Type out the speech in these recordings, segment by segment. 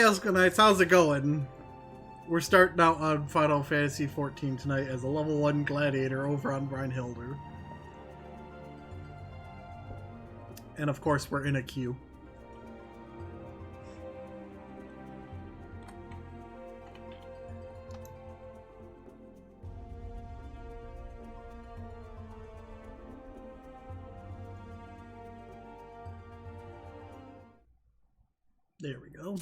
EscoNitz, how's it going? We're starting out on Final Fantasy XIV tonight as a level 1 gladiator over on Brynhilder. And of course we're in a queue. There we go.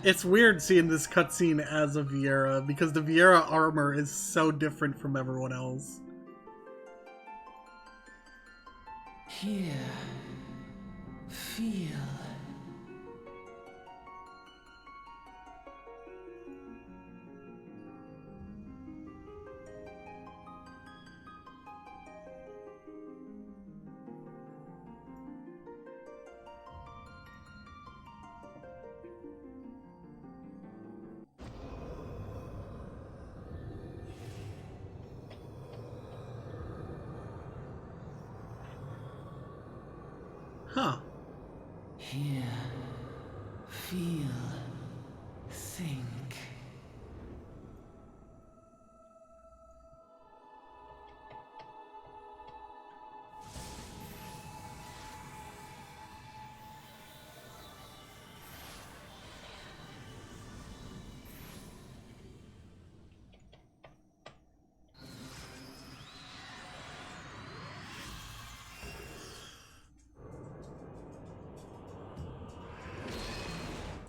It's weird seeing this cutscene as a Viera because the Viera armor is so different from everyone else. Here, feel. Huh. Hear, feel, think.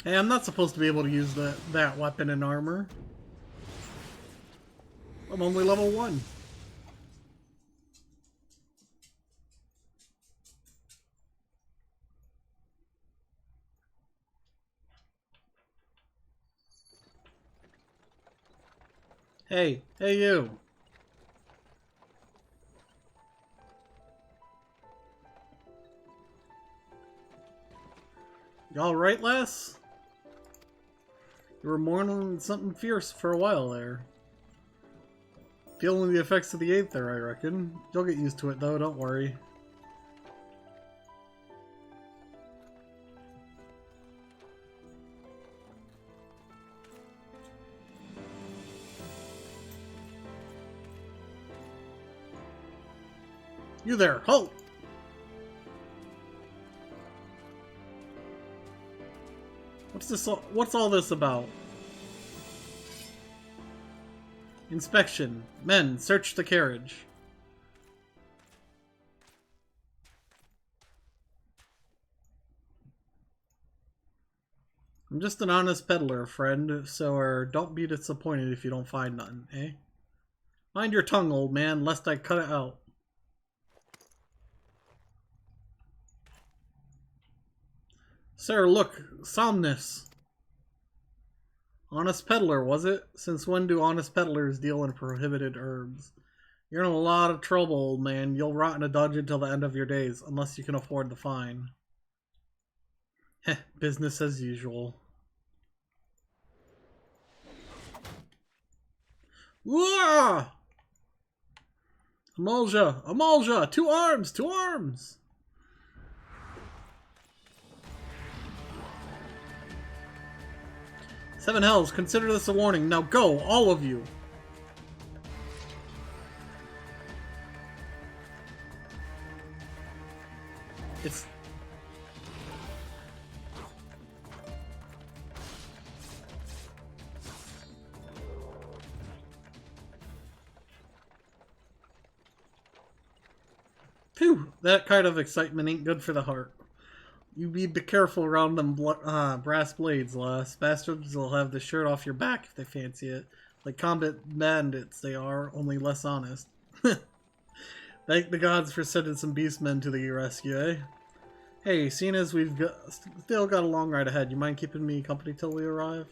Hey, I'm not supposed to be able to use that weapon and armor. I'm only level 1. Hey you. You alright, lass? You were mourning something fierce for a while there. Feeling the effects of the Aether, I reckon. You'll get used to it though, don't worry. You there, halt! What's all this about? Inspection. Men, search the carriage. I'm just an honest peddler, friend, so don't be disappointed if you don't find nothing, eh? Mind your tongue, old man, lest I cut it out. Sir, look, Somnus. Honest peddler, was it? Since when do honest peddlers deal in prohibited herbs? You're in a lot of trouble, old man. You'll rot in a dungeon till the end of your days, unless you can afford the fine. Heh, business as usual. Whoa! Emulsia! Emulsia! 2 arms! 2 arms! Seven hells, consider this a warning. Now go, all of you! It's... Phew, that kind of excitement ain't good for the heart. You be careful around them brass blades, lass. Bastards will have the shirt off your back if they fancy it. Like combat bandits they are, only less honest. Thank the gods for sending some beastmen to the rescue, eh? Hey, seeing as still got a long ride ahead, you mind keeping me company till we arrive?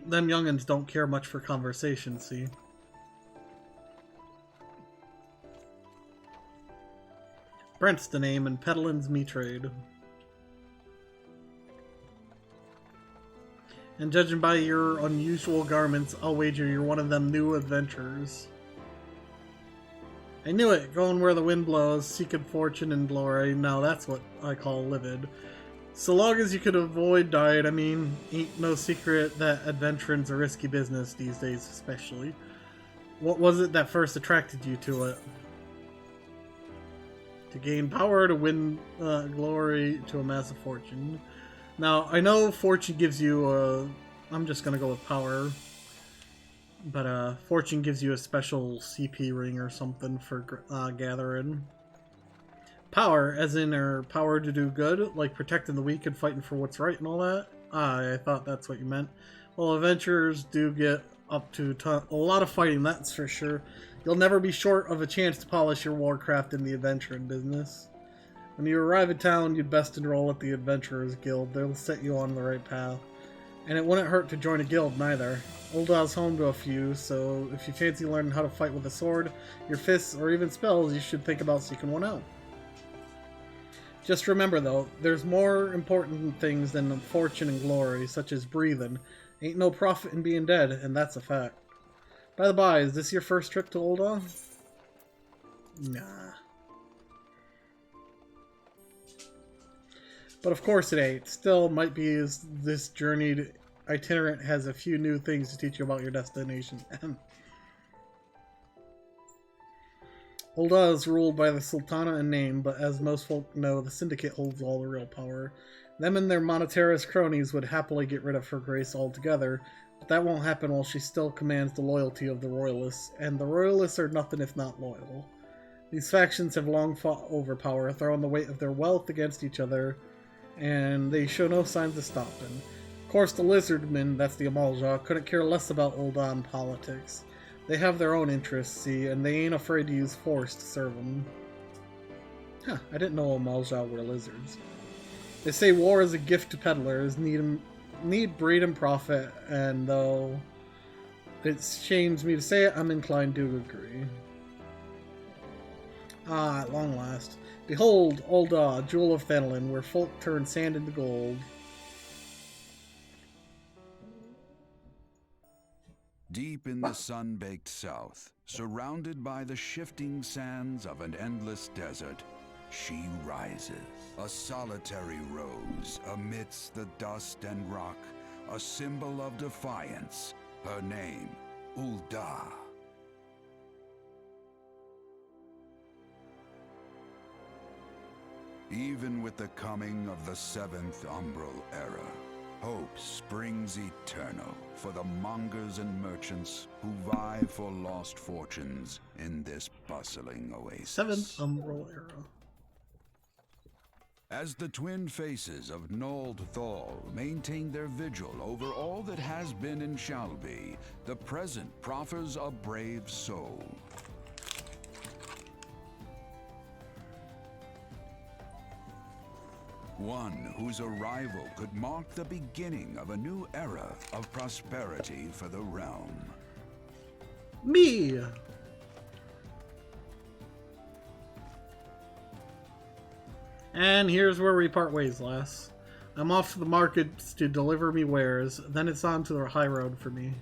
Them young'uns don't care much for conversation, see? Brent's the name, and peddlin's me trade. And judging by your unusual garments, I'll wager you're one of them new adventurers. I knew it, going where the wind blows, seeking fortune and glory, now that's what I call living. So long as you could avoid dying, I mean, ain't no secret that adventuring's a risky business these days especially. What was it that first attracted you to it? To gain power, to win glory, to amass a fortune. Now, I know fortune gives you I'm just gonna go with power. But fortune gives you a special CP ring or something for gathering. Power, as in power to do good, like protecting the weak and fighting for what's right and all that. I thought that's what you meant. Well, adventurers do get up to a lot of fighting, that's for sure. You'll never be short of a chance to polish your warcraft in the adventuring business. When you arrive in town, you'd best enroll at the Adventurers Guild. They'll set you on the right path. And it wouldn't hurt to join a guild, neither. Ul'dah's home to a few, so if you fancy learning how to fight with a sword, your fists, or even spells, you should think about seeking one out. Just remember, though, there's more important things than fortune and glory, such as breathing. Ain't no profit in being dead, and that's a fact. By the by, is this your first trip to Ul'dah? Nah. But of course it ain't. Still, might be as this journeyed itinerant has a few new things to teach you about your destination. Ul'dah is ruled by the Sultana in name, but as most folk know, the Syndicate holds all the real power. Them and their monetarist cronies would happily get rid of her grace altogether, but that won't happen while she still commands the loyalty of the Royalists, and the Royalists are nothing if not loyal. These factions have long fought over power, throwing the weight of their wealth against each other, and they show no signs of stopping. Of course, the Lizardmen, that's the Amalja, couldn't care less about Ul'dah and politics. They have their own interests, see, and they ain't afraid to use force to serve them. Huh, I didn't know Amalja were lizards. They say war is a gift to peddlers, need breed and profit, and though it shames me to say it, I'm inclined to agree. Ah, at long last. Behold, Ul'dah, jewel of Thenelin, where folk turn sand into gold. Deep in the sun-baked south, surrounded by the shifting sands of an endless desert, she rises. A solitary rose amidst the dust and rock, a symbol of defiance. Her name, Ul'dah. Even with the coming of the 7th Umbral Era, hope springs eternal for the mongers and merchants who vie for lost fortunes in this bustling oasis. 7th Umbral Era. As the twin faces of Nold Thal maintain their vigil over all that has been and shall be, the present proffers a brave soul. One whose arrival could mark the beginning of a new era of prosperity for the realm. Me! And here's where we part ways, lass. I'm off to the markets to deliver me wares, then it's on to the high road for me.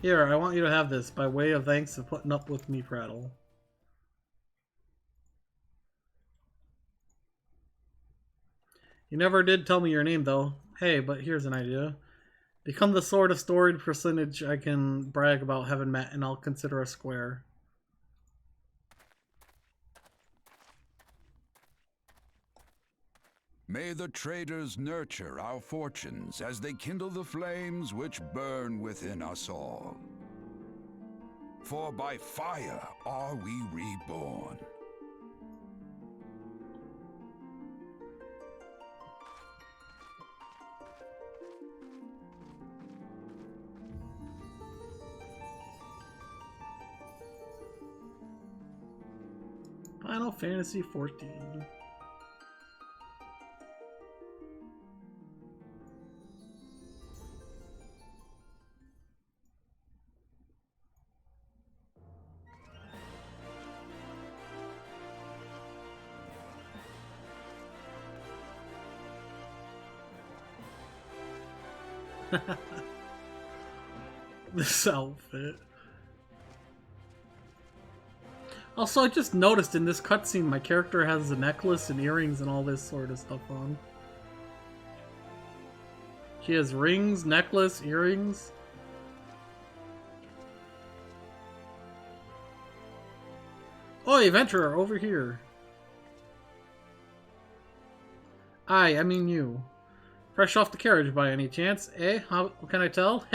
Here, I want you to have this, by way of thanks for putting up with me prattle. You never did tell me your name, though. Hey, but here's an idea. Become the sort of storied percentage I can brag about having met, and I'll consider a square. May the traders nurture our fortunes as they kindle the flames which burn within us all. For by fire are we reborn. Final Fantasy 14. This outfit. Also, I just noticed in this cutscene my character has a necklace and earrings and all this sort of stuff on. She has rings, necklace, earrings. Oi, adventurer, over here. I mean you. Fresh off the carriage by any chance, eh? What can I tell?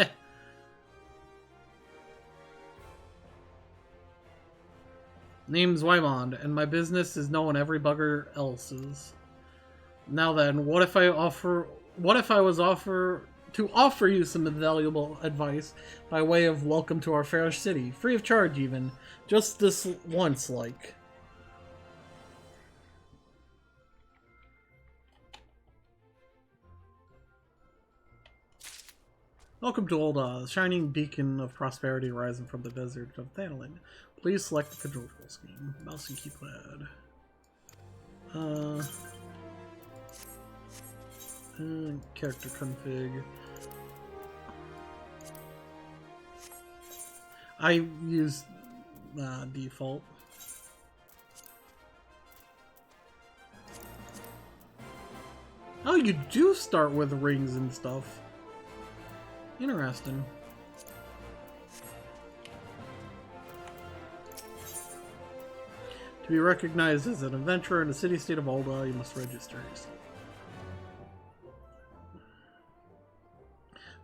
Name's Wymond, and my business is knowing every bugger else's. Now then, what if I was to offer you some invaluable advice by way of welcome to our fair city, free of charge even, just this once, like. Welcome to Old shining beacon of prosperity rising from the desert of Thanalan. Please select the control scheme. Mouse and keypad. Character config. I use default. Oh, you do start with rings and stuff. Interesting. To be recognized as an adventurer in the city-state of Ulda, you must register yourself.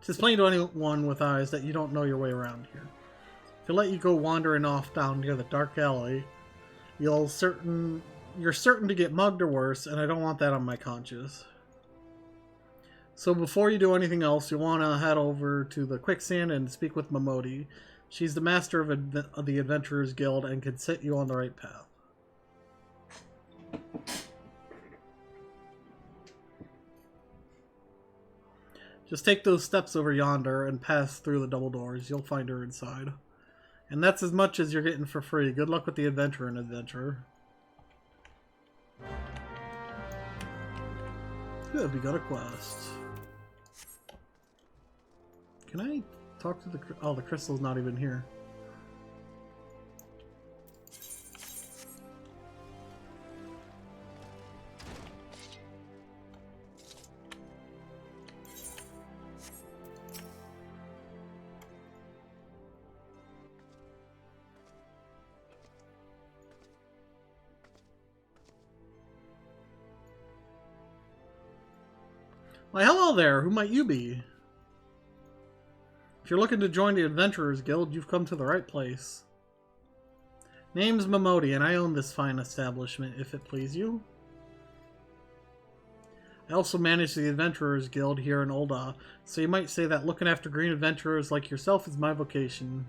It's plain to anyone with eyes that you don't know your way around here. If I let you go wandering off down near the dark alley, you're certain to get mugged or worse, and I don't want that on my conscience. So before you do anything else, you want to head over to the quicksand and speak with Momodi. She's the master of the Adventurers Guild and can set you on the right path. Just take those steps over yonder and pass through the double doors. You'll find her inside. And that's as much as you're getting for free. Good luck with the adventure and adventurer. Good, we got a quest. Can I talk to the... Oh, the crystal's not even here. Why, hello there! Who might you be? If you're looking to join the Adventurers Guild, you've come to the right place. Name's Momodi, and I own this fine establishment, if it please you. I also manage the Adventurers Guild here in Ulda, so you might say that looking after green adventurers like yourself is my vocation.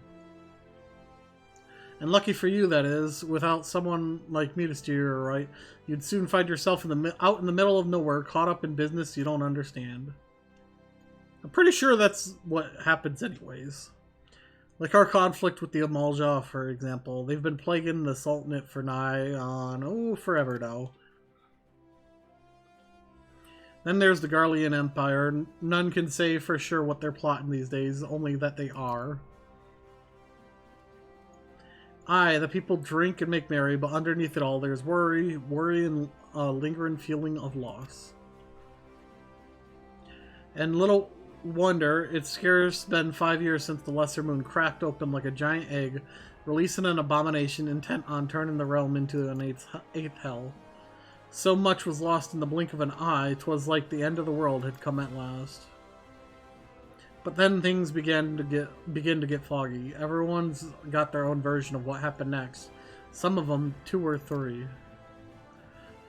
And lucky for you, that is. Without someone like me to steer you right, you'd soon find yourself out in the middle of nowhere, caught up in business you don't understand. I'm pretty sure that's what happens anyways. Like our conflict with the Amalja, for example. They've been plaguing the Sultanate for forever now. Then there's the Garlean Empire. None can say for sure what they're plotting these days, only that they are. Aye, the people drink and make merry, but underneath it all there's worry and a lingering feeling of loss. And little wonder, it's scarce been 5 years since the Lesser Moon cracked open like a giant egg, releasing an abomination intent on turning the realm into an eighth hell. So much was lost in the blink of an eye, 'twas like the end of the world had come at last. But then things begin to get foggy. Everyone's got their own version of what happened next. Some of them 2 or 3.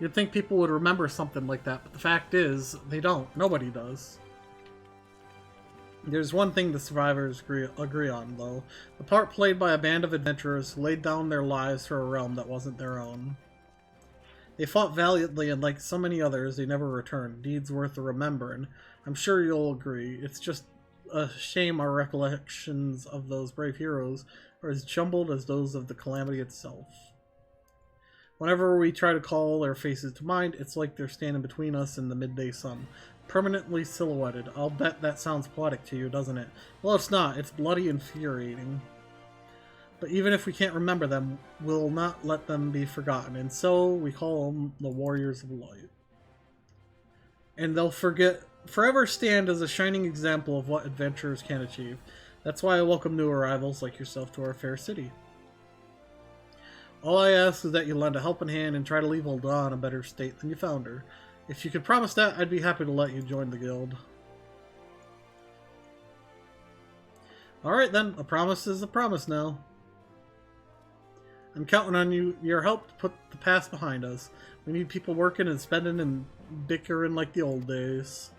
You'd think people would remember something like that, but the fact is, they don't. Nobody does. There's one thing the survivors agree on, though. The part played by a band of adventurers who laid down their lives for a realm that wasn't their own. They fought valiantly, and like so many others, they never returned. Deeds worth remembering. I'm sure you'll agree. It's just a shame our recollections of those brave heroes are as jumbled as those of the calamity itself. Whenever we try to call their faces to mind, it's like they're standing between us and the midday sun, permanently silhouetted. I'll bet that sounds poetic to you, doesn't it? Well, it's not. It's bloody infuriating. But even if we can't remember them, we'll not let them be forgotten, and so we call them the Warriors of Light. And they'll forever stand as a shining example of what adventurers can achieve. That's why I welcome new arrivals like yourself to our fair city. All I ask is that you lend a helping hand and try to leave Ul'dah in a better state than you found her. If you could promise that, I'd be happy to let you join the guild. Alright then, a promise is a promise now. I'm counting on your help to put the past behind us. We need people working and spending and bickering like the old days.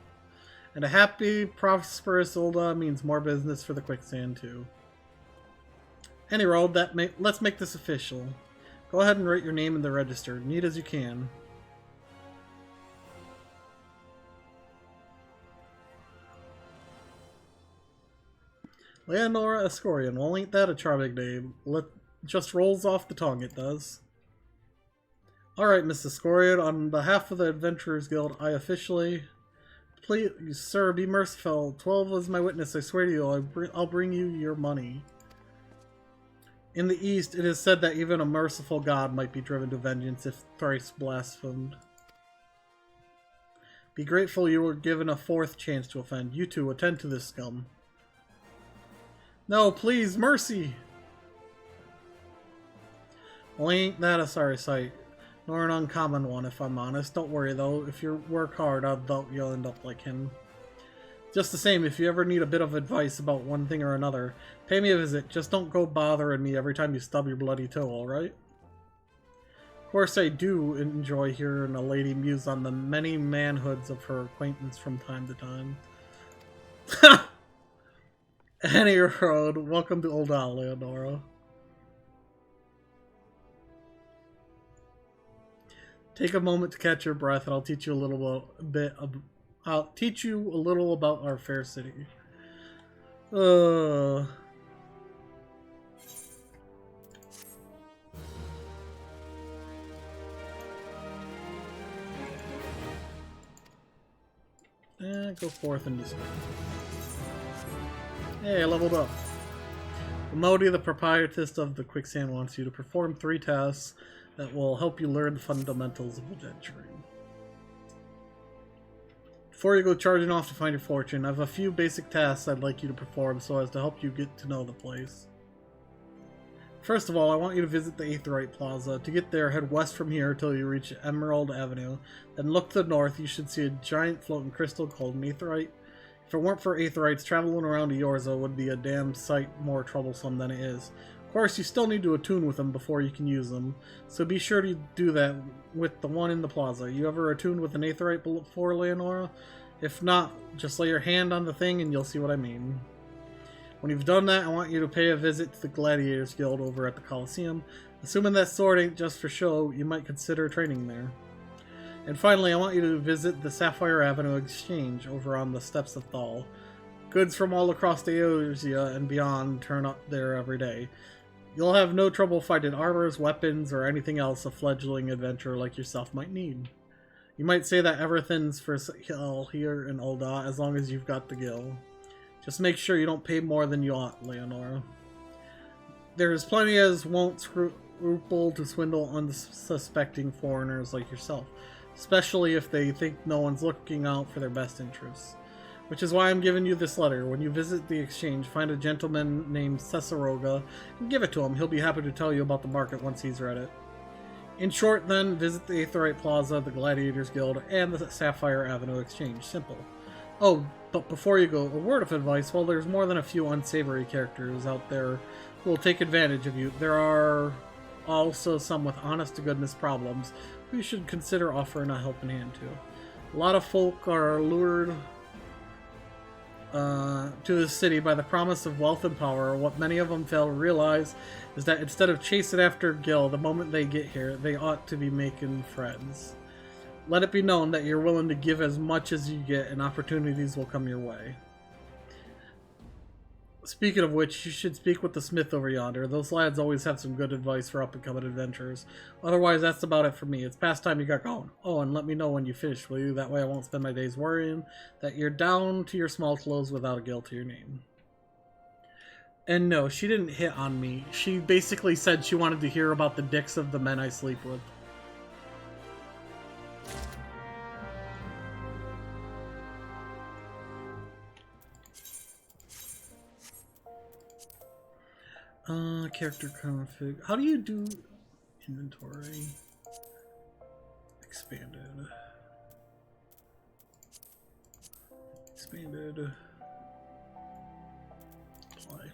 And a happy, prosperous Ul'dah means more business for the quicksand too. Any road, let's make this official. Go ahead and write your name in the register, neat as you can. Leonora Escorian, well ain't that a charming name? Just rolls off the tongue, it does. Alright, Mrs. Escorian, on behalf of the Adventurers Guild, I officially... Please, sir, be merciful. 12 was my witness, I swear to you, I'll bring you your money. In the East, it is said that even a merciful god might be driven to vengeance if thrice blasphemed. Be grateful you were given a fourth chance to offend. You two, attend to this scum. No, please, mercy! Well, ain't that a sorry sight. Nor an uncommon one, if I'm honest. Don't worry, though. If you work hard, I doubt you'll end up like him. Just the same, if you ever need a bit of advice about one thing or another, pay me a visit. Just don't go bothering me every time you stub your bloody toe, alright? Of course, I do enjoy hearing a lady muse on the many manhoods of her acquaintance from time to time. Any road, welcome to Ul'dah, Leonora. Take a moment to catch your breath, and I'll teach you a little about our fair city. Go forth and discover. Hey, I leveled up. Modi, the proprietress of the Quicksand, wants you to perform 3 tasks that will help you learn the fundamentals of adventuring. Before you go charging off to find your fortune, I have a few basic tasks I'd like you to perform so as to help you get to know the place. First of all, I want you to visit the Aetheryte Plaza. To get there, head west from here till you reach Emerald Avenue. Then look to the north, you should see a giant floating crystal called an Aetheryte. If it weren't for Aetherites, traveling around Eorza would be a damn sight more troublesome than it is. Of course, you still need to attune with them before you can use them, so be sure to do that with the one in the plaza. You ever attuned with an Aetherite before, Leonora? If not, just lay your hand on the thing and you'll see what I mean. When you've done that, I want you to pay a visit to the Gladiators Guild over at the Coliseum. Assuming that sword ain't just for show, you might consider training there. And finally, I want you to visit the Sapphire Avenue Exchange over on the steps of Thal. Goods from all across the Eorzea and beyond turn up there every day. You'll have no trouble finding armors, weapons, or anything else a fledgling adventurer like yourself might need. You might say that everything's for sale here in Ul'dah as long as you've got the gil. Just make sure you don't pay more than you ought, Leonora. There's plenty as won't scruple to swindle unsuspecting foreigners like yourself, especially if they think no one's looking out for their best interests. Which is why I'm giving you this letter. When you visit the exchange, find a gentleman named Cesaroga and give it to him. He'll be happy to tell you about the market once he's read it. In short, then, visit the Aetheryte Plaza, the Gladiators Guild, and the Sapphire Avenue Exchange. Simple. Oh, but before you go, a word of advice. While there's more than a few unsavory characters out there who will take advantage of you, there are also some with honest-to-goodness problems who you should consider offering a helping hand to. A lot of folk are lured to the city by the promise of wealth and power. What many of them fail to realize is that instead of chasing after Gil the moment they get here, they ought to be making friends. Let it be known that you're willing to give as much as you get, and opportunities will come your way. Speaking of which, you should speak with the smith over yonder. Those lads always have some good advice for up-and-coming adventurers. Otherwise, that's about it for me. It's past time you got going. Oh, and let me know when you finish, will you? That way I won't spend my days worrying that you're down to your small clothes without a Gil to your name. And no, she didn't hit on me. She basically said she wanted to hear about the dicks of the men I sleep with. Character config. How do you do inventory? Expanded. Expanded. Apply.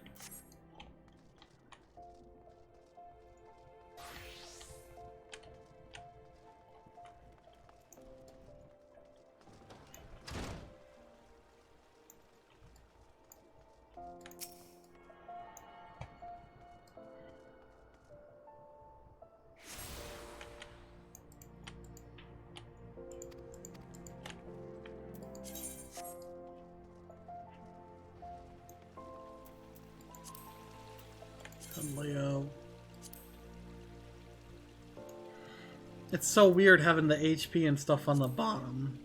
Layout. It's so weird having the HP and stuff on the bottom.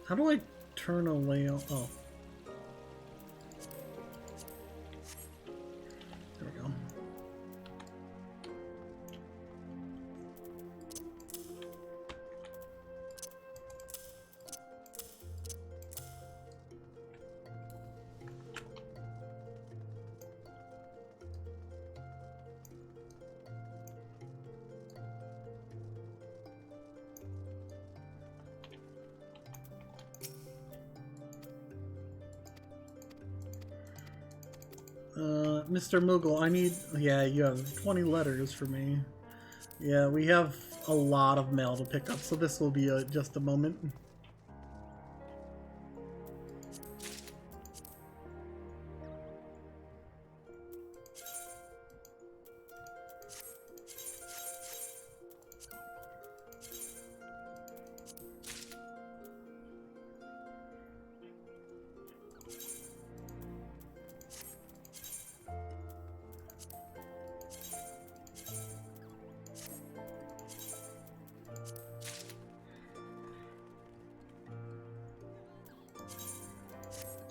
How do I turn a layout? Oh. There we go. Mr. Moogle, I need... Yeah, you have 20 letters for me. Yeah, we have a lot of mail to pick up, so this will be just a moment.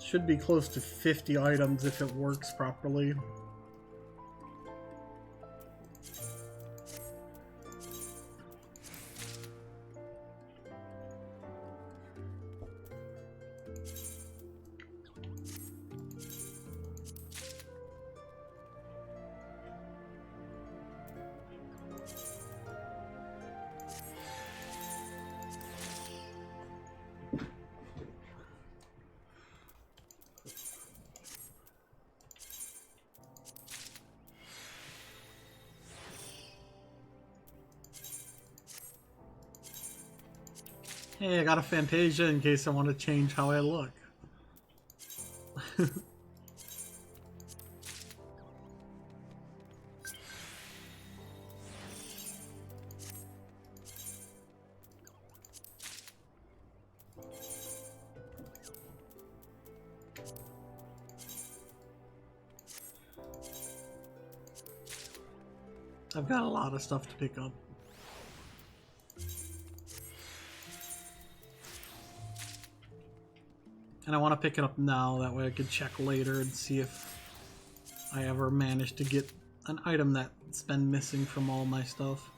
Should be close to 50 items if it works properly. Hey, I got a Fantasia in case I want to change how I look. I've got a lot of stuff to pick up. And I want to pick it up now, that way I could check later and see if I ever managed to get an item that's been missing from all my stuff.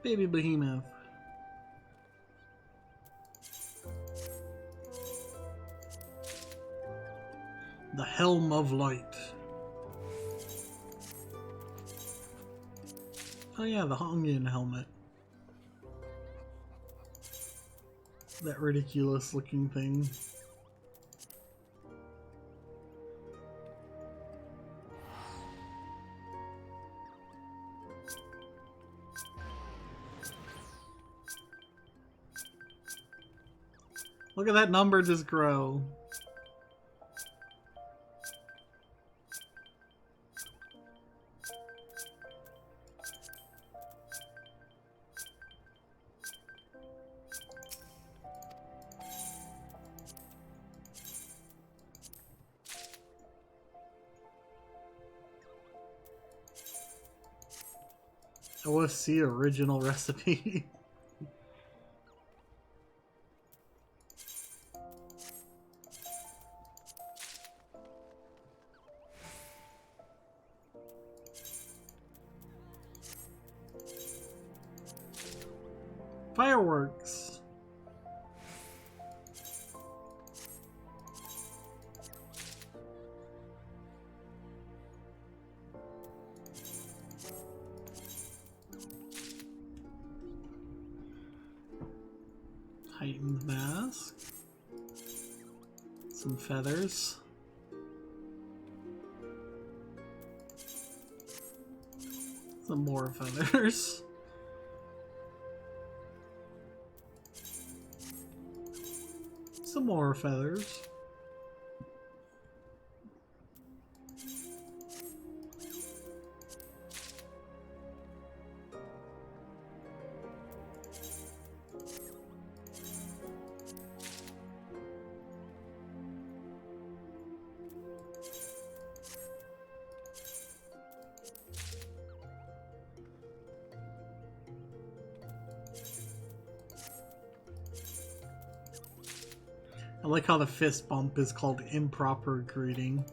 Baby behemoth. The Helm of Light. Oh yeah, the onion helmet. That ridiculous looking thing. Look at that number just grow. OSC original recipe. Fireworks. Heightened mask. Some feathers. Some more feathers. Some more feathers. I like how the fist bump is called improper greeting.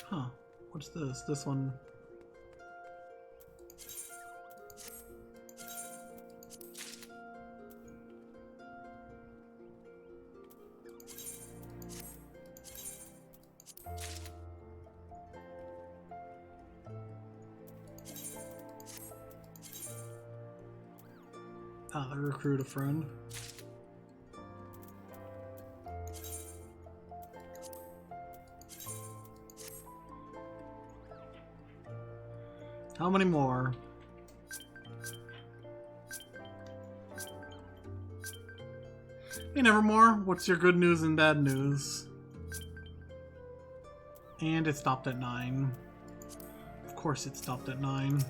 Huh. What's this? This one. Ah, the recruit a friend. How many more? Hey, Nevermore, what's your good news and bad news? And it stopped at 9. Of course it stopped at 9.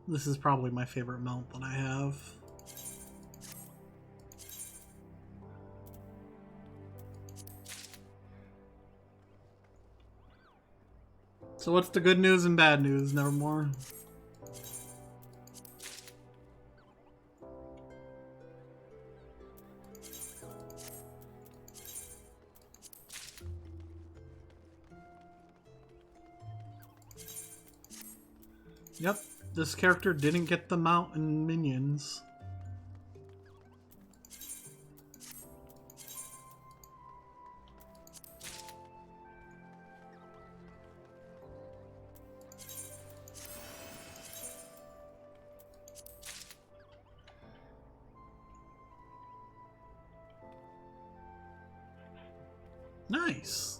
This is probably my favorite mount that I have. So what's the good news and bad news, Nevermore? Yep, this character didn't get the mount and minions. Nice.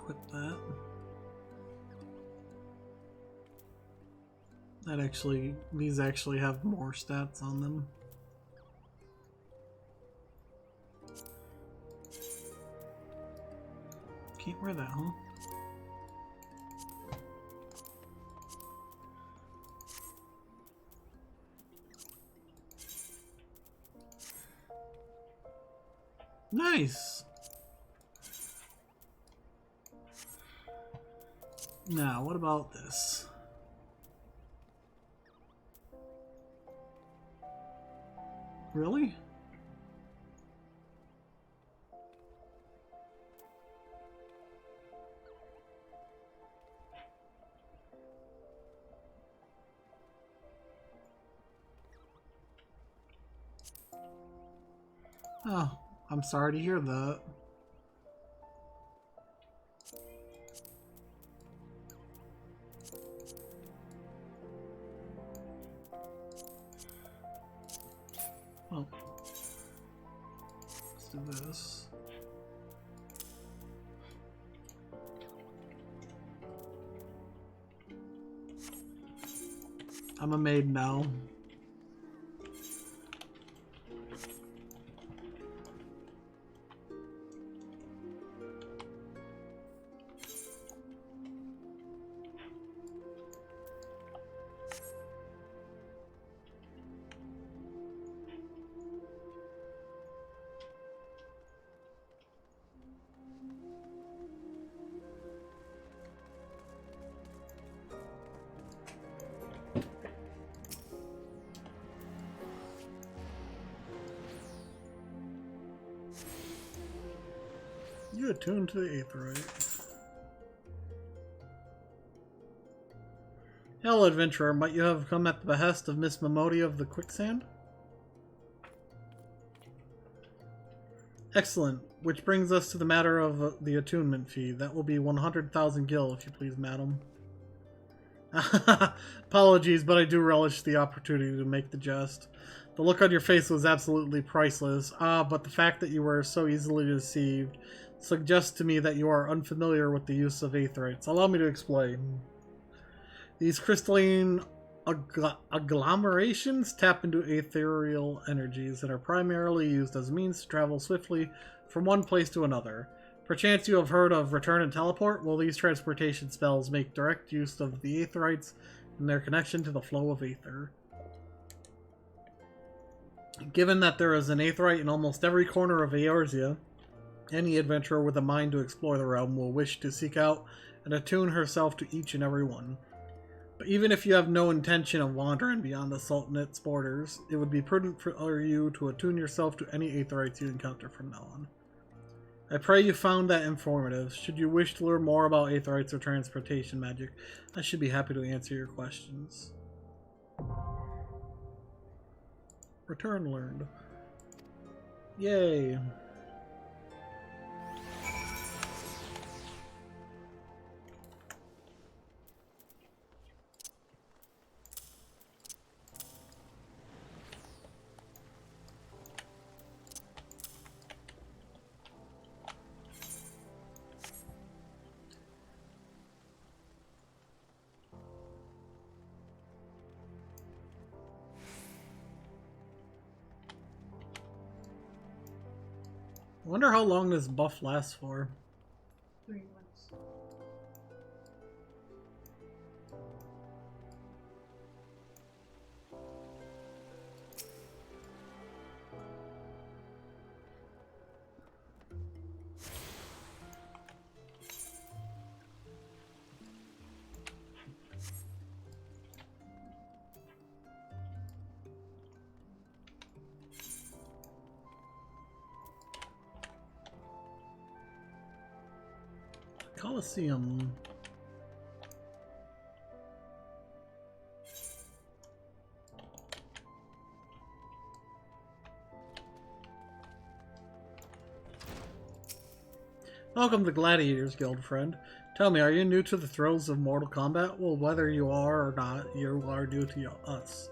equip that. That actually, these actually have more stats on them. Can't wear that, huh? Nice! Now, what about this? Really? Oh, I'm sorry to hear that. Well, let's do this. I'm a maid now. You attuned to the Aetherite. Hello, adventurer. Might you have come at the behest of Miss Memodia of the Quicksand? Excellent. Which brings us to the matter of the attunement fee. That will be 100,000 gil, if you please, madam. Apologies, but I do relish the opportunity to make the jest. The look on your face was absolutely priceless. But the fact that you were so easily deceived suggests to me that you are unfamiliar with the use of aetherites. Allow me to explain. These crystalline agglomerations tap into ethereal energies and are primarily used as a means to travel swiftly from one place to another. Perchance you have heard of return and teleport? Well, these transportation spells make direct use of the aetherites and their connection to the flow of aether. Given that there is an aetherite in almost every corner of Eorzea, any adventurer with a mind to explore the realm will wish to seek out and attune herself to each and every one. But even if you have no intention of wandering beyond the Sultanate's borders, it would be prudent for you to attune yourself to any aetherites you encounter from now on. I pray you found that informative. Should you wish to learn more about aetherites or transportation magic, I should be happy to answer your questions. Return learned. Yay! I wonder how long this buff lasts for. 3 months. Coliseum. Welcome to Gladiators Guild, friend. Tell me, are you new to the thrills of Mortal Kombat? Well, whether you are or not, you are new to us.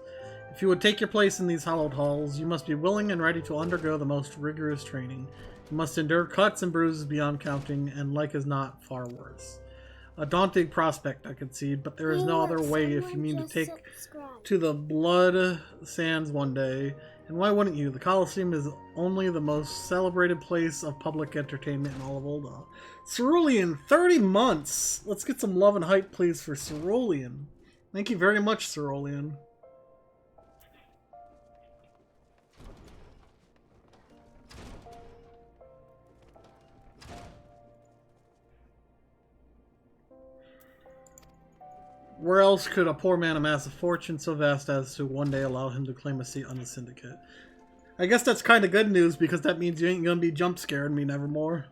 If you would take your place in these hallowed halls, you must be willing and ready to undergo the most rigorous training. You must endure cuts and bruises beyond counting, and like is not, far worse. A daunting prospect, I concede, but there is no other way if you mean to take to the blood sands one day. And why wouldn't you? The Colosseum is only the most celebrated place of public entertainment in all of Ulda. Cerulean, 30 months! Let's get some love and hype, please, for Cerulean. Thank you very much, Cerulean. Where else could a poor man amass a fortune so vast as to one day allow him to claim a seat on the syndicate? I guess that's kind of good news, because that means you ain't gonna be jump scaring me nevermore.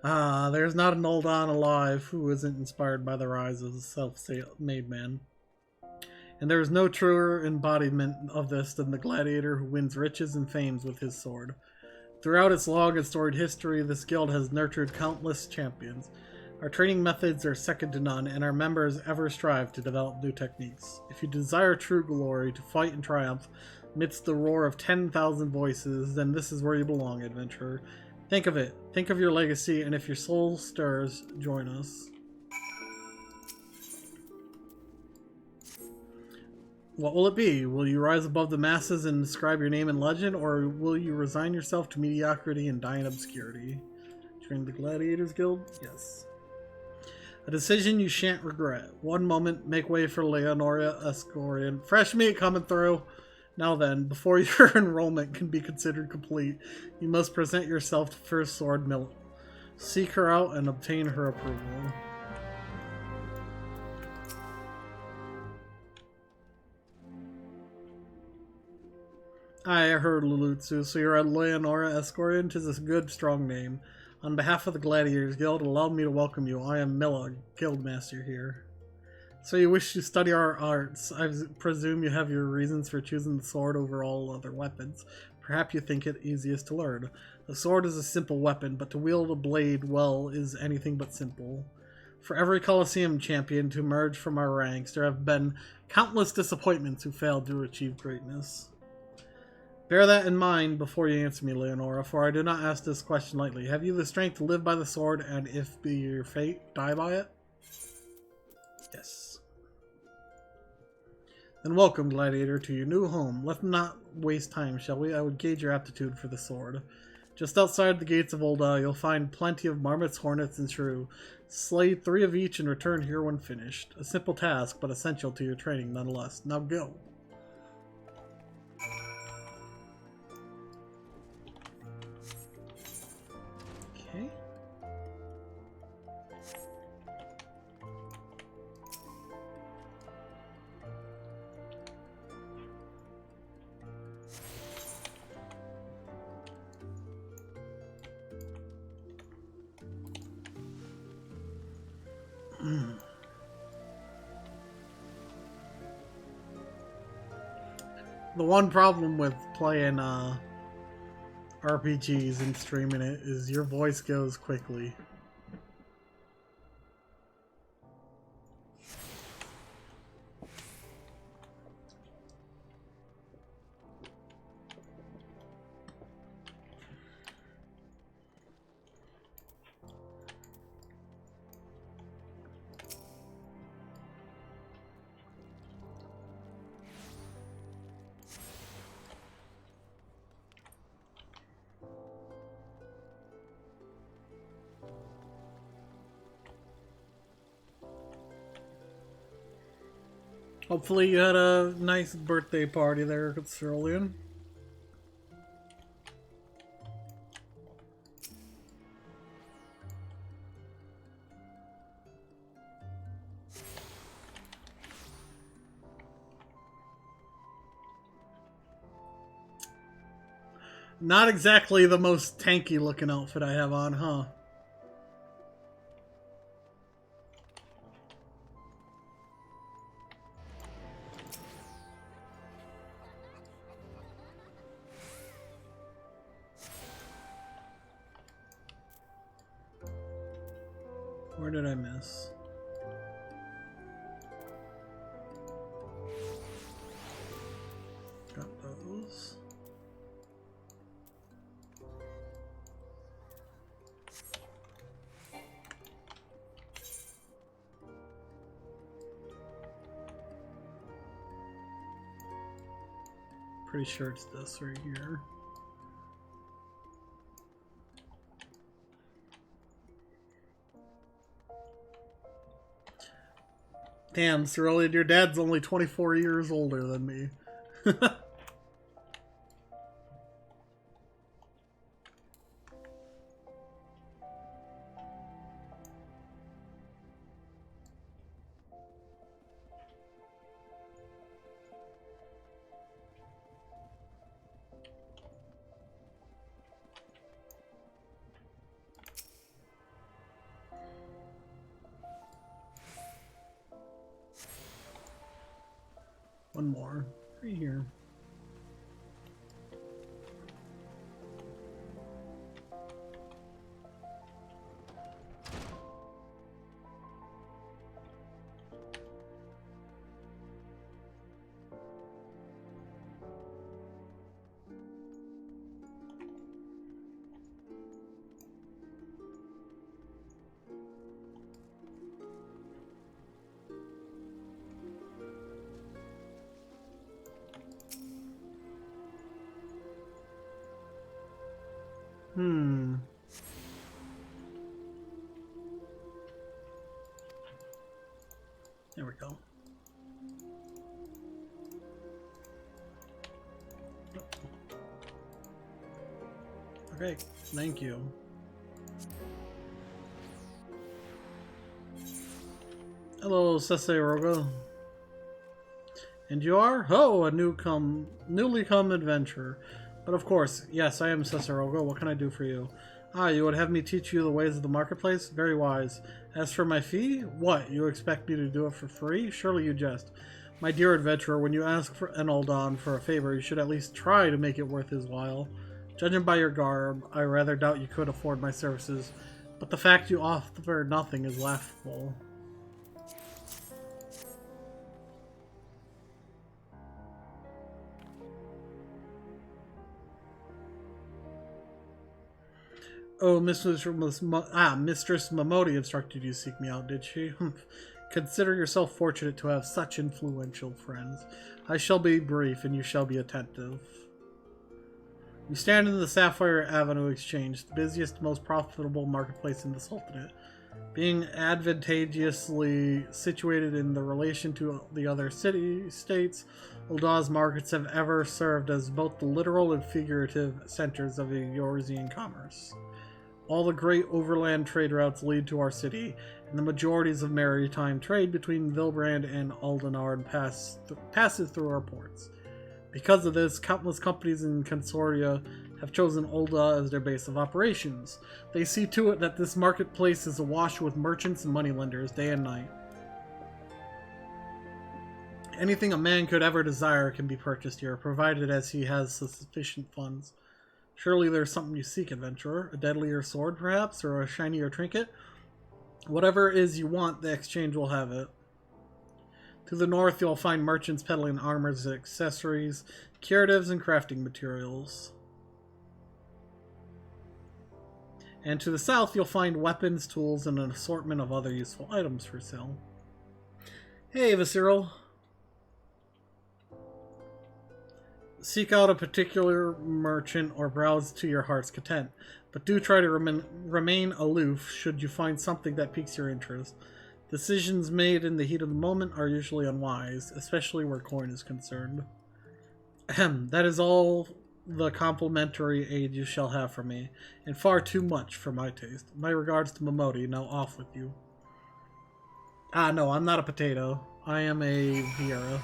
Ah, there's not an Uldan alive who isn't inspired by the rise of a self-made man. And there is no truer embodiment of this than the gladiator who wins riches and fames with his sword. Throughout its long and storied history, this guild has nurtured countless champions. Our training methods are second to none, and our members ever strive to develop new techniques. If you desire true glory, to fight and triumph amidst the roar of 10,000 voices, then this is where you belong, adventurer. Think of it. Think of your legacy, and if your soul stirs, join us. What will it be? Will you rise above the masses and inscribe your name in legend, or will you resign yourself to mediocrity and die in obscurity? Join the Gladiators Guild? Yes. A decision you shan't regret. One moment, make way for Leonora Escorian. Fresh meat coming through. Now then, before your enrollment can be considered complete, you must present yourself to First Sword Mill. Seek her out and obtain her approval. I heard Lulutsu, so you're a Leonora Escorian? 'Tis a good, strong name. On behalf of the Gladiators Guild, allow me to welcome you. I am Milla, Guildmaster here. So you wish to study our arts. I presume you have your reasons for choosing the sword over all other weapons. Perhaps you think it easiest to learn. The sword is a simple weapon, but to wield a blade well is anything but simple. For every Colosseum champion to emerge from our ranks, there have been countless disappointments who failed to achieve greatness. Bear that in mind before you answer me, Leonora, for I do not ask this question lightly. Have you the strength to live by the sword, and if be your fate, die by it? Yes. Then welcome, Gladiator, to your new home. Let's not waste time, shall we? I would gauge your aptitude for the sword. Just outside the gates of Ulda, you'll find plenty of marmots, hornets, and shrew. Slay 3 of each and return here when finished. A simple task, but essential to your training nonetheless. Now go. Okay. The one problem with playing RPGs and streaming it is your voice goes quickly. Hopefully you had a nice birthday party there, Cerulean. Not exactly the most tanky looking outfit I have on, huh? Where did I miss? Got those. Pretty sure it's this right here. Damn, Cerulean, your dad's only 24 years older than me. One more. Right here. There we go. Okay, thank you. Hello, Seseirogo. And you are? Oh, a newly come adventurer. But of course, yes, I am Seseirogo. What can I do for you? Ah, you would have me teach you the ways of the marketplace? Very wise. As for my fee? What, you expect me to do it for free? Surely you jest. My dear adventurer, when you ask for an Eldon for a favor, you should at least try to make it worth his while. Judging by your garb, I rather doubt you could afford my services, but the fact you offer nothing is laughable. Oh, Mistress Momodi instructed you to seek me out, did she? Consider yourself fortunate to have such influential friends. I shall be brief, and you shall be attentive. You stand in the Sapphire Avenue Exchange, the busiest, most profitable marketplace in the Sultanate. Being advantageously situated in the relation to the other city-states, Ul'dah's markets have ever served as both the literal and figurative centers of Eorzean commerce. All the great overland trade routes lead to our city, and the majorities of maritime trade between Vilbrand and Aldenard passes through our ports. Because of this, countless companies and consortia have chosen Ul'dah as their base of operations. They see to it that this marketplace is awash with merchants and moneylenders day and night. Anything a man could ever desire can be purchased here, provided as he has sufficient funds. Surely there's something you seek, adventurer. A deadlier sword, perhaps, or a shinier trinket? Whatever it is you want, the exchange will have it. To the north, you'll find merchants peddling armors, accessories, curatives, and crafting materials. And to the south, you'll find weapons, tools, and an assortment of other useful items for sale. Hey, Visceral. Seek out a particular merchant or browse to your heart's content, but do try to remain aloof should you find something that piques your interest. Decisions made in the heat of the moment are usually unwise, especially where coin is concerned. Ahem, that is all the complimentary aid you shall have from me, and far too much for my taste. My regards to Momodi, now off with you. Ah, no, I'm not a potato. I am a Viera.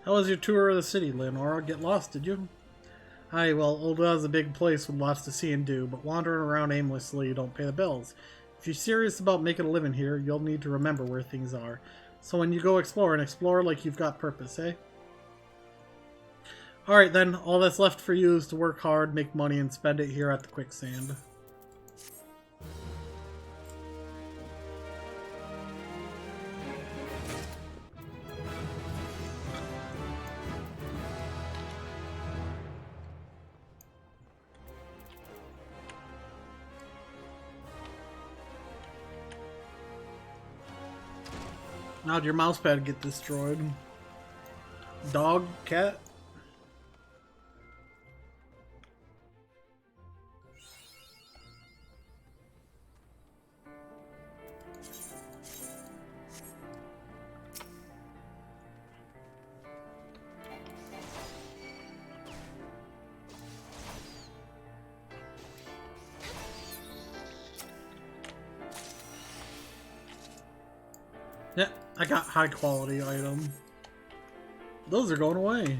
How was your tour of the city, Leonora? Get lost, did you? Aye, well, Ul'dah's a big place with lots to see and do, but wandering around aimlessly don't pay the bills. If you're serious about making a living here, you'll need to remember where things are. So when you go exploring, explore like you've got purpose, eh? Alright then, all that's left for you is to work hard, make money, and spend it here at the quicksand. How'd your mousepad get destroyed? Dog? Cat? Yeah, I got high quality item. Those are going away.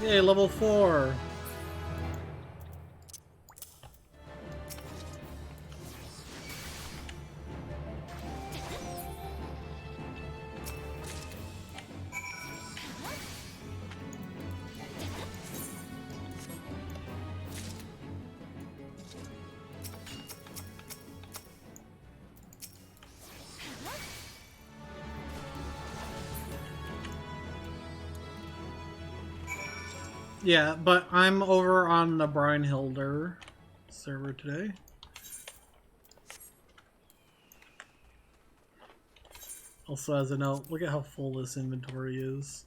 Yay, level 4. Yeah, but I'm over on the Brynhilder server today. Also, as a note, look at how full this inventory is.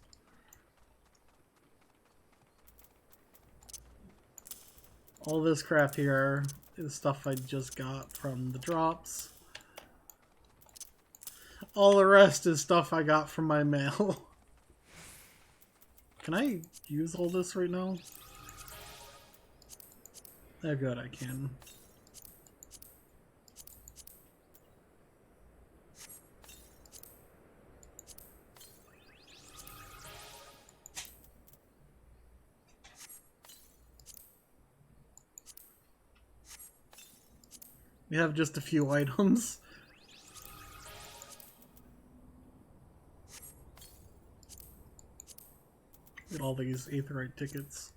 All this crap here is stuff I just got from the drops. All the rest is stuff I got from my mail. Can I use all this right now? Oh good, I can. We have just a few items. Get all these Aetheryte tickets.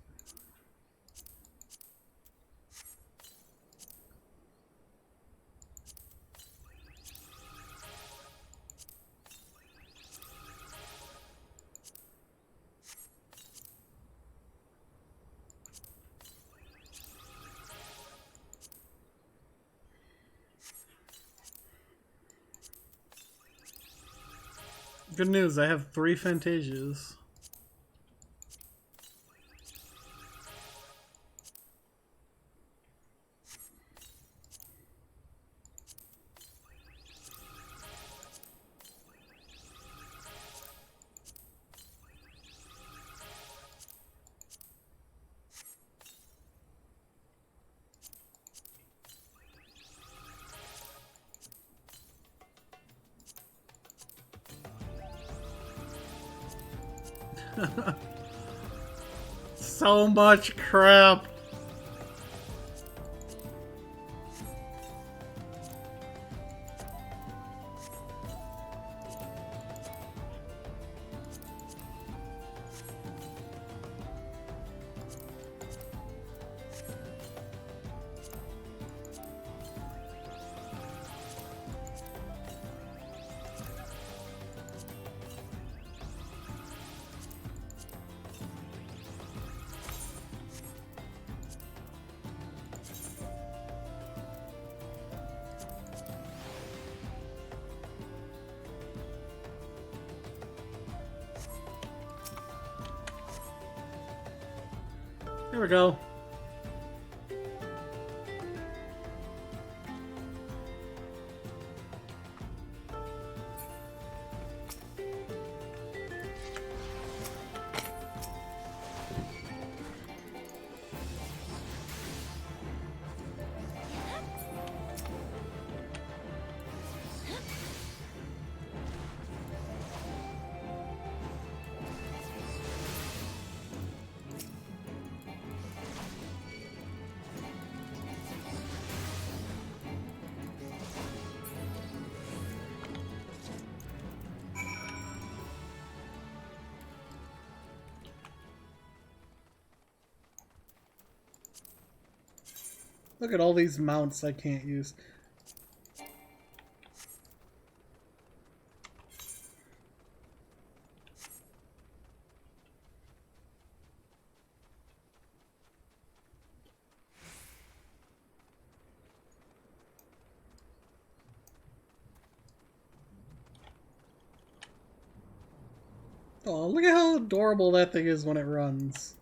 Good news, I have 3 Fantasias. So much crap. Here we go. Look at all these mounts I can't use. Oh, look at how adorable that thing is when it runs.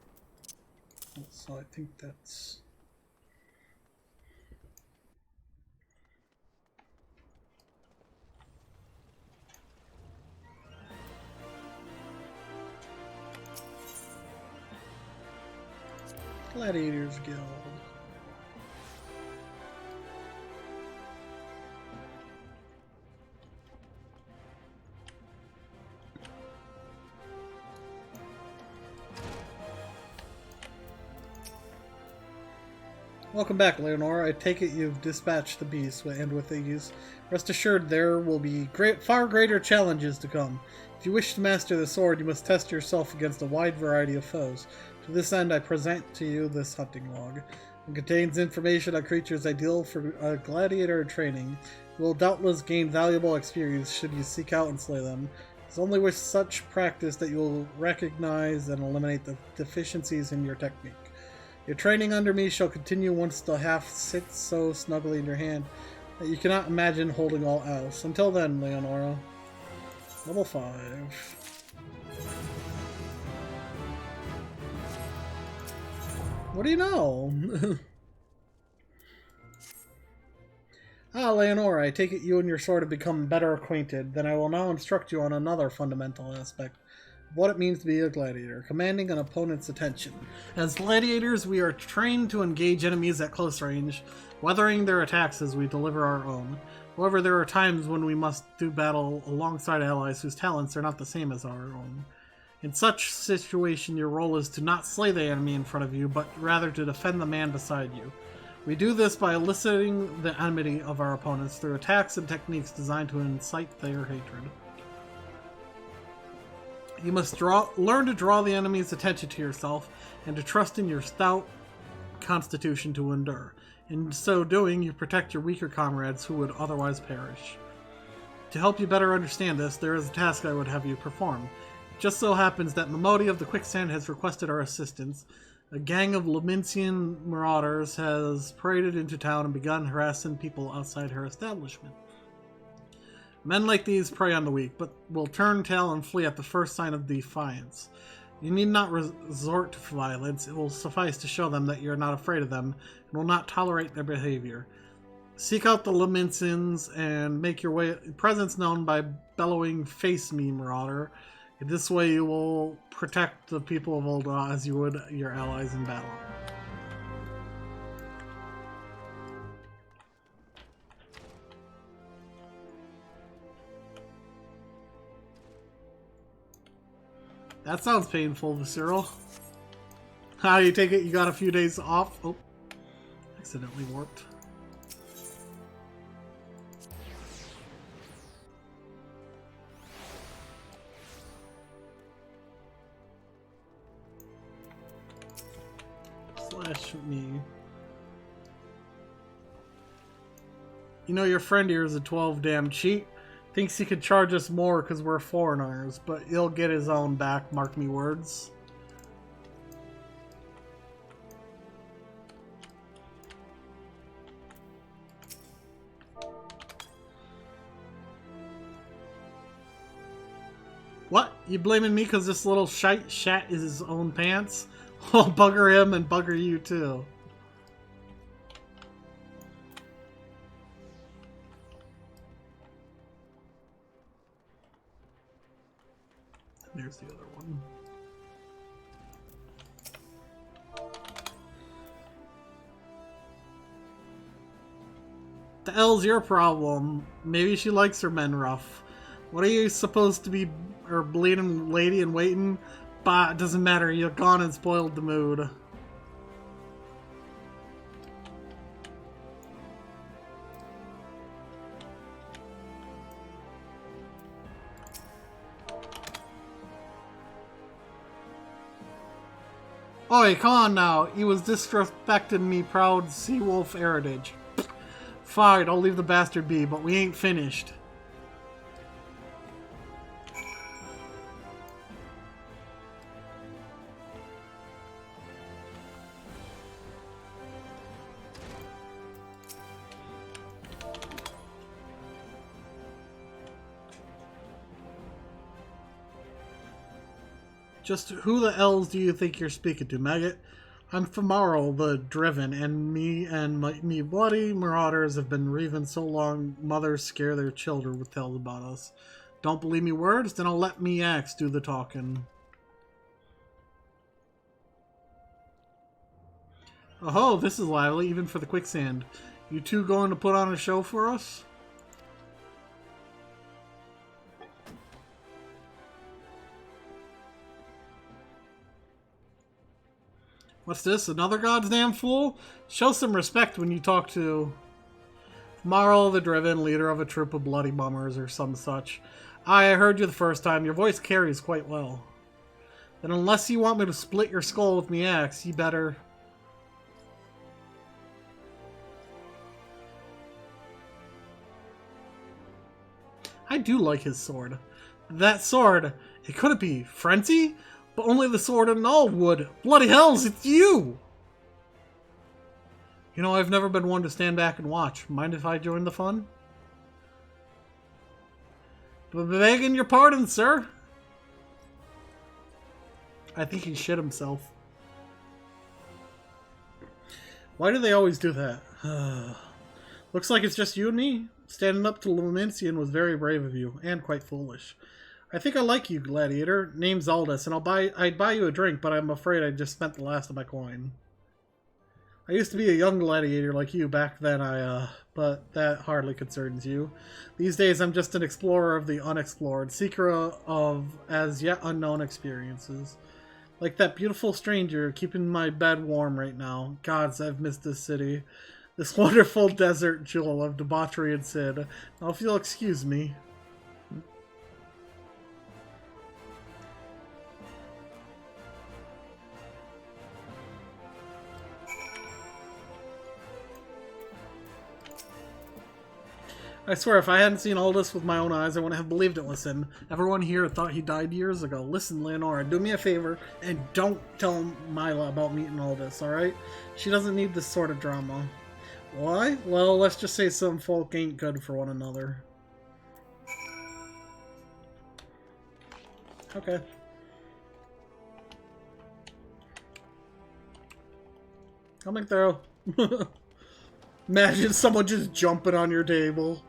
So I think that's... Gladiators Guild. Welcome back, Leonora. I take it you've dispatched the beast, and with these, rest assured there will be far greater challenges to come. If you wish to master the sword, you must test yourself against a wide variety of foes. To this end, I present to you this hunting log. It contains information on creatures ideal for gladiator training. You will doubtless gain valuable experience should you seek out and slay them. It's only with such practice that you will recognize and eliminate the deficiencies in your technique. Your training under me shall continue once the half sits so snugly in your hand that you cannot imagine holding all else. Until then, Leonora. Level 5. What do you know? Ah, Leonora, I take it you and your sword have become better acquainted. Then I will now instruct you on another fundamental aspect. What it means to be a gladiator, commanding an opponent's attention. As gladiators, we are trained to engage enemies at close range, weathering their attacks as we deliver our own. However, there are times when we must do battle alongside allies whose talents are not the same as our own. In such situation, your role is to not slay the enemy in front of you, but rather to defend the man beside you. We do this by eliciting the enmity of our opponents through attacks and techniques designed to incite their hatred. You must learn to draw the enemy's attention to yourself and to trust in your stout constitution to endure. In so doing, you protect your weaker comrades who would otherwise perish. To help you better understand this, there is a task I would have you perform. It just so happens that Momodi of the Quicksand has requested our assistance. A gang of Laminsian marauders has paraded into town and begun harassing people outside her establishment. Men like these prey on the weak, but will turn tail and flee at the first sign of defiance. You need not resort to violence. It will suffice to show them that you are not afraid of them and will not tolerate their behavior. Seek out the Laminsians and make your presence known by bellowing, "Face me, marauder." In this way you will protect the people of Ul'dah as you would your allies in battle. That sounds painful, Visceral. How you take it? You got a few days off? Oh, accidentally warped. Slash me. You know your friend here is a 12 damn cheat. Thinks he could charge us more because we're foreigners, but he'll get his own back, mark me words. What? You blaming me because this little shat is his own pants? I'll bugger him and bugger you too. There's the other one. The hell's your problem? Maybe she likes her men rough. What are you supposed to be, or bleeding lady in waiting? Bah, it doesn't matter. You've gone and spoiled the mood. Oi, come on now. He was disrespecting me proud sea wolf heritage. Fine, I'll leave the bastard be, but we ain't finished. Just who the elves do you think you're speaking to, maggot? I'm Famaro the Driven, and me bloody marauders have been raving so long mothers scare their children with tales about us. Don't believe me words? Then I'll let me axe do the talking. Oh, this is lively, even for the quicksand. You two going to put on a show for us? What's this? Another goddamn fool? Show some respect when you talk to Marl the Driven, leader of a troop of bloody bummers or some such. I heard you the first time. Your voice carries quite well. Then unless you want me to split your skull with me axe, you better... I do like his sword. That sword, it couldn't be Frenzy? But only the sword and all would. Bloody hells, it's you! You know, I've never been one to stand back and watch. Mind if I join the fun? Begging your pardon, sir. I think he shit himself. Why do they always do that? Looks like it's just you and me. Standing up to Lumincian was very brave of you, and quite foolish. I think I like you, gladiator. Name's Aldous, and I'd buy you a drink, but I'm afraid I just spent the last of my coin. I used to be a young gladiator like you back then, but that hardly concerns you. These days I'm just an explorer of the unexplored, seeker of as yet unknown experiences. Like that beautiful stranger keeping my bed warm right now. Gods, I've missed this city. This wonderful desert jewel of debauchery and sin. Now if you'll excuse me. I swear, if I hadn't seen all this with my own eyes, I wouldn't have believed it was him. Everyone here thought he died years ago. Listen, Leonora, do me a favor, and don't tell Mila about meeting all this, alright? She doesn't need this sort of drama. Why? Well, let's just say some folk ain't good for one another. Okay. Coming through. Imagine someone just jumping on your table.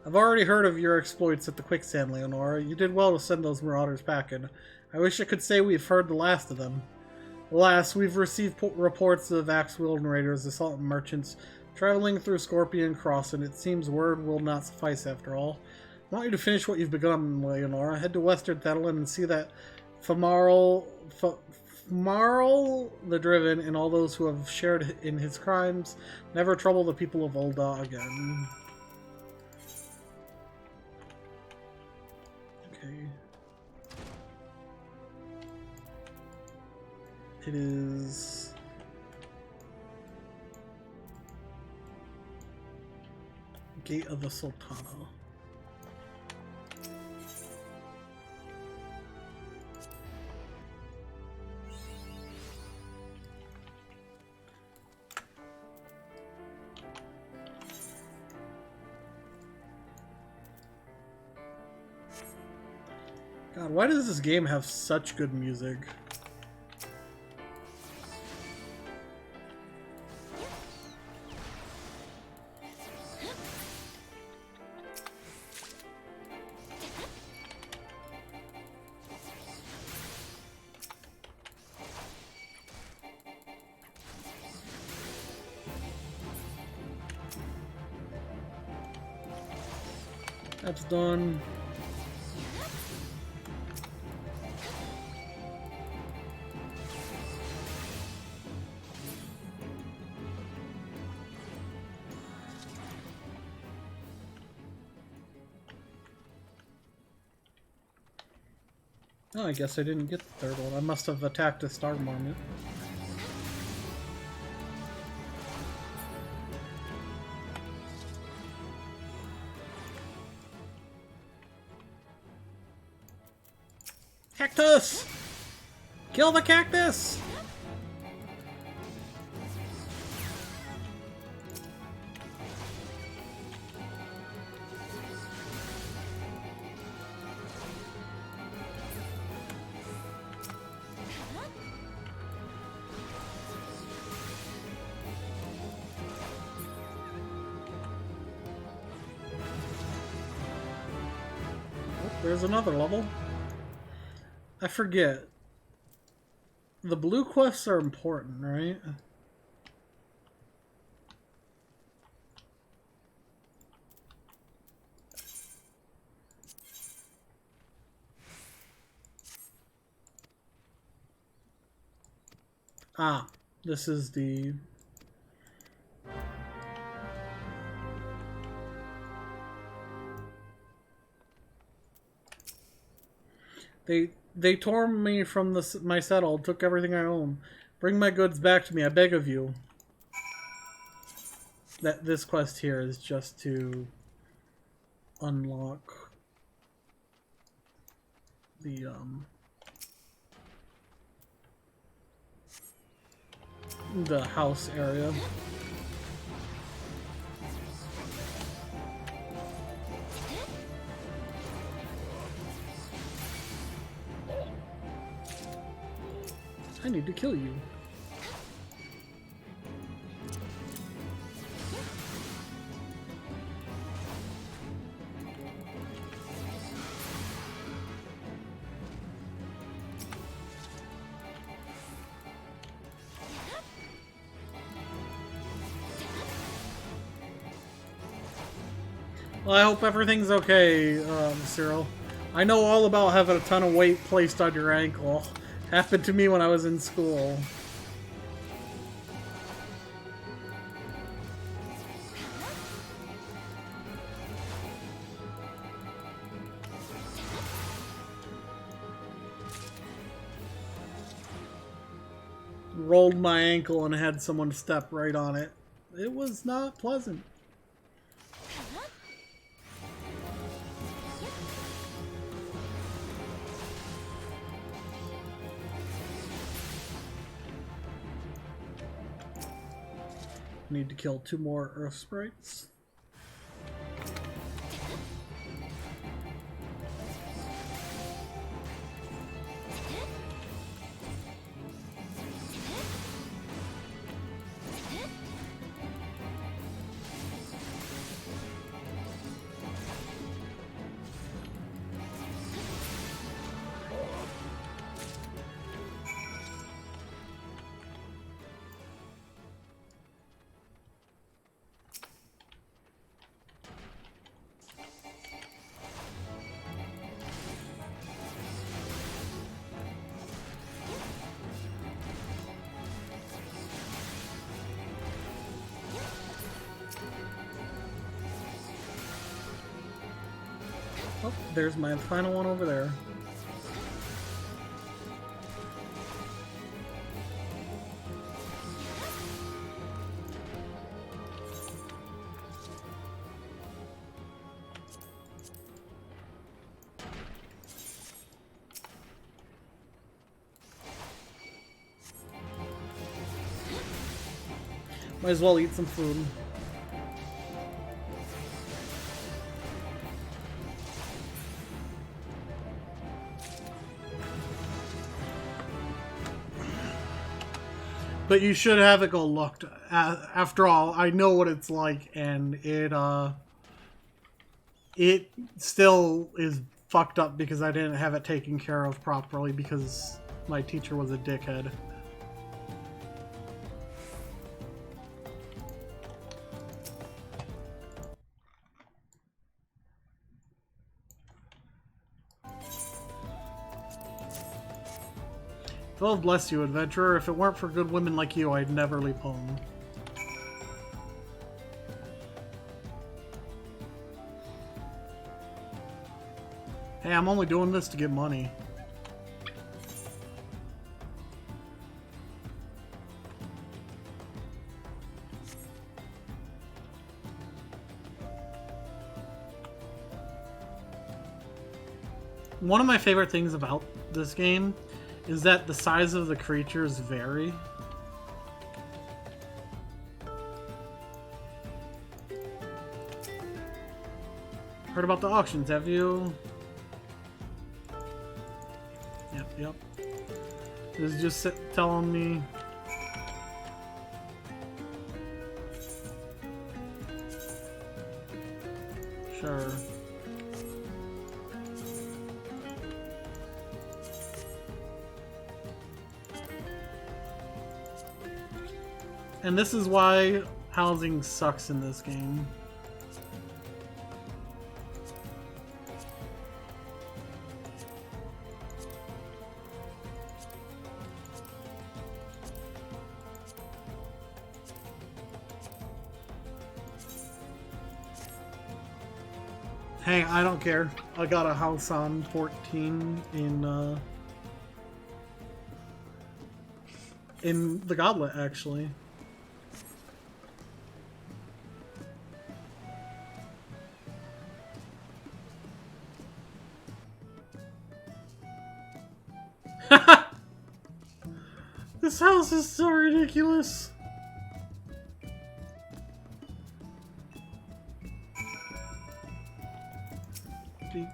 I've already heard of your exploits at the quicksand, Leonora. You did well to send those marauders packing. I wish I could say we've heard the last of them. Alas, we've received reports of axe-wielding raiders, assaulting merchants, traveling through Scorpion Cross, and it seems word will not suffice after all. I want you to finish what you've begun, Leonora. Head to Western Thetalan and see that Famaro the Driven and all those who have shared in his crimes never trouble the people of Ul'dah again. Okay. It is... Gate of the Sultana. God, why does this game have such good music? That's done. Oh, I guess I didn't get the third one. I must have attacked a star marmot. Cactus! Kill the cactus! There's another level. I forget. The blue quests are important, right? Ah, this is the... They tore me from my settle, took everything I own. Bring my goods back to me, I beg of you. This quest here is just to unlock the house area. I need to kill you. Well, I hope everything's okay, Cyril. I know all about having a ton of weight placed on your ankle. Happened to me when I was in school. Rolled my ankle and had someone step right on it. It was not pleasant. Need to kill 2 more earth sprites. Oh, there's my final one over there. Might as well eat some food. But you should have it go looked. After all, I know what it's like, and it still is fucked up because I didn't have it taken care of properly because my teacher was a dickhead. Oh, bless you, adventurer. If it weren't for good women like you, I'd never leave home. Hey, I'm only doing this to get money. One of my favorite things about this game is that the size of the creatures vary. Heard about the auctions, have you? Yep. This is just telling me. Sure. And this is why housing sucks in this game. Hey, I don't care. I got a house on 14 in the Goblet, actually. This house is so ridiculous. Beak.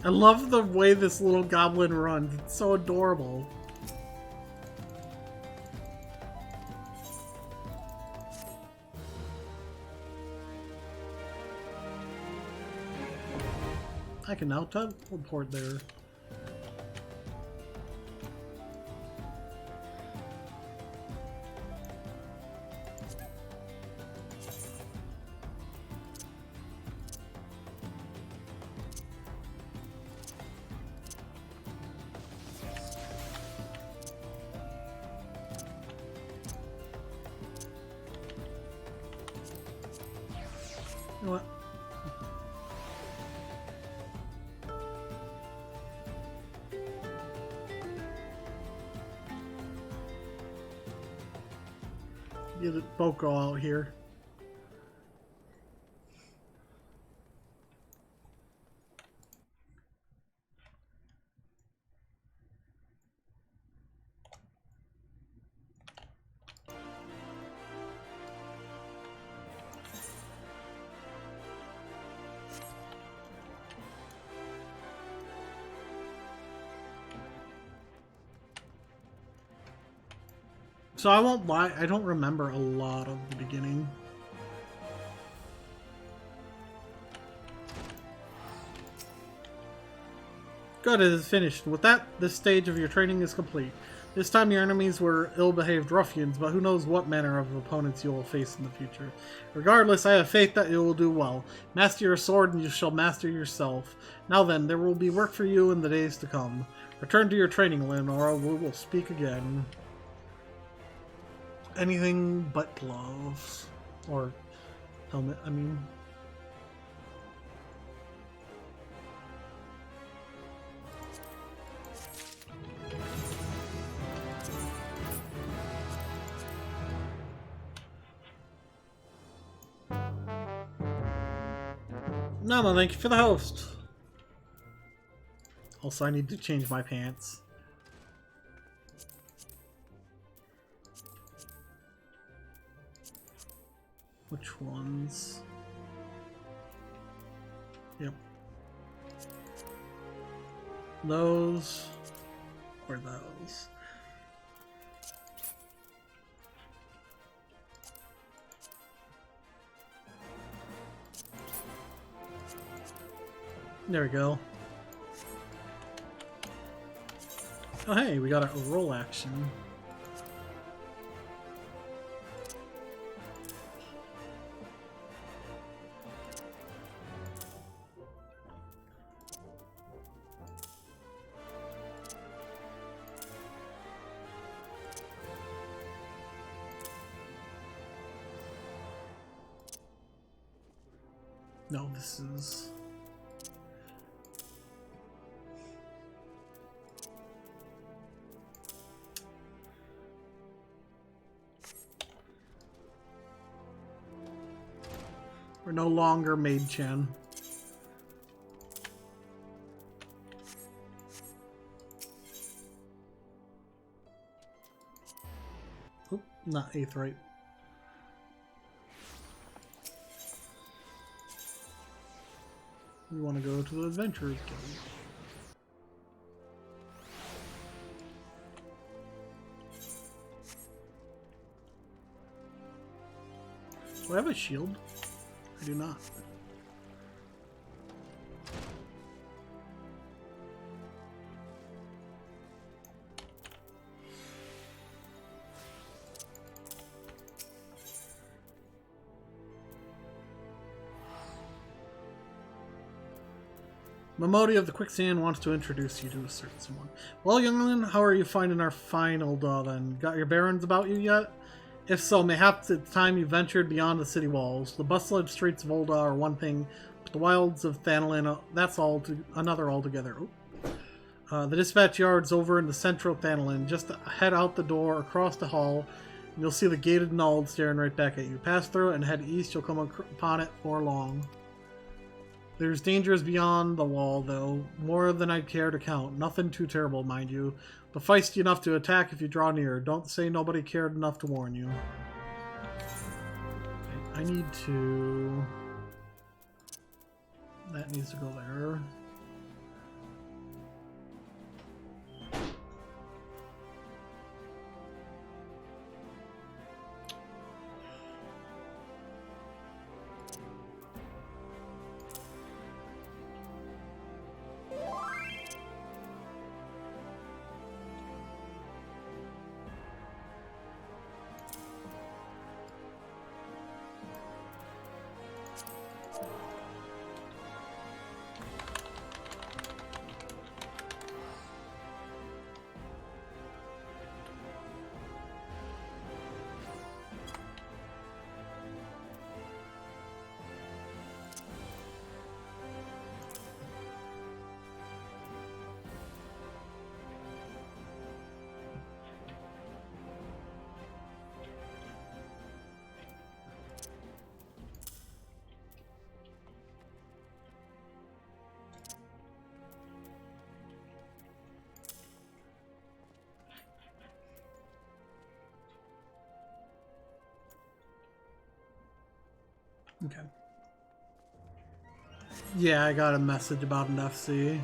I love the way this little goblin runs. It's so adorable. I can now teleport there. You know what? Get a Boko out here. So I won't lie, I don't remember a lot of the beginning. Good, it is finished. With that, this stage of your training is complete. This time your enemies were ill-behaved ruffians, but who knows what manner of opponents you will face in the future. Regardless, I have faith that you will do well. Master your sword and you shall master yourself. Now then, there will be work for you in the days to come. Return to your training, Leonora. We will speak again. Anything but gloves. Or helmet, I mean. No, thank you for the host. Also, I need to change my pants. Which ones? Yep. Those or those. There we go. Oh hey, we got a roll action. No, this is... We're no longer Maid Chan. Oop, not 8th right. We want to go to the Adventurers Guild. Do I have a shield? I do not. Momodi of the Quicksand wants to introduce you to a certain someone. Well, youngling, how are you finding our fine old then? Got your barons about you yet? If so, mayhaps it's time you ventured beyond the city walls. The bustling streets of Ul'dah are one thing, but the wilds of Thanalin, that's another altogether. The dispatch yard's over in the central Thanalin. Just head out the door, across the hall, and you'll see the gated Nald staring right back at you. Pass through it and head east, you'll come upon it before long. There's dangers beyond the wall, though, more than I'd care to count. Nothing too terrible, mind you, but feisty enough to attack if you draw near. Don't say nobody cared enough to warn you. Okay, I need to... That needs to go there. Okay. Yeah, I got a message about an FC.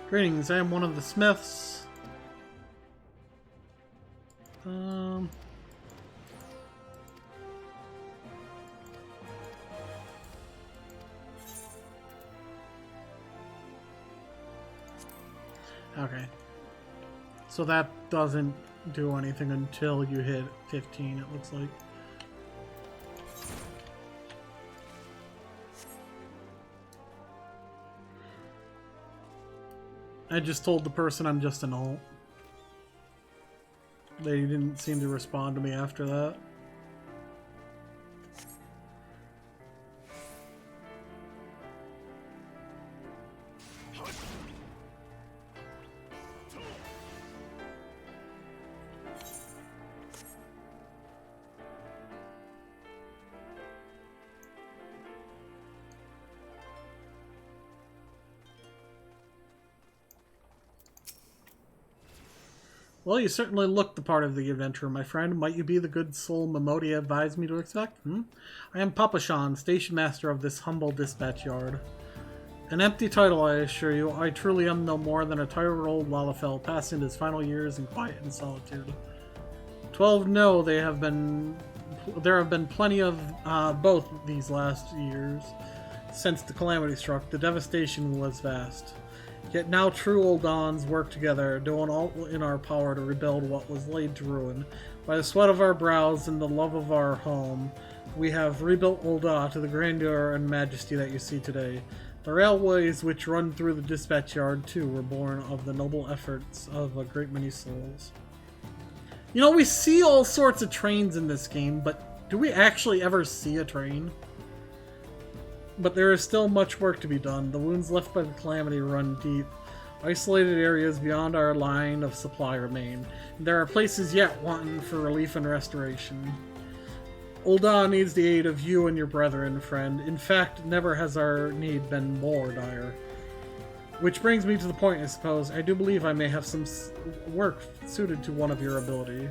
Greetings, I am one of the smiths. Okay. So that doesn't do anything until you hit 15, it looks like. I just told the person I'm just an alt. They didn't seem to respond to me after that. Well, you certainly look the part of the adventurer, my friend. Might you be the good soul Momodi advised me to expect? I am Papashan, station master of this humble dispatch yard. An empty title, I assure you. I truly am no more than a tired old Lalafell, passing his final years in quiet and solitude. 12 know there have been plenty of both these last years. Since the calamity struck, the devastation was vast. Yet now true Uldahns work together, doing all in our power to rebuild what was laid to ruin. By the sweat of our brows and the love of our home, we have rebuilt Ul'dah to the grandeur and majesty that you see today. The railways which run through the dispatch yard, too, were born of the noble efforts of a great many souls. You know, we see all sorts of trains in this game, but do we actually ever see a train? But there is still much work to be done. The wounds left by the calamity run deep. Isolated areas beyond our line of supply remain. There are places yet wanting for relief and restoration. Ul'dah needs the aid of you and your brethren, friend. In fact, never has our need been more dire. Which brings me to the point, I suppose. I do believe I may have some work suited to one of your ability.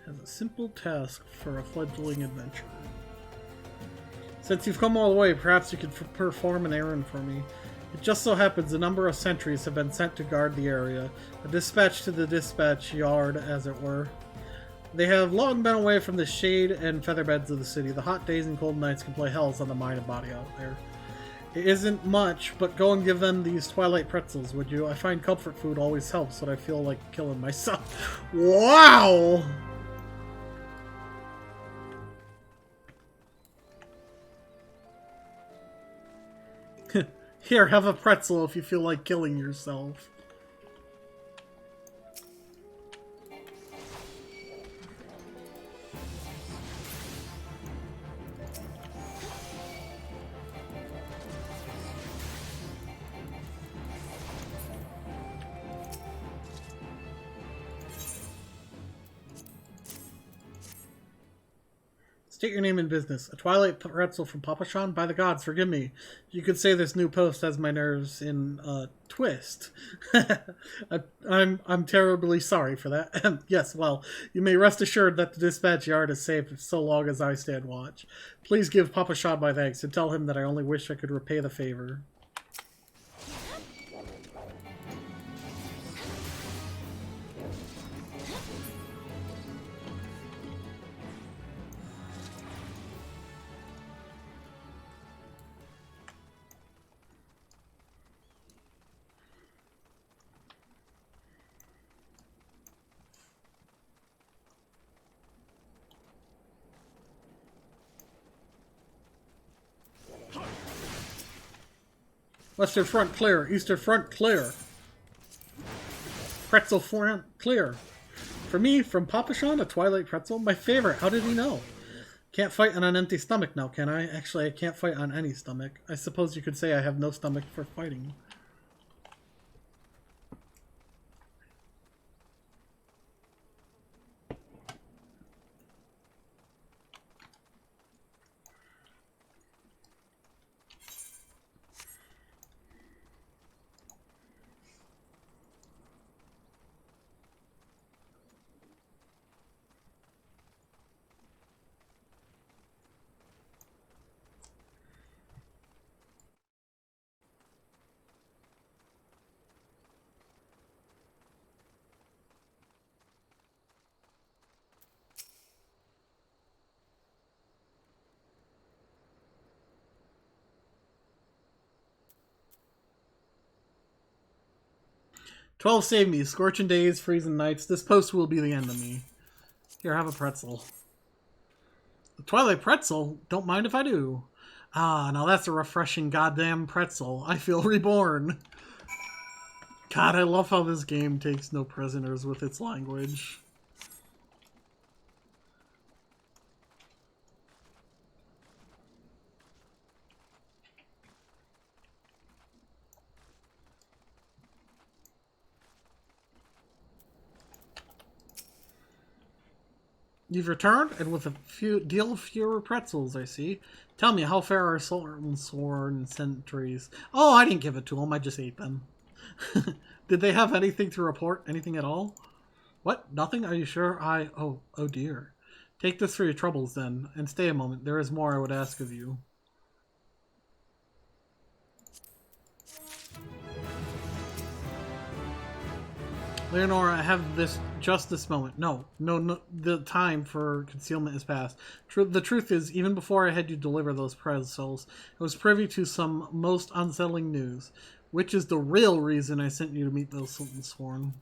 Has a simple task for a fledgling adventurer. Since you've come all the way, perhaps you could perform an errand for me. It just so happens a number of sentries have been sent to guard the area, a dispatch to the dispatch yard, as it were. They have long been away from the shade and featherbeds of the city. The hot days and cold nights can play hells on the mind and body out there. It isn't much, but go and give them these twilight pretzels, would you? I find comfort food always helps when I feel like killing myself. Wow! Here, have a pretzel if you feel like killing yourself. State your name and business. A twilight pretzel from Papa Sean? By the gods, forgive me. You could say this new post has my nerves in a twist. I'm terribly sorry for that. Yes, well, you may rest assured that the dispatch yard is safe so long as I stand watch. Please give Papa Sean my thanks and tell him that I only wish I could repay the favor. Western front clear. Eastern front clear. Pretzel front clear. For me, from Papa Sean, a twilight pretzel, my favorite. How did he know? Can't fight on an empty stomach now, can I? Actually, I can't fight on any stomach. I suppose you could say I have no stomach for fighting. "12 save me. Scorching days, freezing nights. This post will be the end of me. Here, have a pretzel." The twilight pretzel? Don't mind if I do. Ah, now that's a refreshing goddamn pretzel. I feel reborn. God, I love how this game takes no prisoners with its language. You've returned, and with a deal of fewer pretzels, I see. Tell me, how fair are sworn sentries? Oh, I didn't give it to them. I just ate them. Did they have anything to report? Anything at all? What? Nothing? Are you sure? Oh dear. Take this for your troubles, then, and stay a moment. There is more I would ask of you. Leonora, I have just this moment. No, the time for concealment is past. The truth is, even before I had you deliver those pretzels, I was privy to some most unsettling news, which is the real reason I sent you to meet those sworn.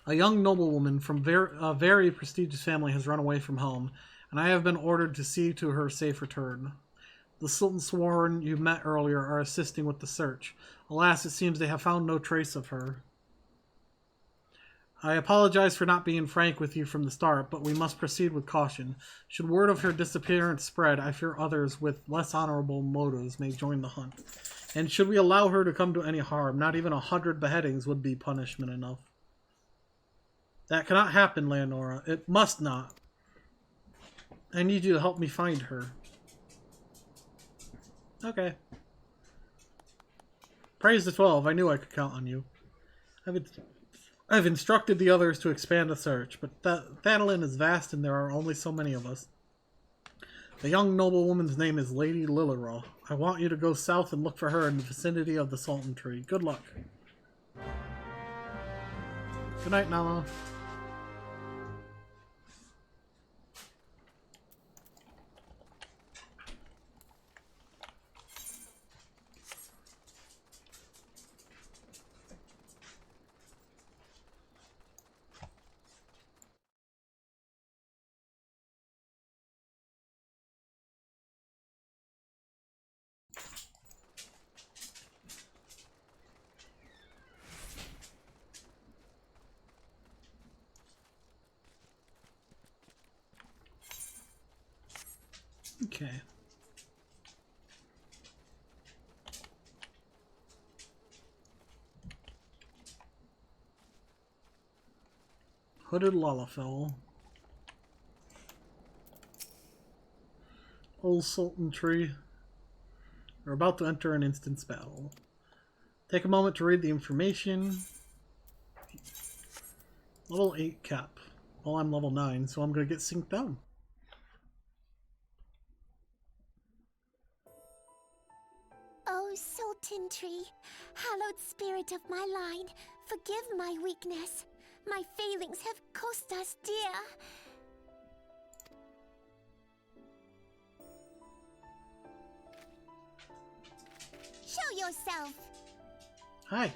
A young noblewoman from a very prestigious family has run away from home, and I have been ordered to see to her safe return. The Sultan sworn you met earlier are assisting with the search. Alas, it seems they have found no trace of her. I apologize for not being frank with you from the start, but we must proceed with caution. Should word of her disappearance spread, I fear others with less honorable motives may join the hunt. And should we allow her to come to any harm, not even 100 beheadings would be punishment enough. That cannot happen, Leonora. It must not. I need you to help me find her. Okay. Praise the 12. I knew I could count on you. I've instructed the others to expand the search, but Thaddelan is vast and there are only so many of us. The young noblewoman's name is Lady Lilira. I want you to go south and look for her in the vicinity of the Sultan Tree. Good luck. Good night, Nala. Okay. Hooded Lalafell. Old Sultan Tree. We're about to enter an instance battle. Take a moment to read the information. Level 8 cap. Well, I'm level 9, so I'm going to get synced down. O Sultan Tree, hallowed spirit of my line, forgive my weakness. My failings have cost us dear. Show yourself. Hi.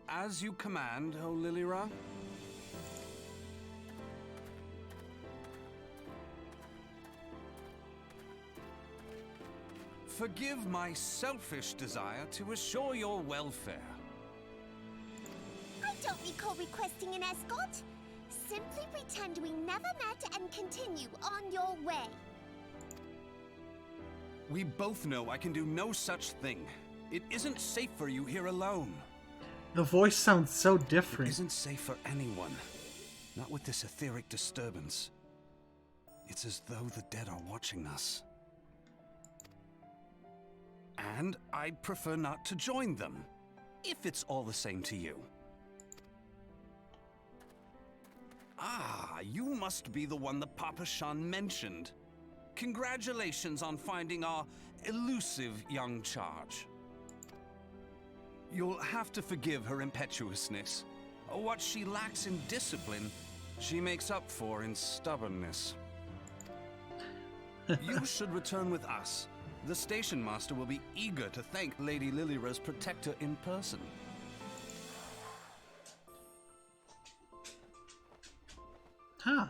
As you command, O Lilira. Forgive my selfish desire to assure your welfare. I don't recall requesting an escort. Simply pretend we never met and continue on your way. We both know I can do no such thing. It isn't safe for you here alone. The voice sounds so It different. isn't safe for anyone. Not with this etheric disturbance. It's as though the dead are watching us. And I'd prefer not to join them, if it's all the same to you. Ah, you must be the one that Papa Shan mentioned. Congratulations on finding our elusive young charge. You'll have to forgive her impetuousness. What she lacks in discipline, she makes up for in stubbornness. You should return with us. The station master will be eager to thank Lady Lilira's protector in person. Huh.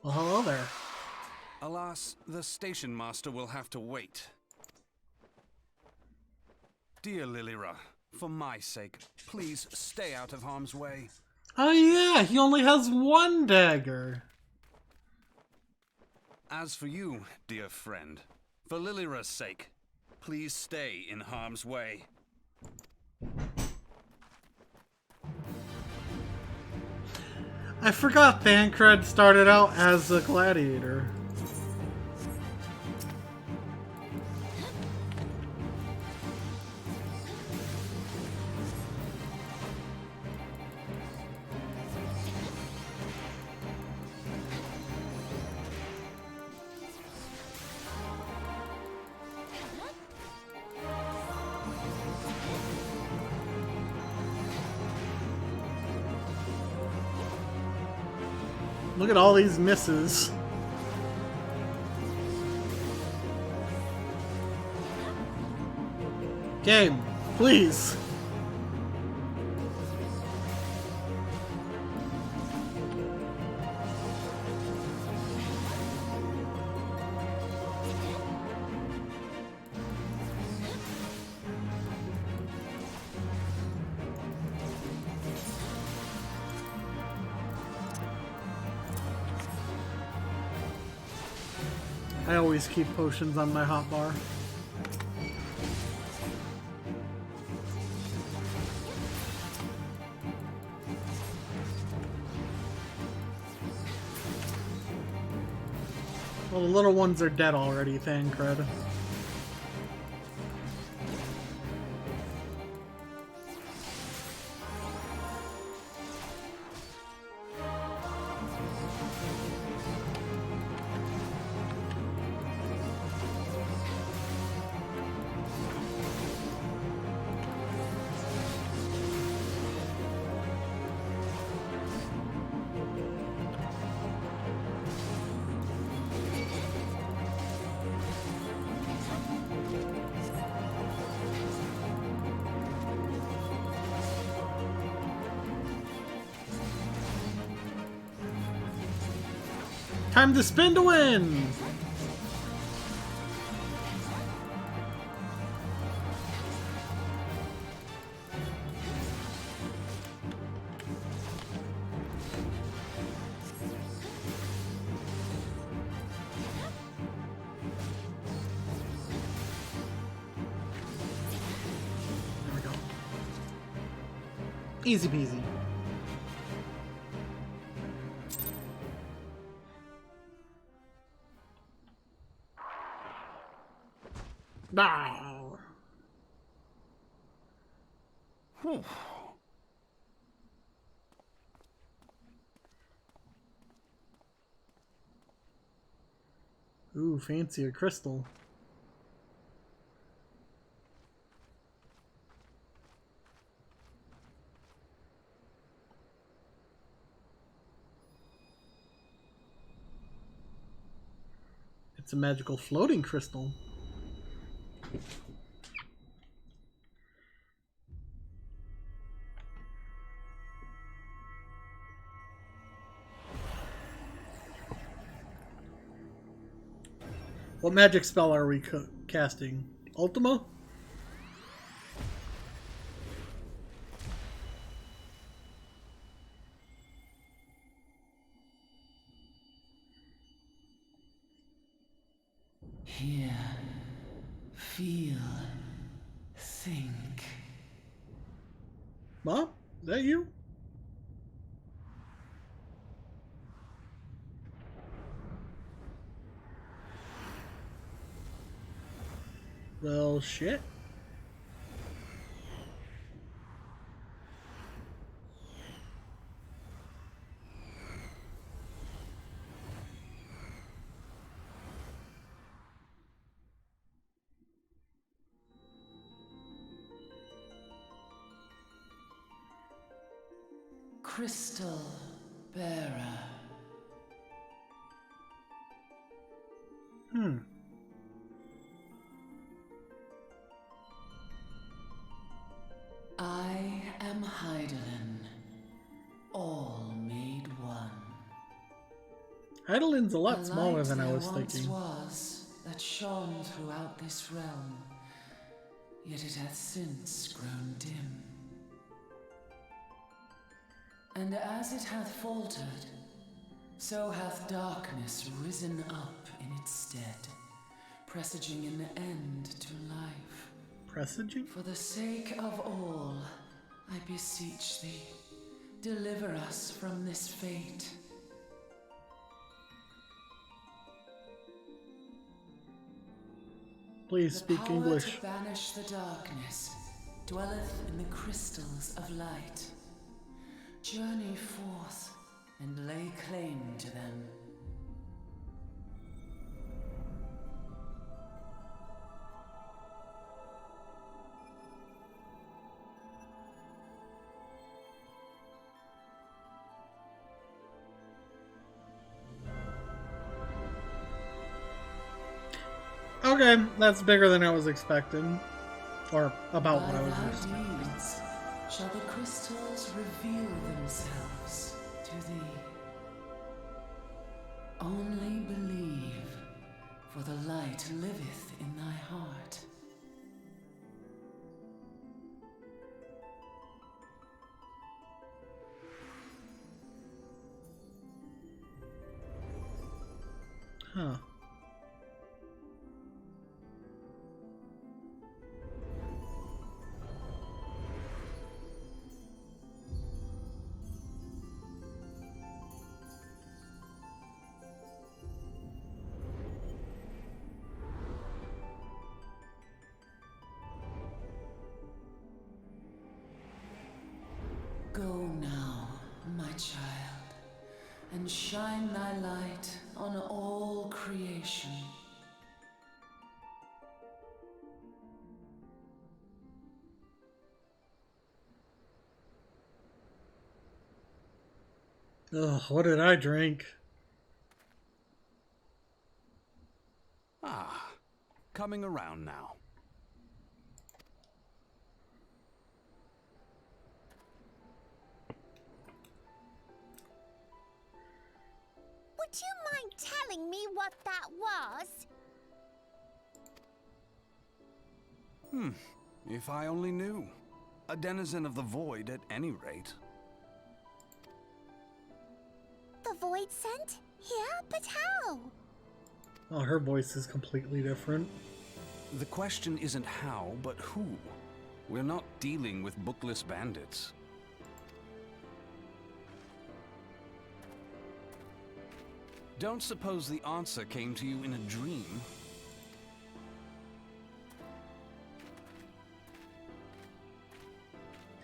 Well, hello there. Alas, the station master will have to wait. Dear Lilira, for my sake, please stay out of harm's way. Oh yeah, he only has one dagger. As for you, dear friend, for Lilira's sake, please stay in harm's way. I forgot Thancred started out as a gladiator. Look at all these misses. Game. Please. I always keep potions on my hotbar. Well, the little ones are dead already, Thancred. Time to spin to win! There we go. Easy peasy. Bah. Ooh, fancier crystal. It's a magical floating crystal. What magic spell are we casting? Ultima? Hear, feel, think. Mom? Is that you? Well, shit. Crystal bearer. I am Heidelin, all made one. Heidelin's a lot A smaller light than I there was once thinking. was that shone throughout this realm, yet it hath since grown dim. And as it hath faltered, so hath darkness risen up in its stead, presaging an end to life. Presaging? For the sake of all, I beseech thee, deliver us from this fate. Please speak The power English. to banish the darkness dwelleth in the crystals of light. Journey forth and lay claim to them. Okay, that's bigger than I was expecting. Or about By what I was thy just saying. deeds shall the crystals reveal themselves to thee. Only believe, for the light liveth in thy heart. Huh. Go now, my child, and shine thy light on all creation. Ugh, what did I drink? Ah, coming around now. Would you mind telling me what that was? If I only knew. A denizen of the void at any rate. The void scent? Yeah, but how? Oh, her voice is completely different. The question isn't how, but who. We're not dealing with bookless bandits. Don't suppose the answer came to you in a dream?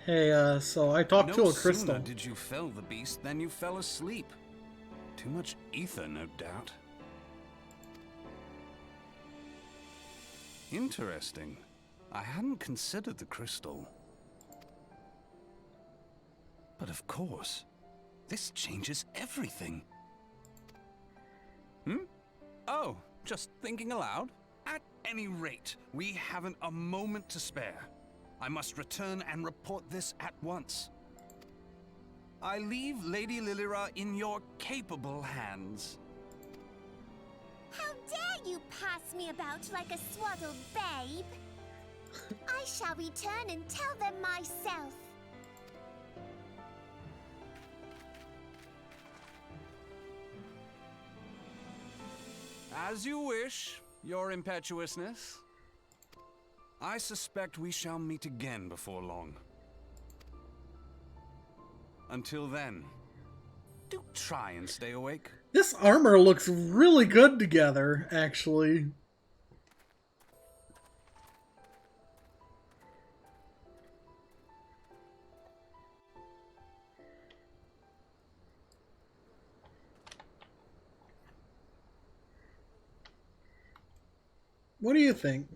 Hey, so I talked to a crystal. No sooner did you fell the beast than you fell asleep. Too much ether, no doubt. Interesting. I hadn't considered the crystal. But of course, this changes everything. Oh, just thinking aloud? At any rate, we haven't a moment to spare. I must return and report this at once. I leave Lady Lilira in your capable hands. How dare you pass me about like a swaddled babe? I shall return and tell them myself. As you wish, your impetuousness. I suspect we shall meet again before long. Until then, do try and stay awake. This armor looks really good together, actually. What do you think?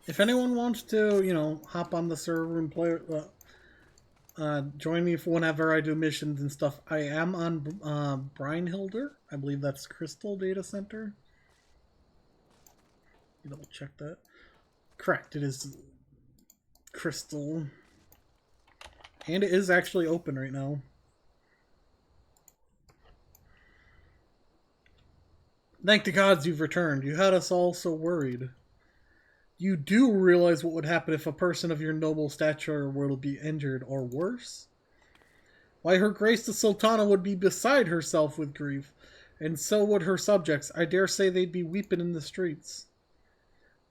If anyone wants to, you know, hop on the server and play, join me for whenever I do missions and stuff. I am on Brynhilder. I believe that's Crystal Data Center. You double check that. Correct, it is Crystal. And it is actually open right now. Thank the gods you've returned. You had us all so worried. You do realize what would happen if a person of your noble stature were to be injured, or worse? Why, her grace the Sultana would be beside herself with grief, and so would her subjects. I dare say they'd be weeping in the streets.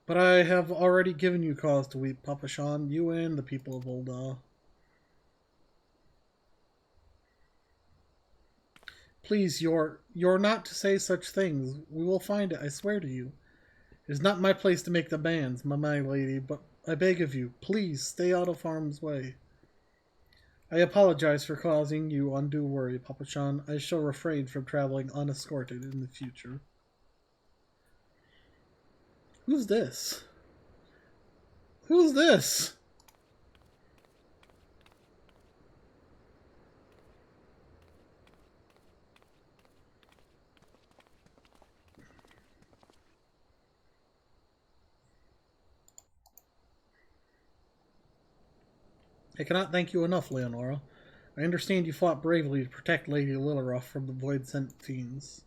But I have already given you cause to weep, Papa Shan, you and the people of Ul'dah. Please, you're not to say such things. We will find it, I swear to you. It is not my place to make the bans, my lady, but I beg of you, please stay out of harm's way. I apologize for causing you undue worry, Papa-chan. I shall refrain from traveling unescorted in the future. Who's this? Who's this? I cannot thank you enough, Leonora. I understand you fought bravely to protect Lady Lilliruff from the void-sent fiends.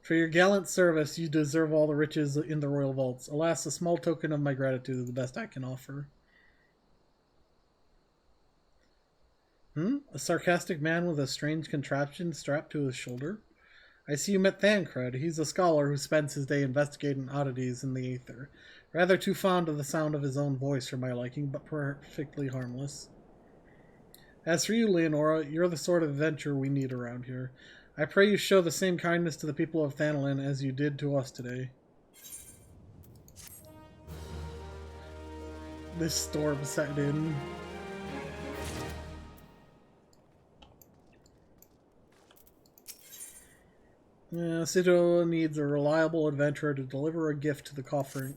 For your gallant service, you deserve all the riches in the royal vaults. Alas, a small token of my gratitude is the best I can offer. A sarcastic man with a strange contraption strapped to his shoulder? I see you met Thancred. He's a scholar who spends his day investigating oddities in the aether. Rather too fond of the sound of his own voice for my liking, but perfectly harmless. As for you, Leonora, you're the sort of adventurer we need around here. I pray you show the same kindness to the people of Thanalin as you did to us today. This storm set in. Sito needs a reliable adventurer to deliver a gift to the coffin.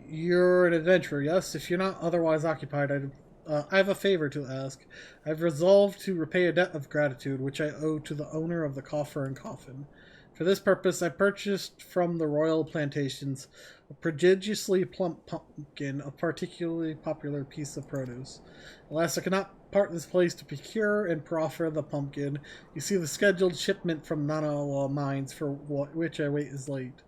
You're an adventurer, yes? If you're not otherwise occupied, I have a favor to ask. I've resolved to repay a debt of gratitude which I owe to the owner of the coffer and coffin. For this purpose, I purchased from the royal plantations a prodigiously plump pumpkin, a particularly popular piece of produce. Alas, I cannot part this place to procure and proffer the pumpkin. You see, the scheduled shipment from Nanawa mines for which I wait is late.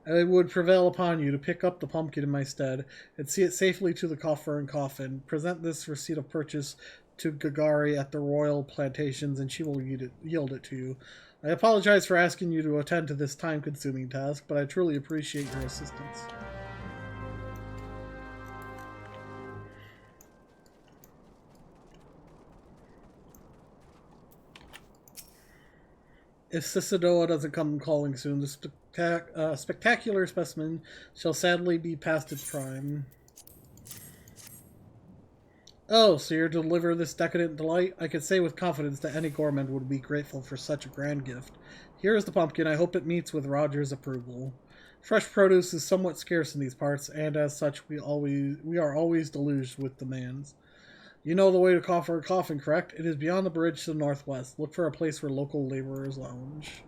I would prevail upon you to pick up the pumpkin in my stead and see it safely to the coffer and coffin. Present this receipt of purchase to Gagari at the royal plantations, and she will yield it to you. I apologize for asking you to attend to this time-consuming task, but I truly appreciate your assistance. If Sisadoa doesn't come calling soon, the spectacular specimen shall sadly be past its prime. Oh, so you're to deliver this decadent delight? I could say with confidence that any gourmand would be grateful for such a grand gift. Here is the pumpkin. I hope it meets with Roger's approval. Fresh produce is somewhat scarce in these parts, and as such we are always deluged with demands. You know the way to Coffer and Coffin, correct? It is beyond the bridge to the northwest. Look for a place where local laborers lounge.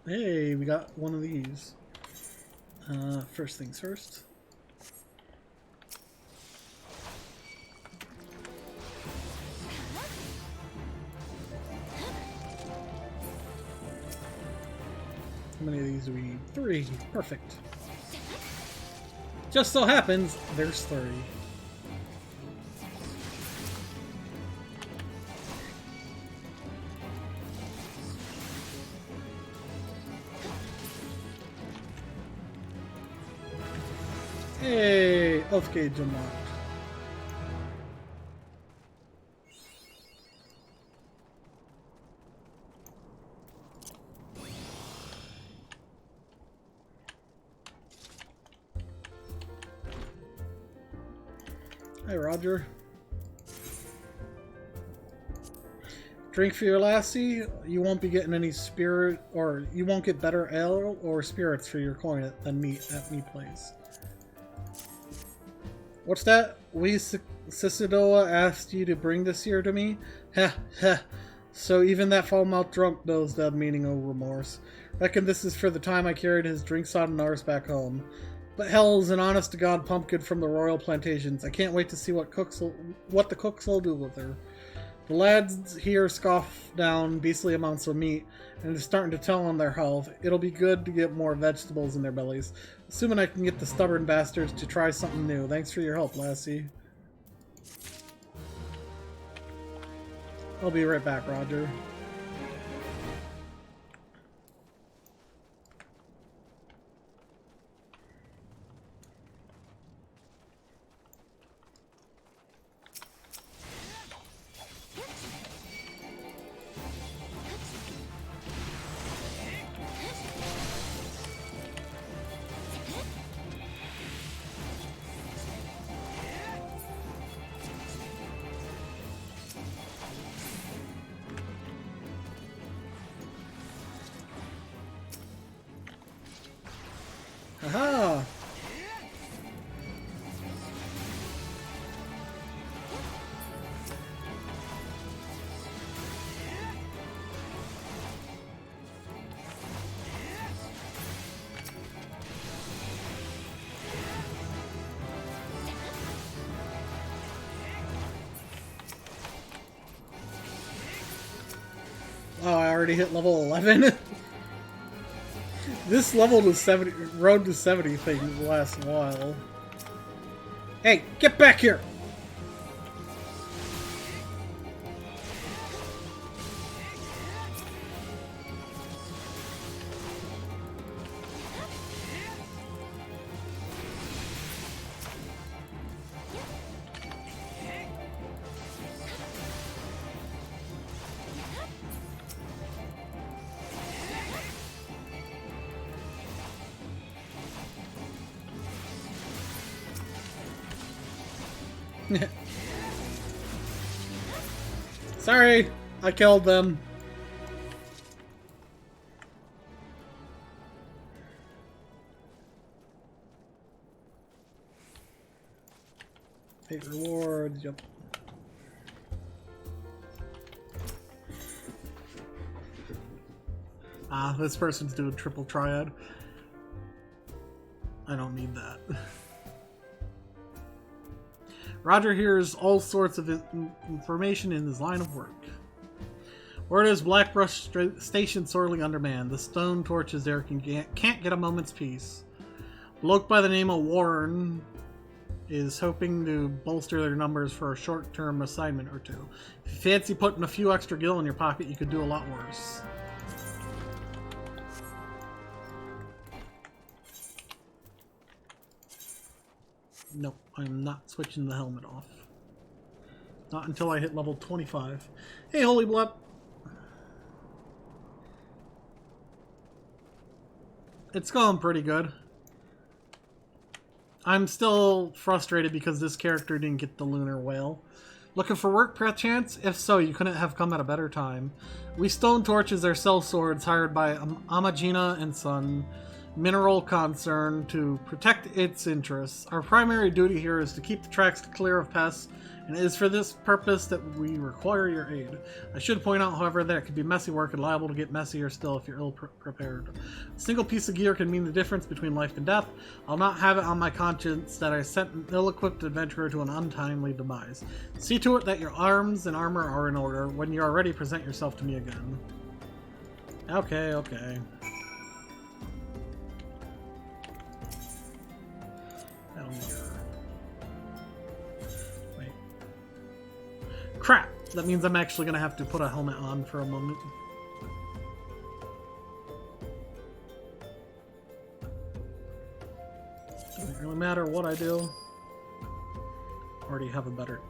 Hey, we got one of these. First things first. How many of these do we need? 3. Perfect. Just so happens, there's 3. Hey, health gauge unlocked. Hi, Roger. Drink for your lassie. You won't be getting any spirit, or you won't get better ale or spirits for your coin than me at me place. What's that? Sisadoa asked you to bring this here to me? Heh, heh. So even that foul-mouthed drunk knows the meaning of remorse. Reckon this is for the time I carried his drink-sodden Nars back home. But hell's an honest-to-God pumpkin from the royal plantations. I can't wait to see what the cooks will do with her. The lads here scoff down beastly amounts of meat, and it's starting to tell on their health. It'll be good to get more vegetables in their bellies. Assuming I can get the stubborn bastards to try something new. Thanks for your help, lassie. I'll be right back, Roger. Aha! Oh, I already hit level 11? This level to 70, road to 70 thing lasts a while. Hey, get back here! Sorry, I killed them. Take rewards, yep. Ah, this person's doing triple triad. I don't need that. Roger hears all sorts of information in his line of work. Word is Blackbrush Station sorely undermanned. The stone torches there can't get a moment's peace. A bloke by the name of Warren is hoping to bolster their numbers for a short-term assignment or two. If you fancy putting a few extra gil in your pocket, you could do a lot worse. Nope, I'm not switching the helmet off. Not until I hit level 25. Hey, Holy Blup! It's going pretty good. I'm still frustrated because this character didn't get the Lunar Whale. Looking for work, perchance? If so, you couldn't have come at a better time. We stone torches are sellswords hired by Amagina and Son Mineral Concern to protect its interests. Our primary duty here is to keep the tracks clear of pests, and it is for this purpose that we require your aid. I should point out, however, that it can be messy work and liable to get messier still if you're ill-prepared. A single piece of gear can mean the difference between life and death. I'll not have it on my conscience that I sent an ill-equipped adventurer to an untimely demise. See to it that your arms and armor are in order. When you are ready, present yourself to me again. Okay, okay. Wait. Crap! That means I'm actually gonna have to put a helmet on for a moment. Doesn't really matter what I do. Already have a better.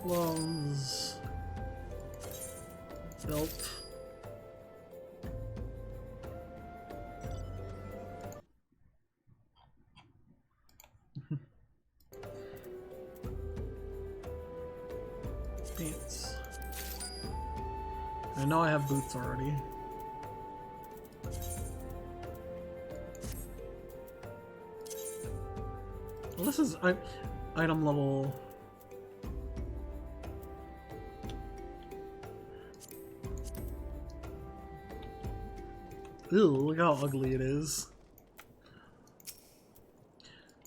Gloves. Belt. Pants. I know I have boots already. Well, this is item level. Ew, look how ugly it is.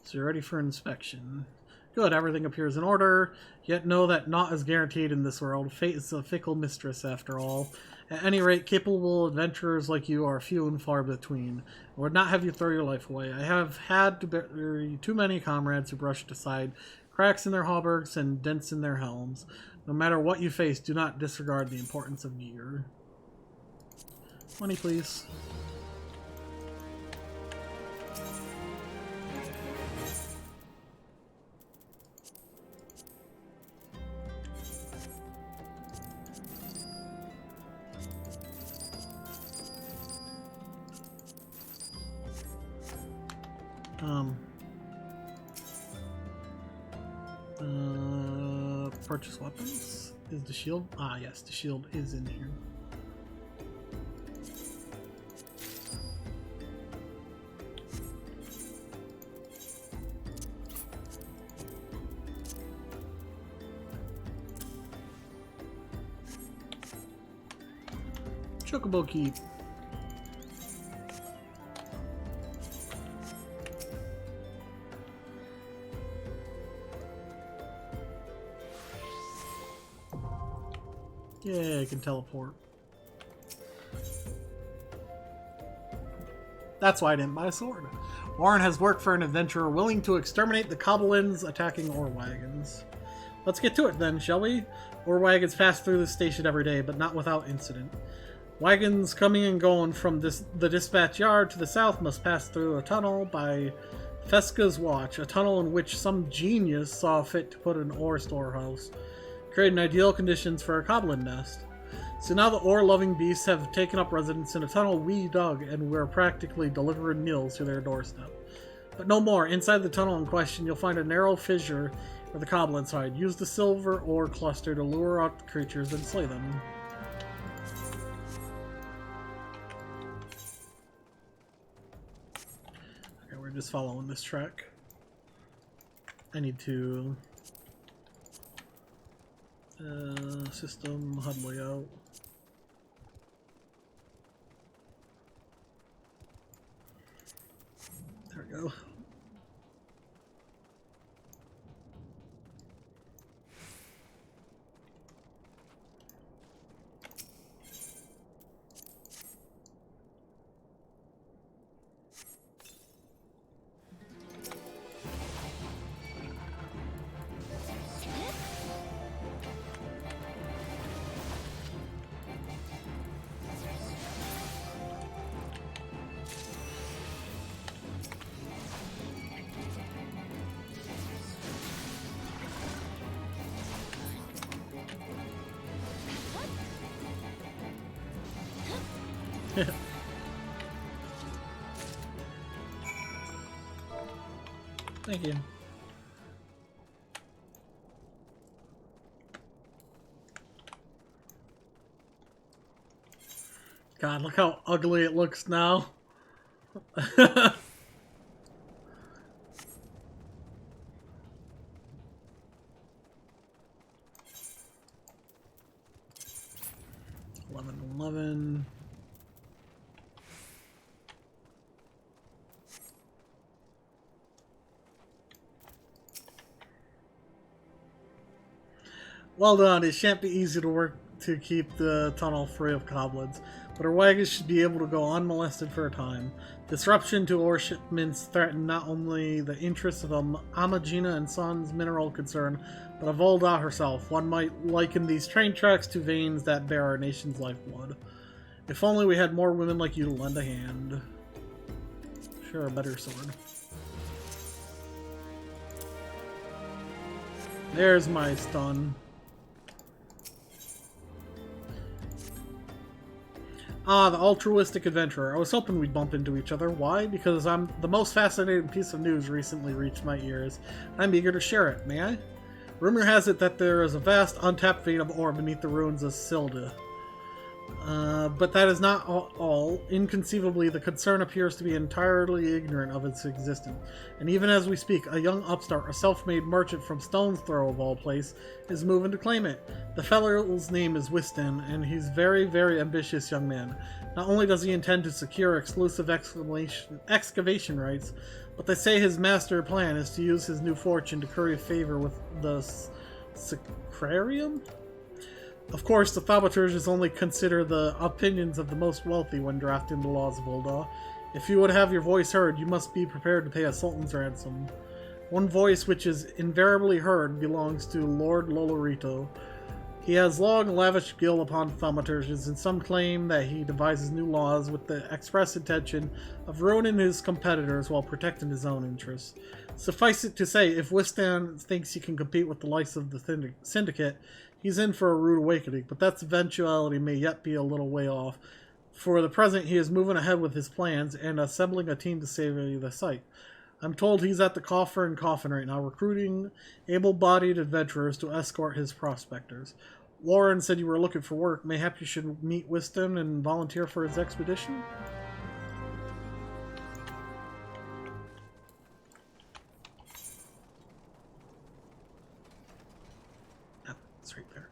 So you're ready for inspection. Good, everything appears in order, yet know that naught is guaranteed in this world. Fate is a fickle mistress, after all. At any rate, capable adventurers like you are few and far between. I would not have you throw your life away. I have had to bury too many comrades who brushed aside cracks in their hauberks and dents in their helms. No matter what you face, do not disregard the importance of gear. Money, please. Purchase weapons. Is the shield? Ah, yes, the shield is in here. Chocobo Keep. Yeah, I can teleport. That's why I didn't buy a sword. Warren has worked for an adventurer willing to exterminate the goblins attacking ore wagons. Let's get to it then, shall we? Ore wagons pass through this station every day, but not without incident. Wagons coming and going from the dispatch yard to the south must pass through a tunnel by Fesca's watch, a tunnel in which some genius saw fit to put an ore storehouse, creating ideal conditions for a goblin nest. So now the ore-loving beasts have taken up residence in a tunnel we dug, and we're practically delivering meals to their doorstep. But no more. Inside the tunnel in question, you'll find a narrow fissure where the goblins hide. Use the silver ore cluster to lure out the creatures and slay them. Okay, we're just following this track. I need to... system, HUD layout. There we go. Thank you. God, look how ugly it looks now. $11.11. Well done. It shan't be easy to work to keep the tunnel free of goblins, but our wagons should be able to go unmolested for a time. Disruption to ore shipments threaten not only the interests of Amagina and Sons mineral concern, but of Volda herself. One might liken these train tracks to veins that bear our nation's lifeblood. If only we had more women like you to lend a hand. Sure, a better sword. There's my stun. Ah, the altruistic adventurer. I was hoping we'd bump into each other. Why? Because the most fascinating piece of news recently reached my ears. I'm eager to share it. May I? Rumor has it that there is a vast untapped vein of ore beneath the ruins of Silda. But that is not all. Inconceivably, the concern appears to be entirely ignorant of its existence. And even as we speak, a young upstart, a self-made merchant from Stone's Throw of all place, is moving to claim it. The fellow's name is Whiston, and he's very, very ambitious young man. Not only does he intend to secure exclusive excavation rights, but they say his master plan is to use his new fortune to curry favor with the Sacrarium? Of course, the thaumaturges only consider the opinions of the most wealthy when drafting the laws of Ul'dah. If you would have your voice heard, you must be prepared to pay a sultan's ransom. One voice which is invariably heard belongs to Lord Lolorito. He has long lavished guilt upon thaumaturges, and some claim that he devises new laws with the express intention of ruining his competitors while protecting his own interests. Suffice it to say, if Whiston thinks he can compete with the likes of the Syndicate, he's in for a rude awakening, but that eventuality may yet be a little way off. For the present, he is moving ahead with his plans and assembling a team to save the site. I'm told he's at the Coffer and Coffin right now, recruiting able-bodied adventurers to escort his prospectors. Warren said you were looking for work. Mayhap you should meet Whiston and volunteer for his expedition? Ah, it's right there.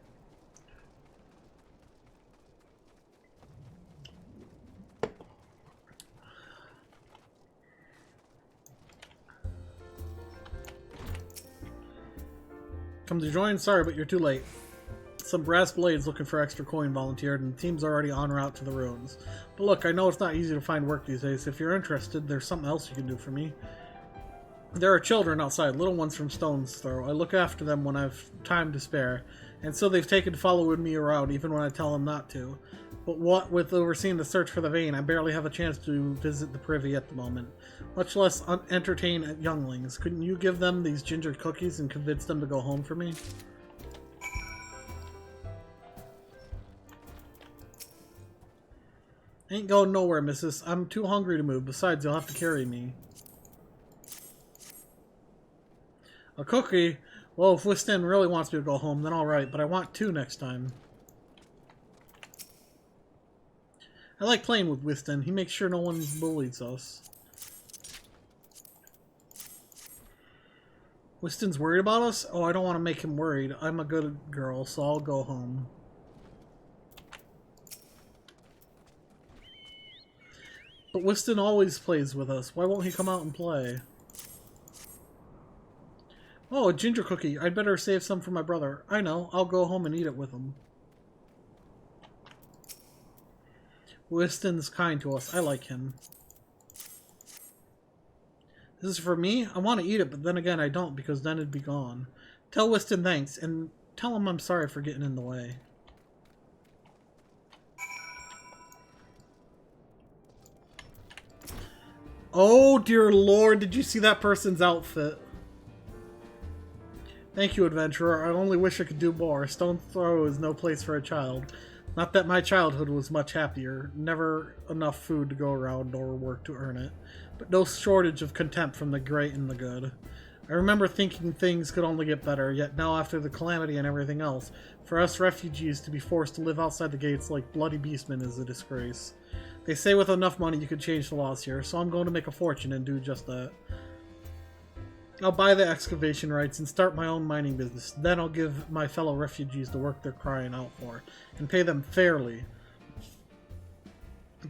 Come to join? Sorry, but you're too late. Some brass blades looking for extra coin volunteered, and the team's already en route to the ruins. But look, I know it's not easy to find work these days. If you're interested, there's something else you can do for me. There are children outside, little ones from Stone's Throw. I look after them when I've time to spare, and so they've taken to following me around, even when I tell them not to. But what with overseeing the search for the vein, I barely have a chance to visit the privy at the moment, much less entertain younglings. Couldn't you give them these ginger cookies and convince them to go home for me? Ain't going nowhere, missus. I'm too hungry to move. Besides, you'll have to carry me. A cookie? Well, if Whiston really wants me to go home, then alright, but I want 2 next time. I like playing with Whiston. He makes sure no one bullies us. Whiston's worried about us? Oh, I don't want to make him worried. I'm a good girl, so I'll go home. But Whiston always plays with us. Why won't he come out and play? Oh, a ginger cookie. I'd better save some for my brother. I know. I'll go home and eat it with him. Whiston's kind to us. I like him. This is for me? I want to eat it, but then again I don't, because then it'd be gone. Tell Whiston thanks, and tell him I'm sorry for getting in the way. Oh dear lord, did you see that person's outfit? Thank you, adventurer. I only wish I could do more. Stone's Throw is no place for a child. Not that my childhood was much happier. Never enough food to go around, nor work to earn it. But no shortage of contempt from the great and the good. I remember thinking things could only get better, yet now after the calamity and everything else, for us refugees to be forced to live outside the gates like bloody beastmen is a disgrace. They say with enough money you could change the laws here, so I'm going to make a fortune and do just that. I'll buy the excavation rights and start my own mining business. Then I'll give my fellow refugees the work they're crying out for, and pay them fairly.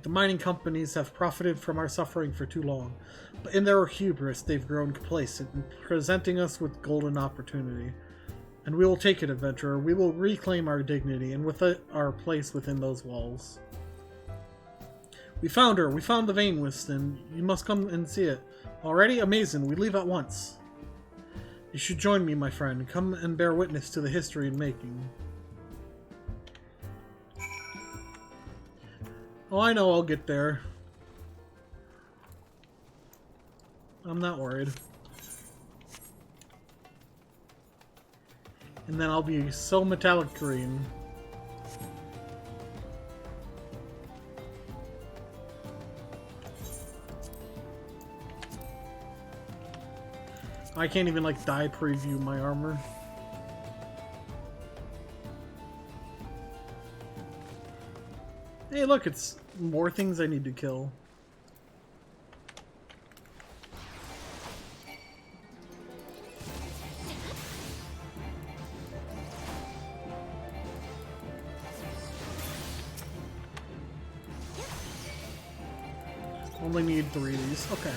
The mining companies have profited from our suffering for too long, but in their hubris they've grown complacent in presenting us with golden opportunity. And we will take it, adventurer. We will reclaim our dignity, and with it, our place within those walls. We found her! We found the vein, Whiston. You must come and see it. Already? Amazing. We leave at once. You should join me, my friend. Come and bear witness to the history in making. Oh, I know I'll get there. I'm not worried. And then I'll be so metallic green. I can't even, like, die preview my armor. Hey, look, it's more things I need to kill. Only need 3 of these. Okay.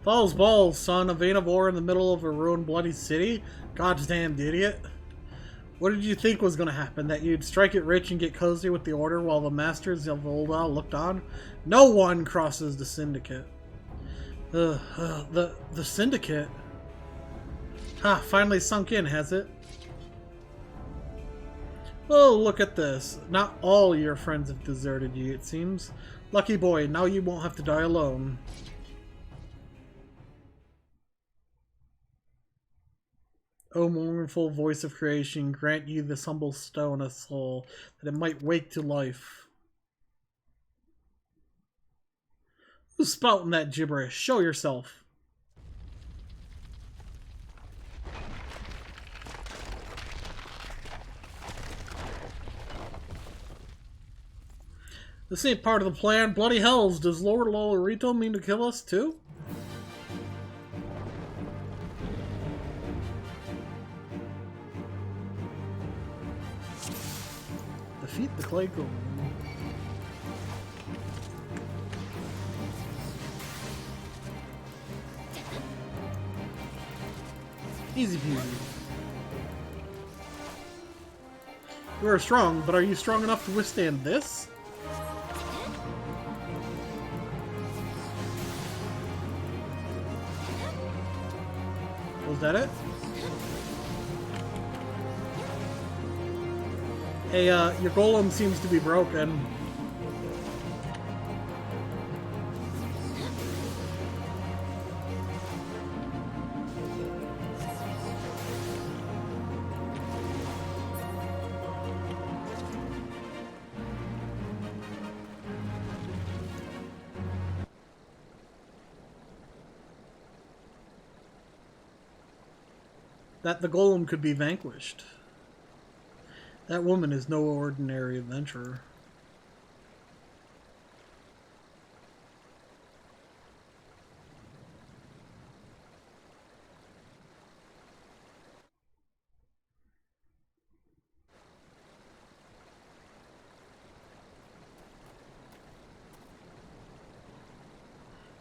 Falls balls, son. A vein of ore in the middle of a ruined bloody city? Goddamn idiot. What did you think was going to happen? That you'd strike it rich and get cozy with the Order while the Masters of Volda looked on? No one crosses the Syndicate. The Syndicate? Ha, finally sunk in, has it? Oh, look at this. Not all your friends have deserted you, it seems. Lucky boy, now you won't have to die alone. O mournful voice of creation, grant ye this humble stone a soul, that it might wake to life. Who's spouting that gibberish? Show yourself. This ain't part of the plan. Bloody hells, does Lord Lolorito mean to kill us too? Defeat the clay golem. Easy peasy. You are strong, but are you strong enough to withstand this? Was that it? Hey, your golem seems to be broken. That the golem could be vanquished. That woman is no ordinary adventurer.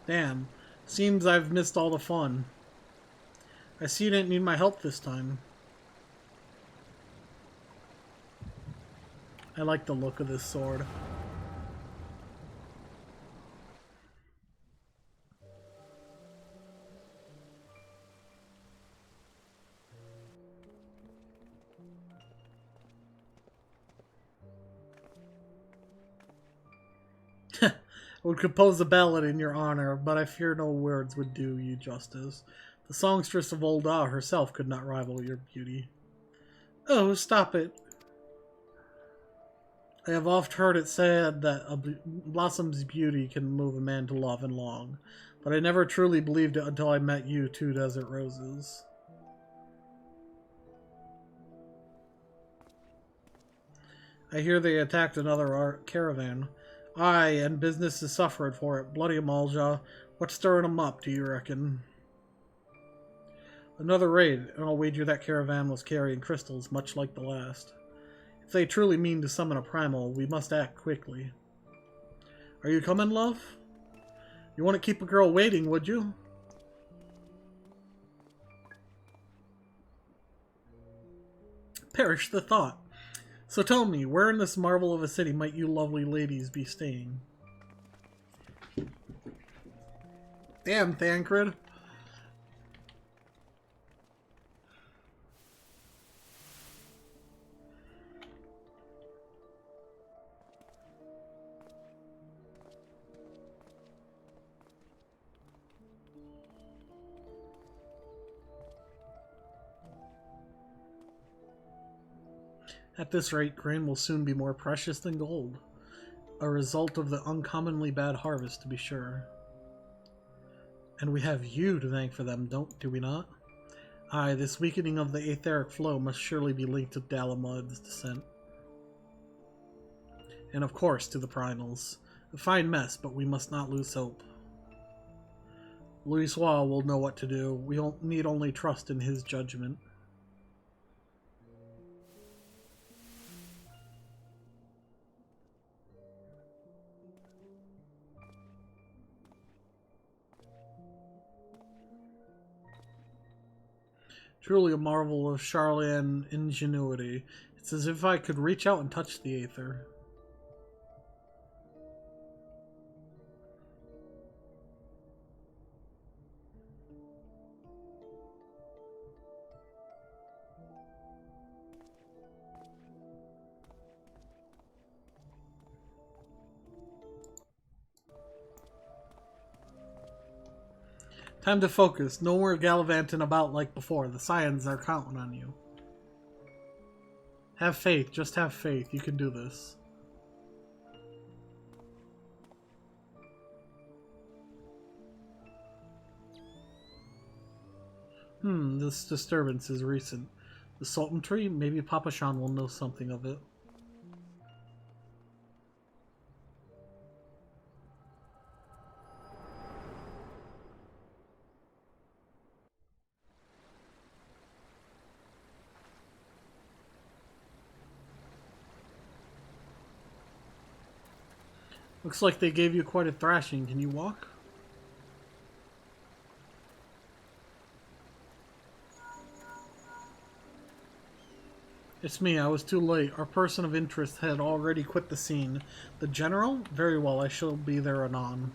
Damn, seems I've missed all the fun. I see you didn't need my help this time. I like the look of this sword. Would compose a ballad in your honor, but I fear no words would do you justice. The songstress of Volda herself could not rival your beauty. Oh, stop it. I have oft heard it said that a blossom's beauty can move a man to love and long, but I never truly believed it until I met you, 2 desert roses. I hear they attacked another caravan. Aye, and business is suffering for it. Bloody Amalja. What's stirring them up, do you reckon? Another raid, and I'll wager that caravan was carrying crystals, much like the last. If they truly mean to summon a primal, we must act quickly. Are you coming, love? You wouldn't keep a girl waiting, would you? Perish the thought. So tell me, where in this marvel of a city might you lovely ladies be staying? Damn, Thancred. At this rate, grain will soon be more precious than gold. A result of the uncommonly bad harvest, to be sure. And we have you to thank for them, do we not? Aye, this weakening of the etheric flow must surely be linked to Dalamud's descent. And of course, to the primals. A fine mess, but we must not lose hope. Louisoix will know what to do. We need only trust in his judgment. Truly a marvel of Charlian ingenuity. It's as if I could reach out and touch the aether. Time to focus. No more gallivanting about like before. The Scions are counting on you. Have faith. Just have faith. You can do this. This disturbance is recent. The Sultan tree? Maybe Papa Shan will know something of it. Looks like they gave you quite a thrashing. Can you walk? It's me. I was too late. Our person of interest had already quit the scene. The general? Very well. I shall be there anon.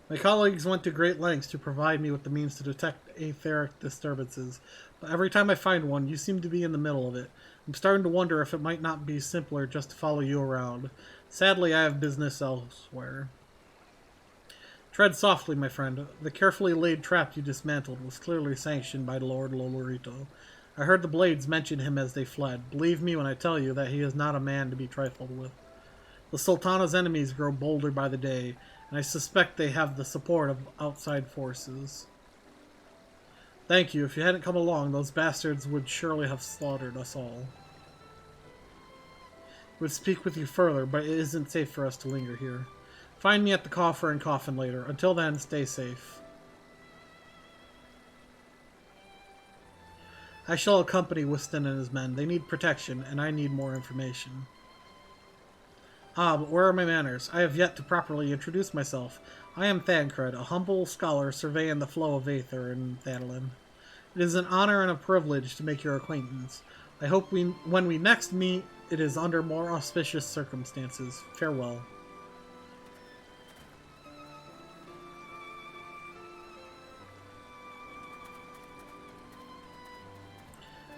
My colleagues went to great lengths to provide me with the means to detect etheric disturbances, but every time I find one, you seem to be in the middle of it. I'm starting to wonder if it might not be simpler just to follow you around. Sadly, I have business elsewhere. Tread softly, my friend. The carefully laid trap you dismantled was clearly sanctioned by Lord Lolorito. I heard the Blades mention him as they fled. Believe me when I tell you that he is not a man to be trifled with. The Sultana's enemies grow bolder by the day, and I suspect they have the support of outside forces. Thank you. If you hadn't come along, those bastards would surely have slaughtered us all. I would speak with you further, but it isn't safe for us to linger here. Find me at the coffer and coffin later. Until then, stay safe. I shall accompany Whiston and his men. They need protection, and I need more information. Ah, but where are my manners? I have yet to properly introduce myself. I am Thancred, a humble scholar surveying the flow of aether in Thadalin. It is an honor and a privilege to make your acquaintance. I hope when we next meet, it is under more auspicious circumstances. Farewell.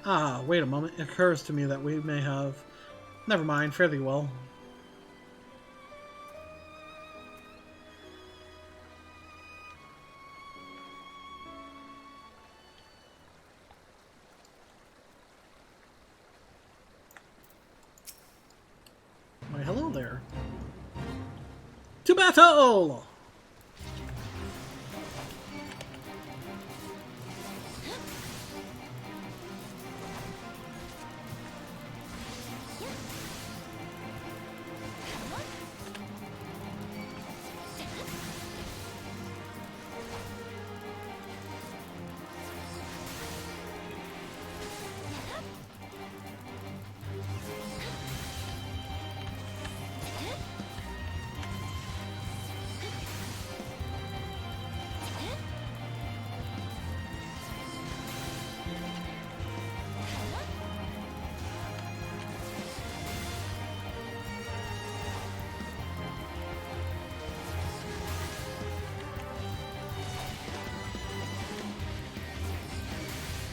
Ah, wait a moment. It occurs to me that we may have... Never mind, fare thee well. Why, hello there. To battle!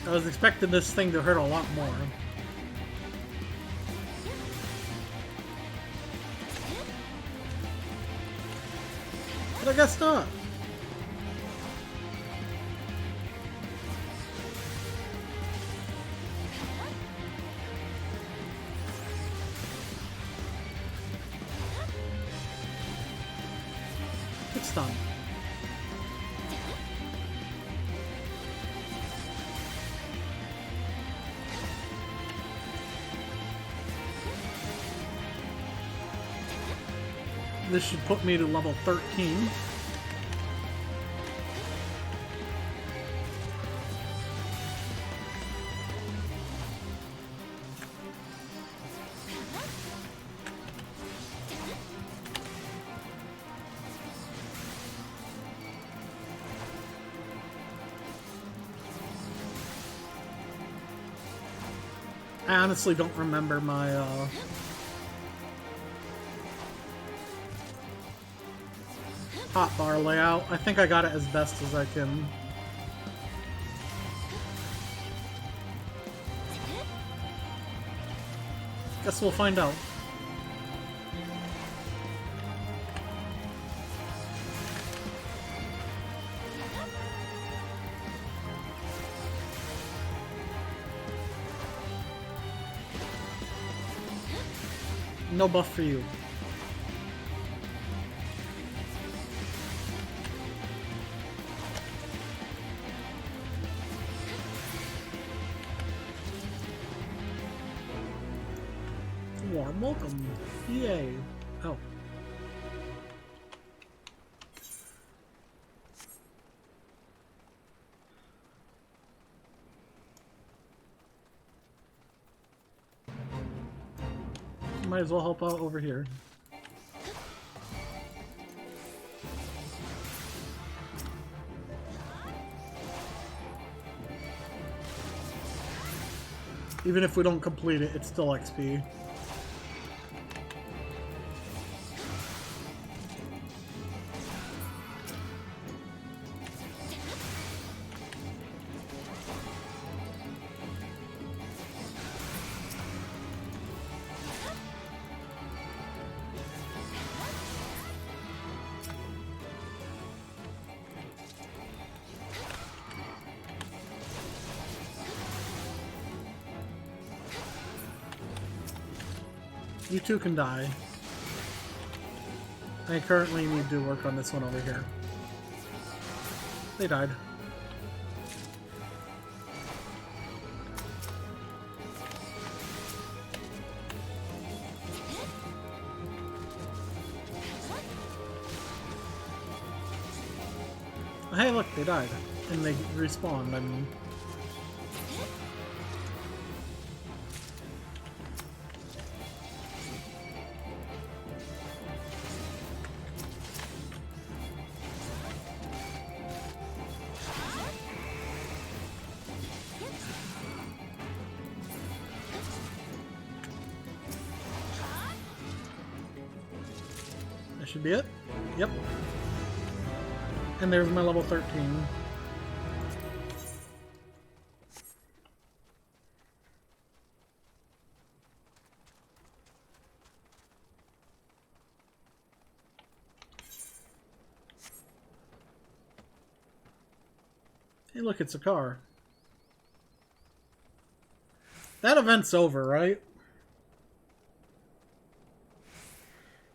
I was expecting this thing to hurt a lot more. But I guess not. stun. This should put me to level 13. I honestly don't remember my hotbar layout. I think I got it as best as I can. Guess we'll find out. No buff for you. Warm welcome. Yay. Oh. Might as well help out over here. Even if we don't complete it, it's still XP. You two can die. I currently need to work on this one over here. They died. Hey, look, they died. And they respawned, I mean. That should be it. Yep. And there's my level 13. Hey, look, it's a car. That event's over, right?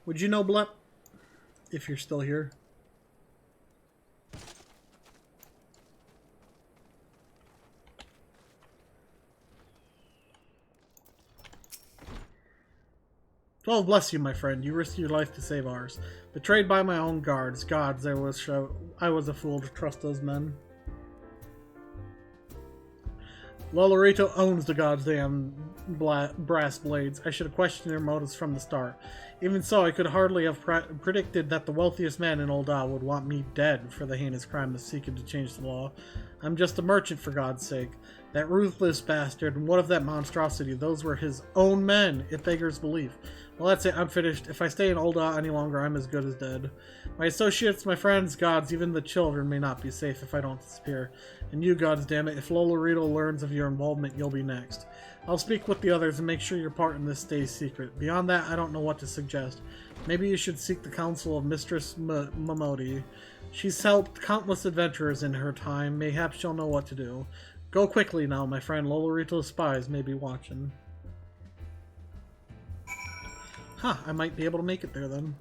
Would you know, Blep? If you're still here. Well, bless you, my friend. You risked your life to save ours. Betrayed by my own guards. Gods, I was a fool to trust those men. Lolorito owns the goddamn brass blades. I should have questioned their motives from the start. Even so, I could hardly have predicted that the wealthiest man in Ul'dah would want me dead for the heinous crime of seeking to change the law. I'm just a merchant, for God's sake. That ruthless bastard, and what of that monstrosity? Those were his own men, it beggars belief. Well, that's it, I'm finished. If I stay in Ul'dah any longer, I'm as good as dead. My associates, my friends, gods, even the children may not be safe if I don't disappear. And you, gods damn it, if Lolorito learns of your involvement, you'll be next. I'll speak with the others and make sure your part in this stays secret. Beyond that, I don't know what to suggest. Maybe you should seek the counsel of Mistress Momodi. She's helped countless adventurers in her time. Mayhap she'll know what to do. Go quickly now, my friend. Lolorito's spies may be watching. Huh, I might be able to make it there then.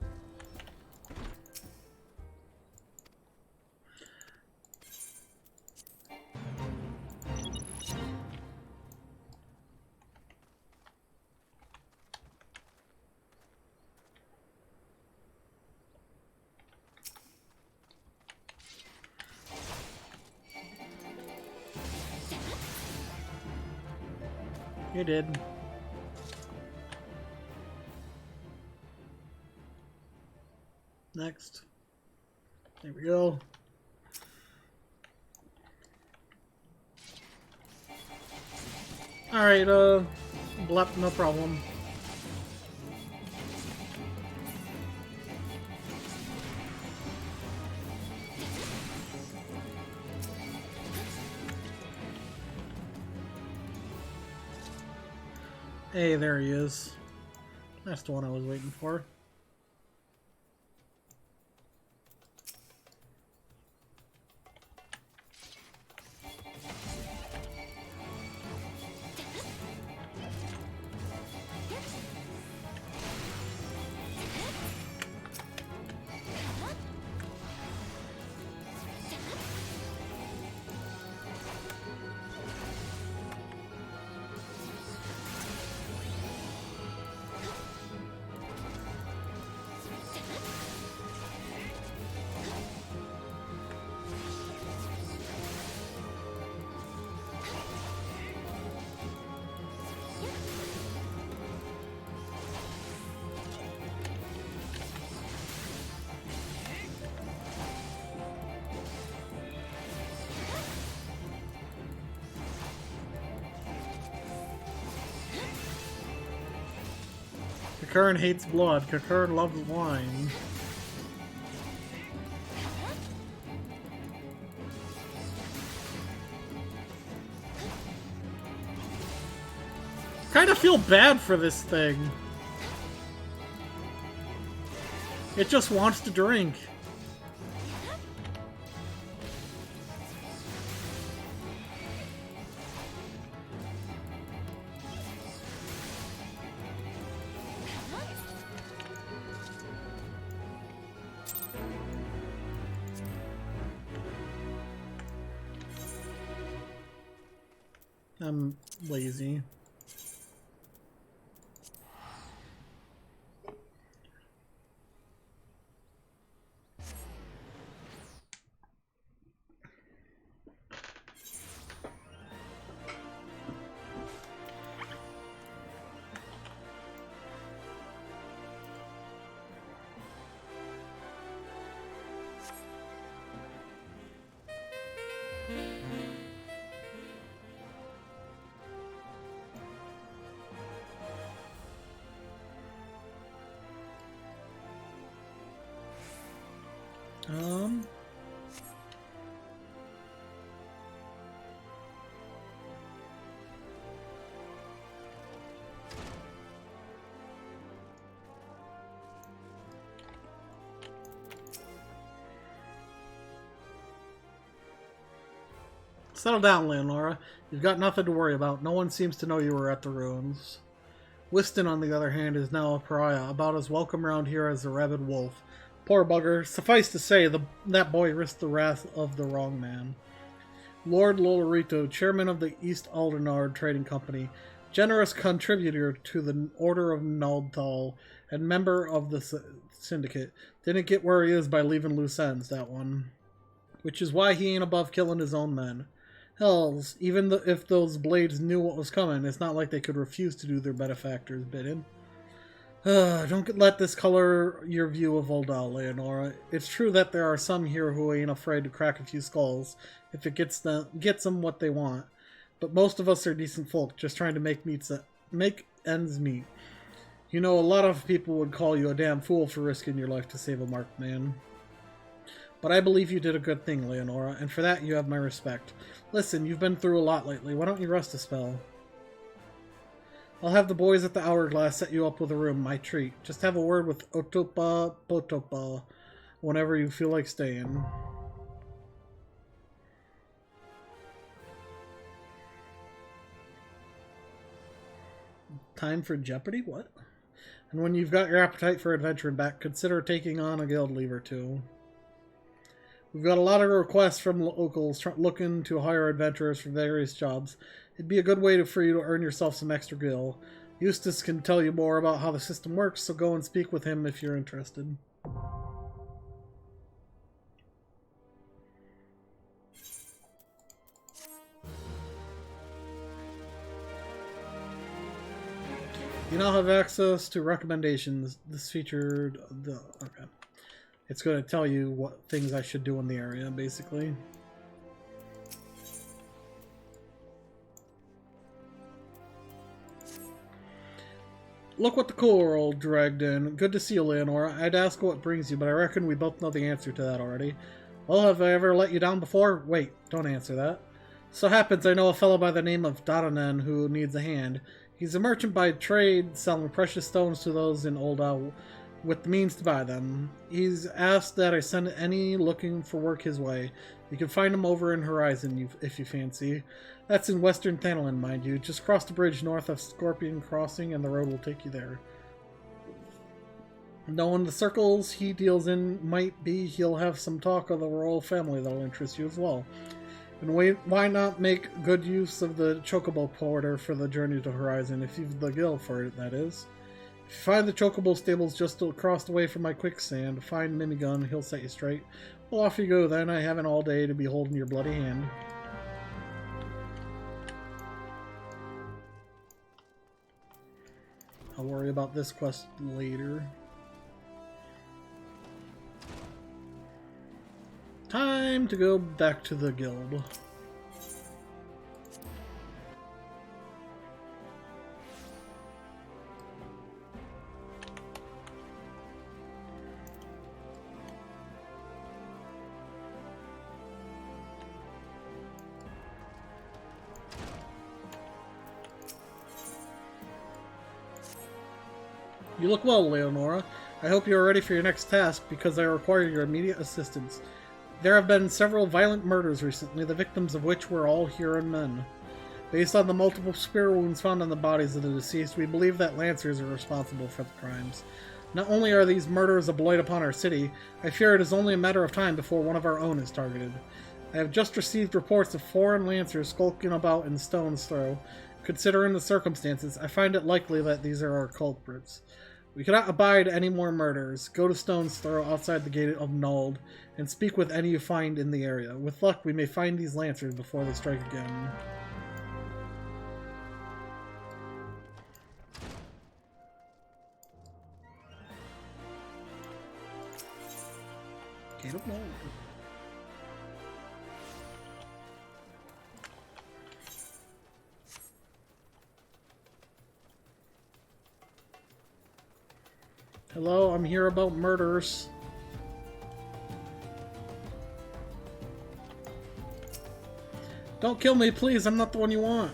You did. Next. There we go. Alright, blep, no problem. Hey, there he is. That's the one I was waiting for. Kakern hates blood. Kakern loves wine. Kind of feel bad for this thing. It just wants to drink. I'm lazy. Settle down, Leonora. You've got nothing to worry about. No one seems to know you were at the ruins. Whiston, on the other hand, is now a pariah, about as welcome around here as a rabid wolf. Poor bugger. Suffice to say, that boy risked the wrath of the wrong man. Lord Lolorito, chairman of the East Aldenard Trading Company, generous contributor to the Order of Naldthal, and member of the Syndicate, didn't get where he is by leaving loose ends, that one. Which is why he ain't above killing his own men. Hells, even if those blades knew what was coming, it's not like they could refuse to do their benefactor's bidding. Don't let this color your view of Oldal, Leonora. It's true that there are some here who ain't afraid to crack a few skulls if it gets them what they want. But most of us are decent folk, just trying to make ends meet. You know, a lot of people would call you a damn fool for risking your life to save a marked man. But I believe you did a good thing, Leonora, and for that you have my respect. Listen, you've been through a lot lately. Why don't you rest a spell? I'll have the boys at the Hourglass set you up with a room, my treat. Just have a word with Otopa Potopa whenever you feel like staying. Time for Jeopardy? What? And when you've got your appetite for adventure back, consider taking on a guild leave or two. We've got a lot of requests from locals looking to hire adventurers for various jobs. It'd be a good way for you to earn yourself some extra gil. Eustace can tell you more about how the system works, so go and speak with him if you're interested. You now have access to recommendations. This featured the okay. It's going to tell you what things I should do in the area, basically. Look what the coral dragged in. Good to see you, Leonora. I'd ask what brings you, but I reckon we both know the answer to that already. Well, have I ever let you down before? Wait, don't answer that. So happens I know a fellow by the name of Dadanen who needs a hand. He's a merchant by trade, selling precious stones to those in Old Owl with the means to buy them. He's asked that I send any looking for work his way. You can find him over in Horizon if you fancy. That's in Western Thanalan, mind you. Just cross the bridge north of Scorpion Crossing and the road will take you there. Knowing the circles he deals in, might be he'll have some talk of the royal family that'll interest you as well. And why not make good use of the Chocobo Porter for the journey to Horizon, if you've the gil for it, that is. If you find the Chocobo stables just across the way from my quicksand, find Minigun, he'll set you straight. Well, off you go then. I haven't all day to be holding your bloody hand. I'll worry about this quest later. Time to go back to the guild. You look well, Leonora. I hope you are ready for your next task, because I require your immediate assistance. There have been several violent murders recently, the victims of which were all Huron men. Based on the multiple spear wounds found on the bodies of the deceased, we believe that Lancers are responsible for the crimes. Not only are these murders a blight upon our city, I fear it is only a matter of time before one of our own is targeted. I have just received reports of foreign Lancers skulking about in Stone's Throw. Considering the circumstances, I find it likely that these are our culprits. We cannot abide any more murders. Go to Stone's Throw outside the gate of Nuld, and speak with any you find in the area. With luck, we may find these Lancers before they strike again. Gate of Nuld. Hello, I'm here about murders. Don't kill me, please. I'm not the one you want.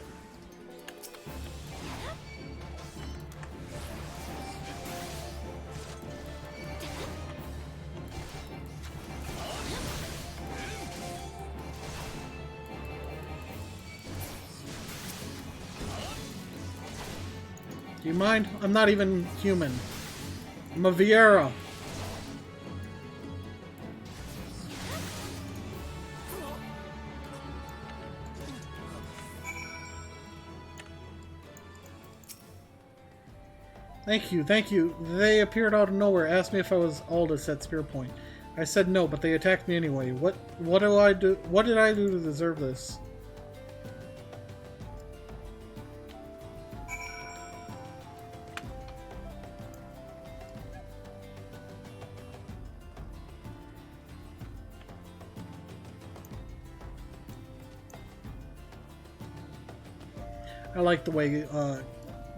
Do you mind? I'm not even human. I'm a Vieira. Thank you, thank you. They appeared out of nowhere, asked me if I was Aldous at Spear Point. I said no, but they attacked me anyway. What do I do? What did I do to deserve this? I like the way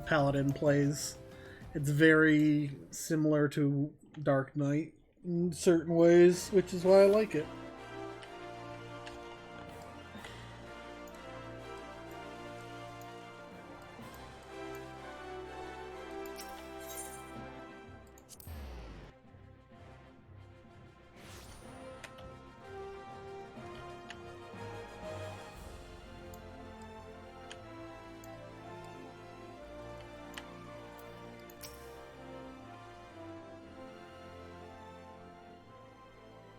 Paladin plays. It's very similar to Dark Knight in certain ways, which is why I like it.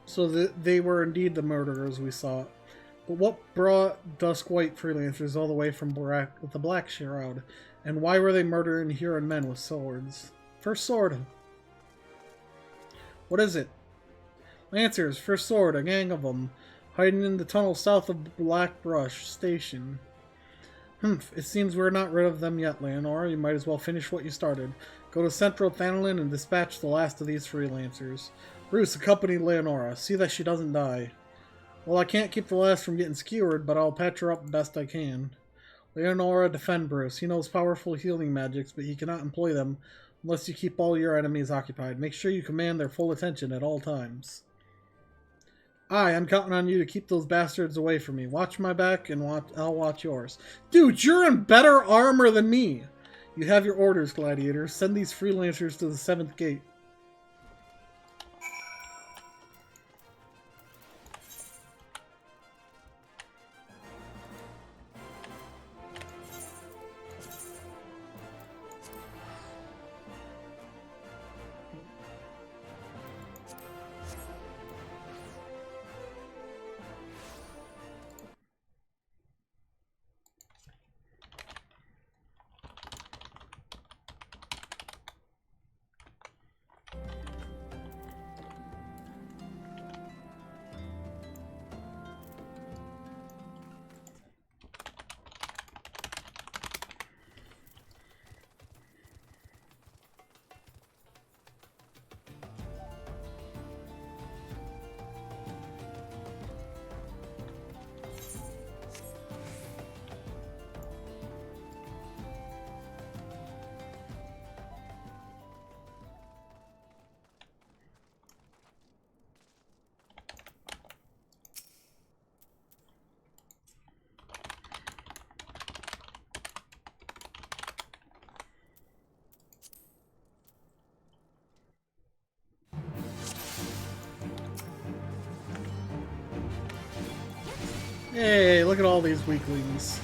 So they were indeed the murderers we sought. But what brought Duskwhite freelancers all the way from the Black Shroud? And why were they murdering Huron men with swords? First Sword. What is it? Lancers, First Sword, a gang of them, hiding in the tunnel south of Black Brush Station. Humph, it seems we're not rid of them yet, Leonora. You might as well finish what you started. Go to Central Thanolin and dispatch the last of these freelancers. Bruce, accompany Leonora. See that she doesn't die. Well, I can't keep the last from getting skewered, but I'll patch her up best I can. Leonora, defend Bruce. He knows powerful healing magics, but he cannot employ them unless you keep all your enemies occupied. Make sure you command their full attention at all times. I'm counting on you to keep those bastards away from me. Watch my back, and I'll watch yours. Dude, you're in better armor than me! You have your orders, Gladiator. Send these freelancers to the 7th gate. Hey, look at all these weaklings.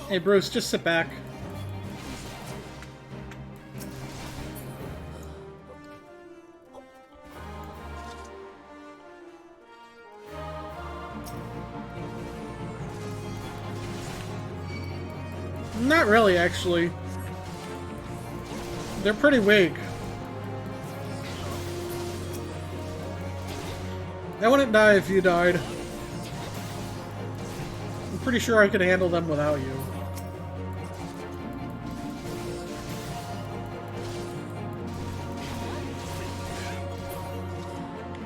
Hey Bruce, just sit back. Not really, actually. They're pretty weak. I wouldn't die if you died. I'm pretty sure I could handle them without you.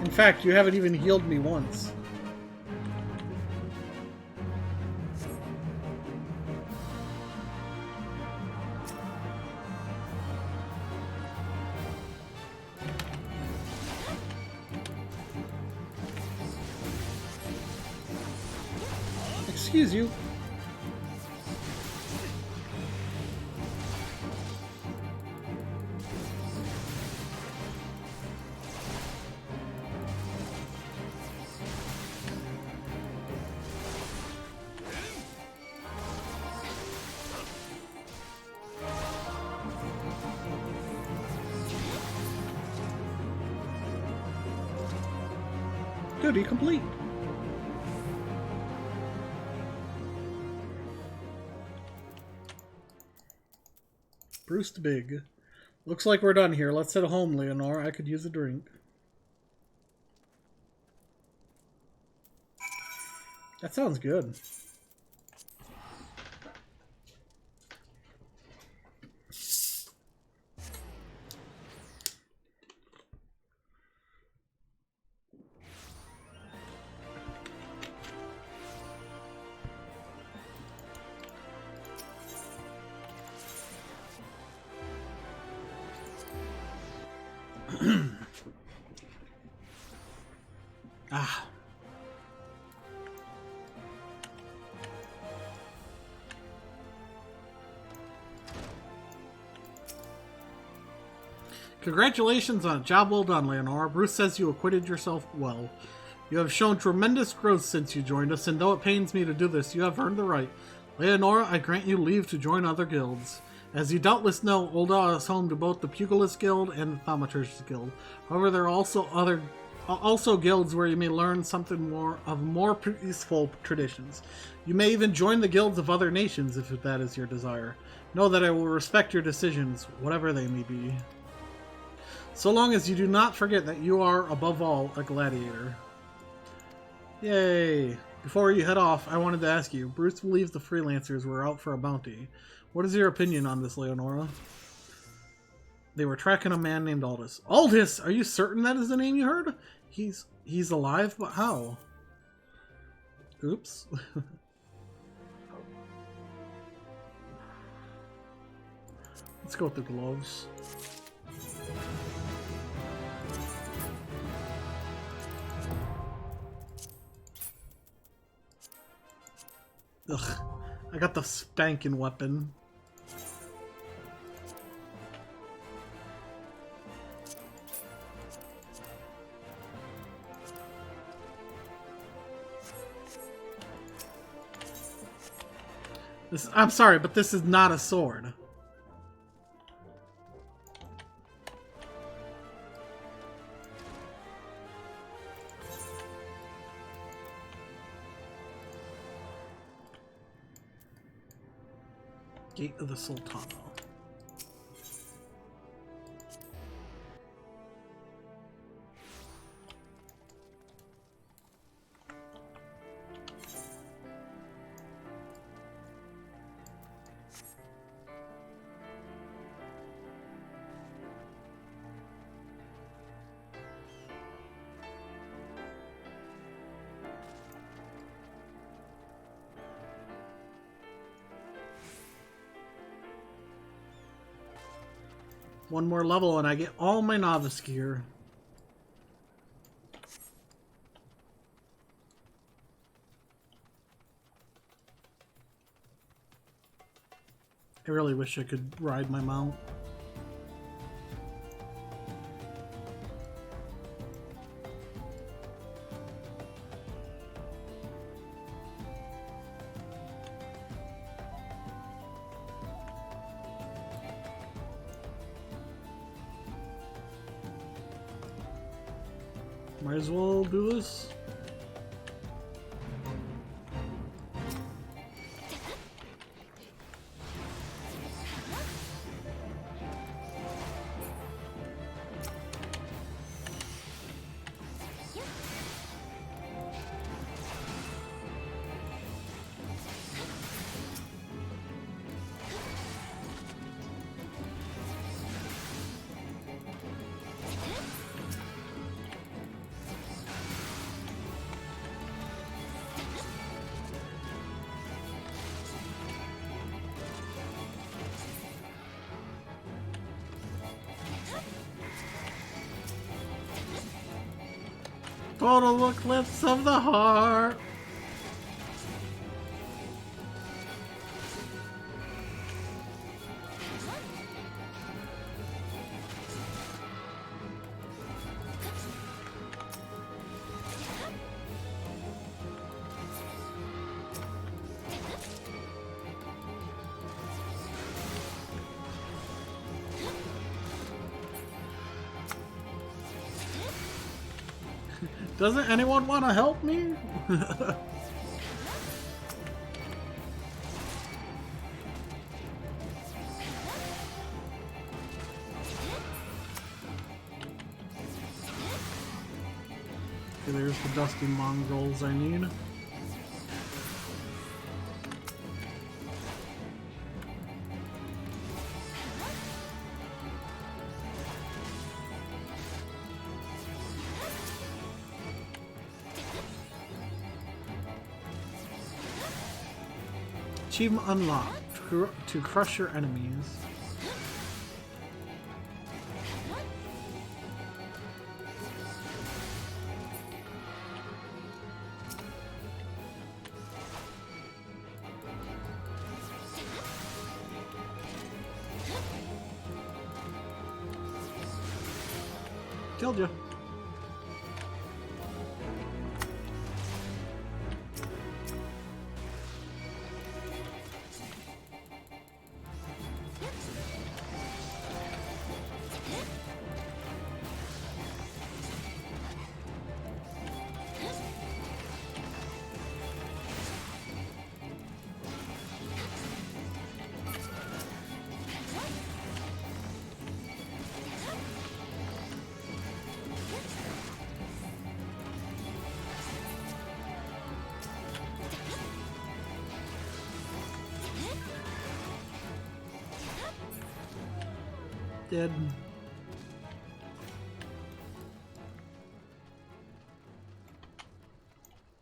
In fact, you haven't even healed me once. Excuse you. Duty complete. Bruce the Big. Looks like we're done here. Let's head home, Leonora. I could use a drink. That sounds good. Ah. Congratulations on a job well done, Leonora. Bruce says you acquitted yourself well. You have shown tremendous growth since you joined us, and though it pains me to do this, you have earned the right. Leonora, I grant you leave to join other guilds. As you doubtless know, Ul'dah is home to both the Pugilist Guild and the Thaumaturgist Guild. However, there are also guilds where you may learn something more peaceful traditions. You may even join the guilds of other nations if that is your desire. Know that I will respect your decisions, whatever they may be. So long as you do not forget that you are, above all, a gladiator. Yay! Before you head off, I wanted to ask you, Bruce believes the freelancers were out for a bounty. What is your opinion on this, Leonora? They were tracking a man named Aldous. Aldous! Are you certain that is the name you heard? He's alive, but how? Oops. Let's go with the gloves. Ugh, I got the spanking weapon. I'm sorry, but this is not a sword. Gate of the Sultano. One more level and I get all my novice gear. I really wish I could ride my mount. Might as well do this. Total eclipse of the heart. Doesn't anyone want to help me? Okay, there's the dusty mongrels I need. Achievement unlocked. To crush your enemies. Killed you. Dead.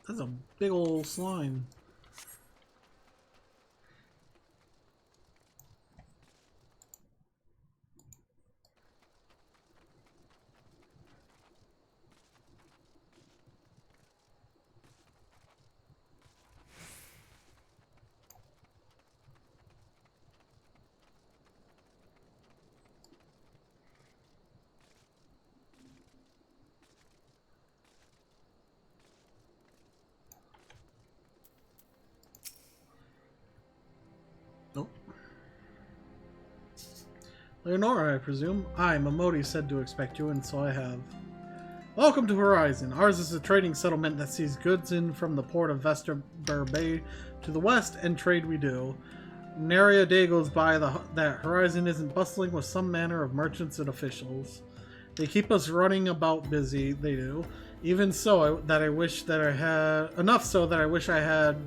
That's a big old slime. Nope. Leonora, I presume? I, Momodi, said to expect you, and so I have. Welcome to Horizon. Ours is a trading settlement that sees goods in from the port of Vesterber Bay to the west, and trade we do. Nary a day goes by that Horizon isn't bustling with some manner of merchants and officials. They keep us running about busy, they do. Even so, I wish I had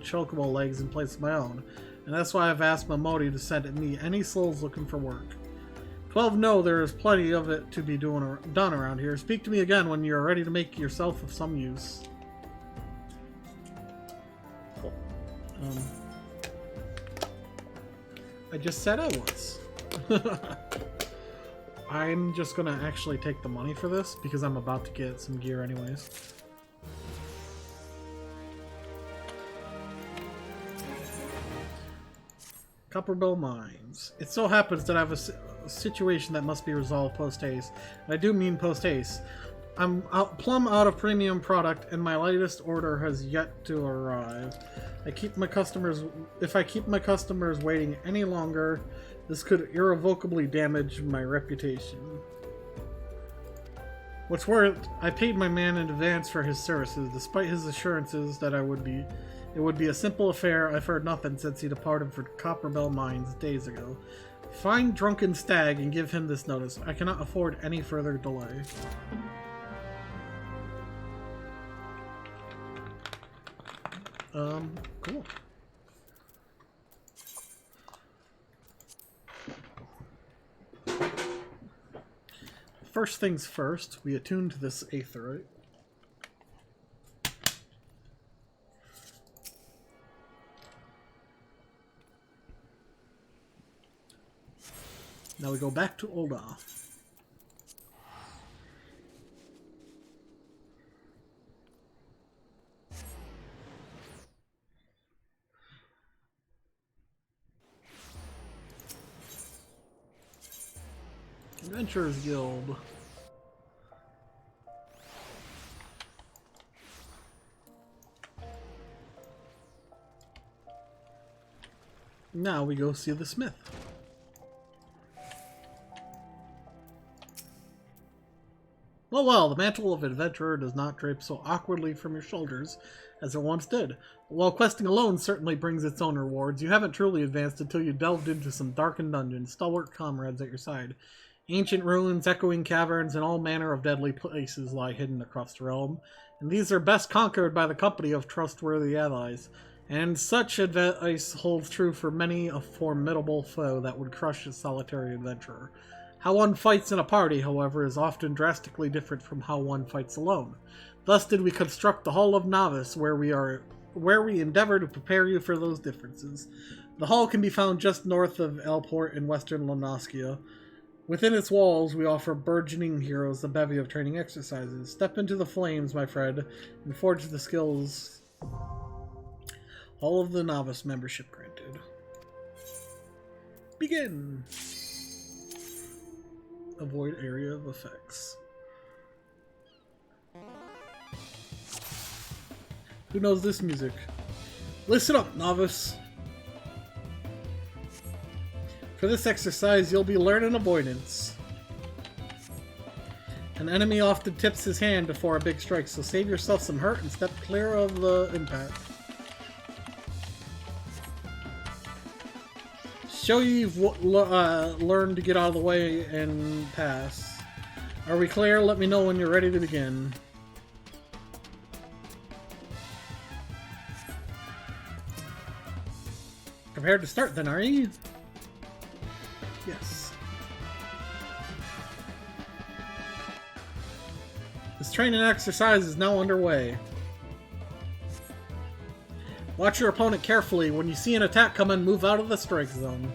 chocobo legs in place of my own. And that's why I've asked Momodi to send me any souls looking for work. 12 know there is plenty of it to be done around here. Speak to me again when you're ready to make yourself of some use. Cool. I just said I was. I'm just gonna actually take the money for this because I'm about to get some gear anyways. Copperbill Mines. It so happens that I have a situation that must be resolved post-haste. And I do mean post-haste. I'm plumb out of premium product, and my latest order has yet to arrive. If I keep my customers waiting any longer, this could irrevocably damage my reputation. What's worse, I paid my man in advance for his services, despite his assurances that it would be a simple affair. I've heard nothing since he departed for Copperbell Mines days ago. Find Drunken Stag and give him this notice. I cannot afford any further delay. Cool. First things first, we attune to this aetheryte. Now we go back to Ul'dah. Adventurers Guild. Now we go see the smith. Well, the mantle of adventurer does not drape so awkwardly from your shoulders as it once did. While questing alone certainly brings its own rewards, you haven't truly advanced until you delved into some darkened dungeons, stalwart comrades at your side. Ancient ruins, echoing caverns, and all manner of deadly places lie hidden across the realm, and these are best conquered by the company of trustworthy allies. And such advice holds true for many a formidable foe that would crush a solitary adventurer. How one fights in a party, however, is often drastically different from how one fights alone. Thus did we construct the Hall of Novice, where we endeavor to prepare you for those differences. The hall can be found just north of Elport in western Lonoskia. Within its walls, we offer burgeoning heroes a bevy of training exercises. Step into the flames, my friend, and forge the skills. All of the novice membership granted. Begin! Avoid area of effects. Who knows this music? Listen up, novice! For this exercise, you'll be learning avoidance. An enemy often tips his hand before a big strike, so save yourself some hurt and step clear of the impact. Show you've learned to get out of the way and pass. Are we clear? Let me know when you're ready to begin. Prepared to start then, are you? Yes. training exercise is now underway. Watch your opponent carefully. When you see an attack coming, move out of the strike zone.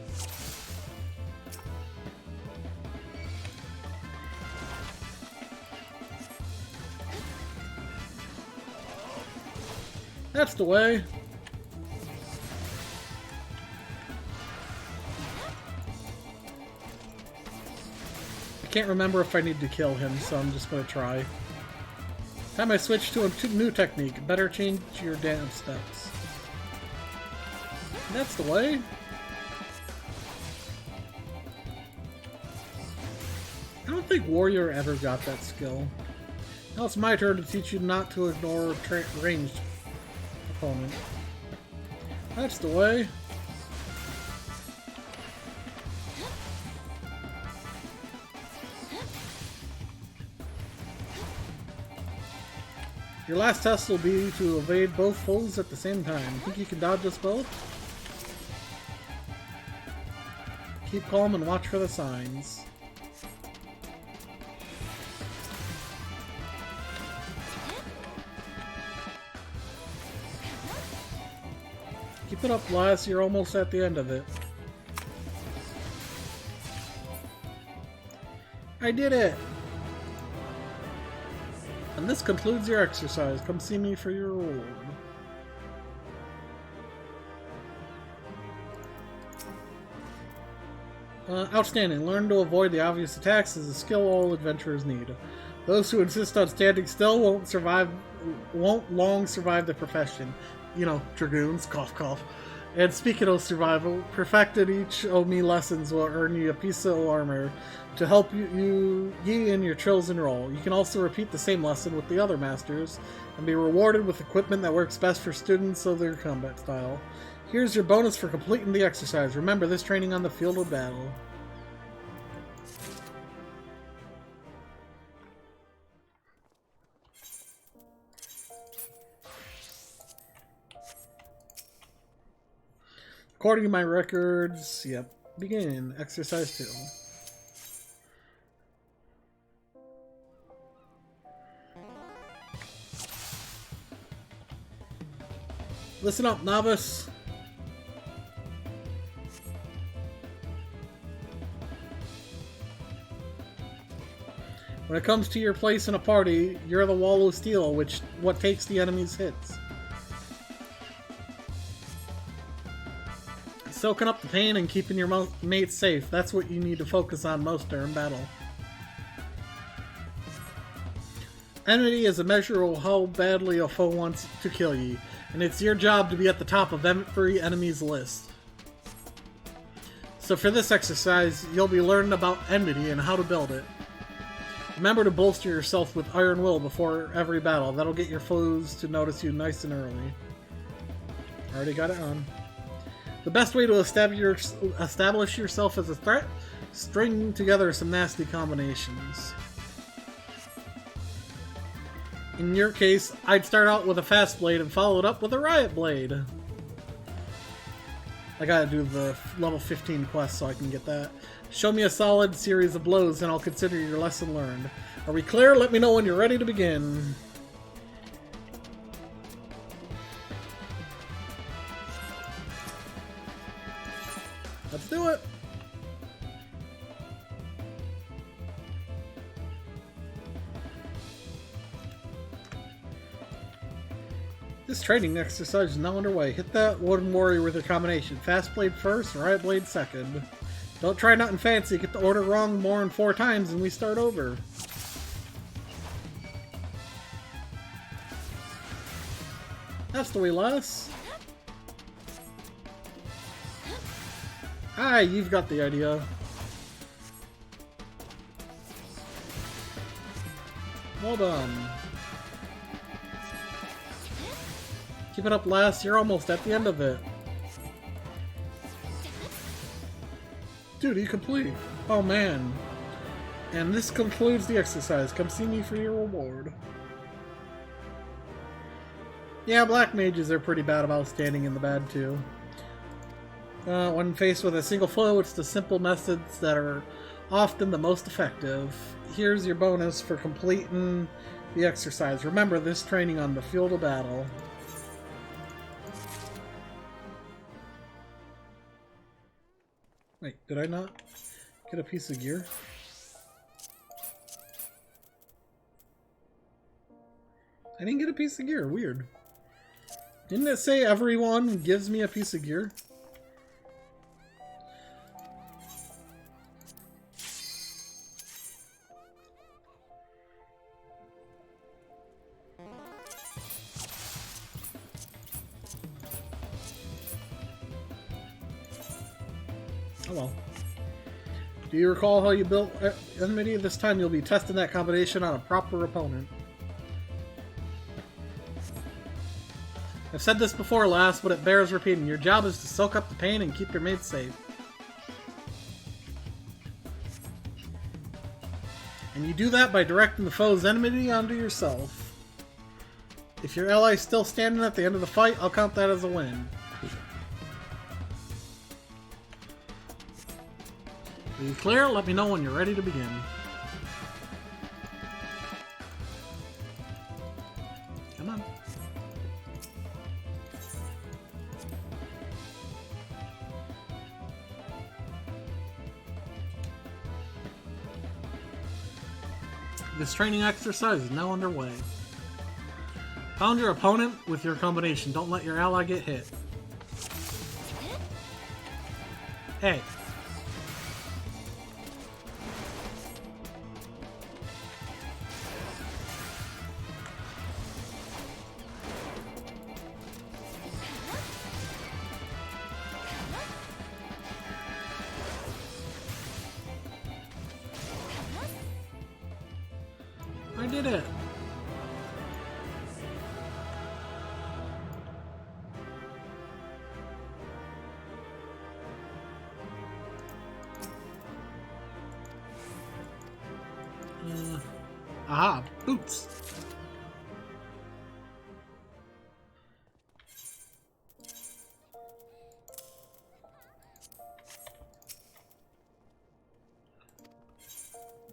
That's the way. I can't remember if I need to kill him, so I'm just going to try. Time I switch to a new technique. Better change your dance steps. That's the way. I don't think Warrior ever got that skill. Now it's my turn to teach you not to ignore ranged opponent. That's the way. Your last test will be to evade both foes at the same time. Think you can dodge us both? Keep calm and watch for the signs. Keep it up, lass. You're almost at the end of it. I did it! And this concludes your exercise. Come see me for your reward. Outstanding. Learn to avoid the obvious attacks is a skill all adventurers need. Those who insist on standing still won't long survive the profession. You know, dragoons, cough cough. And speaking of survival, perfected each Omi lessons will earn you a piece of armor to help ye in your chosen role. You can also repeat the same lesson with the other masters and be rewarded with equipment that works best for students of their combat style. Here's your bonus for completing the exercise. Remember this training on the field of battle. According to my records, yep. Begin. Exercise 2. Listen up, novice. When it comes to your place in a party, you're the wall of steel, what takes the enemy's hits. Soaking up the pain and keeping your mates safe. That's what you need to focus on most during battle. Enmity is a measure of how badly a foe wants to kill you, and it's your job to be at the top of every enemy's list. So for this exercise, you'll be learning about enmity and how to build it. Remember to bolster yourself with iron will before every battle. That'll get your foes to notice you nice and early. Already got it on. The best way to establish yourself as a threat? String together some nasty combinations. In your case, I'd start out with a fast blade and follow it up with a riot blade. I gotta do the level 15 quest so I can get that. Show me a solid series of blows and I'll consider your lesson learned. Are we clear? Let me know when you're ready to begin. Let's do it! This training exercise is now underway. Hit that wooden warrior with your combination. Fast blade first, riot blade second. Don't try nothing fancy. Get the order wrong more than 4 times and we start over. That's the way, lass. Aye, you've got the idea. Well done. Keep it up, lass. You're almost at the end of it. Duty complete. Oh man. And this concludes the exercise. Come see me for your reward. Yeah, black mages are pretty bad about standing in the bad too. When faced with a single foe, it's the simple methods that are often the most effective. Here's your bonus for completing The exercise. Remember this training on the field of battle. Wait, did I not get a piece of gear? I didn't get a piece of gear. Weird. Didn't it say everyone gives me a piece of gear? Oh well. Do you recall how you built Enmity? This time you'll be testing that combination on a proper opponent. I've said this before last, but it bears repeating. Your job is to soak up the pain and keep your mates safe. And you do that by directing the foe's enmity onto yourself. If your ally's still standing at the end of the fight, I'll count that as a win. Are you clear? Let me know when you're ready to begin. Come on. This training exercise is now underway. Pound your opponent with your combination. Don't let your ally get hit. Hey. I did it. Aha, boots.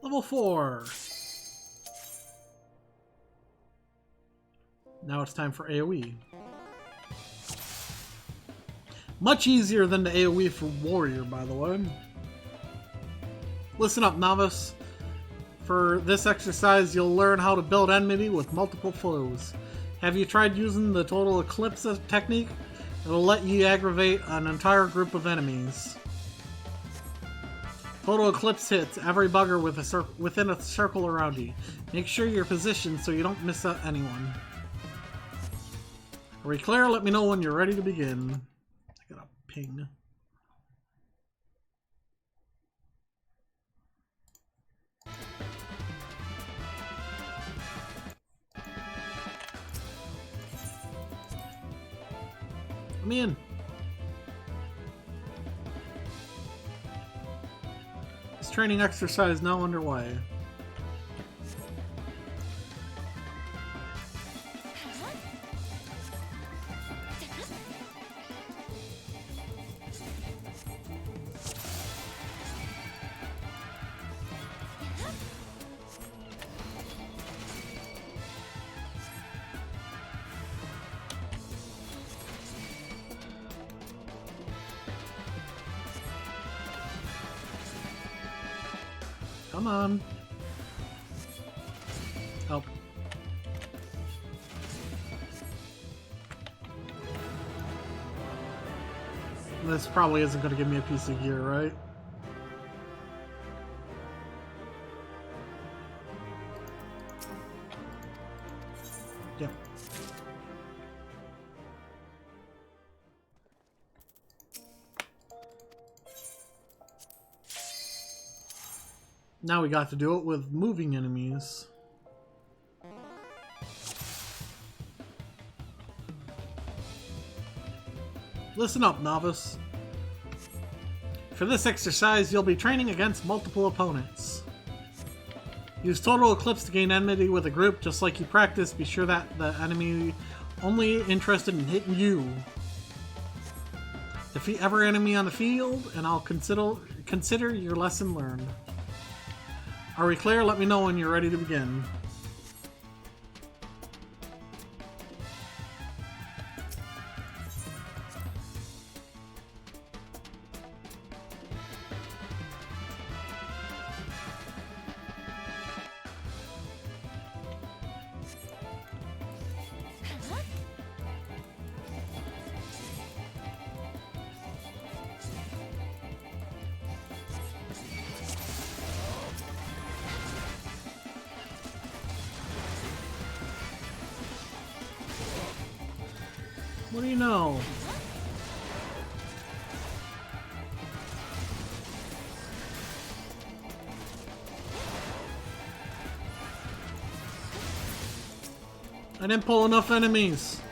Level 4. Now it's time for AoE. Much easier than the AoE for Warrior, by the way. Listen up, novice. For this exercise, you'll learn how to build enmity with multiple foes. Have you tried using the Total Eclipse technique? It'll let you aggravate an entire group of enemies. Total Eclipse hits every bugger with within a circle around you. Make sure you're positioned so you don't miss out anyone. Are we clear? Let me know when you're ready to begin. I got a ping. Come in. This training exercise now underway. Come on. Help. This probably isn't going to give me a piece of gear, right? Yep. Now we got to do it with moving enemies. Listen up, novice. For this exercise, you'll be training against multiple opponents. Use Total Eclipse to gain enmity with a group just like you practice. Be sure that the enemy only interested in hitting you. Defeat every enemy on the field, and I'll consider your lesson learned. Are we clear? Let me know when you're ready to begin. What do you know? I didn't pull enough enemies.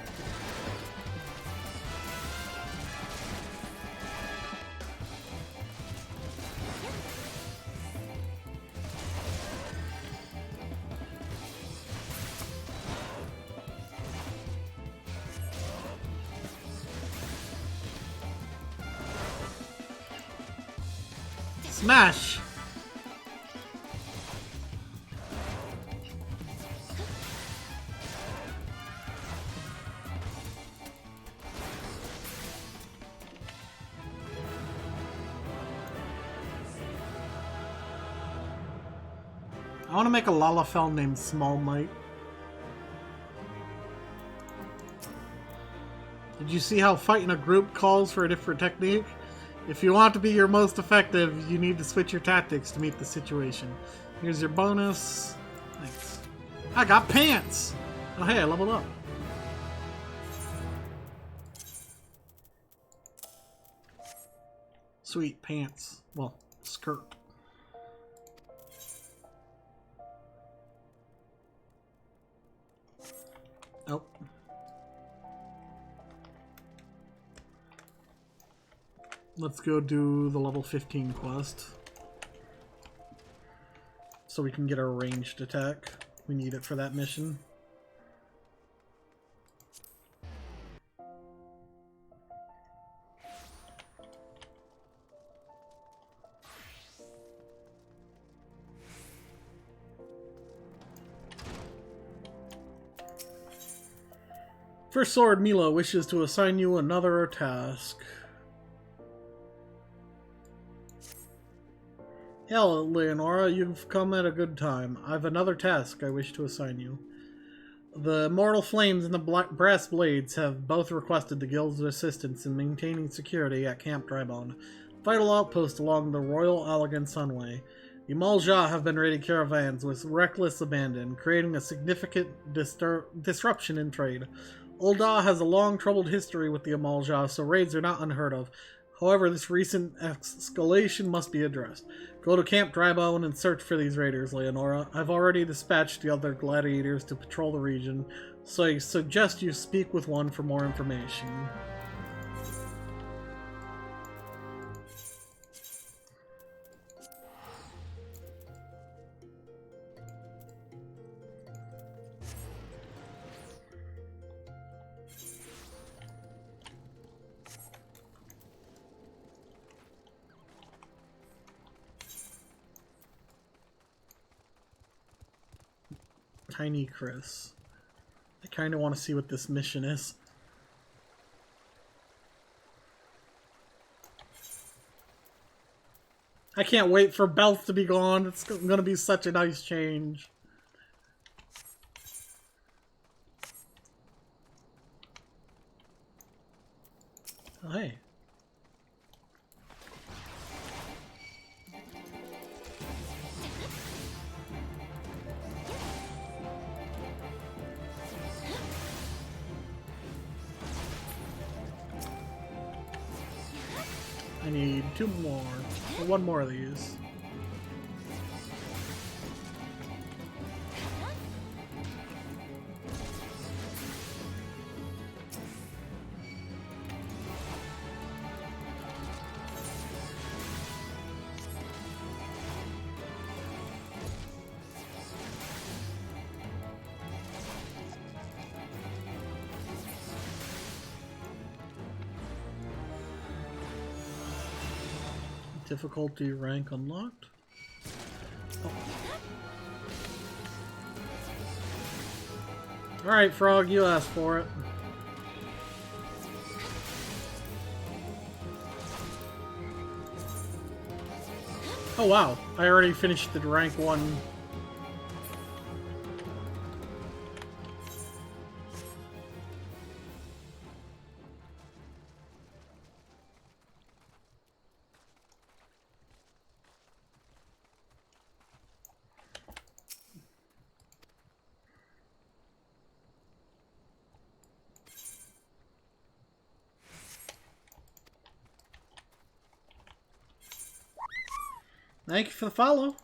Smash! I want to make a Lalafell named Small Might. Did you see how fighting a group calls for a different technique? If you want to be your most effective, you need to switch your tactics to meet the situation. Here's your bonus. Thanks. I got pants! Oh hey, I leveled up. Sweet, pants. Well, skirt. Oh. Let's go do the level 15 quest. So we can get our ranged attack. We need it for that mission. First Sword Mila wishes to assign you another task. Hell, Leonora, you've come at a good time. I've another task I wish to assign you. The Immortal Flames and the Brass Blades have both requested the Guild's assistance in maintaining security at Camp Drybone, vital outpost along the Royal Elegant Sunway. The Amalja have been raiding caravans with reckless abandon, creating a significant disruption in trade. Ul'dah has a long troubled history with the Amalja, so raids are not unheard of. However, this recent escalation must be addressed. Go to Camp Drybone and search for these raiders, Leonora. I've already dispatched the other gladiators to patrol the region, so I suggest you speak with one for more information. Tiny Chris. I kind of want to see what this mission is. I can't wait for Belth to be gone. It's going to be such a nice change. Oh, hey. I need two more, or one more of these. Difficulty rank unlocked. Oh. Alright, Frog, you asked for it. Oh wow, I already finished the rank 1. Thank you for the follow.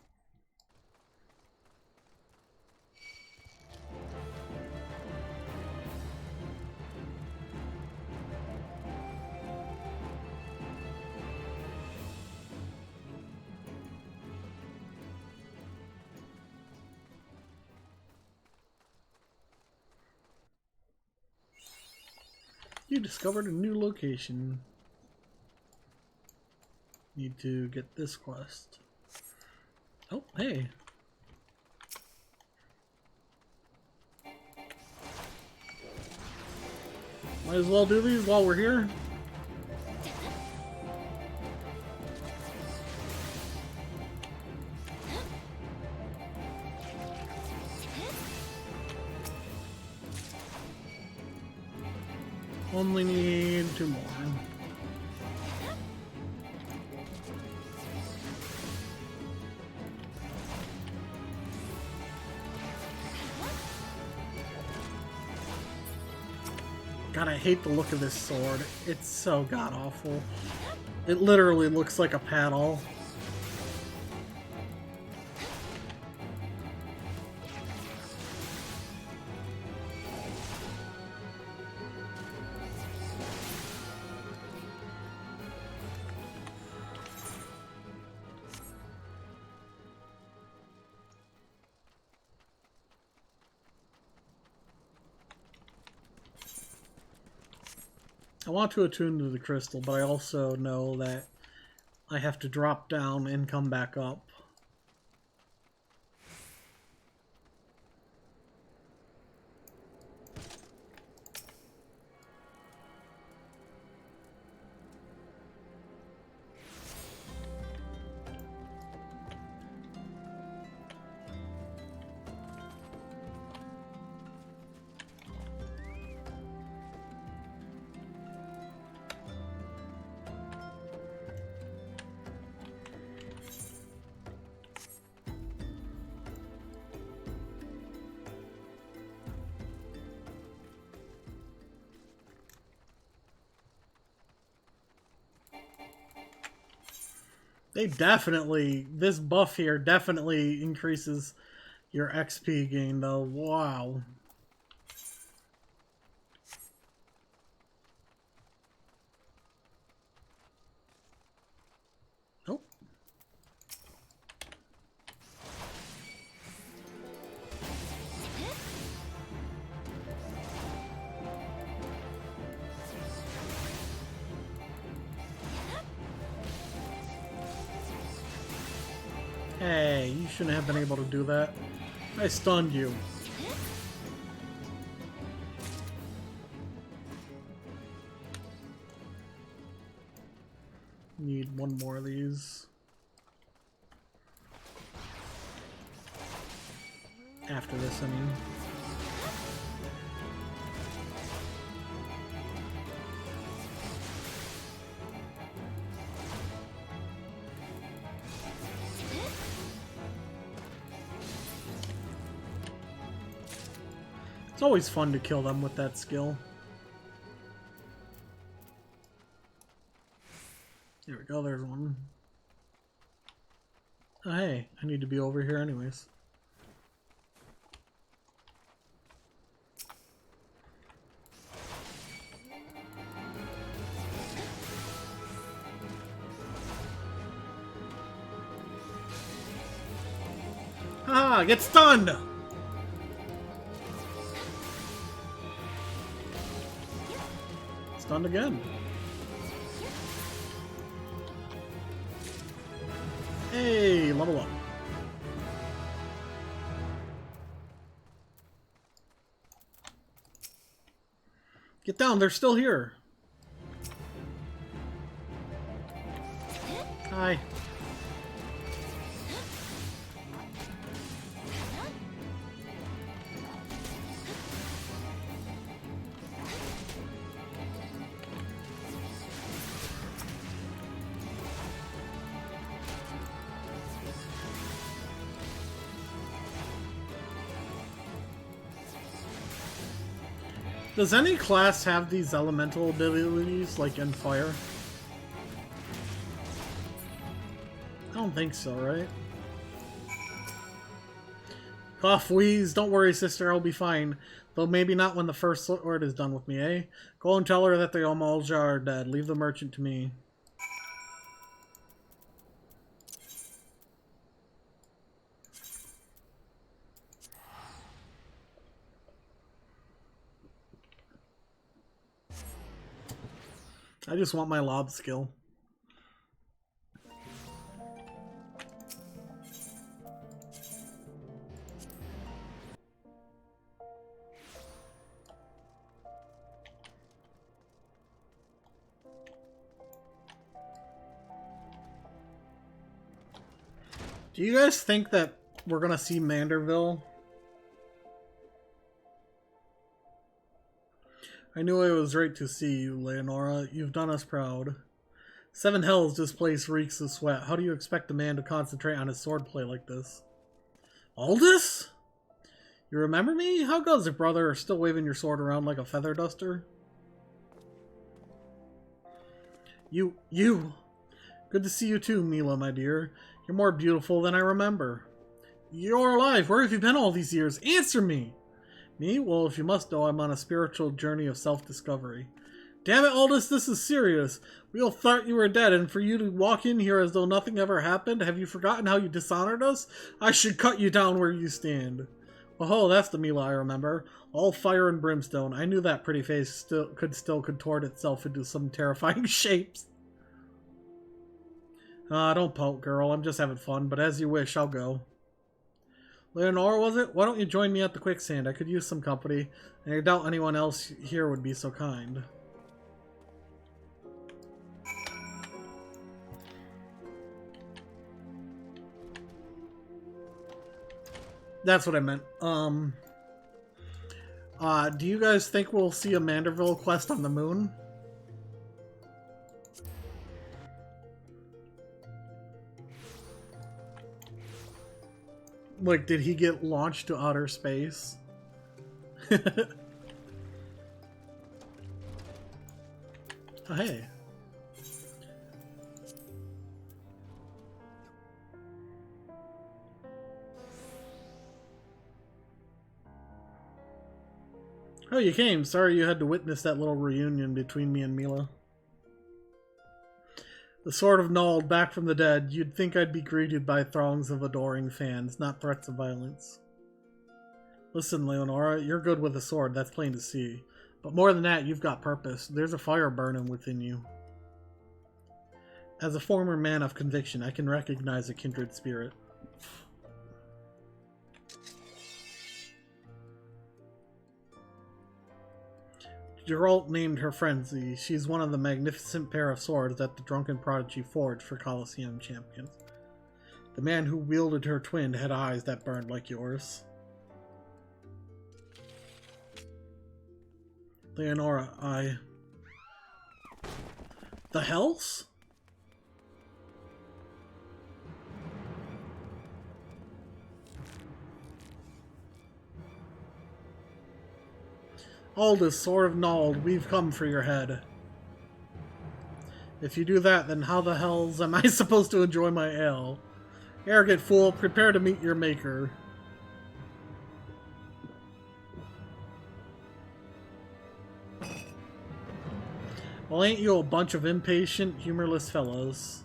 You discovered a new location. Need to get this quest. Oh, hey. Might as well do these while we're here. Only need 2 more. God, I hate the look of this sword. It's so god-awful. It literally looks like a paddle. I want to attune to the crystal, but I also know that I have to drop down and come back up. They definitely, this buff here definitely increases your XP gain though. Wow. Nope. Hey, you shouldn't have been able to do that. I stunned you. Need 1 more of these. After this, I mean. It's always fun to kill them with that skill. There we go, there's one. Oh, hey, I need to be over here anyways. Ah, get stunned! Stunned again. Hey, level up. Get down, they're still here. Hi. Does any class have these elemental abilities, like in fire? I don't think so, right? Cough, wheeze. Don't worry, sister. I'll be fine. Though maybe not when the first sword is done with me, eh? Go and tell her that the Omalja are dead. Leave the merchant to me. I just want my lob skill. Do you guys think that we're gonna see Manderville? I knew I was right to see you, Leonora. You've done us proud. 7 hells, this place reeks of sweat. How do you expect a man to concentrate on his swordplay like this? Aldous? You remember me? How goes it, brother? Still waving your sword around like a feather duster? You! Good to see you too, Mila, my dear. You're more beautiful than I remember. You're alive! Where have you been all these years? Answer me! Me? Well, if you must know, I'm on a spiritual journey of self-discovery. Damn it, Aldous, this is serious. We all thought you were dead, and for you to walk in here as though nothing ever happened, have you forgotten how you dishonored us? I should cut you down where you stand. Oh, that's the Mila I remember. All fire and brimstone. I knew that pretty face could still contort itself into some terrifying shapes. Don't pout, girl. I'm just having fun, but as you wish, I'll go. Leonora, was it? Why don't you join me at the quicksand? I could use some company, and I doubt anyone else here would be so kind. That's what I meant. Do you guys think we'll see a Manderville quest on the moon? Like, did he get launched to outer space? Oh, hey. Oh, you came. Sorry you had to witness that little reunion between me and Mila. The sword of Nald, back from the dead. You'd think I'd be greeted by throngs of adoring fans, not threats of violence. Listen, Leonora, you're good with a sword, that's plain to see. But more than that, you've got purpose. There's a fire burning within you. As a former man of conviction, I can recognize a kindred spirit. Geralt named her Frenzy. She's one of the magnificent pair of swords that the drunken prodigy forged for Colosseum champions. The man who wielded her twin had eyes that burned like yours. Leonora, The hells? Aldous, Sword of Nald, we've come for your head. If you do that, then how the hells am I supposed to enjoy my ale? Arrogant fool, prepare to meet your maker. Well, ain't you a bunch of impatient, humorless fellows?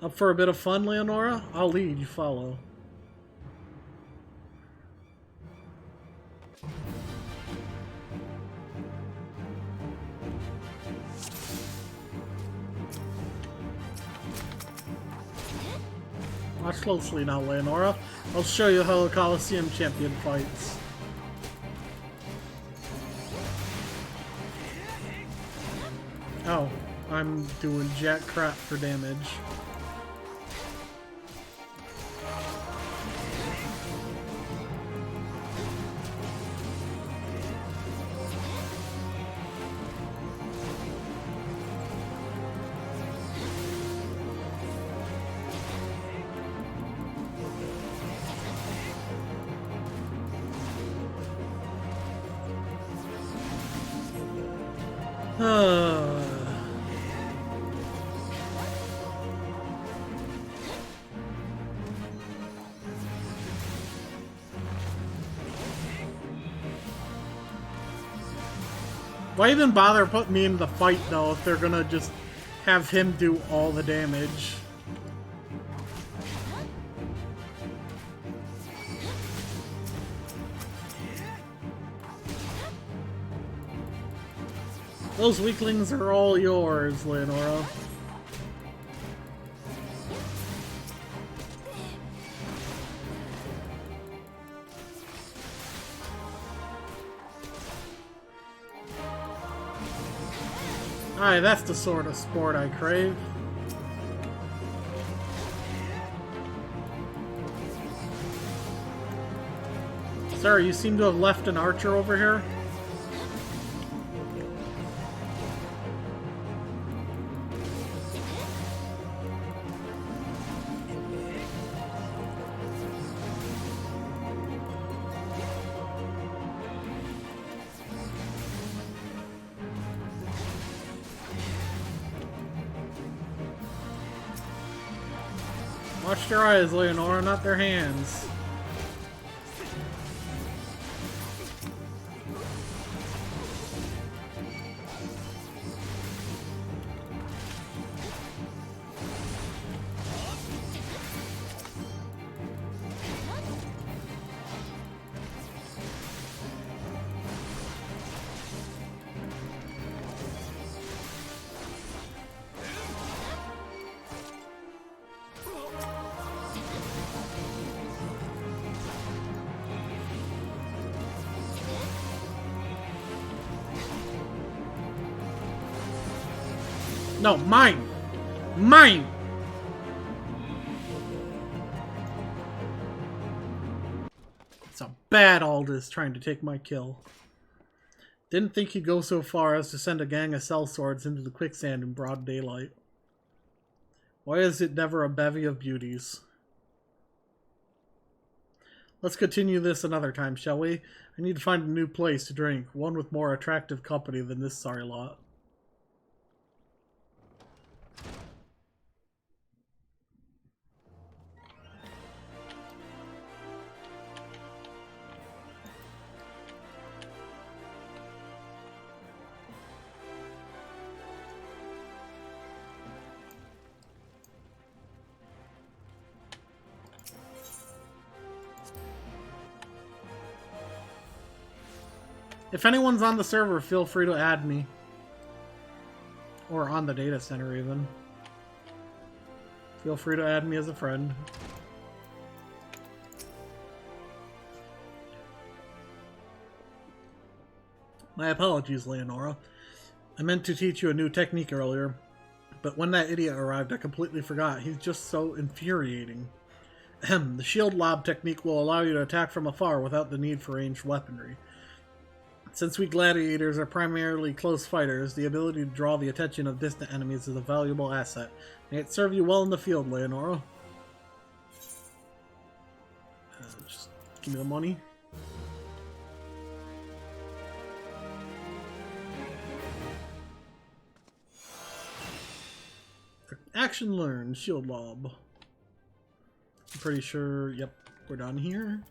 Up for a bit of fun, Leonora? I'll lead, you follow. Watch closely now, Leonora. I'll show you how a Colosseum champion fights. Oh, I'm doing jack crap for damage. Why even bother putting me in the fight, though, if they're gonna just have him do all the damage? Those weaklings are all yours, Leonora. Aye, that's the sort of sport I crave. Sir, you seem to have left an archer over here. Watch your eyes, Leonora, not their hands. No, mine! Mine! It's a bad Aldous trying to take my kill. Didn't think he'd go so far as to send a gang of sellswords into the quicksand in broad daylight. Why is it never a bevy of beauties? Let's continue this another time, shall we? I need to find a new place to drink, one with more attractive company than this sorry lot. If anyone's on the server, feel free to add me. Or on the data center, even. Feel free to add me as a friend. My apologies, Leonora. I meant to teach you a new technique earlier, but when that idiot arrived, I completely forgot. He's just so infuriating. Ahem. The shield lob technique will allow you to attack from afar without the need for ranged weaponry. Since we gladiators are primarily close fighters, the ability to draw the attention of distant enemies is a valuable asset. May it serve you well in the field, Leonora. Just give me the money. Action learned, shield lob. I'm pretty sure, yep, we're done here.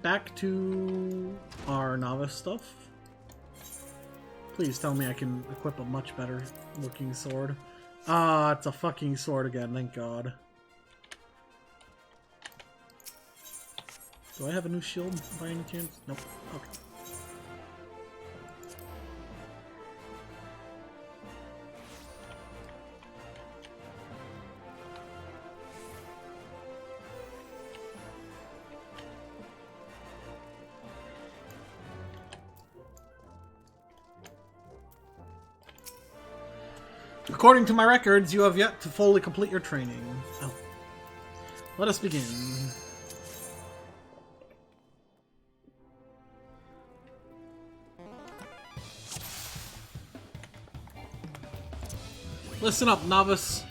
Back to our novice stuff. Please tell me I can equip a much better looking sword. Ah, it's a fucking sword again, thank God. Do I have a new shield by any chance? Nope. Okay. According to my records, you have yet to fully complete your training. Oh. Let us begin. Listen up, novice.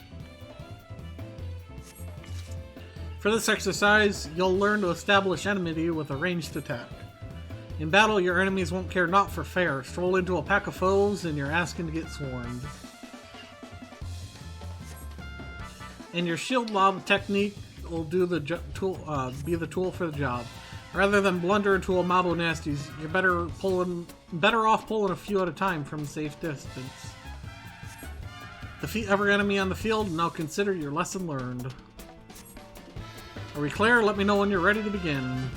For this exercise, you'll learn to establish enmity with a ranged attack. In battle, your enemies won't care naught for fair. Stroll into a pack of foes and you're asking to get swarmed. And your shield lob technique will do the be the tool for the job. Rather than blunder into a mob of nasties, you're better off pulling a few at a time from a safe distance. Defeat every enemy on the field, and now consider your lesson learned. Are we clear? Let me know when you're ready to begin.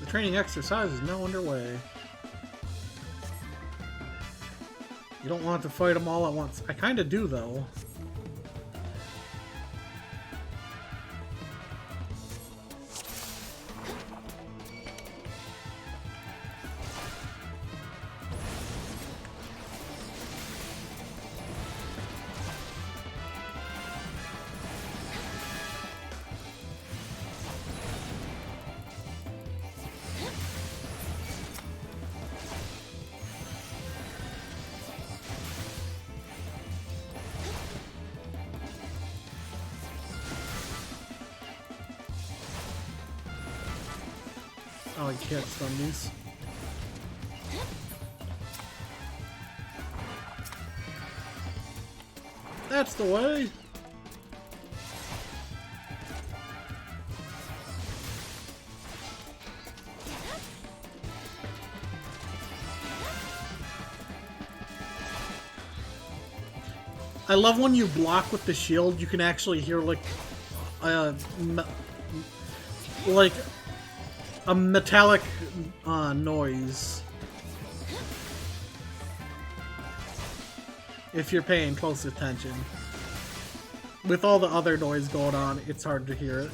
The training exercise is now underway. You don't want to fight them all at once. I kinda do, though. Oh, I can't stun these. That's the way! I love when you block with the shield, you can actually hear like a metallic noise. If you're paying close attention. With all the other noise going on, it's hard to hear it.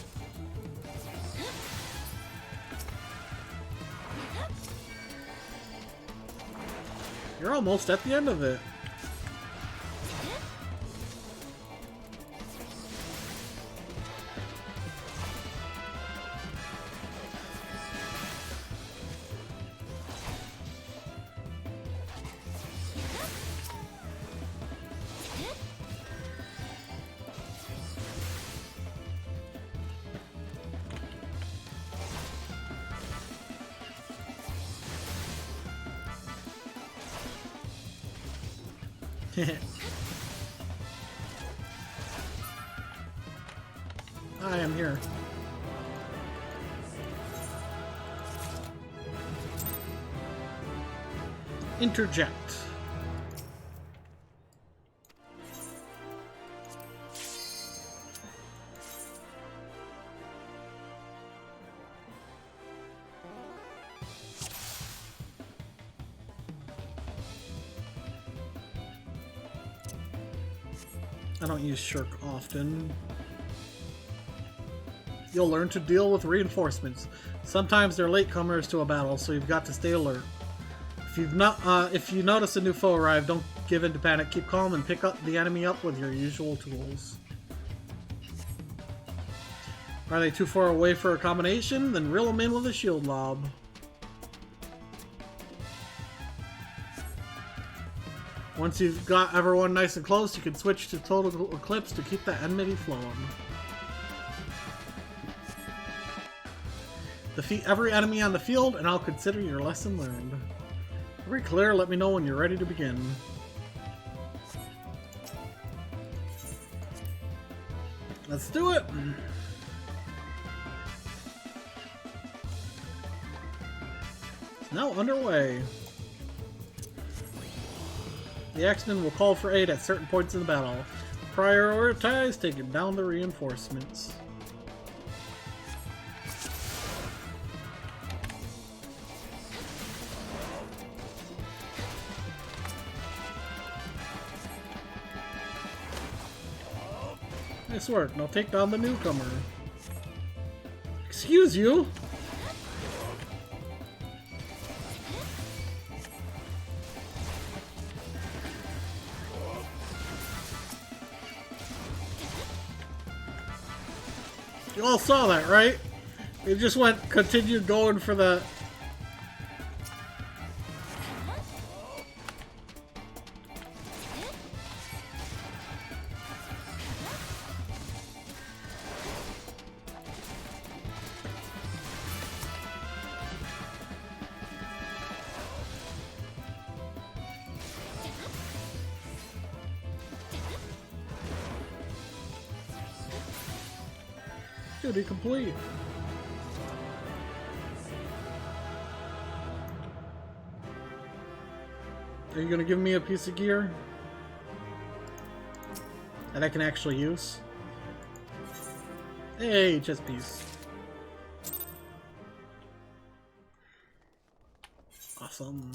You're almost at the end of it. I am here. Interject. I don't use shirk often. You'll learn to deal with reinforcements. Sometimes they're latecomers to a battle, so you've got to stay alert. If you notice a new foe arrive, don't give in to panic. Keep calm and pick up the enemy up with your usual tools. Are they too far away for a combination? Then reel them in with a shield lob. Once you've got everyone nice and close, you can switch to total eclipse to keep the enmity flowing. Defeat every enemy on the field, and I'll consider your lesson learned. Very clear, let me know when you're ready to begin. Let's do it! It's now underway. The X-Men will call for aid at certain points in the battle. Prioritize taking down the reinforcements. Nice work. Now take down the newcomer. Excuse you? You all saw that, right? It just continued going for the... Activity complete. Are you gonna give me a piece of gear that I can actually use? Hey, chest piece. Awesome.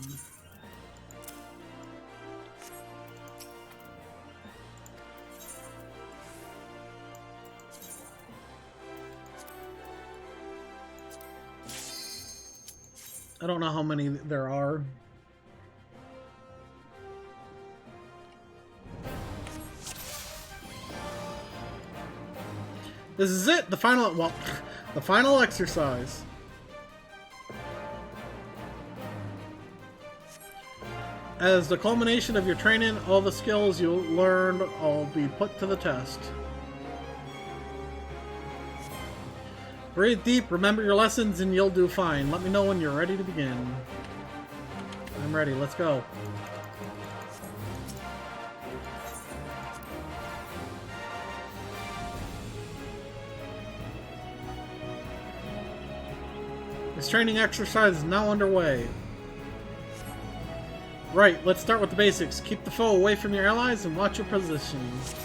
I don't know how many there are. This is it, the final, well, the final exercise. As the culmination of your training, all the skills you learned will be put to the test. Breathe deep, remember your lessons, and you'll do fine. Let me know when you're ready to begin. I'm ready, let's go. This training exercise is now underway. Right, let's start with the basics. Keep the foe away from your allies and watch your positions.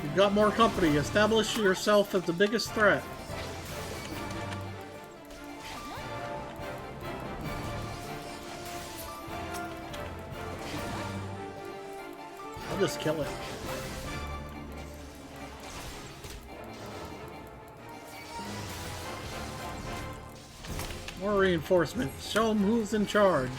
You've got more company. Establish yourself as the biggest threat. I'll just kill it. More reinforcements. Show them who's in charge.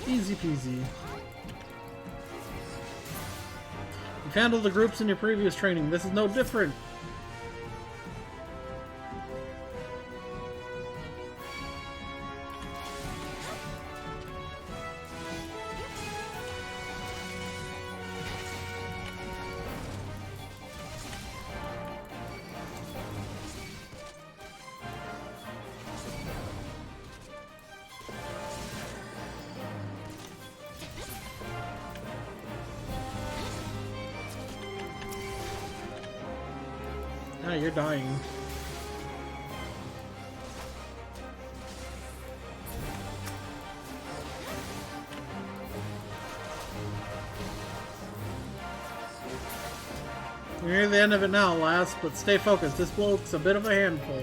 Easy peasy. You've handled the groups in your previous training. This is no different. Ah, you're dying. You're near the end of it now, lass, but stay focused. This bloke's a bit of a handful.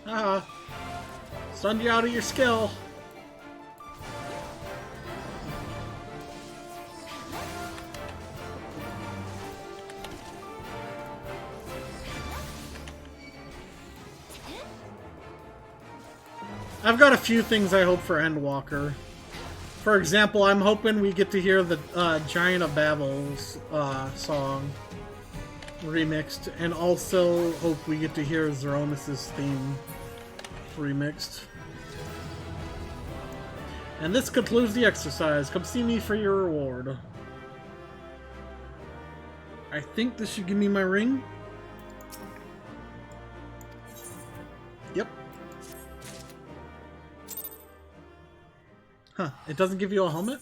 Ah, stunned you out of your skill. I've got a few things I hope for Endwalker. For example, I'm hoping we get to hear the Giant of Babel's song remixed, and also hope we get to hear Zeronis' theme remixed. And this concludes the exercise. Come see me for your reward. I think this should give me my ring. Yep. Huh, it doesn't give you a helmet?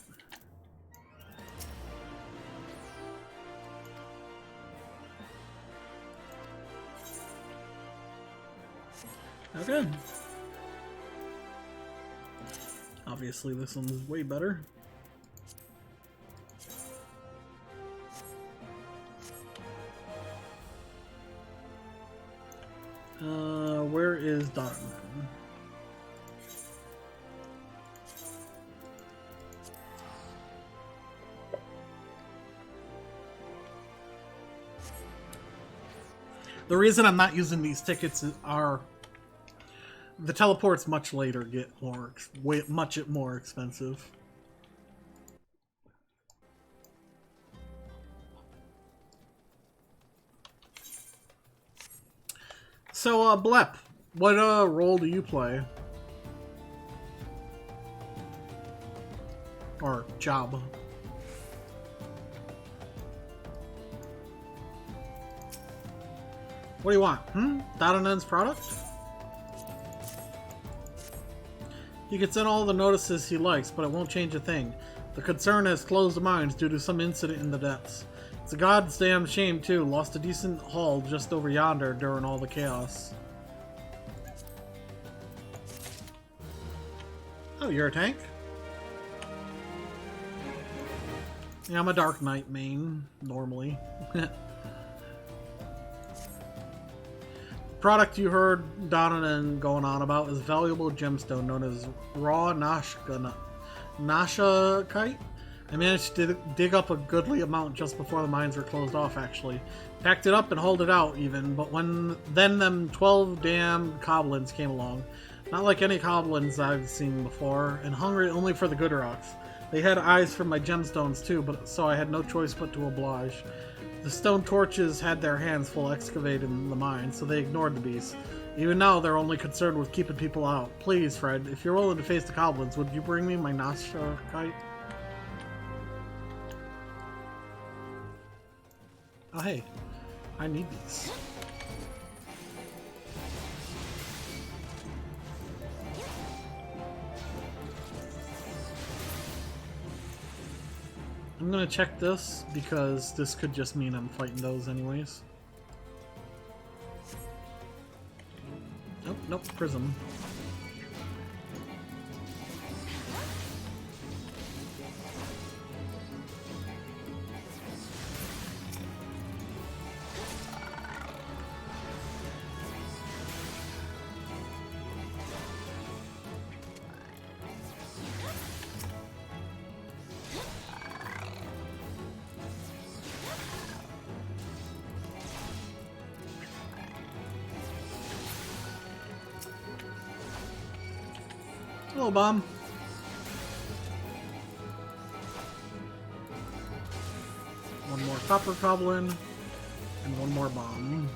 Okay. Obviously, this one's way better. Where is Donovan? The reason I'm not using these tickets are the teleports much later get much more expensive. So, Blep, what role do you play? Or job? What do you want? Dodonen's product? He gets in all the notices he likes, but it won't change a thing. The concern has closed the mines due to some incident in the depths. It's a goddamn shame, too. Lost a decent haul just over yonder during all the chaos. Oh, you're a tank? Yeah, I'm a Dark Knight main, normally. Product you heard Donovan going on about is a valuable gemstone known as raw Nashakite. I managed to dig up a goodly amount just before the mines were closed off, actually. Packed it up and hauled it out, even, but then them 12 damn goblins came along. Not like any goblins I've seen before, and hungry only for the good rocks. They had eyes for my gemstones too, but so I had no choice but to oblige. The stone torches had their hands full excavating the mine, so they ignored the beast. Even now, they're only concerned with keeping people out. Please, Fred, if you're willing to face the goblins, would you bring me my Nashakite? Oh, hey. I need these. I'm gonna check this, because this could just mean I'm fighting those anyways. Nope, nope, prism. Hello, bomb. One more copper goblin, and one more bomb.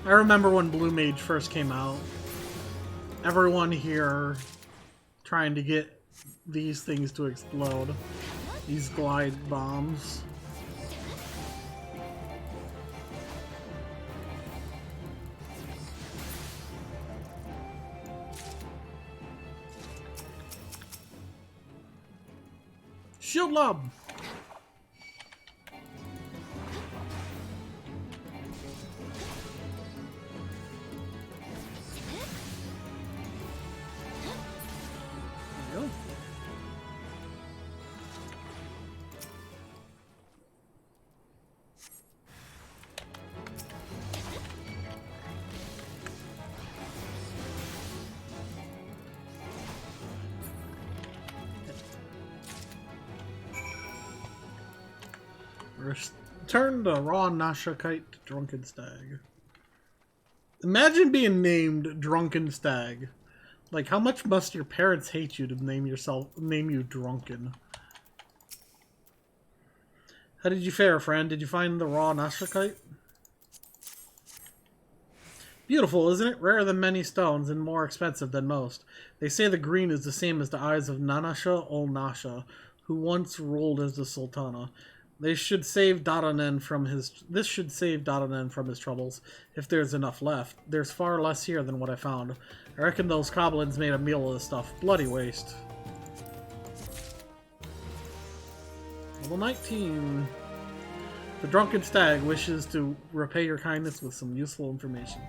I remember when Blue Mage first came out. Everyone here trying to get these things to explode. These glide bombs. Shield lob! There you go. Return the raw Nashakite Drunken Stag. Imagine being named Drunken Stag. Like, how much must your parents hate you to name you Drunken? How did you fare, friend? Did you find the raw Nashakite? Beautiful, isn't it? Rarer than many stones and more expensive than most. They say the green is the same as the eyes of Nanasha ol Nasha, who once ruled as the Sultana. This should save Dodonen from his troubles, if there's enough left. There's far less here than what I found. I reckon those goblins made a meal of this stuff. Bloody waste. Level 19. The Drunken Stag wishes to repay your kindness with some useful information.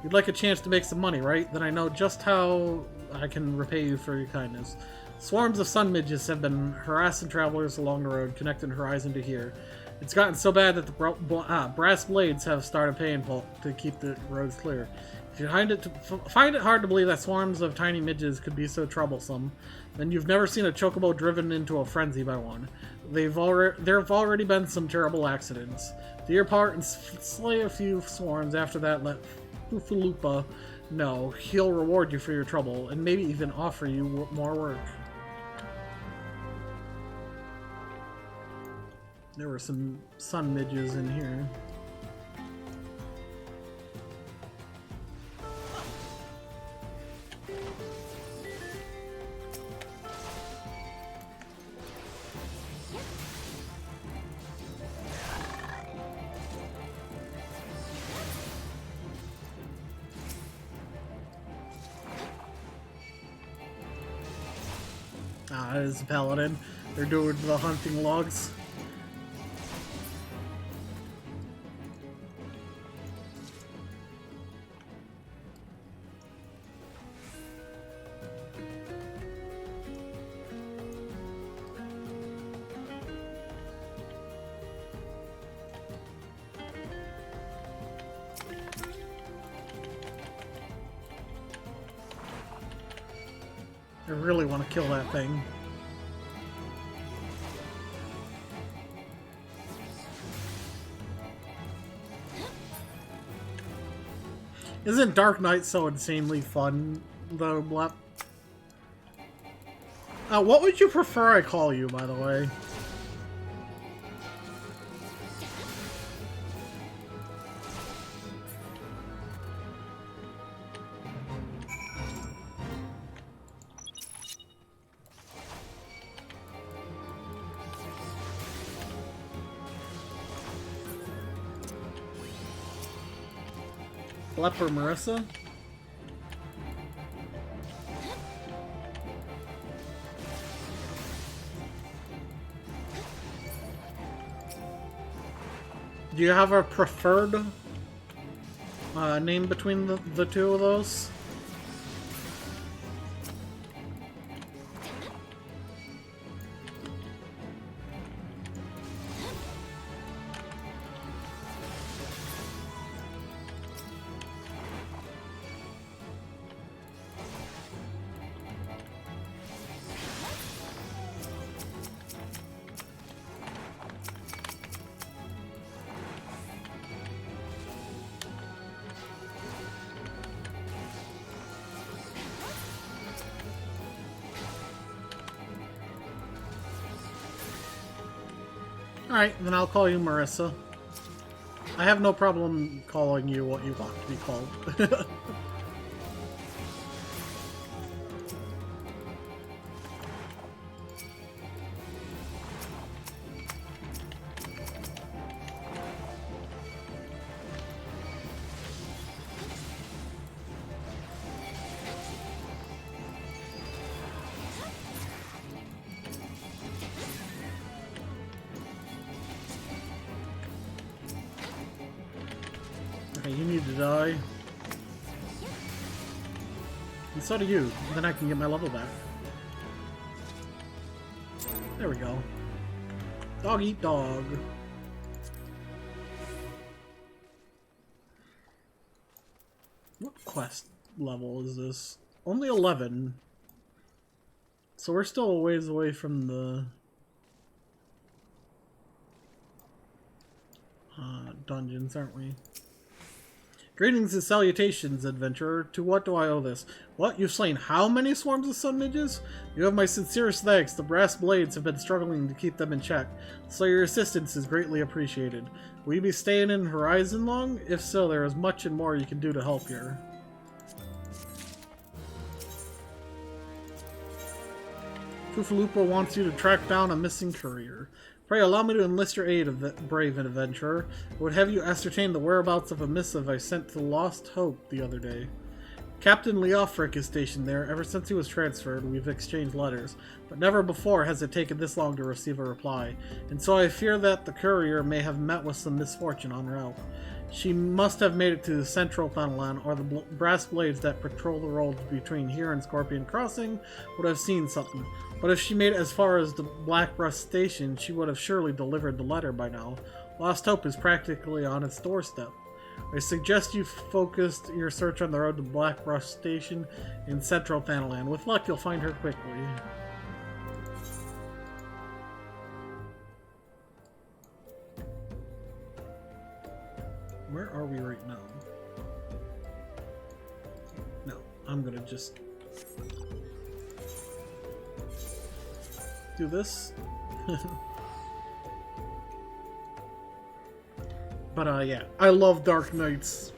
You'd like a chance to make some money, right? Then I know just how I can repay you for your kindness. Swarms of sun midges have been harassing travelers along the road, connecting Horizon to here. It's gotten so bad that the brass blades have started paying to keep the roads clear. If you find it hard to believe that swarms of tiny midges could be so troublesome, then you've never seen a chocobo driven into a frenzy by one. There have already been some terrible accidents. Do your part and slay a few swarms. After that, let Fufulupa know. He'll reward you for your trouble, and maybe even offer you more work. There were some sun midges in here. Ah, it is a paladin. They're doing the hunting logs. I really want to kill that thing. Isn't Dark Knight so insanely fun, though, Blep? What would you prefer I call you, by the way? Blep or Marissa? Do you have a preferred name between the two of those? Alright, then I'll call you Marissa. I have no problem calling you what you want to be called. You need to die. And so do you. Then I can get my level back. There we go. Dog eat dog. What quest level is this? Only 11. So we're still a ways away from the dungeons, aren't we? Greetings and salutations, adventurer. To what do I owe this? What? You've slain how many swarms of sun midges? You have my sincerest thanks. The brass blades have been struggling to keep them in check, so your assistance is greatly appreciated. Will you be staying in Horizon long? If so, there is much and more you can do to help here. Fufulupa wants you to track down a missing courier. Pray allow me to enlist your aid, brave adventurer. I would have you ascertain the whereabouts of a missive I sent to Lost Hope the other day. Captain Leofric is stationed there. Ever since he was transferred, we've exchanged letters, but never before has it taken this long to receive a reply, and so I fear that the courier may have met with some misfortune en route. She must have made it to the Central Thanalan, or the brass blades that patrol the roads between here and Scorpion Crossing would have seen something. But if she made it as far as the Blackbrush Station, she would have surely delivered the letter by now. Lost Hope is practically on its doorstep. I suggest you focus your search on the road to Blackbrush Station in Central Thanalan. With luck, you'll find her quickly. I'm gonna just do this. But yeah, I love Dark Knight's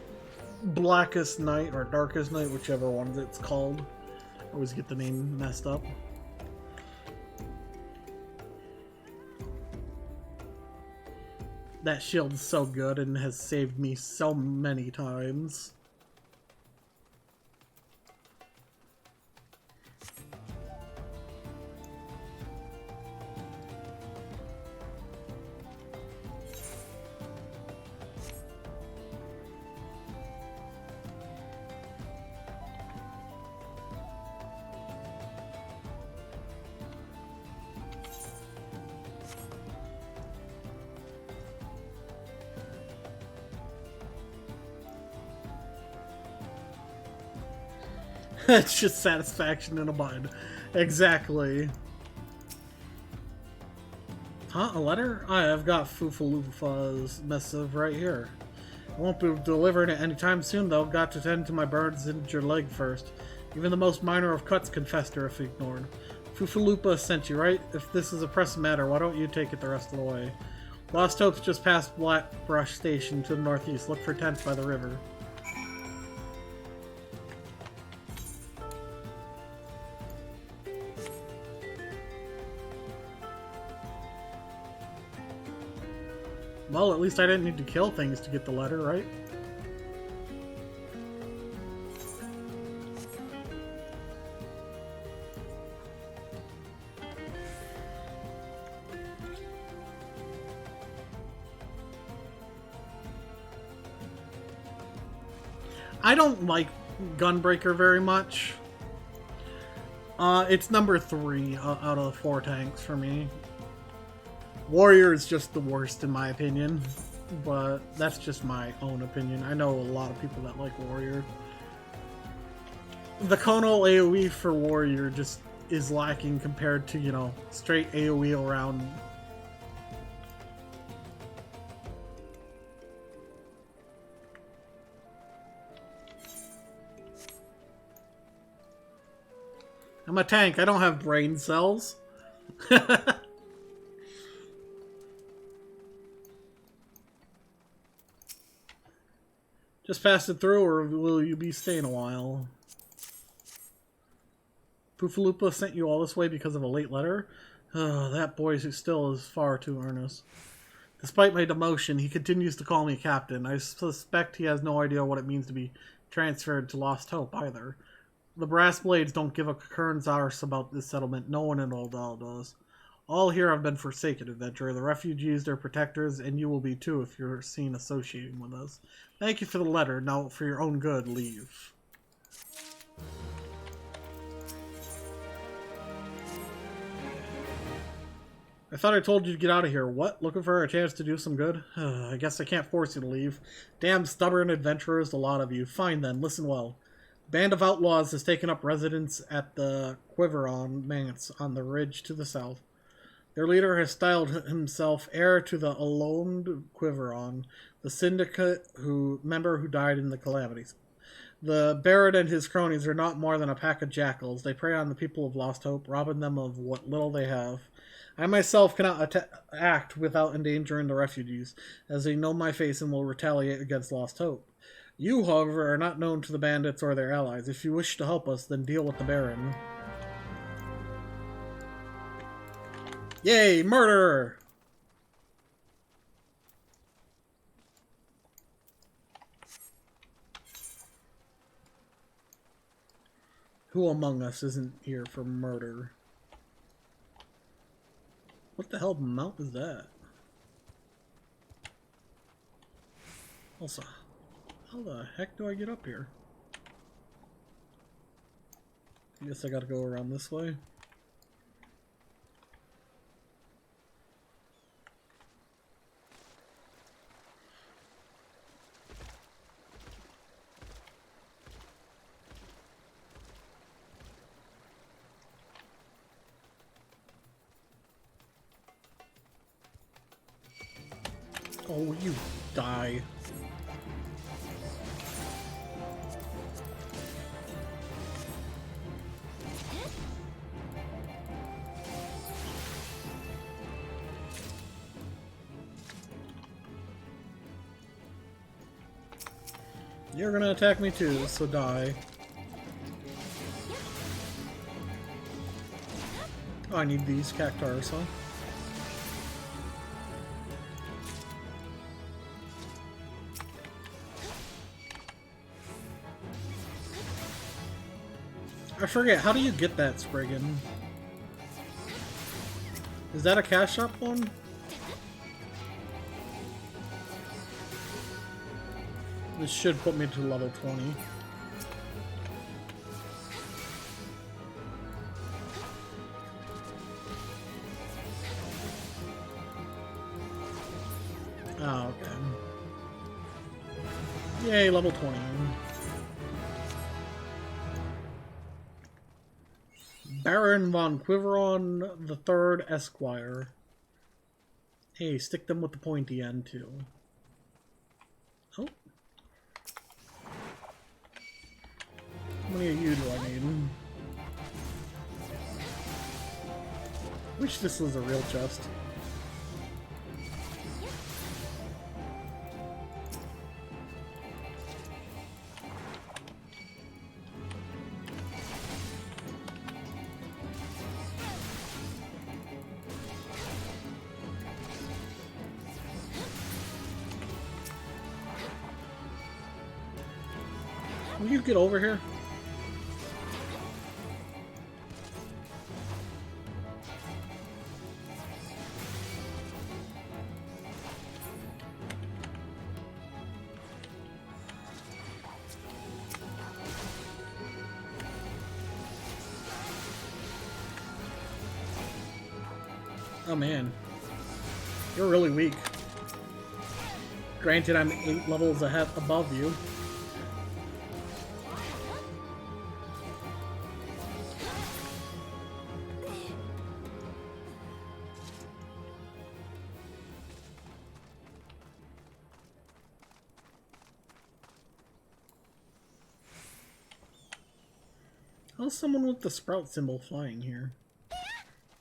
Blackest Night or Darkest Night, whichever one it's called. I always get the name messed up. That shield's so good and has saved me so many times. It's just satisfaction in a bud. Exactly. Huh? A letter? I've got Foofaloofa's missive right here. I won't be delivering it anytime soon, though. Got to tend to my bird's injured leg first. Even the most minor of cuts can fester if ignored. Foofaloopa sent you, right? If this is a pressing matter, why don't you take it the rest of the way? Lost Hope's just past Blackbrush Station to the northeast. Look for tents by the river. Well, at least I didn't need to kill things to get the letter, right? I don't like Gunbreaker very much. It's number 3 out of the 4 tanks for me. Warrior is just the worst in my opinion, but that's just my own opinion. I know a lot of people that like Warrior. The Conal AoE for Warrior just is lacking compared to, you know, straight AoE around. I'm a tank, I don't have brain cells. Just pass it through, or will you be staying a while? Foofaloopa sent you all this way because of a late letter? Oh, that boy still is far too earnest. Despite my demotion, he continues to call me captain. I suspect he has no idea what it means to be transferred to Lost Hope, either. The Brass Blades don't give a kern's arse about this settlement. No one in Oldal does. All here have been forsaken, adventurer. The refugees, their protectors, and you will be too if you're seen associating with us. Thank you for the letter. Now, for your own good, leave. I thought I told you to get out of here. What? Looking for a chance to do some good? I guess I can't force you to leave. Damn stubborn adventurers, the lot of you. Fine then, listen well. A band of outlaws has taken up residence at the Quiveron Manse on the ridge to the south. Their leader has styled himself heir to the Alone Quiveron, the syndicate member who died in the calamities. The Baron and his cronies are not more than a pack of jackals. They prey on the people of Lost Hope, robbing them of what little they have. I myself cannot act without endangering the refugees, as they know my face and will retaliate against Lost Hope. You, however, are not known to the bandits or their allies. If you wish to help us, then deal with the Baron. Yay, murder! Who among us isn't here for murder? What the hell mount is that? Also, how the heck do I get up here? I guess I gotta go around this way. Oh, you die. You're gonna attack me too, so die. Oh, I need these cactars, huh? I forget, how do you get that, Spriggan? Is that a cash shop one? This should put me to level 20. Oh, okay. Yay, level 20. Baron von Quiveron III Esquire. Hey, stick them with the pointy end too. Oh. How many of you do I need? Wish this was a real chest. Will you get over here? Oh man, you're really weak. Granted, I'm 8 levels ahead above you. How's someone with the sprout symbol flying here?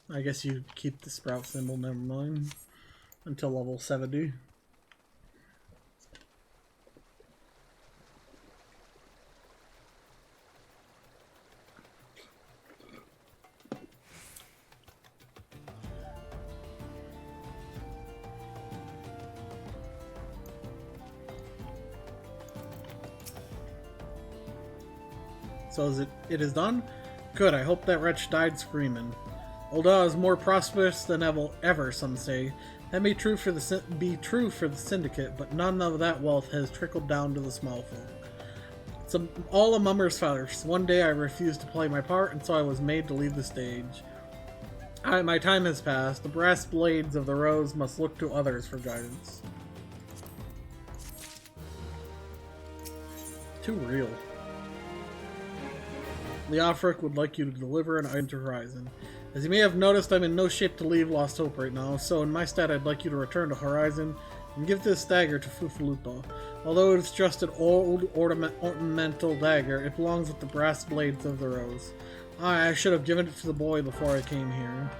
I guess you keep the sprout symbol, never mind. Until level 70. So it is done? Good, I hope that wretch died screaming. Ul'dah is more prosperous than ever, some say. That may be true for the Syndicate, but none of that wealth has trickled down to the small folk. It's all a mummer's farce. One day I refused to play my part, and so I was made to leave the stage. My time has passed. The brass blades of the rose must look to others for guidance. Too real. Leofric would like you to deliver an item to Horizon. As you may have noticed, I'm in no shape to leave Lost Hope right now, so in my stead I'd like you to return to Horizon and give this dagger to Fufalupa. Although it's just an old ornamental dagger, it belongs with the brass blades of the rose. I should have given it to the boy before I came here.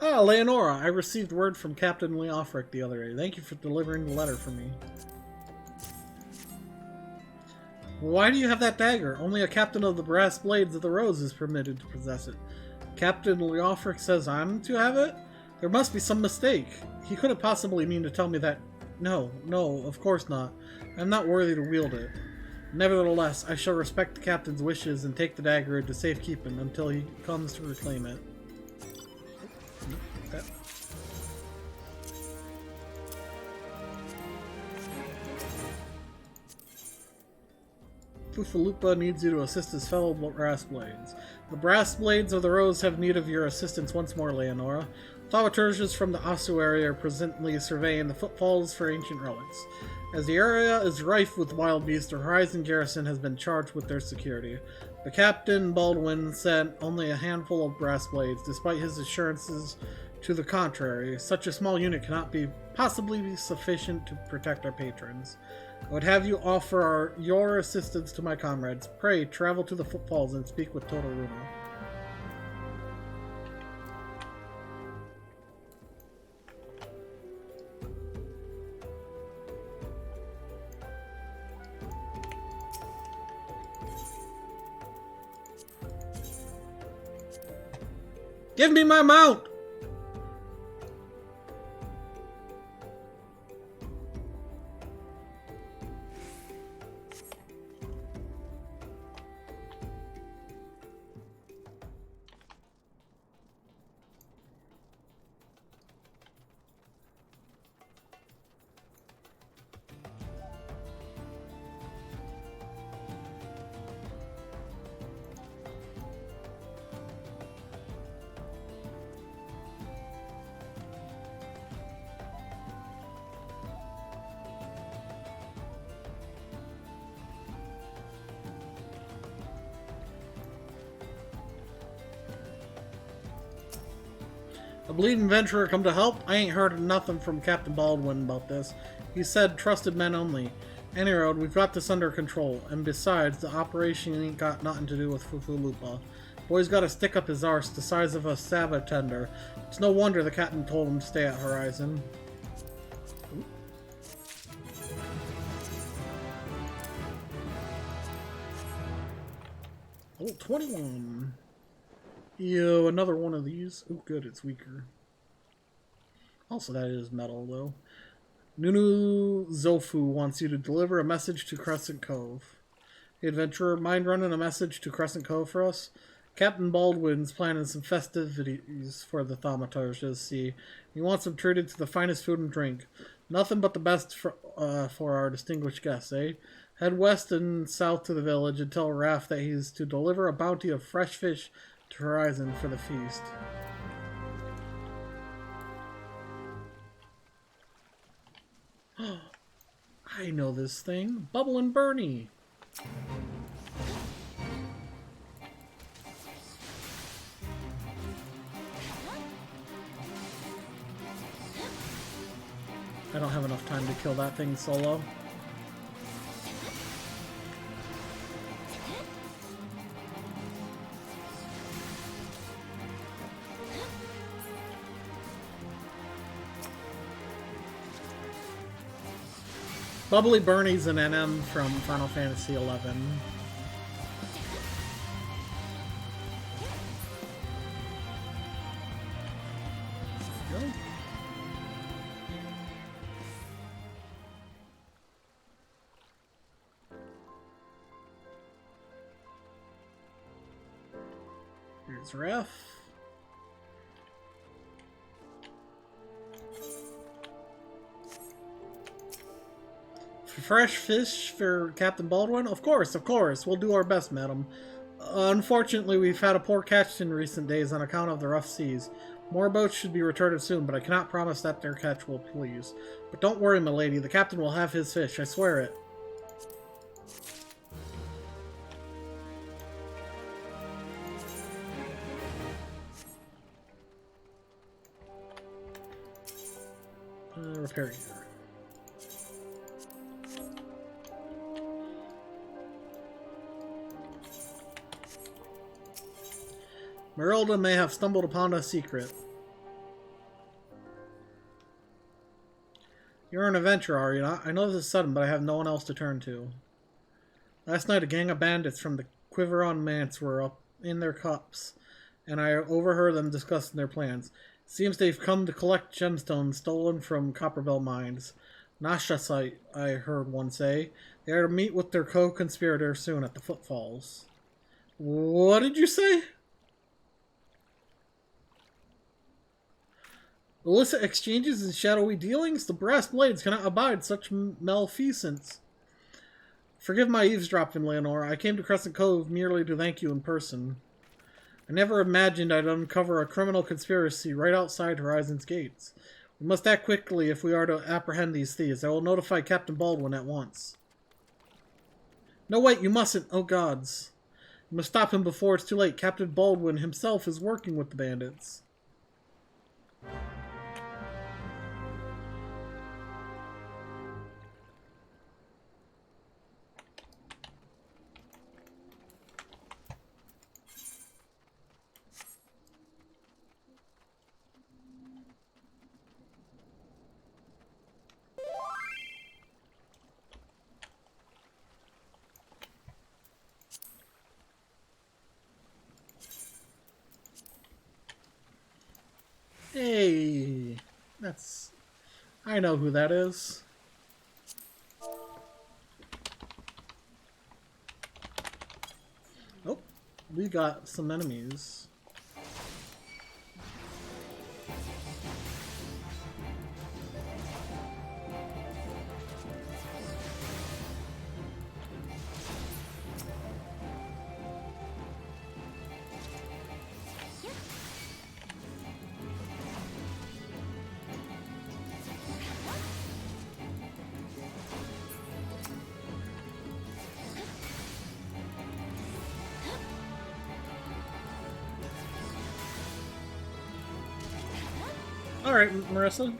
Ah, Leonora, I received word from Captain Leofric the other day. Thank you for delivering the letter for me. Why do you have that dagger? Only a captain of the brass blades of the rose is permitted to possess it. Captain Leofric says I'm to have it? There must be some mistake. He couldn't possibly mean to tell me that. No, of course not. I'm not worthy to wield it. Nevertheless, I shall respect the captain's wishes and take the dagger into safekeeping until he comes to reclaim it. Fufalupa needs you to assist his fellow brass blades. The brass blades of the rose have need of your assistance once more, Leonora. Thaumaturges from the ossuary are presently surveying the footfalls for ancient relics. As the area is rife with wild beasts, the Horizon garrison has been charged with their security. The Captain Baldwin sent only a handful of brass blades, despite his assurances To the contrary, such a small unit cannot possibly be sufficient to protect our patrons. I would have you offer your assistance to my comrades. Pray, travel to the footfalls and speak with Todoruna. Give me my mount! A bleeding venturer come to help? I ain't heard nothing from Captain Baldwin about this. He said trusted men only. Any road, we've got this under control. And besides, the operation ain't got nothing to do with Fufulupa. Boy's got a stick up his arse the size of a sabbath tender. It's no wonder the captain told him to stay at Horizon. Oh, 21. Ew, another one of these. Oh, good, it's weaker. Also, that is metal, though. Nunu Zofu wants you to deliver a message to Crescent Cove. Hey, adventurer, mind running a message to Crescent Cove for us? Captain Baldwin's planning some festivities for the Thaumaturge to see. He wants them treated to the finest food and drink. Nothing but the best for our distinguished guests, eh? Head west and south to the village and tell Raph that he's to deliver a bounty of fresh fish to Horizon for the feast. I know this thing. Bubble and Bernie. I don't have enough time to kill that thing solo. Bubbly Bernie's an NM from Final Fantasy XI. Go. Here's Ref. Fresh fish for Captain Baldwin? Of course. We'll do our best, madam. Unfortunately, we've had a poor catch in recent days on account of the rough seas. More boats should be returned soon, but I cannot promise that their catch will please. But don't worry, my lady. The captain will have his fish. I swear it. Repair gear. Merelda may have stumbled upon a secret. You're an adventurer, are you not? I know this is sudden, but I have no one else to turn to. Last night, a gang of bandits from the Quiveron Manse were up in their cups, and I overheard them discussing their plans. Seems they've come to collect gemstones stolen from Copperbell mines. Nashasite, I heard one say. They are to meet with their co-conspirator soon at the Footfalls. What did you say? Illicit exchanges and shadowy dealings? The brass blades cannot abide such malfeasance. Forgive my eavesdropping, Leonora. I came to Crescent Cove merely to thank you in person. I never imagined I'd uncover a criminal conspiracy right outside Horizon's gates. We must act quickly if we are to apprehend these thieves. I will notify Captain Baldwin at once. No, wait, you mustn't. Oh, gods. You must stop him before it's too late. Captain Baldwin himself is working with the bandits. Hey, that's... I know who that is. Oh, we got some enemies. Alright, Marissa.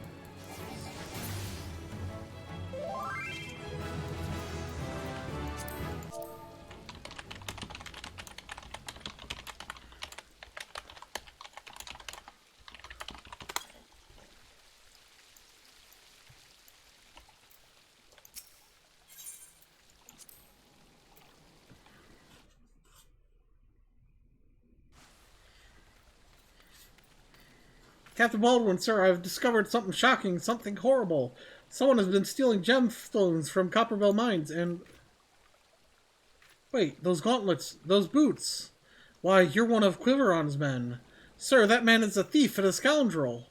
Captain Baldwin, sir, I've discovered something shocking, something horrible. Someone has been stealing gemstones from Copperville mines and... Wait, those gauntlets, those boots. Why, you're one of Quiveron's men. Sir, that man is a thief and a scoundrel.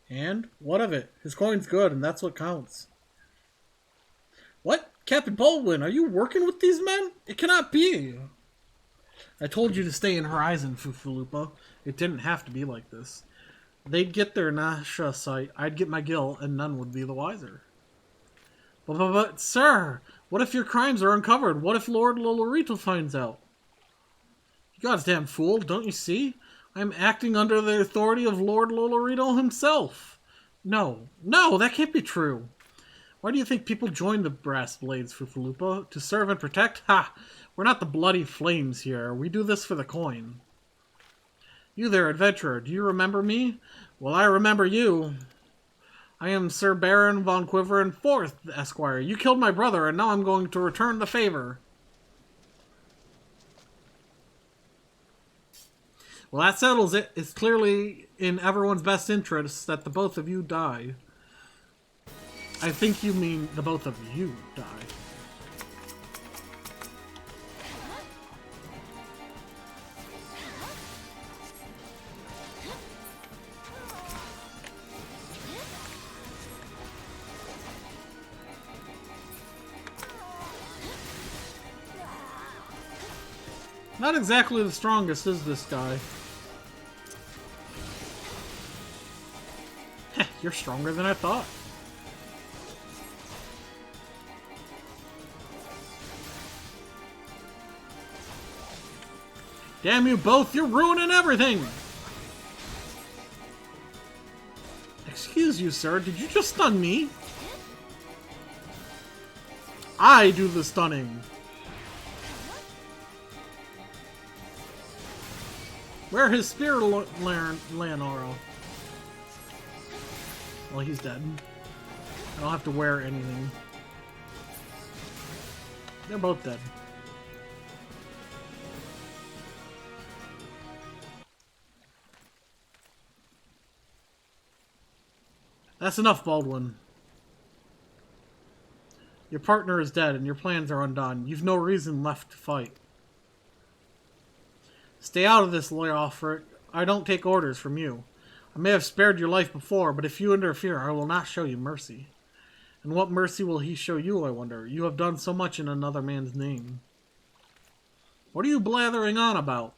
And? What of it? His coin's good, and that's what counts. What? Captain Baldwin, are you working with these men? It cannot be. I told you to stay in Horizon, Fufalupa. It didn't have to be like this. They'd get their Nasha site, I'd get my gill, and none would be the wiser. But, sir, what if your crimes are uncovered? What if Lord Lolorito finds out? You goddamn fool, don't you see? I'm acting under the authority of Lord Lolorito himself. No, that can't be true. Why do you think people join the Brass Blades, Fufalupa? To serve and protect? Ha! We're not the bloody flames here. We do this for the coin. You there, adventurer, do you remember me? Well, I remember you. I am Sir Baron von Quiveron IV, Esquire. You killed my brother, and now I'm going to return the favor. Well, that settles it. It's clearly in everyone's best interest that the both of you die. I think you mean the both of you die. Not exactly the strongest, is this guy? Heh, you're stronger than I thought. Damn you both, you're ruining everything! Excuse you, sir, did you just stun me? I do the stunning. Where his spear, Leonoro? Well, he's dead. I don't have to wear anything. They're both dead. That's enough, Baldwin. Your partner is dead and your plans are undone. You've no reason left to fight. Stay out of this, Leofric. I don't take orders from you. I may have spared your life before, but if you interfere, I will not show you mercy. And what mercy will he show you, I wonder? You have done so much in another man's name. What are you blathering on about?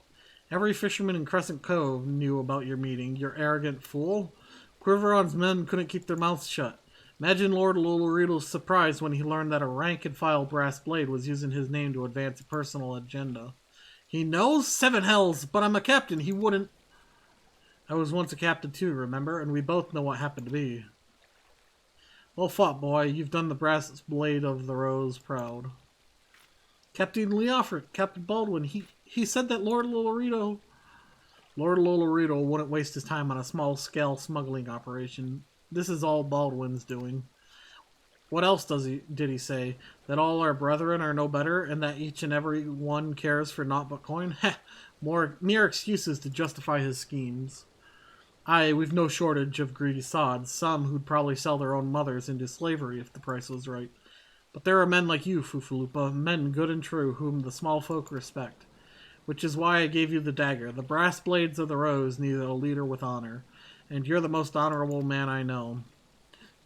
Every fisherman in Crescent Cove knew about your meeting, you arrogant fool. Quiveron's men couldn't keep their mouths shut. Imagine Lord Lolorito's surprise when he learned that a rank-and-file brass blade was using his name to advance a personal agenda. He knows? 7 hells, but I'm a captain, he wouldn't... I was once a captain too, remember? And we both know what happened to me. Well fought, boy. You've done the brass blade of the rose proud. Captain Leofford, Captain Baldwin, he said that Lord Lolorito wouldn't waste his time on a small-scale smuggling operation. This is all Baldwin's doing. What else did he say? That all our brethren are no better, and that each and every one cares for naught but coin? Heh, mere excuses to justify his schemes. Aye, we've no shortage of greedy sods, some who'd probably sell their own mothers into slavery if the price was right. But there are men like you, Fufalupa, men good and true, whom the small folk respect. Which is why I gave you the dagger. The brass blades of the rose need a leader with honor. And you're the most honorable man I know.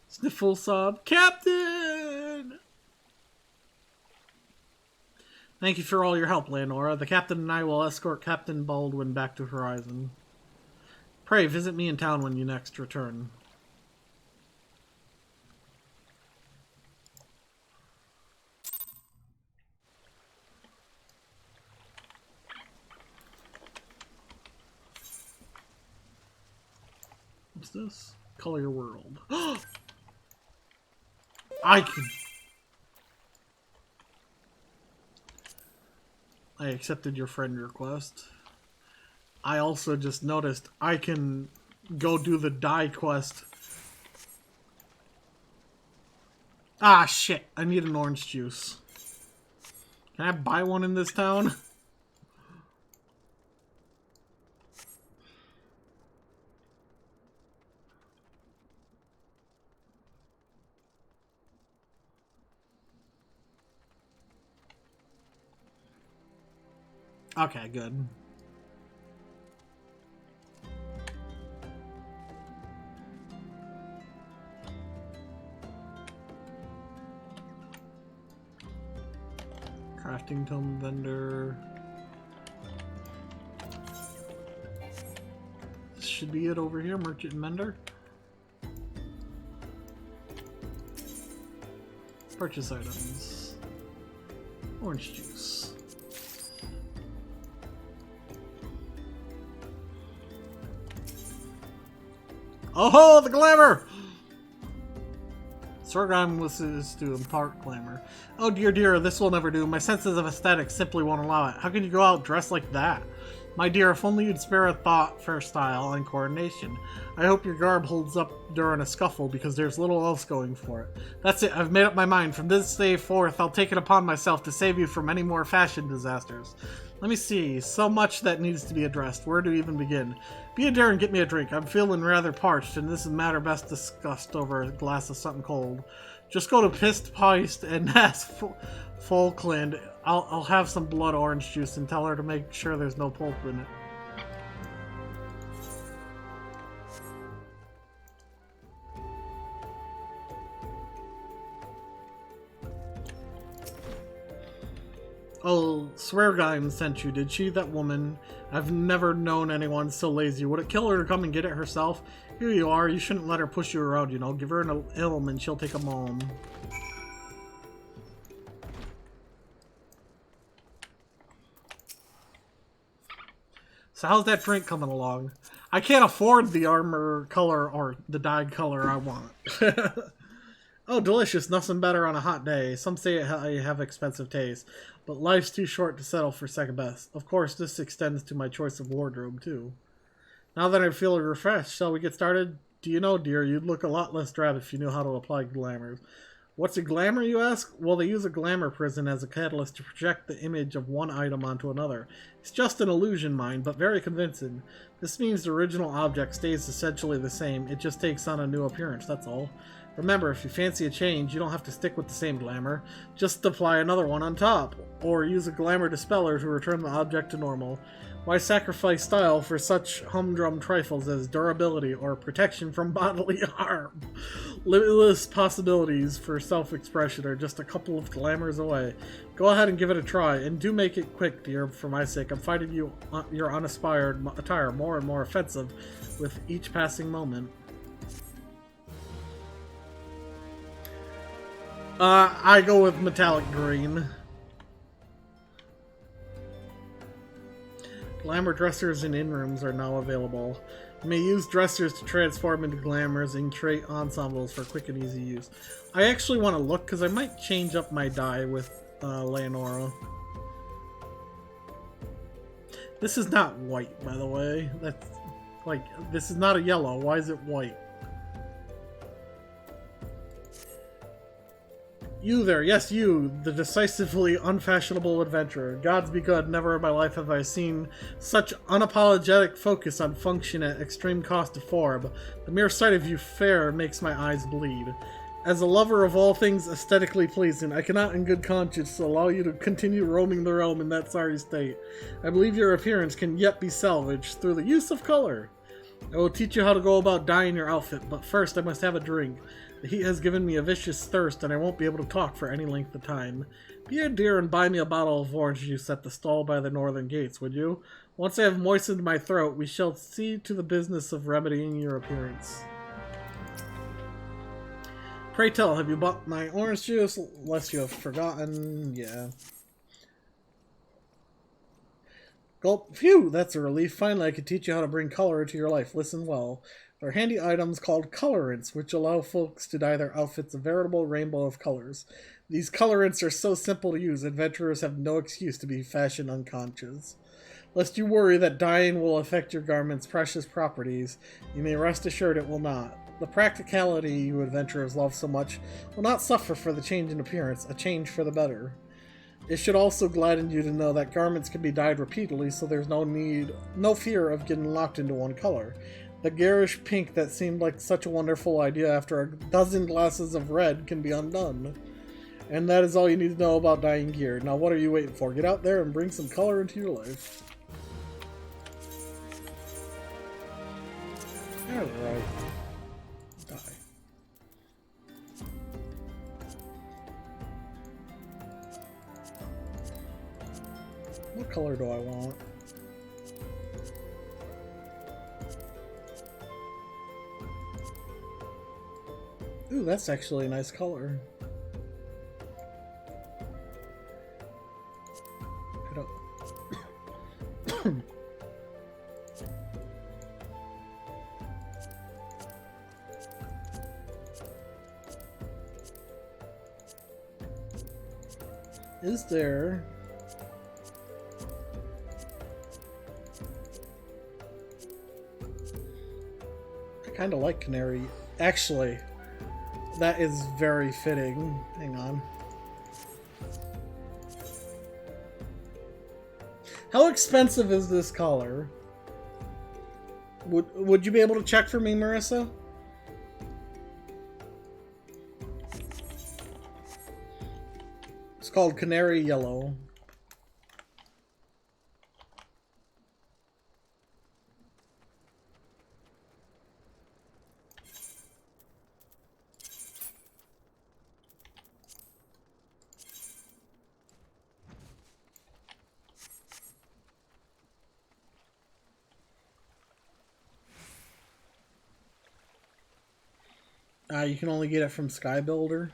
Sniffle sob, Captain! Thank you for all your help, Leonora. The captain and I will escort Captain Baldwin back to Horizon. Pray visit me in town when you next return. What's this? Color your world. I accepted your friend request. I also just noticed I can go do the dye quest. Ah, shit. I need an orange juice. Can I buy one in this town? Okay, good. Crafting tome vendor. This should be it over here, merchant and mender. Purchase items. Orange juice. Oh, the glamour! Sorghum wishes to impart glamour. Oh dear, dear, this will never do. My senses of aesthetics simply won't allow it. How can you go out dressed like that? My dear, if only you'd spare a thought for style and coordination. I hope your garb holds up during a scuffle, because there's little else going for it. That's it, I've made up my mind. From this day forth, I'll take it upon myself to save you from any more fashion disasters. Let me see, so much that needs to be addressed. Where to even begin? Be a dear and get me a drink. I'm feeling rather parched, and this is a matter best discussed over a glass of something cold. Just go to Pissed Peist and ask Falkland. I'll have some blood orange juice and tell her to make sure there's no pulp in it. Oh, Sweargime sent you, did she? That woman. I've never known anyone so lazy. Would it kill her to come and get it herself? Here you are. You shouldn't let her push you around, you know. Give her an ilm and she'll take 'em home. So how's that drink coming along? I can't afford the armor color or the dyed color I want. Oh, delicious. Nothing better on a hot day. Some say I have expensive taste, but life's too short to settle for second best. Of course, this extends to my choice of wardrobe, too. Now that I feel refreshed, shall we get started? Do you know, dear, you'd look a lot less drab if you knew how to apply glamours. What's a glamour, you ask? Well, they use a glamour prism as a catalyst to project the image of one item onto another. It's just an illusion, mind, but very convincing. This means the original object stays essentially the same. It just takes on a new appearance, that's all. Remember, if you fancy a change, you don't have to stick with the same glamour. Just apply another one on top, or use a glamour dispeller to return the object to normal. Why sacrifice style for such humdrum trifles as durability or protection from bodily harm? Limitless possibilities for self-expression are just a couple of glamours away. Go ahead and give it a try, and do make it quick, dear, for my sake. I'm finding your unaspired attire more and more offensive with each passing moment. I go with metallic green. Glamour dressers in in-rooms are now available. You may use dressers to transform into glamours and create ensembles for quick and easy use. I actually want to look because I might change up my dye with Leonora. This is not white, by the way. That's like, this is not a yellow. Why is it white? You there, yes you, the decisively unfashionable adventurer. Gods be good, never in my life have I seen such unapologetic focus on function at extreme cost of form. The mere sight of you fair makes my eyes bleed. As a lover of all things aesthetically pleasing, I cannot in good conscience allow you to continue roaming the realm in that sorry state. I believe your appearance can yet be salvaged through the use of color. I will teach you how to go about dyeing your outfit, but first I must have a drink. The heat has given me a vicious thirst, and I won't be able to talk for any length of time. Be a dear and buy me a bottle of orange juice at the stall by the northern gates, would you? Once I have moistened my throat, we shall see to the business of remedying your appearance. Pray tell, have you bought my orange juice? Unless you have forgotten, yeah. Gulp. Phew, that's a relief. Finally, I can teach you how to bring color into your life. Listen well. There are handy items called colorants, which allow folks to dye their outfits a veritable rainbow of colors. These colorants are so simple to use, adventurers have no excuse to be fashion unconscious. Lest you worry that dyeing will affect your garment's precious properties, you may rest assured it will not. The practicality you adventurers love so much will not suffer for the change in appearance, a change for the better. It should also gladden you to know that garments can be dyed repeatedly, so there's no fear of getting locked into one color. The garish pink that seemed like such a wonderful idea after a dozen glasses of red can be undone. And that is all you need to know about dyeing gear. Now what are you waiting for? Get out there and bring some color into your life. Alright. Dye. What color do I want? Ooh, that's actually a nice color. I don't... Is there... I kind of like canary. Actually... That is very fitting. Hang on. How expensive is this collar? Would you be able to check for me, Marissa? It's called Canary Yellow. You can only get it from Sky Builder.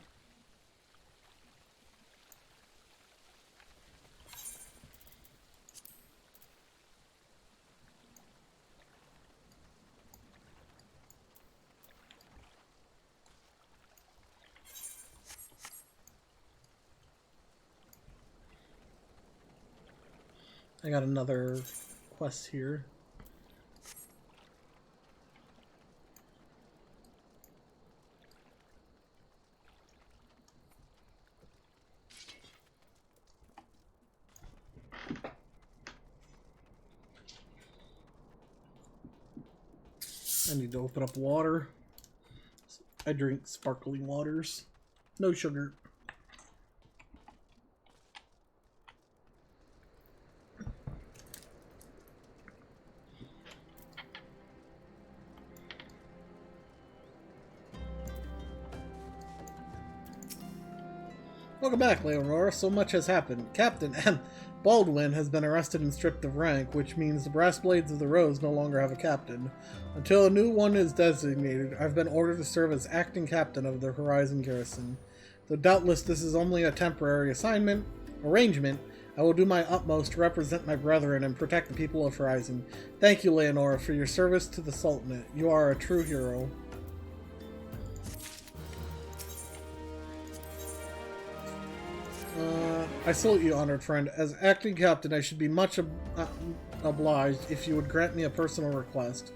I got another quest here. I need to open up water. I drink sparkling waters. No sugar. Welcome back, Leonora. So much has happened. Captain Baldwin has been arrested and stripped of rank, which means the Brass Blades of the Rose no longer have a captain. Until a new one is designated, I've been ordered to serve as acting captain of the Horizon Garrison. Though doubtless this is only a temporary arrangement, I will do my utmost to represent my brethren and protect the people of Horizon. Thank you, Leonora, for your service to the Sultanate. You are a true hero. I salute you, honored friend. As acting captain, I should be much obliged if you would grant me a personal request.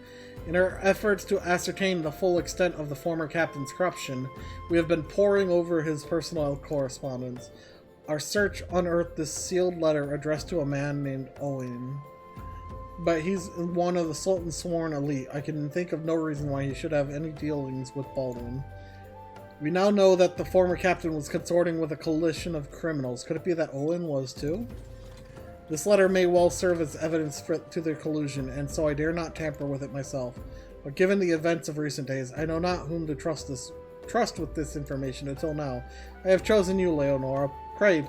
In our efforts to ascertain the full extent of the former captain's corruption, we have been poring over his personal correspondence. Our search unearthed this sealed letter addressed to a man named Owen. But he's one of the Sultan's sworn elite. I can think of no reason why he should have any dealings with Baldwin. We now know that the former captain was consorting with a coalition of criminals. Could it be that Owen was too? This letter may well serve as evidence to their collusion, and so I dare not tamper with it myself. But given the events of recent days, I know not whom to trust with this information until now. I have chosen you, Leonora. Pray,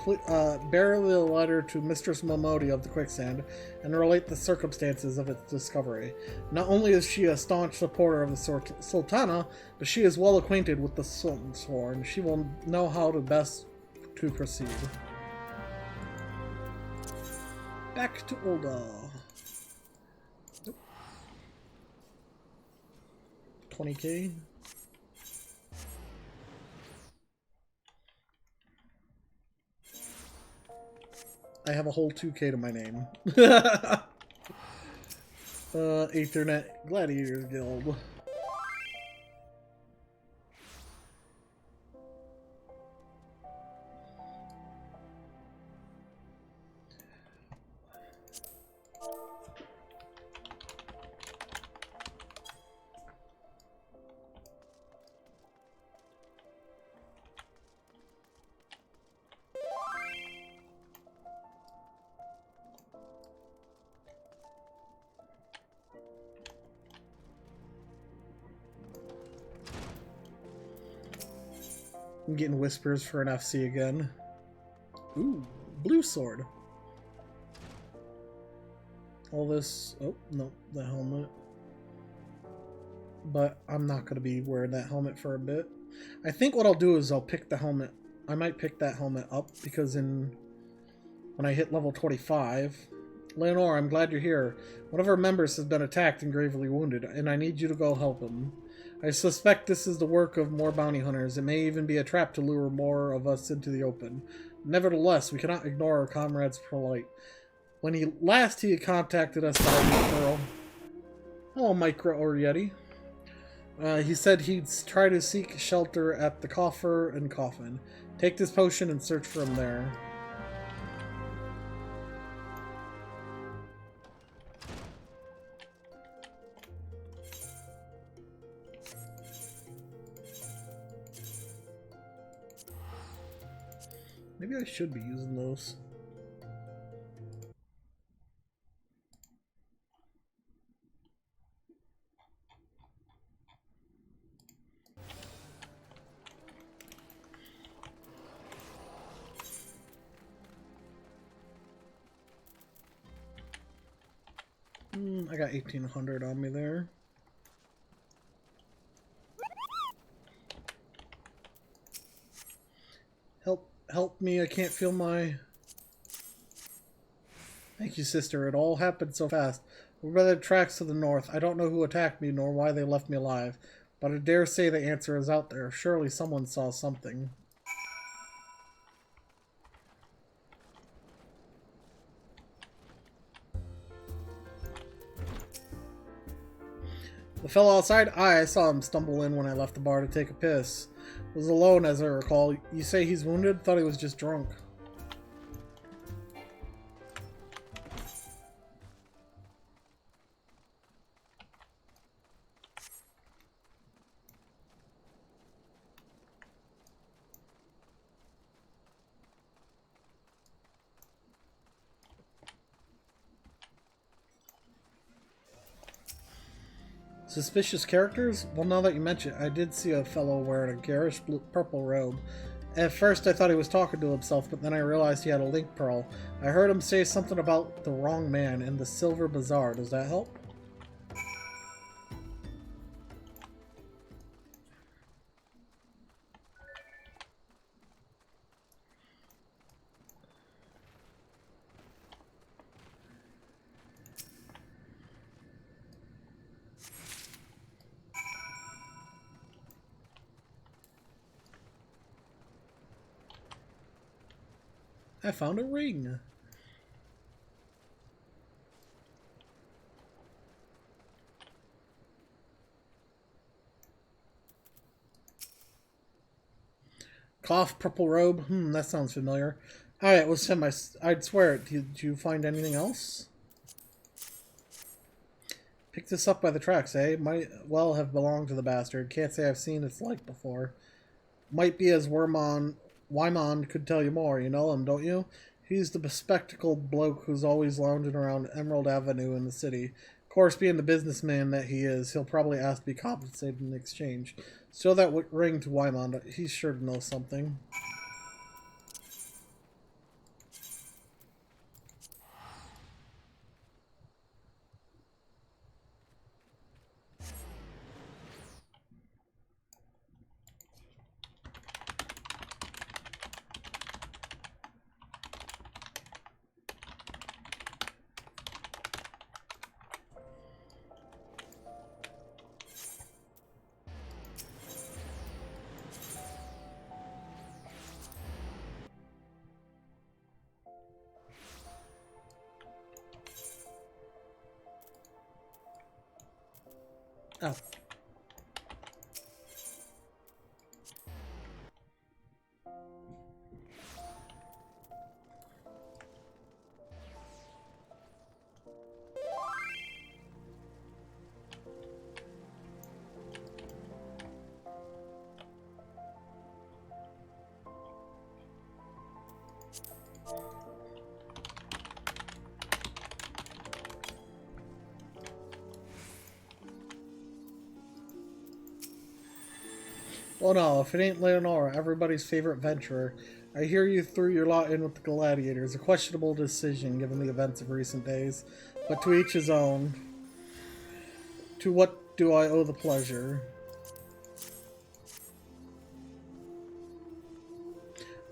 bear the letter to Mistress Momodi of the Quicksand, and relate the circumstances of its discovery. Not only is she a staunch supporter of the Sultana, but she is well acquainted with the Sultan's sworn. She will know how to best to proceed. Back to Ul'dah. 20k. I have a whole 2k to my name. Aethernet Gladiators Guild. I'm getting whispers for an FC again. Ooh, blue sword. All this... Oh, no, the helmet. But I'm not going to be wearing that helmet for a bit. I think what I'll do is I'll pick the helmet. I might pick that helmet up because when I hit level 25... Leonora, I'm glad you're here. One of our members has been attacked and gravely wounded, and I need you to go help him. I suspect this is the work of more bounty hunters. It may even be a trap to lure more of us into the open. Nevertheless, we cannot ignore our comrade's plight. When he contacted us about Pearl. Oh, Micro or Yeti. He said he'd try to seek shelter at the coffer and coffin. Take this potion and search for him there. Maybe I should be using those. I got 1800 on me there. Help me, I can't feel my... Thank you, sister. It all happened so fast. We're by the tracks to the north. I don't know who attacked me nor why they left me alive, but I dare say the answer is out there. Surely someone saw something. The fellow outside? I saw him stumble in when I left the bar to take a piss. Was alone, as I recall. You say he's wounded? Thought he was just drunk. Suspicious characters? Well, now that you mention it, I did see a fellow wearing a garish purple robe. At first I thought he was talking to himself, but then I realized he had a link pearl. I heard him say something about the wrong man in the Silver Bazaar. Does that help? I found a ring. Cloth, purple robe. That sounds familiar. Alright, was him. I'd swear it. Did you find anything else? Picked this up by the tracks, eh? Might well have belonged to the bastard. Can't say I've seen its like before. Might be as Wymond could tell you more. You know him, don't you? He's the bespectacled bloke who's always lounging around Emerald Avenue in the city. Of course, being the businessman that he is, he'll probably ask to be compensated in exchange. Show that ring to Wymond. He's sure to know something. Oh. Well, no, if it ain't Leonora, everybody's favorite venturer. I hear you threw your lot in with the gladiators. A questionable decision, given the events of recent days. But to each his own. To what do I owe the pleasure?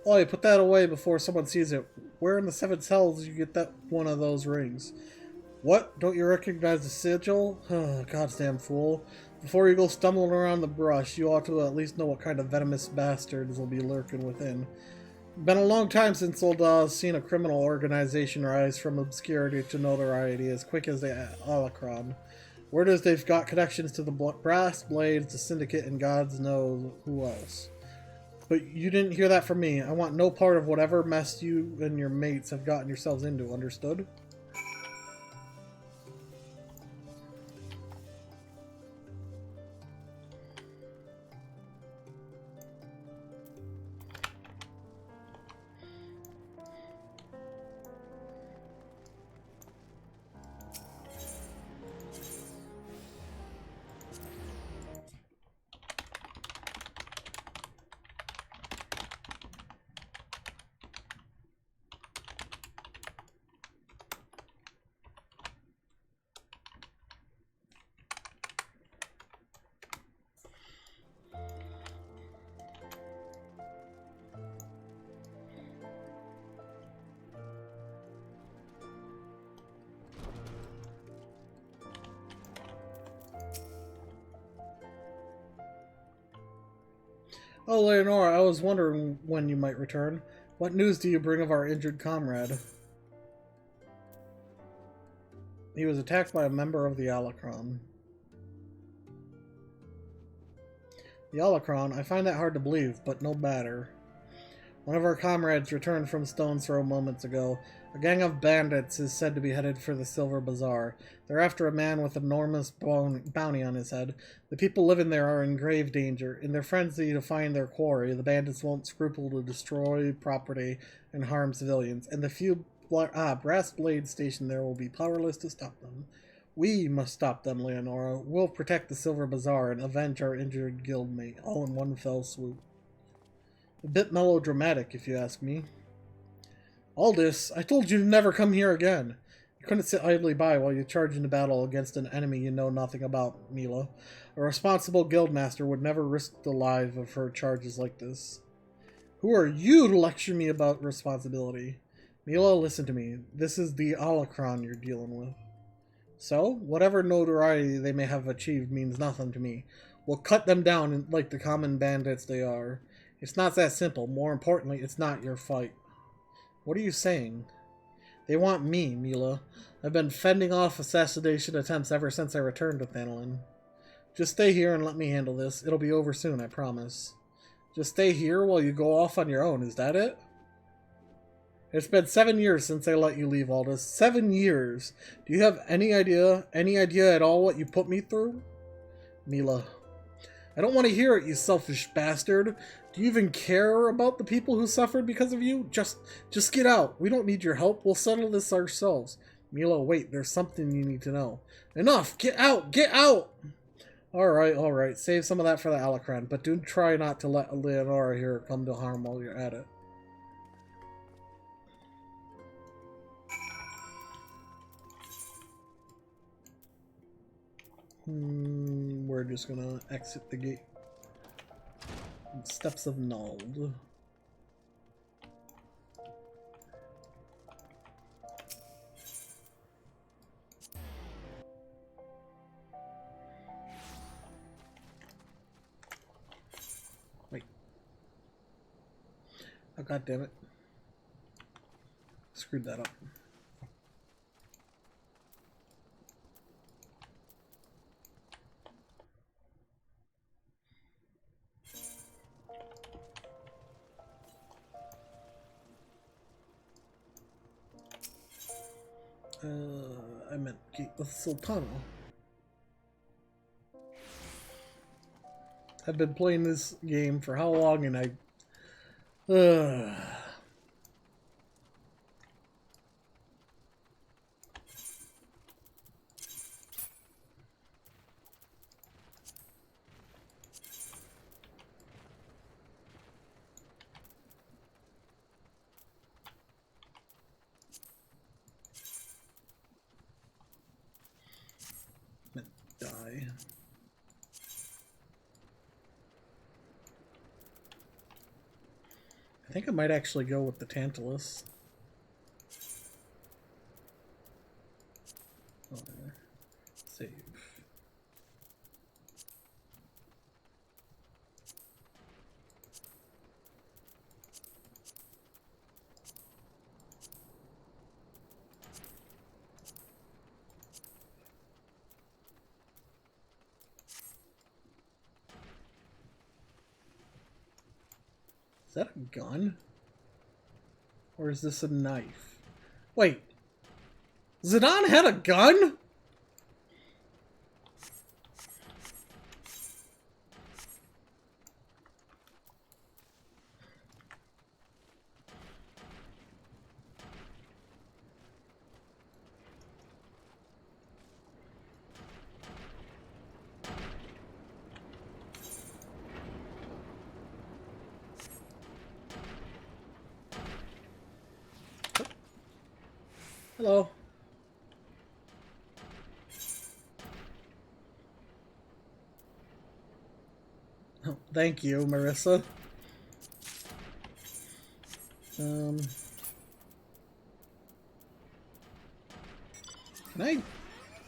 Oh, you put that away before someone sees it. Where in the seventh hells did you get that one of those rings? What? Don't you recognize the sigil? Oh, goddamn fool. Before you go stumbling around the brush, you ought to at least know what kind of venomous bastards will be lurking within. Been a long time since old seen a criminal organization rise from obscurity to notoriety as quick as the Alacron. Word is they've got connections to the Brass Blades, the Syndicate, and God's knows who else. But you didn't hear that from me. I want no part of whatever mess you and your mates have gotten yourselves into, understood? Oh, Leonora, I was wondering when you might return. What news do you bring of our injured comrade? He was attacked by a member of the Alacron. The Alacron? I find that hard to believe, but no matter. One of our comrades returned from Stone's Throw moments ago. A gang of bandits is said to be headed for the Silver Bazaar. They're after a man with enormous bounty on his head. The people living there are in grave danger. In their frenzy to find their quarry, the bandits won't scruple to destroy property and harm civilians, and the few brass blades stationed there will be powerless to stop them. We must stop them, Leonora. We'll protect the Silver Bazaar and avenge our injured guildmate, all in one fell swoop. A bit melodramatic, if you ask me. Aldous, I told you to never come here again. You couldn't sit idly by while you charge into battle against an enemy you know nothing about, Mila. A responsible guildmaster would never risk the life of her charges like this. Who are you to lecture me about responsibility? Mila, listen to me. This is the Alacron you're dealing with. So, whatever notoriety they may have achieved means nothing to me. We'll cut them down like the common bandits they are. It's not that simple. More importantly, it's not your fight. What are you saying? They want me, Mila. I've been fending off assassination attempts ever since I returned to Thanalin. Just stay here and let me handle this. It'll be over soon, I promise. Just stay here while you go off on your own, is that it? It's been 7 years since I let you leave Aldous. 7 years! Do you have any idea at all what you put me through? Mila. I don't want to hear it, you selfish bastard. Do you even care about the people who suffered because of you? Just get out. We don't need your help. We'll settle this ourselves. Mila, wait. There's something you need to know. Enough! Get out! Get out! Alright. Save some of that for the Alacran, but do try not to let Leonora here come to harm while you're at it. We're just gonna exit the gate. Steps of Nald. Wait. Oh, god damn it. Screwed that up. I meant Gate with Sultana. I've been playing this game for how long, and I... die. I think I might actually go with the Tantalus. Save. Is that a gun? Or is this a knife? Wait. Zidane had a gun? Hello. Oh, thank you, Marissa. Can I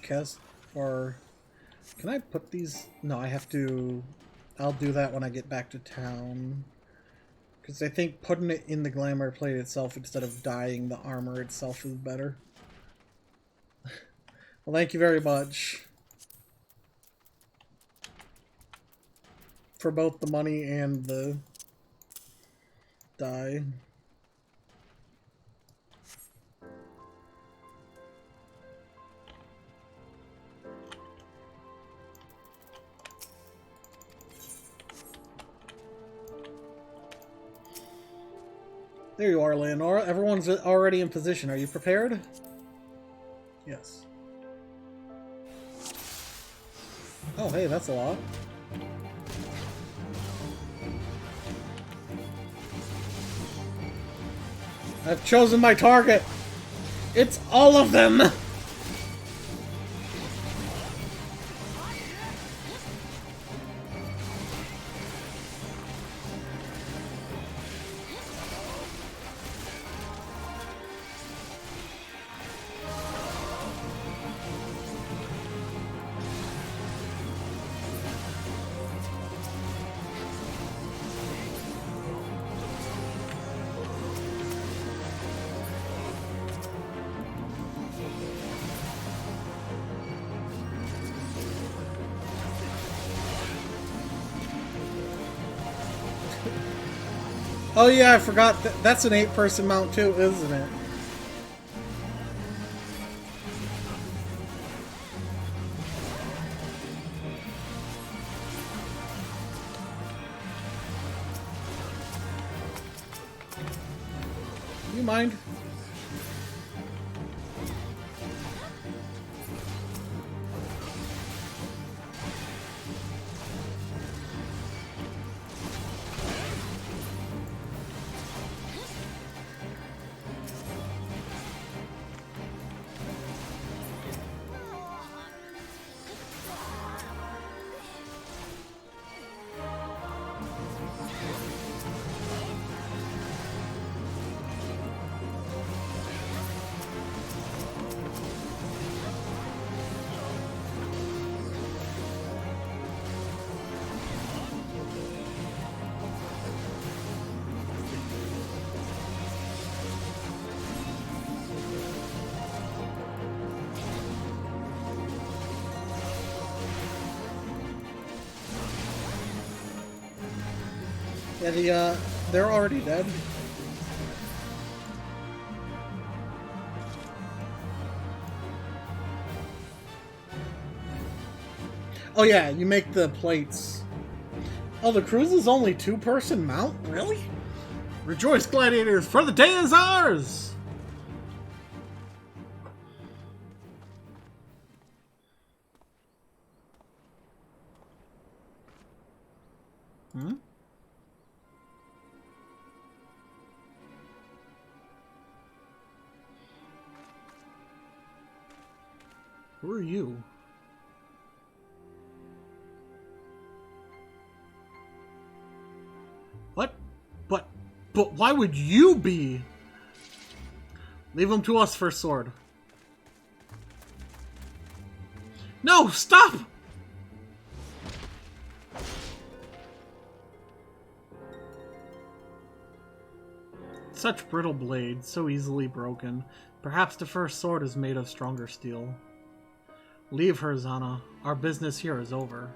cast, or can I put these? No, I have to. I'll do that when I get back to town. Because I think putting it in the glamour plate itself instead of dyeing the armor itself is better. Well, thank you very much. For both the money and the dye. There you are, Leonora. Everyone's already in position. Are you prepared? Yes. Oh, hey, that's a lot. I've chosen my target. It's all of them. Oh yeah, I forgot. That's an 8-person mount too, isn't it? You mind? Yeah, they're already dead. Oh yeah, you make the plates. Oh, the cruise is only 2-person mount? Really? Rejoice, gladiators, for the day is ours! Hmm? Who are you? What? But why would you be? Leave him to us, First Sword. No, stop! Such brittle blades, so easily broken. Perhaps the First Sword is made of stronger steel. Leave her, Zana. Our business here is over.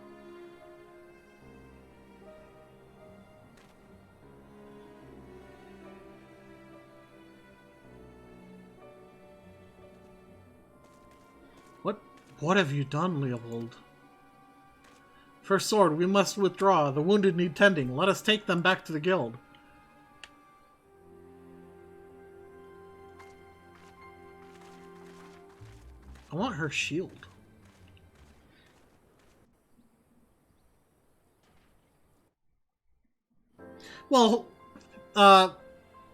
What have you done, Leopold? First Sword, we must withdraw. The wounded need tending. Let us take them back to the guild. I want her shield. Well,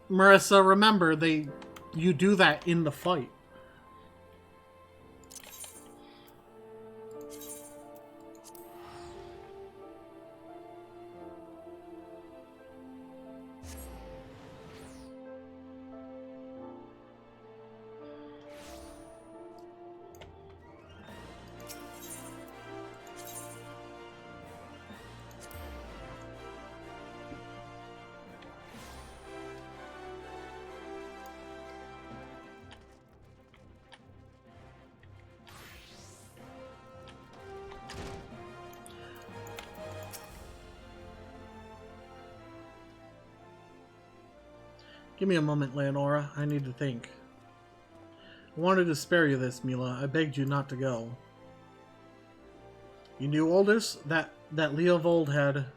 Marissa, remember, you do that in the fight. Give me a moment, Leonora. I need to think. I wanted to spare you this, Mila. I begged you not to go. You knew, Aldous, that Leopold had...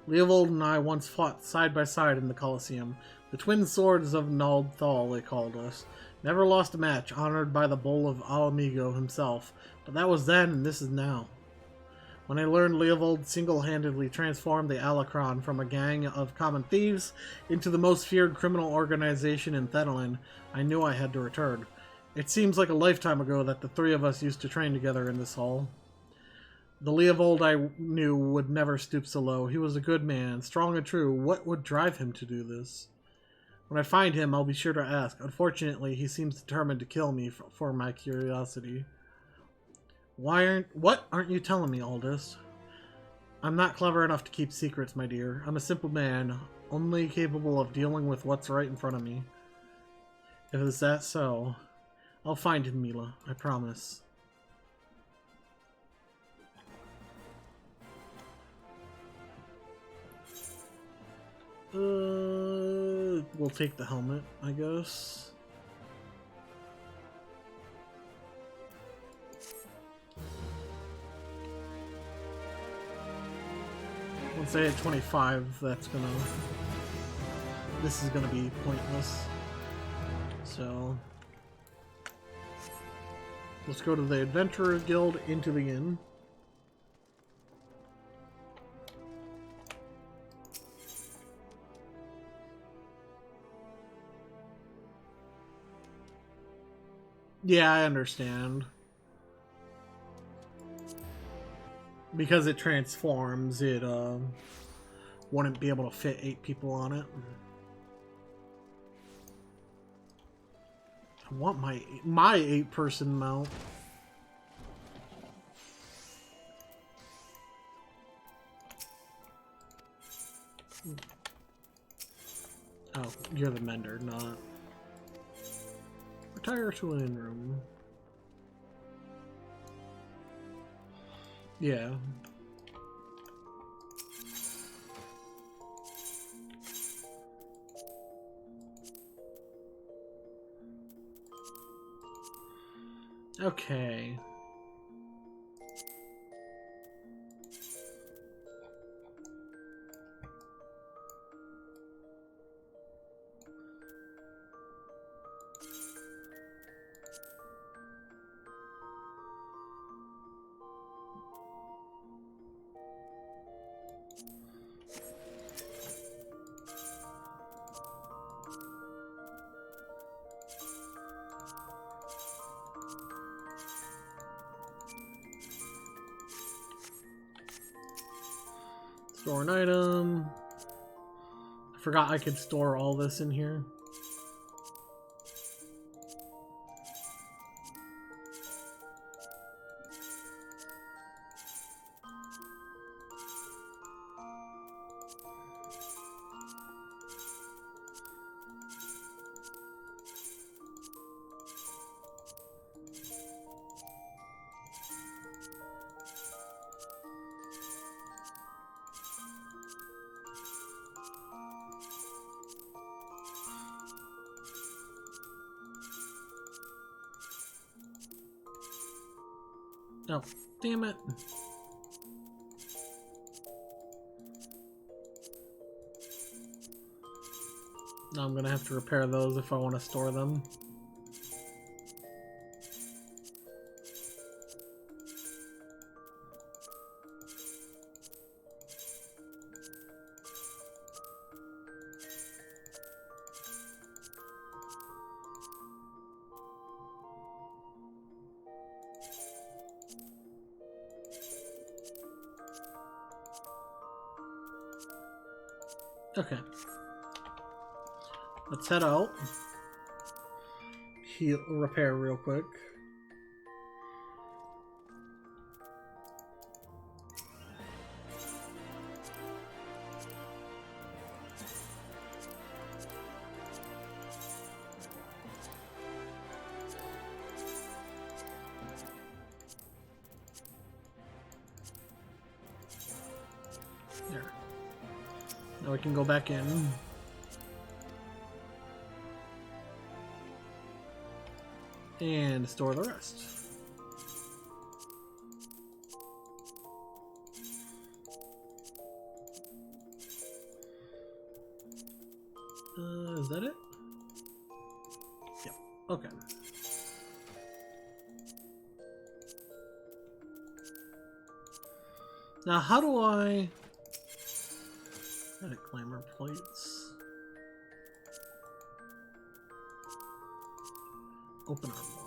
Leopold and I once fought side by side in the Colosseum. The twin swords of Nald Thal, they called us. Never lost a match, honored by the bull of Alamigo himself. But that was then, and this is now. When I learned Leopold single-handedly transformed the Alacron from a gang of common thieves into the most feared criminal organization in Thetalan, I knew I had to return. It seems like a lifetime ago that the three of us used to train together in this hall. The Leopold I knew would never stoop so low. He was a good man, strong and true. What would drive him to do this? When I find him, I'll be sure to ask. Unfortunately, he seems determined to kill me for my curiosity. What aren't you telling me, Aldous? I'm not clever enough to keep secrets, my dear. I'm a simple man, only capable of dealing with what's right in front of me. If it's that so, I'll find him, Mila. I promise. We'll take the helmet, I guess. Once I hit 25, this is gonna be pointless. So let's go to the Adventurers Guild into the inn. Yeah, I understand. Because it transforms, it wouldn't be able to fit 8 people on it. I want my 8-person mount. Oh, you're the mender, not. Retire to an inn room. Yeah. Okay. Store an item. I forgot I could store all this in here. Oh, damn it. Now I'm gonna have to repair those if I want to store them. Okay. Let's head out. Heal, repair real quick. There. Now we can go back in. And store the rest. Is that it? Yep. Okay. Now, how do I edit glamour plates? Open armoire.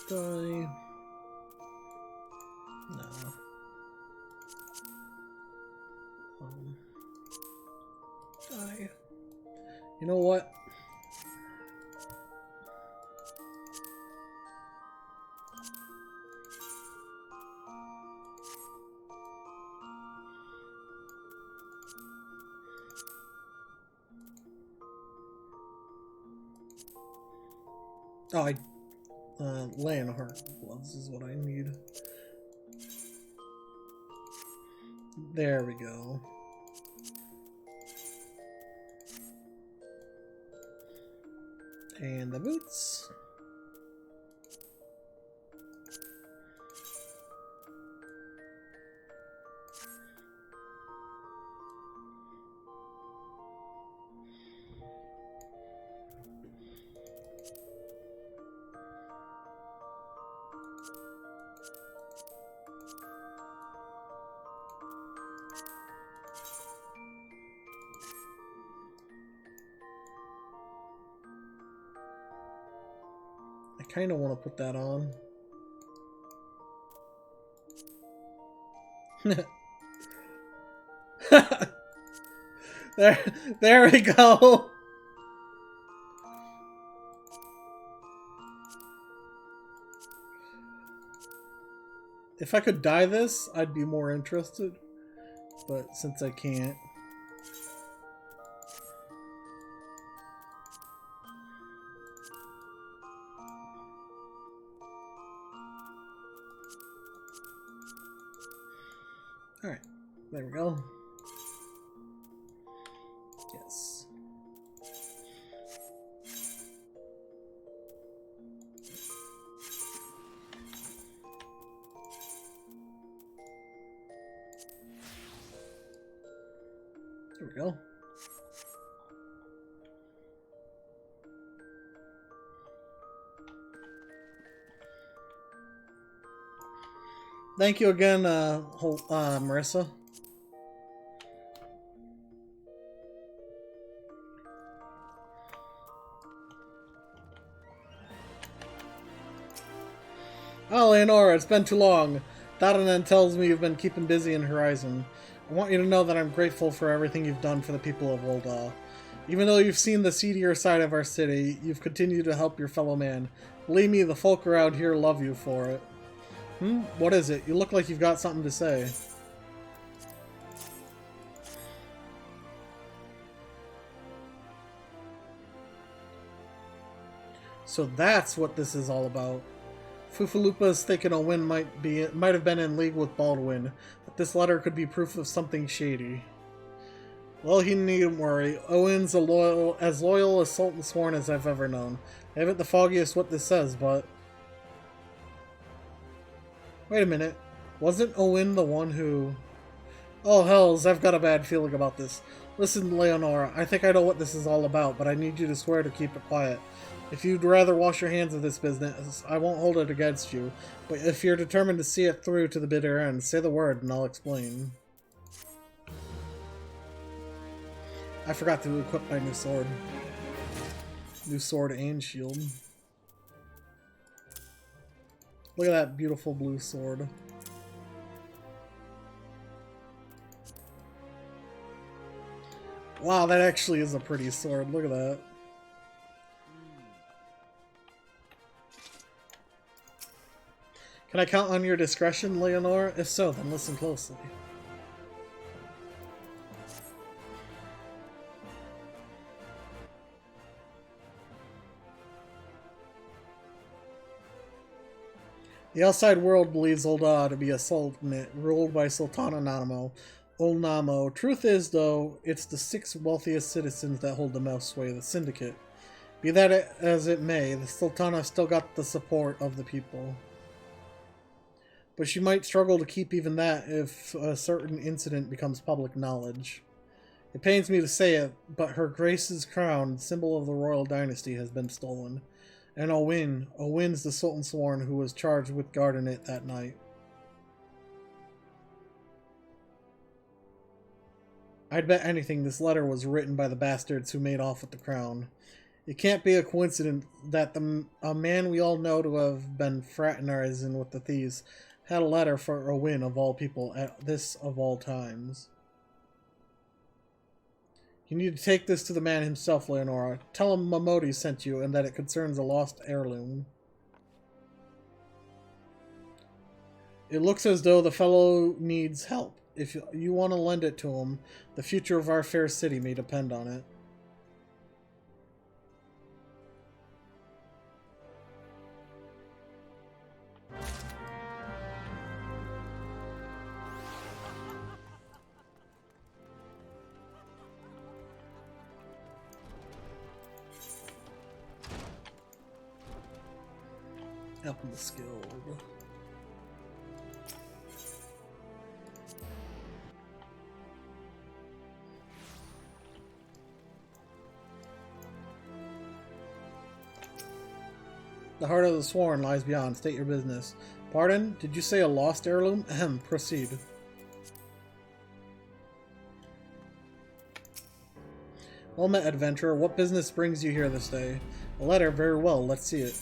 Die. No. You know what? Oh, Leonhardt gloves is what I need. There we go. And the boots. I kind of want to put that on. there we go. If I could dye this, I'd be more interested. But since I can't. Alright, there we go. Yes. There we go. Thank you again, Marissa. Oh, Leonora, it's been too long. Dadanen tells me you've been keeping busy in Horizon. I want you to know that I'm grateful for everything you've done for the people of Ul'dah. Even though you've seen the seedier side of our city, you've continued to help your fellow man. Believe me, the folk around here love you for it. What is it? You look like you've got something to say. So that's what this is all about. Fufalupa's thinking Owen might have been in league with Baldwin, that this letter could be proof of something shady. Well, he needn't worry. Owen's as loyal as Sultan Sworn as I've ever known. I haven't the foggiest what this says, but... Wait a minute. Wasn't Owen the one who... Oh, hells, I've got a bad feeling about this. Listen, Leonora, I think I know what this is all about, but I need you to swear to keep it quiet. If you'd rather wash your hands of this business, I won't hold it against you. But if you're determined to see it through to the bitter end, say the word and I'll explain. I forgot to equip my new sword. New sword and shield. Look at that beautiful blue sword. Wow, that actually is a pretty sword. Look at that. Can I count on your discretion, Leonora? If so, then listen closely. The outside world believes Ul'dah to be a sultanate ruled by Sultana Namo. Ul'Namo. Truth is, though, it's the 6 wealthiest citizens that hold the most sway, the syndicate. Be that as it may, the Sultana still got the support of the people. But she might struggle to keep even that if a certain incident becomes public knowledge. It pains me to say it, but Her Grace's crown, symbol of the royal dynasty, has been stolen. And Owen's the Sultan Sworn who was charged with guarding it that night. I'd bet anything this letter was written by the bastards who made off with the crown. It can't be a coincidence that a man we all know to have been fraternizing with the thieves had a letter for Owen of all people at this of all times. You need to take this to the man himself, Leonora. Tell him Momodi sent you and that it concerns a lost heirloom. It looks as though the fellow needs help. If you want to lend it to him, the future of our fair city may depend on it. Alchemist Guild. The heart of the sworn lies beyond. State your business. Pardon? Did you say a lost heirloom? Ahem. Proceed. Well met, adventurer. What business brings you here this day? A letter. Very well. Let's see it.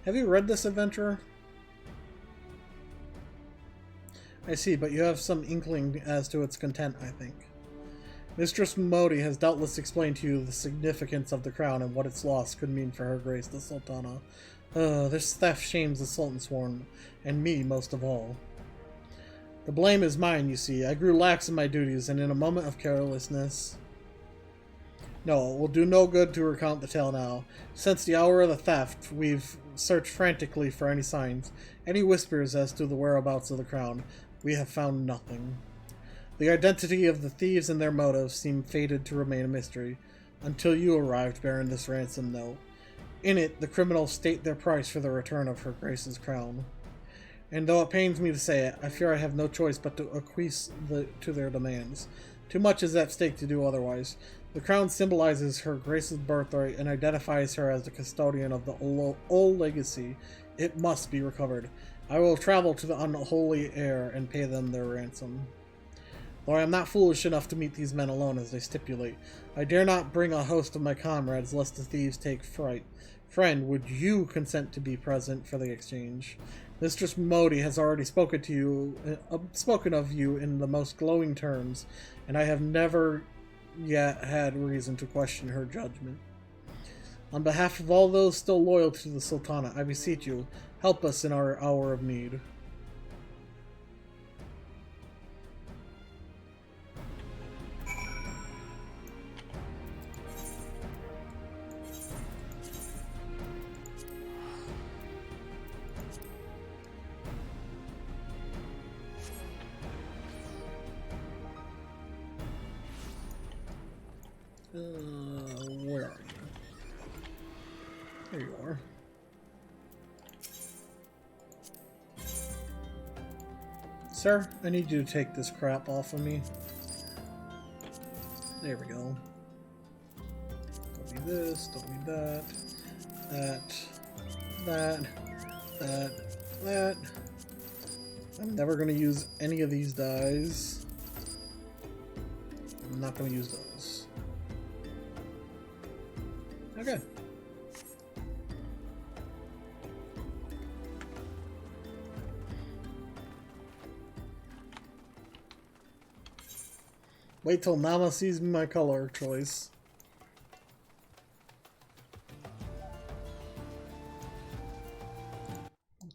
Have you read this, adventurer? I see, but you have some inkling as to its content, I think. Mistress Momodi has doubtless explained to you the significance of the crown and what its loss could mean for Her Grace the Sultana. This theft shames the Sultan Sworn, and me most of all. The blame is mine, you see. I grew lax in my duties, and in a moment of carelessness... No, it will do no good to recount the tale now. Since the hour of the theft, we've searched frantically for any signs, any whispers as to the whereabouts of the crown. We have found nothing. The identity of the thieves and their motives seem fated to remain a mystery, until you arrived bearing this ransom note. In it, the criminals state their price for the return of Her Grace's crown. And though it pains me to say it, I fear I have no choice but to acquiesce to their demands. Too much is at stake to do otherwise. The crown symbolizes Her Grace's birthright and identifies her as the custodian of the old legacy. It must be recovered. I will travel to the unholy heir and pay them their ransom. Though I am not foolish enough to meet these men alone as they stipulate, I dare not bring a host of my comrades lest the thieves take fright. Friend, would you consent to be present for the exchange? Mistress Momodi has already spoken of you in the most glowing terms, and I have never yet had reason to question her judgment. On behalf of all those still loyal to the Sultana, I beseech you, help us in our hour of need. Where are you? There you are. Sir, I need you to take this crap off of me. There we go. Don't need this, don't need that. That. I'm never going to use any of these dyes. I'm not going to use those. Okay. Wait till Nama sees my color choice.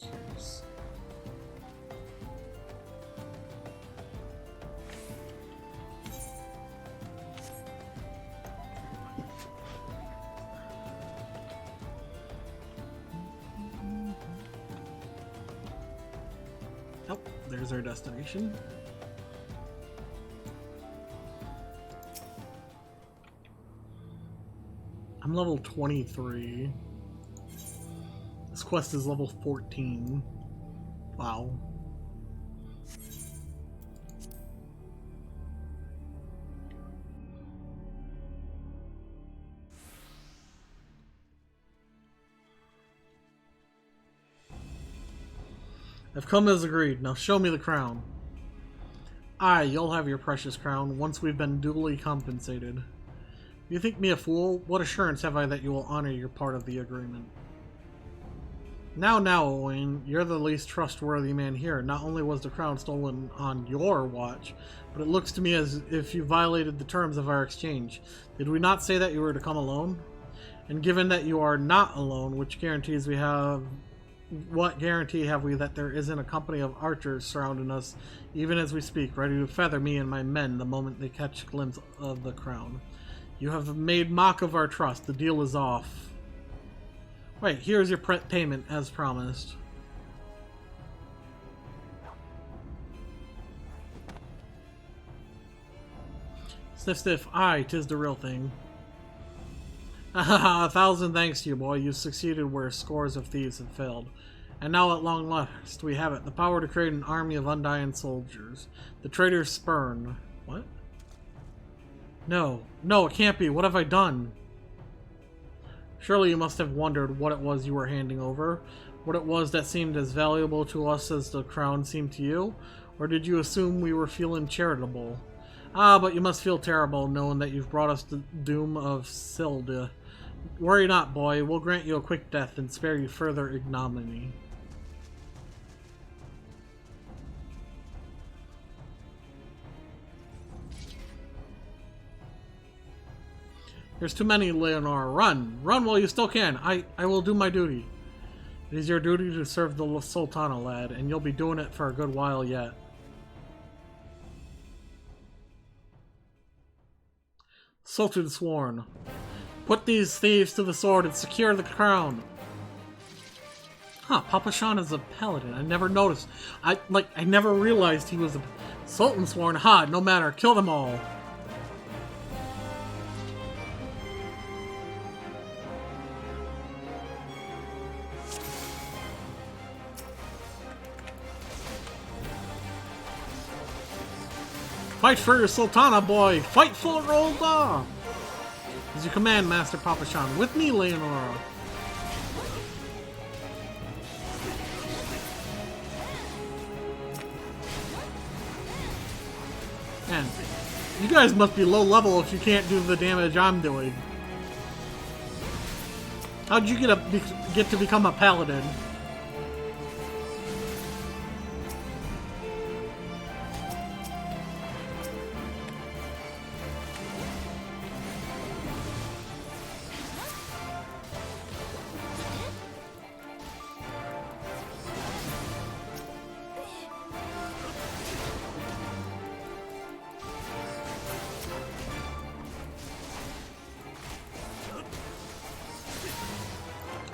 Cheers. Oh, there's our destination. I'm level 23. This quest is level 14. Wow. I've come as agreed. Now show me the crown. Aye, you'll have your precious crown once we've been duly compensated. You think me a fool? What assurance have I that you will honor your part of the agreement? Now, Owain, you're the least trustworthy man here. Not only was the crown stolen on your watch, but it looks to me as if you violated the terms of our exchange. Did we not say that you were to come alone? And given that you are not alone, what guarantee have we that there isn't a company of archers surrounding us, even as we speak, ready to feather me and my men the moment they catch a glimpse of the crown? You have made mock of our trust. The deal is off. Wait, here's your payment, as promised. Sniff, sniff. Aye, 'tis the real thing. A thousand thanks to you, boy. You've succeeded where scores of thieves have failed. And now at long last, we have it. The power to create an army of undying soldiers. The traitor's spurn. What? No, it can't be. What have I done? Surely you must have wondered what it was you were handing over. What it was that seemed as valuable to us as the crown seemed to you? Or did you assume we were feeling charitable? Ah, but you must feel terrible knowing that you've brought us the doom of Silda. Worry not, boy. We'll grant you a quick death and spare you further ignominy. There's too many, Leonora. Run! Run while you still can! I will do my duty. It is your duty to serve the Sultana, lad, and you'll be doing it for a good while yet. Sultan sworn. Put these thieves to the sword and secure the crown. Huh, Papa Shan is a paladin. I never noticed. I never realized he was a Sultan sworn. Ha, no matter. Kill them all. Fight for your Sultana, boy! Fight for Rolda! As you command, Master Papa Shan. With me, Leonora. Man, you guys must be low level if you can't do the damage I'm doing. How'd you get to become a paladin?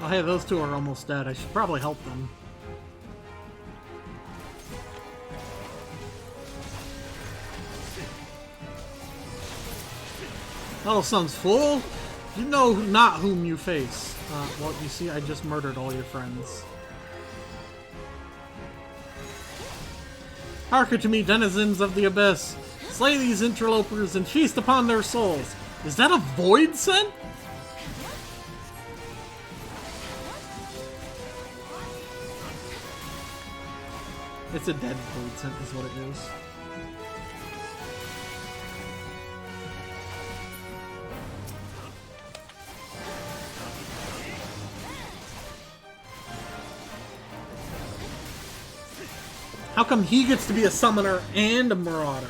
Oh, hey, those two are almost dead. I should probably help them. Little son's fool! You know not whom you face. Well, you see, I just murdered all your friends. Hearken to me, denizens of the Abyss! Slay these interlopers and feast upon their souls! Is that a void scent? It's a dead void scent is what it is. How come he gets to be a summoner and a marauder?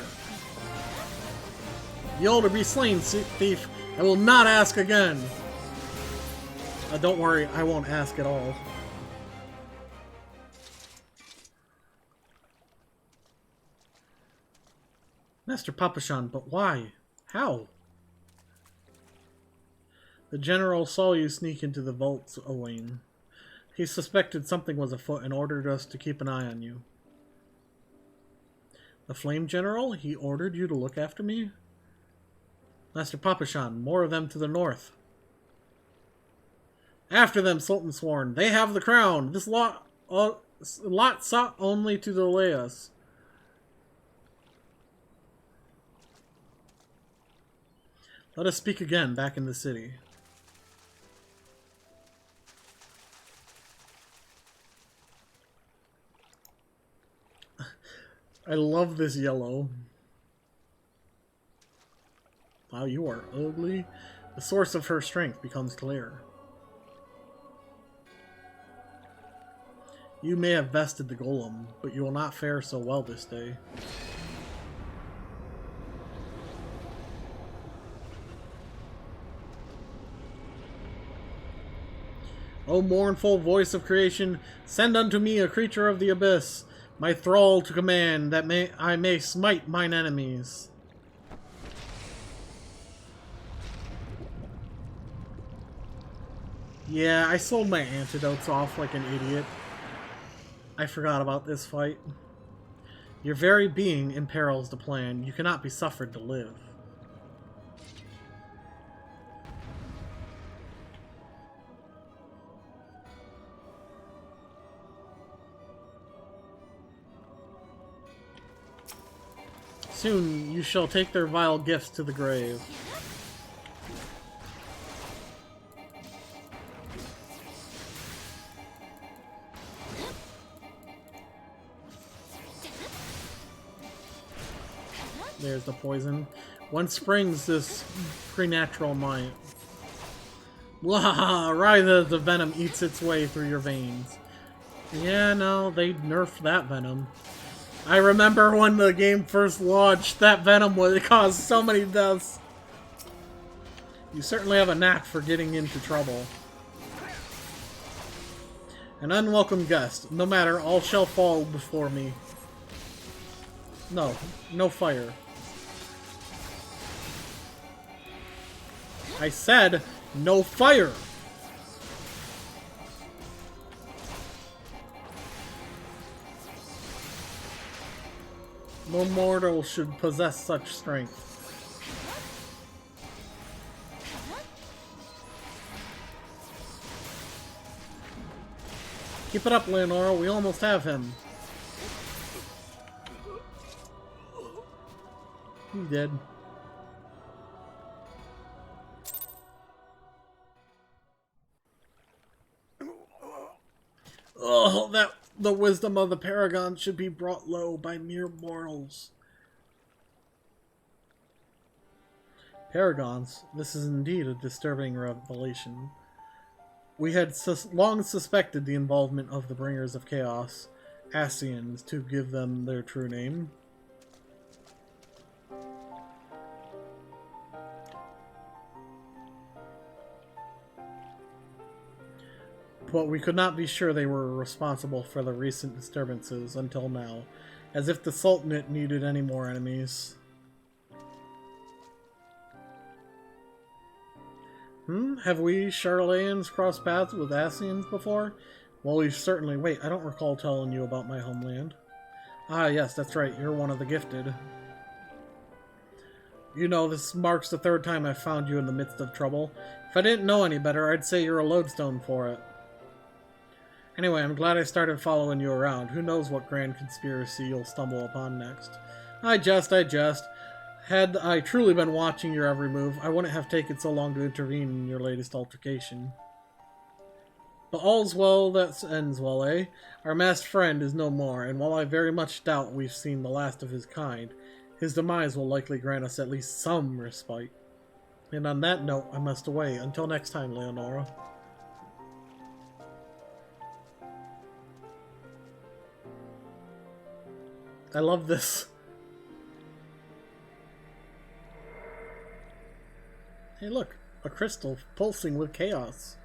You'll to be slain, thief. I will not ask again. Don't worry, I won't ask at all. Master Papa Shan, but why? How? The general saw you sneak into the vaults, Owain. He suspected something was afoot and ordered us to keep an eye on you. The Flame General? He ordered you to look after me? Master Papa Shan, more of them to the north. After them, Sultan sworn. They have the crown. This lot sought only to delay us. Let us speak again back in the city. I love this yellow. Wow, you are ugly. The source of her strength becomes clear. You may have bested the golem, but you will not fare so well this day. O mournful voice of creation, send unto me a creature of the abyss, my thrall to command, that I may smite mine enemies. Yeah, I sold my antidotes off like an idiot. I forgot about this fight. Your very being imperils the plan. You cannot be suffered to live. Soon you shall take their vile gifts to the grave. There's the poison. Whence springs this preternatural might? Blah! Writhe as the venom eats its way through your veins. Yeah, no, they nerfed that venom. I remember when the game first launched, that venom would cause so many deaths. You certainly have a knack for getting into trouble. An unwelcome guest. No matter, all shall fall before me. No, no fire. I said, no fire! No mortal should possess such strength. Keep it up, Leonora. We almost have him. He did. Oh, that the wisdom of the Paragon should be brought low by mere mortals. Paragons, this is indeed a disturbing revelation. We had long suspected the involvement of the Bringers of Chaos, Ascians, to give them their true name. But we could not be sure they were responsible for the recent disturbances until now, as if the Sultanate needed any more enemies. Have we Charlatans crossed paths with Ascians before? Well, we certainly... Wait, I don't recall telling you about my homeland. Ah, yes, that's right, you're one of the gifted. You know, this marks the third time I've found you in the midst of trouble. If I didn't know any better, I'd say you're a lodestone for it. Anyway, I'm glad I started following you around. Who knows what grand conspiracy you'll stumble upon next. I jest. Had I truly been watching your every move, I wouldn't have taken so long to intervene in your latest altercation. But all's well that ends well, eh? Our masked friend is no more, and while I very much doubt we've seen the last of his kind, his demise will likely grant us at least some respite. And on that note, I must away. Until next time, Leonora. I love this. Hey look, a crystal pulsing with chaos.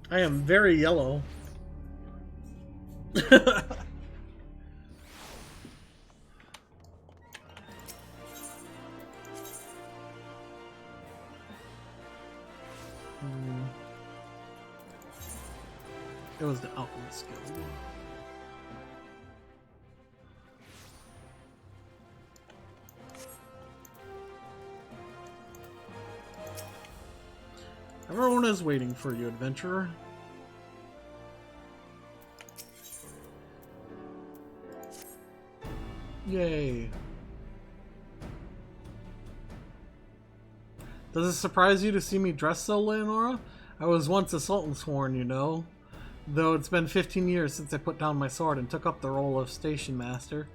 I am very yellow. It was the alchemist skill. Everyone is waiting for you, adventurer. Yay. Does it surprise you to see me dressed so, Leonora? I was once a Sultan Sworn, you know. Though it's been 15 years since I put down my sword and took up the role of station master.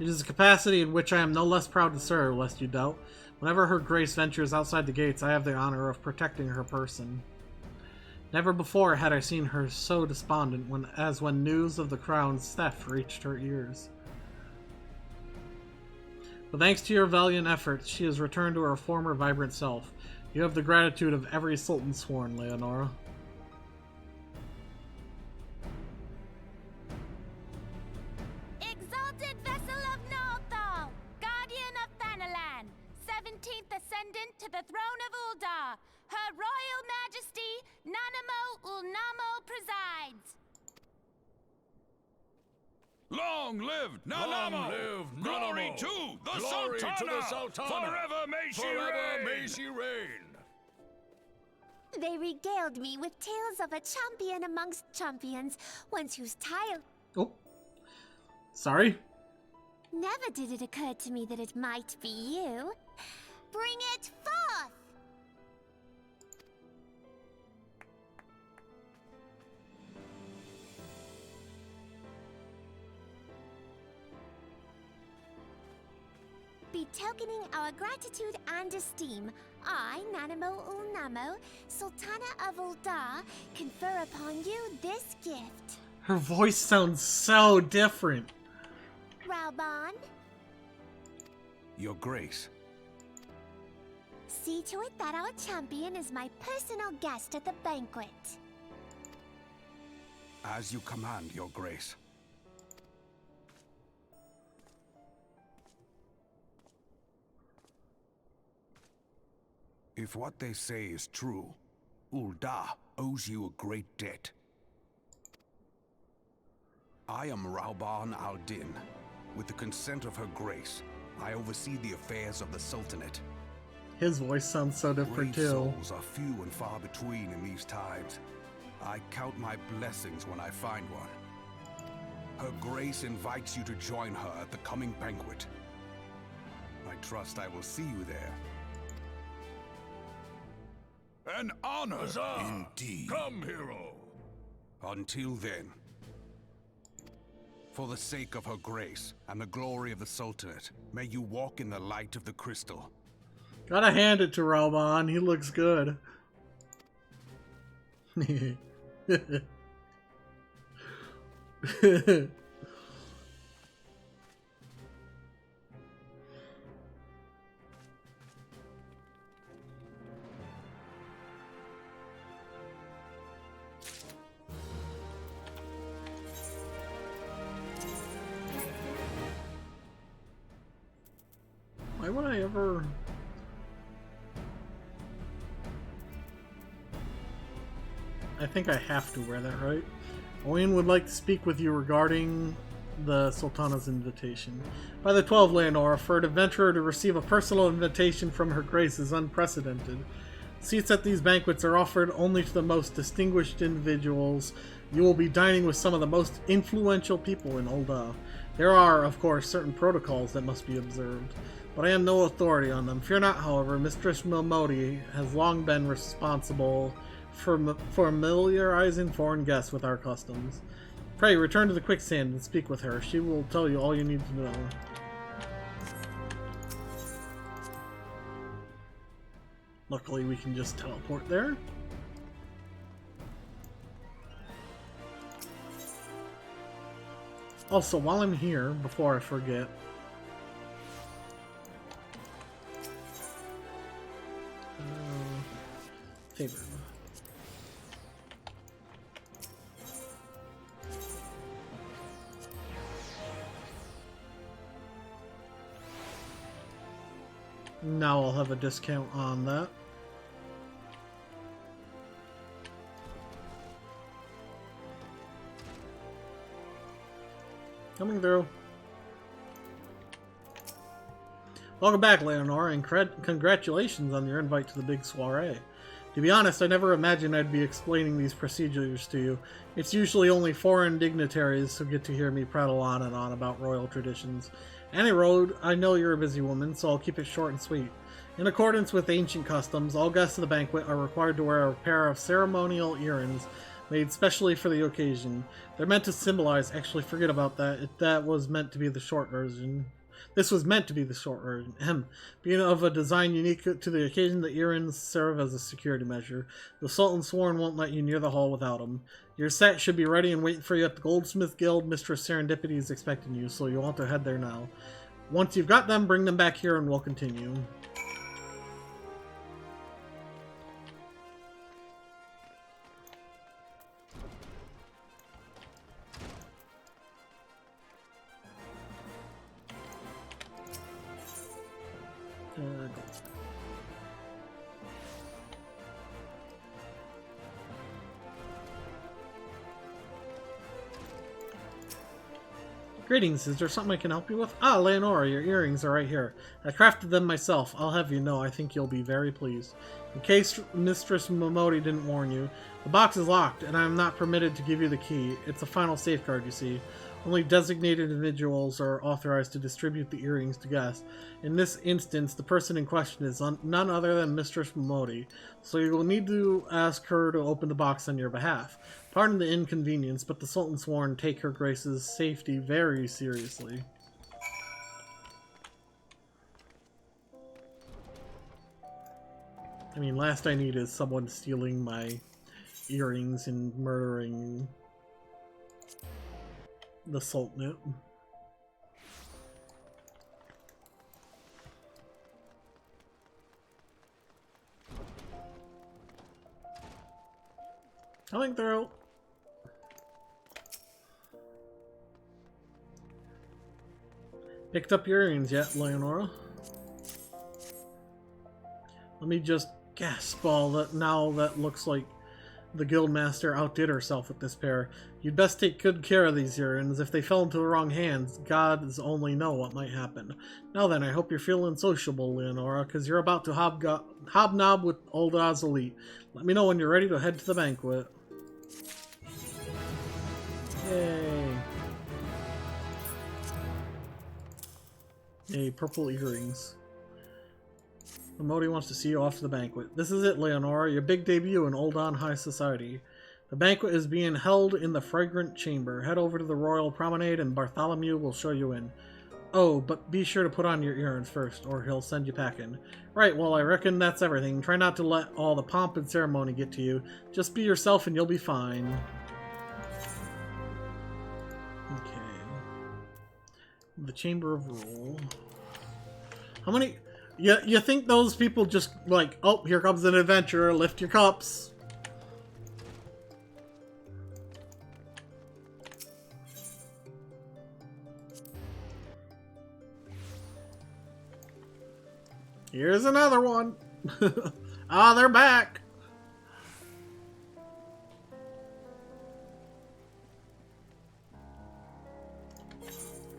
It is a capacity in which I am no less proud to serve, lest you doubt. Whenever Her Grace ventures outside the gates, I have the honor of protecting her person. Never before had I seen her so despondent when news of the crown's theft reached her ears. But thanks to your valiant efforts, she has returned to her former vibrant self. You have the gratitude of every Sultan Sworn, Leonora. Exalted vessel of Nalthal, guardian of Thanalan, 17th ascendant to the throne of Uldar, Her Royal Majesty Nanamo Ulnamo presides. Long live Nanamo! Long live Glory Nanamo! to the Glory Sultana! to the Sultana! Forever may she Forever reign! may she reign! They regaled me with tales of a champion amongst champions, once whose tile... Oh. Sorry. Never did it occur to me that it might be you. Bring it forth! Betokening our gratitude and esteem, I, Nanamo Ulnamo, Sultana of Uldar, confer upon you this gift. Her voice sounds so different. Raubon, Your Grace. see to it that our champion is my personal guest at the banquet. As you command, Your Grace. If what they say is true, Uldar owes you a great debt. I am Raubon al-Din. With the consent of Her Grace, I oversee the affairs of the Sultanate. His voice sounds so different Brave too. souls are few and far between in these times. I count my blessings when I find one. Her Grace invites you to join her at the coming banquet. I trust I will see you there. An honor, Huzzah! indeed. Come, hero! Until then, for the sake of Her Grace and the glory of the Sultanate, may you walk in the light of the crystal. Gotta hand it to Raubon. He looks good. Why would I ever... I think I have to wear that, right? Owen would like to speak with you regarding the Sultana's invitation. By the 12, Leonora, for an adventurer to receive a personal invitation from Her Grace is unprecedented. Seats at these banquets are offered only to the most distinguished individuals. You will be dining with some of the most influential people in Ul'dah. There are, of course, certain protocols that must be observed, but I am no authority on them. Fear not, however, Mistress Milmodi has long been responsible for familiarizing foreign guests with our customs. Pray, return to the quicksand and speak with her. She will tell you all you need to know. Luckily, we can just teleport there. Also, while I'm here, before I forget, favorite. Now I'll have a discount on that. Coming through. Welcome back, Leonora, and congratulations on your invite to the big soiree. To be honest, I never imagined I'd be explaining these procedures to you. It's usually only foreign dignitaries who get to hear me prattle on and on about royal traditions. Any road, I know you're a busy woman, so I'll keep it short and sweet. In accordance with ancient customs, all guests of the banquet are required to wear a pair of ceremonial earrings made specially for the occasion. They're meant to symbolize, actually forget about that, that was meant to be the short version. This was meant to be the short version. Being of a design unique to the occasion, the earrings serve as a security measure. The Sultan Sworn won't let you near the hall without them. Your set should be ready and waiting for you at the Goldsmith Guild. Mistress Serendipity is expecting you, so you'll want to head there now. Once you've got them, bring them back here and we'll continue. Greetings, is there something I can help you with? Ah, Leonora, your earrings are right here. I crafted them myself. I'll have you know, I think you'll be very pleased. In case Mistress Momodi didn't warn you, the box is locked, and I am not permitted to give you the key. It's a final safeguard, you see. Only designated individuals are authorized to distribute the earrings to guests. In this instance, the person in question is none other than Mistress Momodi, so you will need to ask her to open the box on your behalf. Pardon the inconvenience, but the Sultan Sworn take her Grace's safety very seriously. I mean, last I need is someone stealing my earrings and murdering the Sultanate. I think they're out. Picked up your earrings yet, Leonora? Let me just gasp all that now that looks like the guildmaster outdid herself with this pair. You'd best take good care of these earrings. If they fell into the wrong hands, gods only know what might happen. Now then, I hope you're feeling sociable, Leonora, because you're about to hobnob with Ul'dah's elite. Let me know when you're ready to head to the banquet. Yay. Yay, purple earrings. Momodi wants to see you off to the banquet. This is it, Leonora, your big debut in Ul'dah High Society. The banquet is being held in the Fragrant Chamber. Head over to the Royal Promenade and Bartholomew will show you in. Oh, but be sure to put on your earrings first, or he'll send you packing. Right, well, I reckon that's everything. Try not to let all the pomp and ceremony get to you. Just be yourself and you'll be fine. Okay. The Chamber of Rule. How many... You think those people just like, oh, here comes an adventurer, lift your cups. Here's another one. Ah, they're back. Do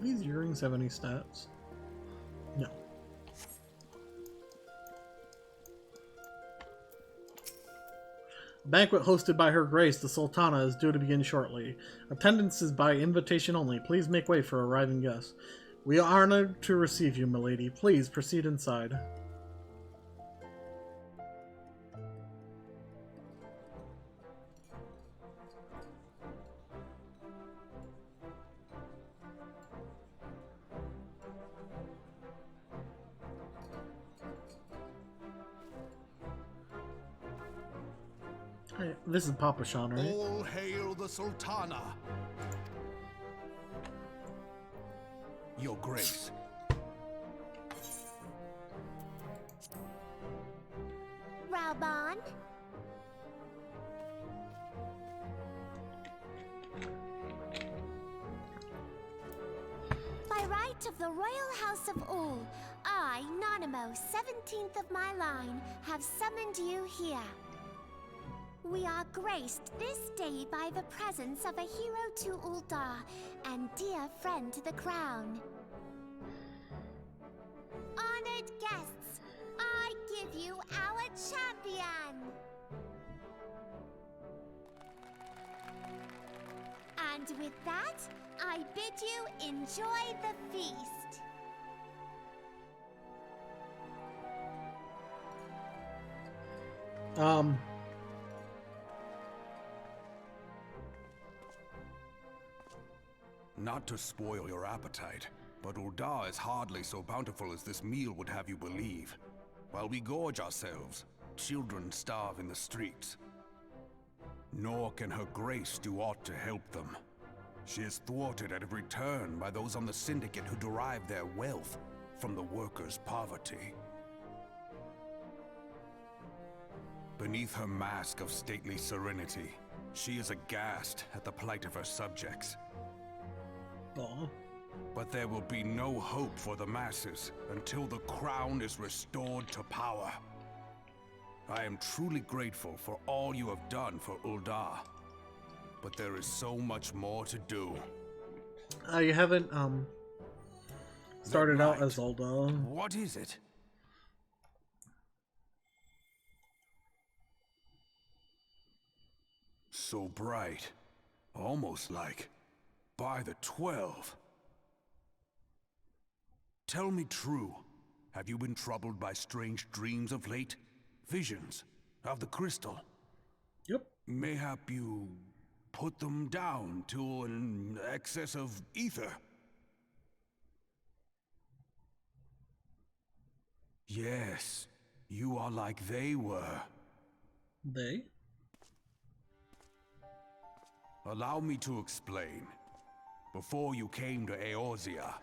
these earrings have any stats? No. A banquet hosted by Her Grace, the Sultana, is due to begin shortly. Attendance is by invitation only. Please make way for arriving guests. We are honored to receive you, milady. Please proceed inside. This is Papa Sean, right? All hail the Sultana. Your Grace. Raubon? By right of the Royal House of Ul, I, Nanamo, 17th of my line, have summoned you here. We are graced this day by the presence of a hero to Ul'dah and dear friend to the crown. Honored guests, I give you our champion! And with that, I bid you enjoy the feast. Not to spoil your appetite, but Ul'dah is hardly so bountiful as this meal would have you believe. While we gorge ourselves, children starve in the streets. Nor can her grace do aught to help them. She is thwarted at every turn by those on the Syndicate who derive their wealth from the workers' poverty. Beneath her mask of stately serenity, she is aghast at the plight of her subjects. Aw. But there will be no hope for the masses until the crown is restored to power. I am truly grateful for all you have done for Ul'dah, but there is so much more to do. You haven't started out Right. as Ul'dah. What is it? So bright, almost like by the 12. Tell me true, have you been troubled by strange dreams of late? Visions of the crystal? Yep. Mayhap you put them down to an excess of ether? Yes, you are like they were. They? Allow me to explain. Before you came to Eorzea,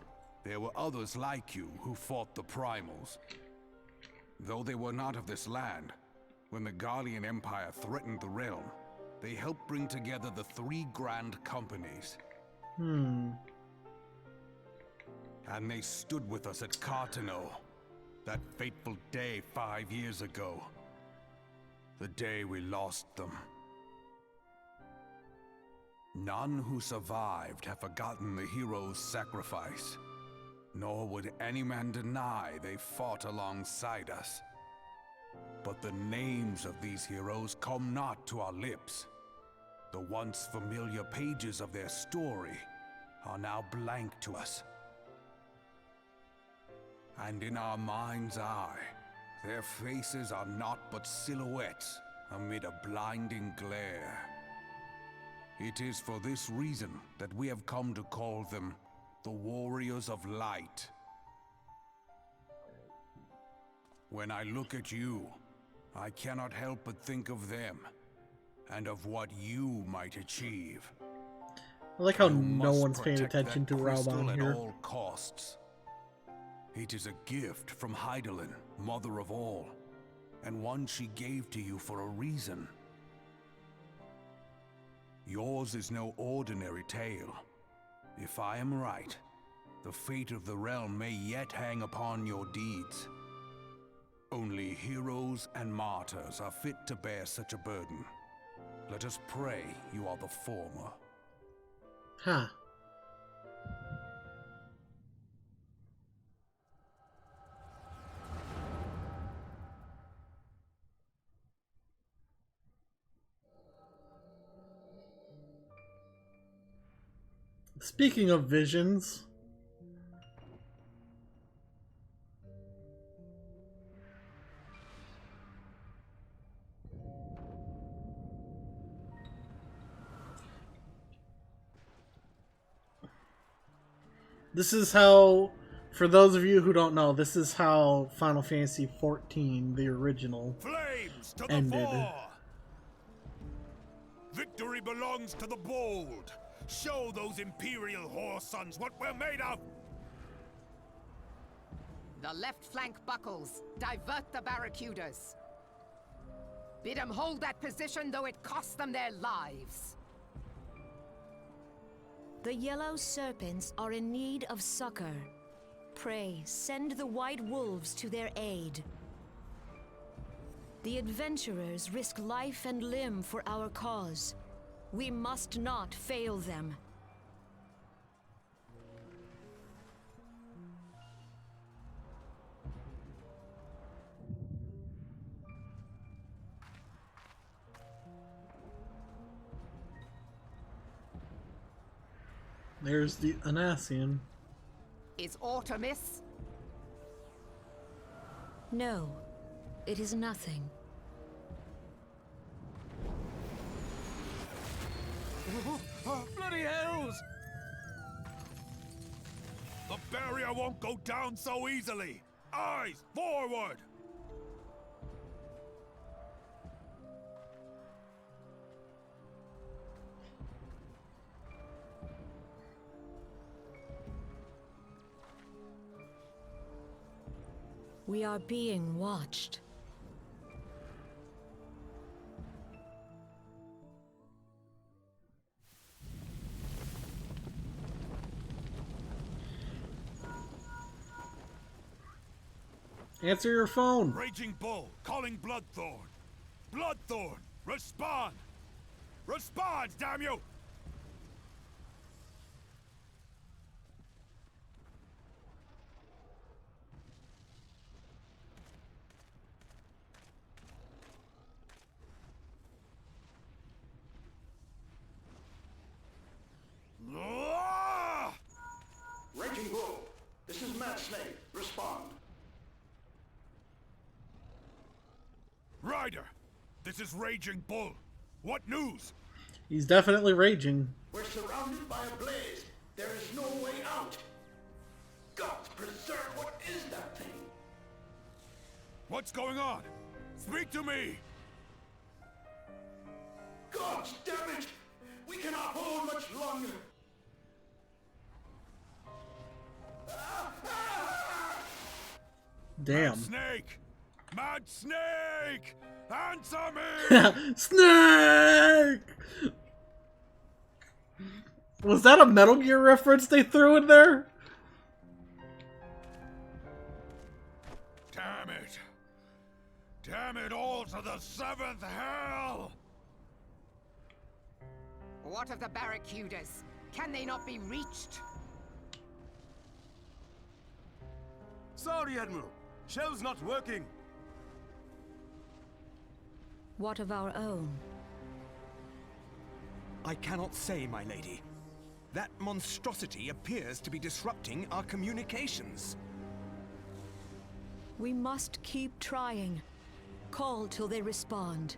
there were others like you who fought the primals. Though they were not of this land, when the Guardian Empire threatened the realm, they helped bring together the 3 grand companies. And they stood with us at Cartano, that fateful day 5 years ago. The day we lost them. None who survived have forgotten the heroes' sacrifice, nor would any man deny they fought alongside us. But the names of these heroes come not to our lips. The once familiar pages of their story are now blank to us. And in our mind's eye, their faces are naught but silhouettes amid a blinding glare. It is for this reason that we have come to call them the Warriors of Light. When I look at you, I cannot help but think of them, and of what you might achieve. I like how You no must one's paying protect attention that to crystal Raubon at here. all costs. It is a gift from Hydaelyn, mother of all, and one she gave to you for a reason. Yours is no ordinary tale. If I am right, the fate of the realm may yet hang upon your deeds. Only heroes and martyrs are fit to bear such a burden. Let us pray you are the former. Huh. Speaking of visions, this is how, for those of you who don't know, this is how Final Fantasy XIV, the original, Flames to the ended. fore! Victory belongs to the bold! Show those Imperial whore sons what we're made of! The left flank buckles. Divert the barracudas. Bid them hold that position, though it cost them their lives. The yellow serpents are in need of succor. Pray, send the white wolves to their aid. The adventurers risk life and limb for our cause. We must not fail them. There's the Anasian. Is aught amiss? No, it is nothing. Bloody hells! The barrier won't go down so easily! Eyes forward! We are being watched. Answer your phone. Raging Bull, calling Bloodthorn. Bloodthorn, respond! Respond, damn you! Ah! Raging Bull, this is Mad Snake. Respond. Ryder, this is Raging Bull. What news? He's definitely raging. We're surrounded by a blaze. There is no way out. Gods preserve, what is that thing? What's going on? Speak to me! Gods damn it! We cannot hold much longer. Damn. Mad Snake! Mad Snake! Answer me! Snake! Was that a Metal Gear reference they threw in there? Damn it! Damn it all to the seventh hell! What of the barracudas? Can they not be reached? Sorry, Admiral. Shell's not working. What of our own? I cannot say, my lady. That monstrosity appears to be disrupting our communications. We must keep trying. Call till they respond.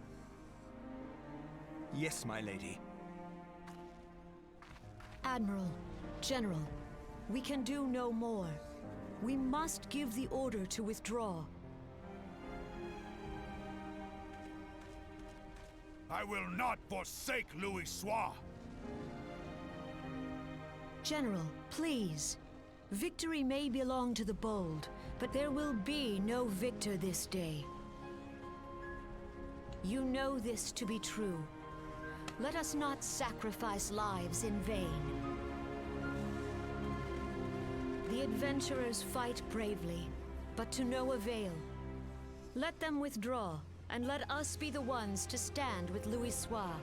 Yes, my lady. Admiral, General, we can do no more. We must give the order to withdraw. I will not forsake Louis Soir. General, please. Victory may belong to the bold, but there will be no victor this day. You know this to be true. Let us not sacrifice lives in vain. The adventurers fight bravely, but to no avail. Let them withdraw, and let us be the ones to stand with Louis Soir.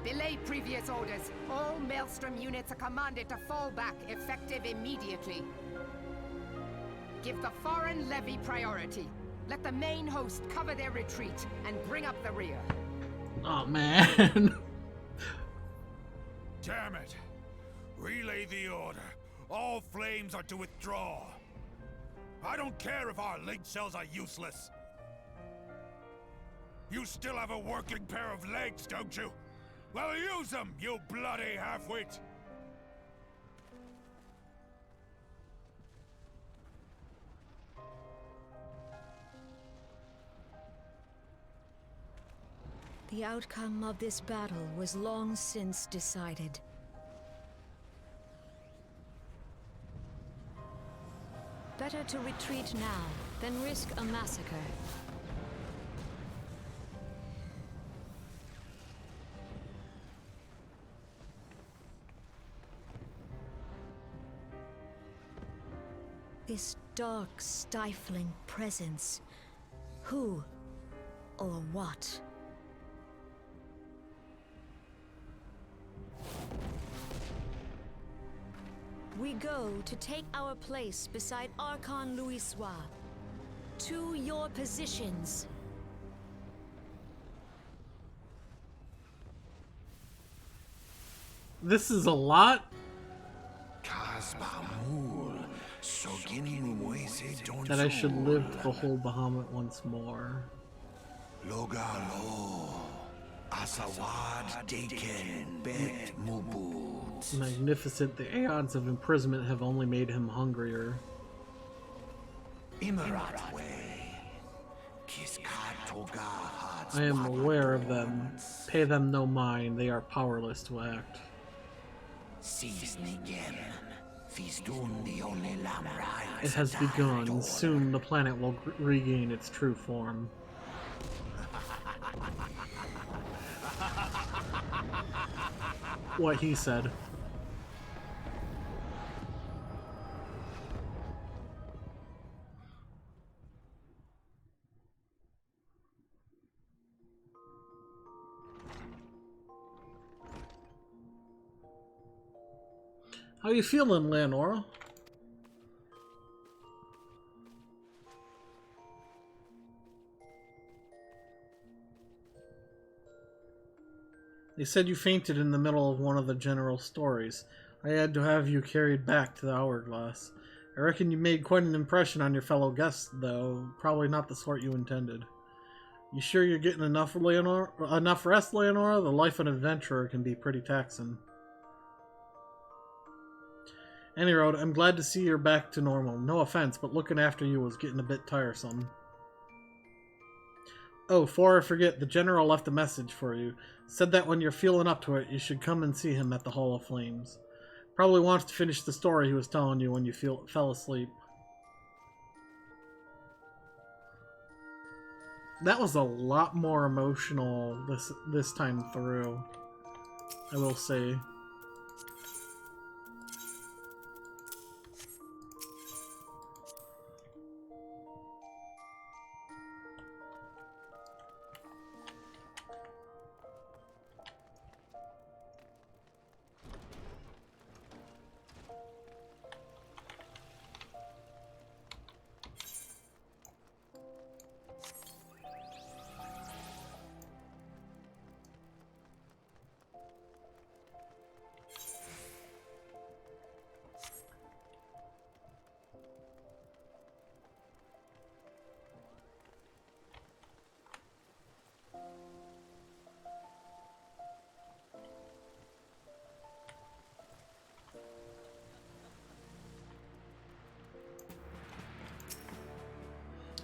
Belay previous orders. All Maelstrom units are commanded to fall back, effective immediately. Give the foreign levy priority. Let the main host cover their retreat and bring up the rear. Oh man. Damn it! Relay the order. All flames are to withdraw. I don't care if our link cells are useless. You still have a working pair of legs, don't you? Well, use them, you bloody half-wit! The outcome of this battle was long since decided. Better to retreat now than risk a massacre. This dark, stifling presence. Who or what? We go to take our place beside Archon Louis Soir. To your positions. This is a lot. Kasbamul, Sogi That I should live to behold Bahamut once more. Magnificent, the aeons of imprisonment have only made him hungrier. I am aware of them. Pay them no mind, they are powerless to act. It has begun. Soon the planet will regain its true form. What he said. How you feeling, Leonora? They said you fainted in the middle of one of the general stories. I had to have you carried back to the Hourglass. I reckon you made quite an impression on your fellow guests, though probably not the sort you intended. You sure you're getting enough, Leonora? Enough rest, Leonora? The life of an adventurer can be pretty taxing. Any road, I'm glad to see you're back to normal. No offense, but looking after you was getting a bit tiresome. Oh, before I forget, the General left a message for you. Said that when you're feeling up to it, you should come and see him at the Hall of Flames. Probably wants to finish the story he was telling you when you fell asleep. That was a lot more emotional this time through, I will say.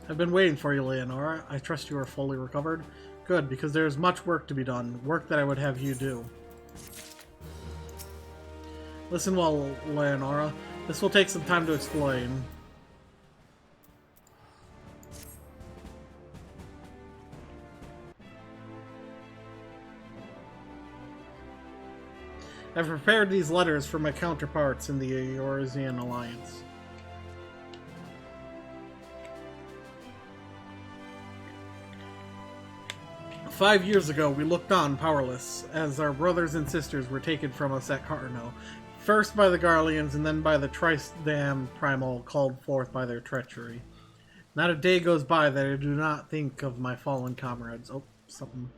I've been waiting for you, Leonora. I trust you are fully recovered. Good, because there is much work to be done. Work that I would have you do. Listen well, Leonora. This will take some time to explain. I've prepared these letters for my counterparts in the Eorzean Alliance. "5 years ago, we looked on powerless, as our brothers and sisters were taken from us at Carno, first by the Garleans and then by the Trice-damned Primal called forth by their treachery. Not a day goes by that I do not think of my fallen comrades." Oh, something.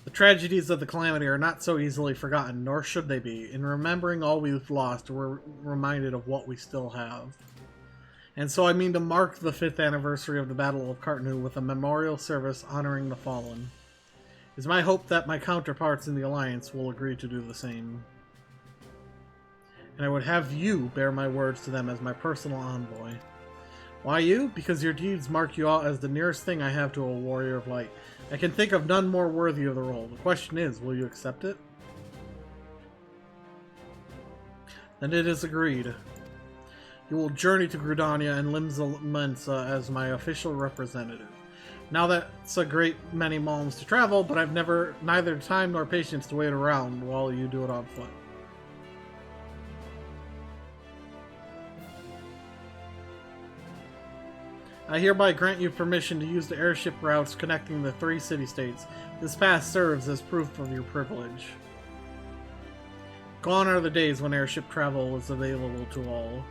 "The tragedies of the Calamity are not so easily forgotten, nor should they be. In remembering all we've lost, we're reminded of what we still have. And so I mean to mark the 5th anniversary of the Battle of Cartnu with a memorial service honoring the fallen. It's my hope that my counterparts in the Alliance will agree to do the same. And I would have you bear my words to them as my personal envoy. Why you? Because your deeds mark you out as the nearest thing I have to a warrior of light. I can think of none more worthy of the role. The question is, will you accept it?" "Then it is agreed. You will journey to Grudania and Limsa Mensa as my official representative. Now that's a great many malms to travel, but I've neither time nor patience to wait around while you do it on foot. I hereby grant you permission to use the airship routes connecting the 3 city-states. This pass serves as proof of your privilege. Gone are the days when airship travel was available to all.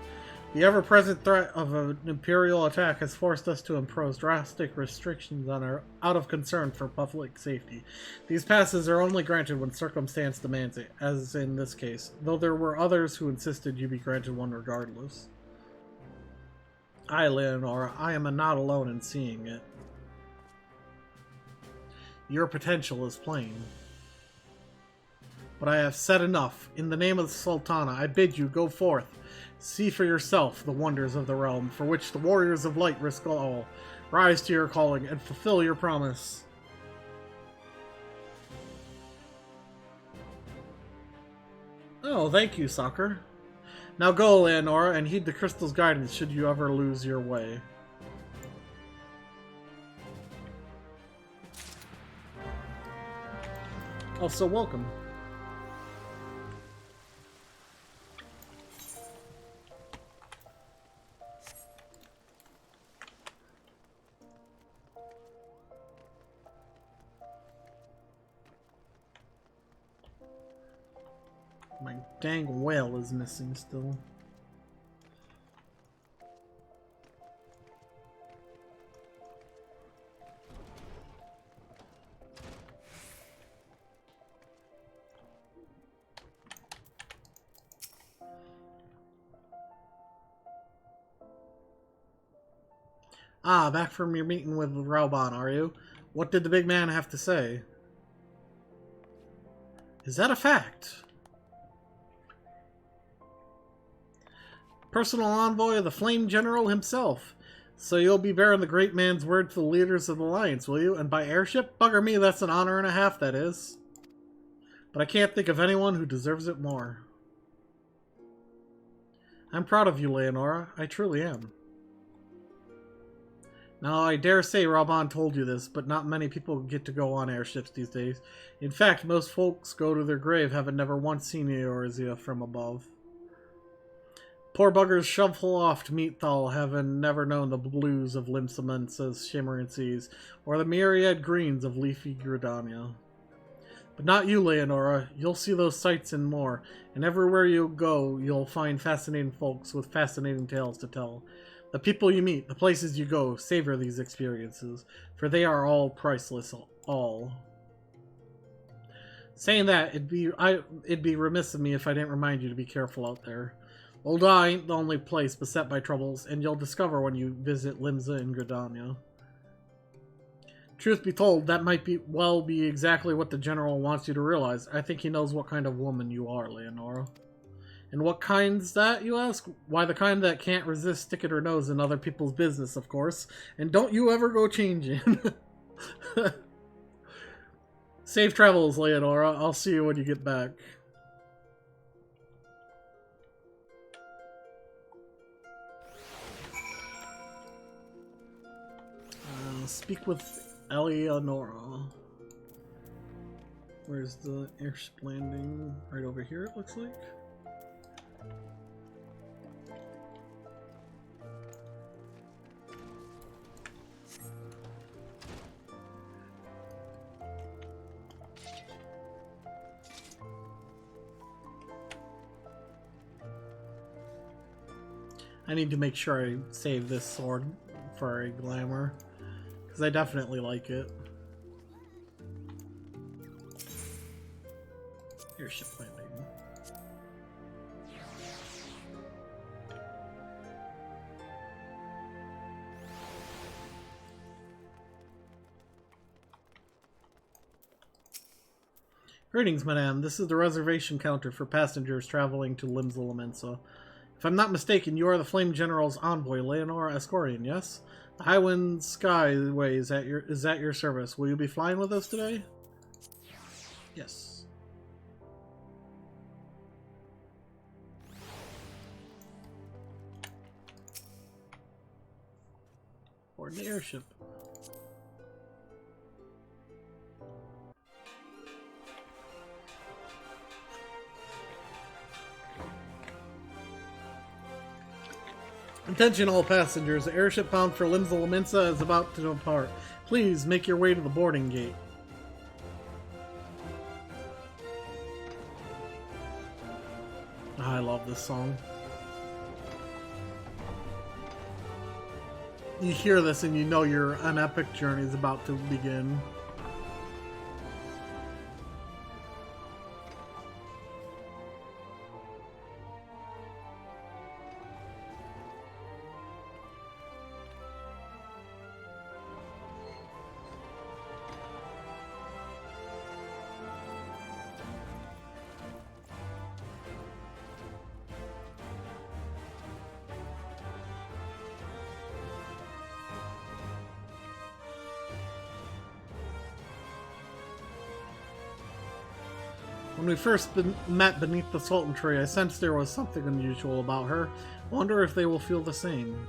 The ever-present threat of an Imperial attack has forced us to impose drastic restrictions on our out of concern for public safety. These passes are only granted when circumstance demands it, as in this case, though there were others who insisted you be granted one regardless. Aye, Leonora, I am not alone in seeing it. Your potential is plain. But I have said enough. In the name of the Sultana, I bid you go forth. See for yourself the wonders of the realm, for which the warriors of light risk all. Rise to your calling and fulfill your promise. Oh, thank you, Soccer. Now go, Leonora, and heed the crystal's guidance should you ever lose your way. Also, welcome. My dang whale is missing still. Ah, back from your meeting with Rauban, are you? What did the big man have to say? Is that a fact? Personal envoy of the Flame General himself. So you'll be bearing the great man's word to the leaders of the Alliance, will you? And by airship? Bugger me, that's an honor and a half, that is. But I can't think of anyone who deserves it more. I'm proud of you, Leonora. I truly am. Now, I dare say Rauban told you this, but not many people get to go on airships these days. In fact, most folks go to their grave having never once seen Eorzea from above. Poor buggers shuffle off to meet Thal, having never known the blues of Limsament's shimmering seas, or the myriad greens of leafy Gridania. But not you, Leonora. You'll see those sights and more, and everywhere you go, you'll find fascinating folks with fascinating tales to tell. The people you meet, the places you go, savor these experiences, for they are all priceless, all. Saying that, it'd be remiss of me if I didn't remind you to be careful out there. Ul'dah ain't the only place beset by troubles, and you'll discover when you visit Limsa and Gridania. Truth be told, that might be exactly what the General wants you to realize. I think he knows what kind of woman you are, Leonora. And what kind's that, you ask? Why, the kind that can't resist sticking her nose in other people's business, of course. And don't you ever go changing. Safe travels, Leonora. I'll see you when you get back. Speak with Eleonora. Where's the airship landing? Right over here, it looks like. I need to make sure I save this sword for a glamour, because I definitely like it. Airship landing. Greetings, madame. This is the reservation counter for passengers traveling to Limsa Lominsa. If I'm not mistaken, you are the Flame General's envoy, Leonora Escorian, yes? The Highwind Skyway is at your service. Will you be flying with us today? Yes. Board the airship. Attention all passengers, the airship bound for Limsa Lominsa is about to depart. Please make your way to the boarding gate. I love this song. You hear this and you know an epic journey is about to begin. When we first met beneath the Sultan tree, I sensed there was something unusual about her. Wonder if they will feel the same.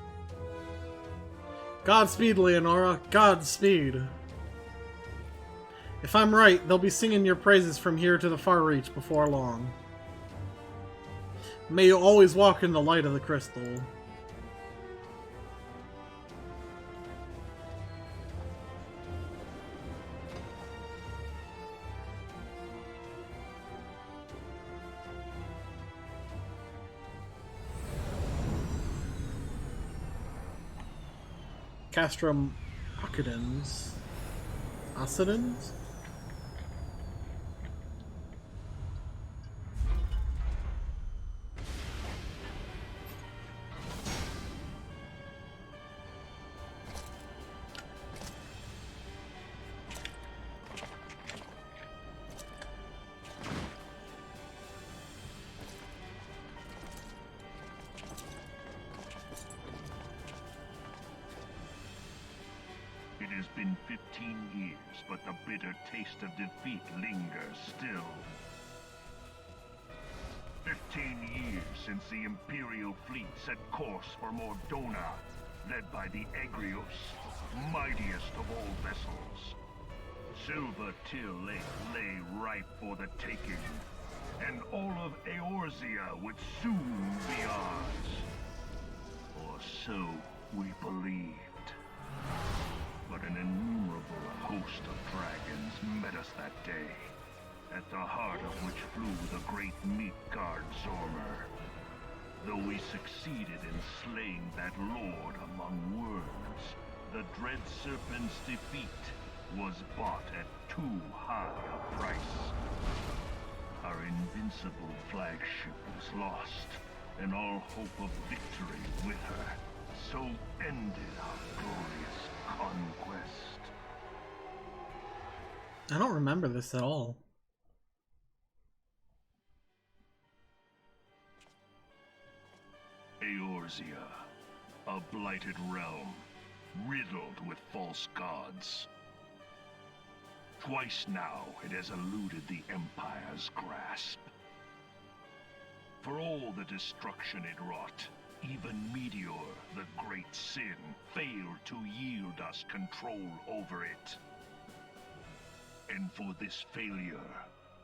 Godspeed, Leonora. Godspeed. If I'm right, they'll be singing your praises from here to the far reach before long. May you always walk in the light of the crystal. Castrum Occidens. Occidens? It has been 15 years, but the bitter taste of defeat lingers still. 15 years since the Imperial fleet set course for Mordona, led by the Egrios, mightiest of all vessels. Silver Till Lake lay ripe for the taking, and all of Eorzea would soon be ours. Or so we believed. But an innumerable host of dragons met us that day, at the heart of which flew the great Midgard Zormer. Though we succeeded in slaying that lord among worms, the dread serpent's defeat was bought at too high a price. Our invincible flagship was lost, and all hope of victory with her. So ended our glorious conquest. I don't remember this at all. Eorzea, a blighted realm, riddled with false gods. Twice now it has eluded the Empire's grasp. For all the destruction it wrought, even Meteor, the great sin, failed to yield us control over it. And for this failure,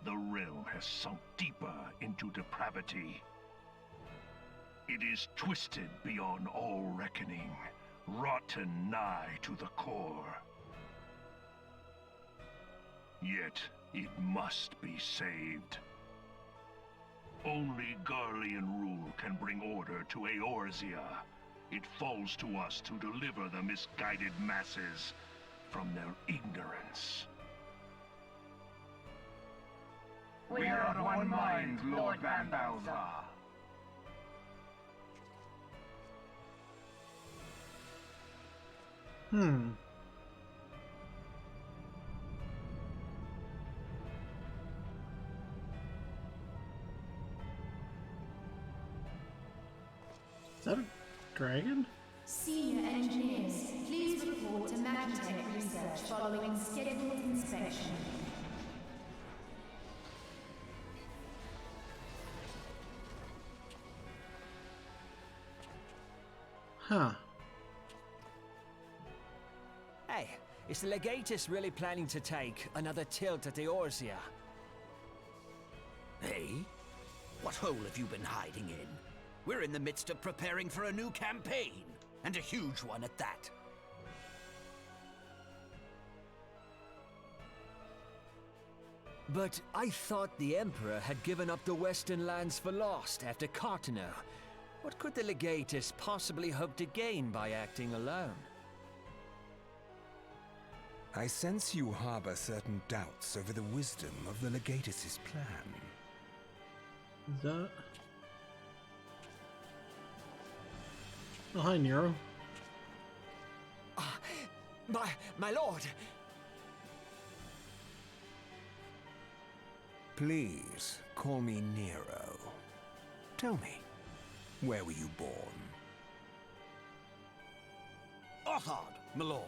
the realm has sunk deeper into depravity. It is twisted beyond all reckoning, rotten nigh to the core. Yet, it must be saved. Only Garlean rule can bring order to Eorzea. It falls to us to deliver the misguided masses from their ignorance. We are of one mind, Lord Van Balthar. Is that a dragon? Senior engineers, please report to Magitech research following scheduled inspection. Huh. Hey, is the Legatus really planning to take another tilt at Eorzea? Hey? What hole have you been hiding in? We're in the midst of preparing for a new campaign, and a huge one at that. But I thought the Emperor had given up the Western lands for lost after Cartano. What could the Legatus possibly hope to gain by acting alone? I sense you harbor certain doubts over the wisdom of the Legatus' plan. Is that... Oh, hi, Nero. My lord! Please, call me Nero. Tell me, where were you born? Othard, my lord.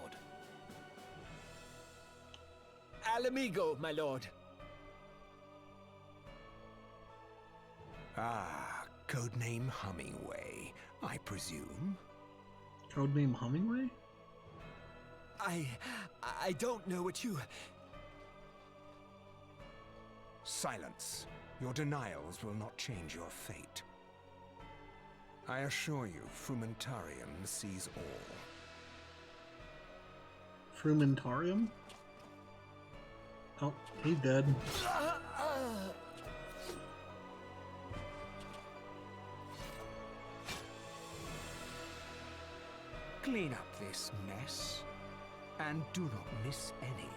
Alamigo, my lord. Ah, codename Hummingway, I presume. Codename Hummingway? I don't know what you... Silence. Your denials will not change your fate. I assure you, Frumentarium sees all. Frumentarium? Oh, he dead. Clean up this mess, and do not miss any,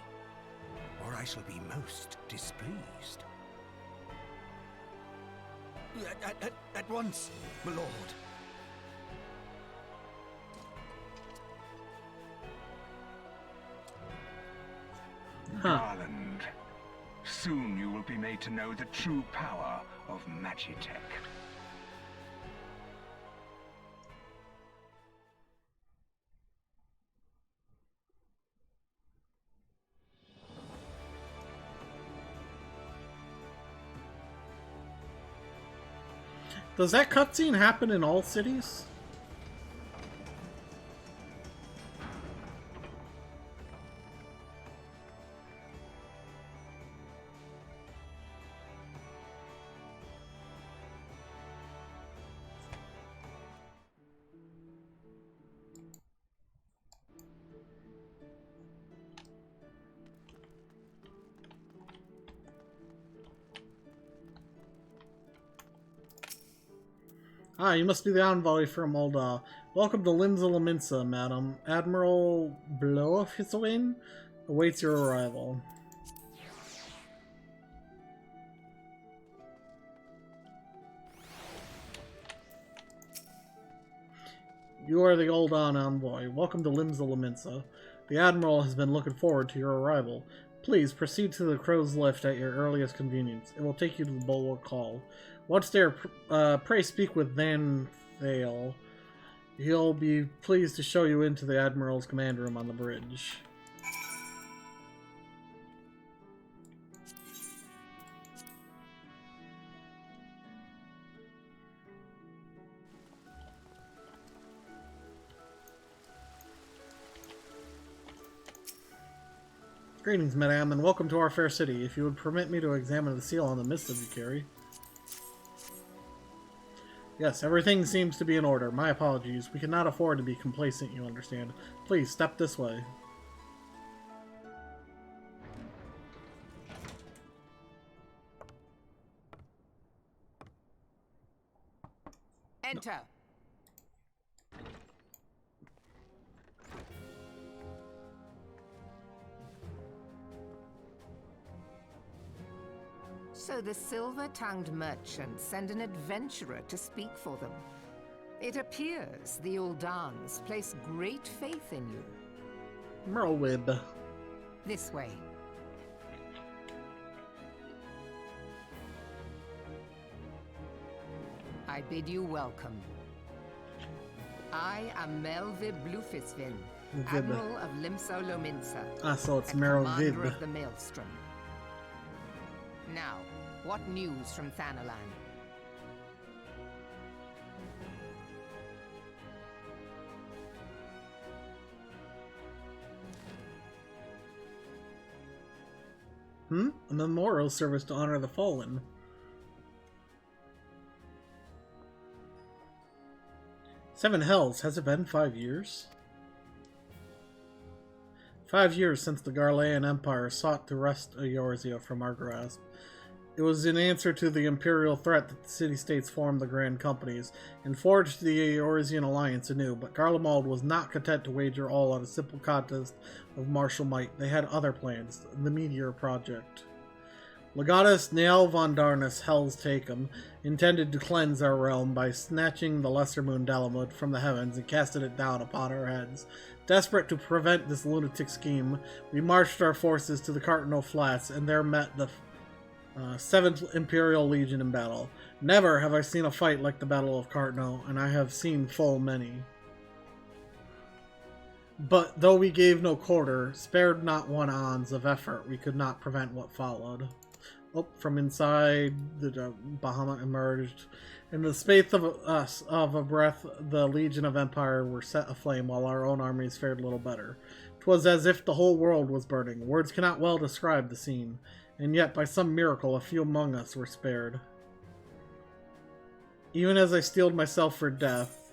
or I shall be most displeased. At once, my lord. Garland, soon you will be made to know the true power of Magitech. Does that cutscene happen in all cities? Ah, you must be the envoy from Ul'dah. Welcome to Limsa, madam. Admiral Bloefhiswain awaits your arrival. You are the Ul'dah envoy. Welcome to Limsa. The Admiral has been looking forward to your arrival. Please proceed to the Crow's Lift at your earliest convenience. It will take you to the Bulwark Hall. Once there, pray speak with Van Thale. He'll be pleased to show you into the Admiral's command room on the bridge. Greetings, madame, and welcome to our fair city. If you would permit me to examine the seal on the missive you carry. Yes, everything seems to be in order. My apologies. We cannot afford to be complacent, you understand. Please, step this way. Enter. So the silver-tongued merchants send an adventurer to speak for them. It appears the Uldans place great faith in you. Merlwib. This way. I bid you welcome. I am Melvib Blufisvin, Admiral of Limsa Lominsa. Ah, so it's Commander Merlwib. of the Maelstrom. Now, what news from Thanalan? A memorial service to honor the fallen. Seven Hells, has it been 5 years? 5 years since the Garlean Empire sought to wrest Eorzea from our grasp. It was in answer to the imperial threat that the city-states formed the Grand Companies and forged the Eorzean alliance anew, but Garlemald was not content to wager all on a simple contest of martial might. They had other plans, the Meteor Project. Legatus Nael von Darnus Hell's Takem intended to cleanse our realm by snatching the lesser moon Dalamud from the heavens and casting it down upon our heads. Desperate to prevent this lunatic scheme, we marched our forces to the Cartano Flats and there met the 7th Imperial Legion in battle. Never have I seen a fight like the Battle of Cartano, and I have seen full many. But though we gave no quarter, spared not one ounce of effort, we could not prevent what followed. Oh, from inside, the Bahamut emerged. In the space of a breath, the Legion of Empire were set aflame, while our own armies fared little better. 'Twas as if the whole world was burning. Words cannot well describe the scene. And yet, by some miracle, a few among us were spared. Even as I steeled myself for death,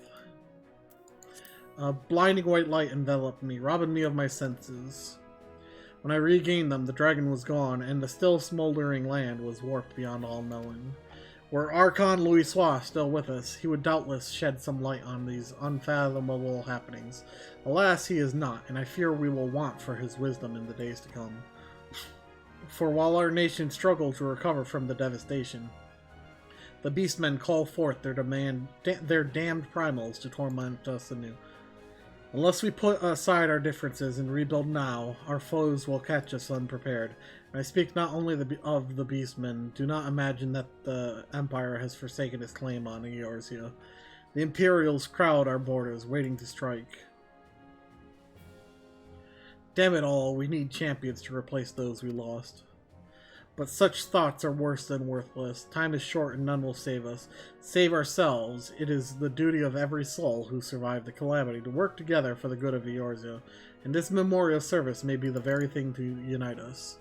a blinding white light enveloped me, robbing me of my senses. When I regained them, the dragon was gone, and the still smoldering land was warped beyond all knowing. Were Archon Louisoix still with us, he would doubtless shed some light on these unfathomable happenings. Alas, he is not, and I fear we will want for his wisdom in the days to come. For while our nation struggled to recover from the devastation, the beastmen call forth their damned primals to torment us anew. Unless we put aside our differences and rebuild now, our foes will catch us unprepared. And I speak not only of the beastmen. Do not imagine that the Empire has forsaken its claim on Eorzea. The Imperials crowd our borders, waiting to strike. Damn it all, we need champions to replace those we lost. But such thoughts are worse than worthless. Time is short and none will save us. Save ourselves. It is the duty of every soul who survived the calamity to work together for the good of Eorzea, and this memorial service may be the very thing to unite us.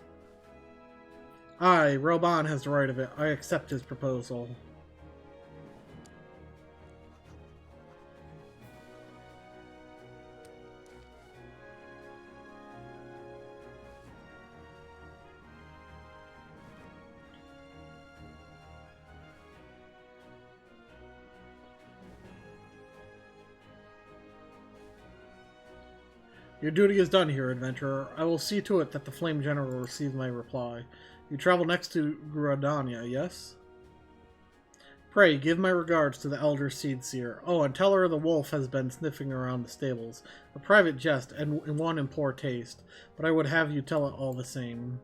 Aye, Roban has the right of it. I accept his proposal. Your duty is done here, adventurer. I will see to it that the Flame General receives my reply. You travel next to Gradania, yes? Pray, give my regards to the Elder Seedseer. Oh, and tell her the wolf has been sniffing around the stables. A private jest, and one in poor taste, but I would have you tell it all the same.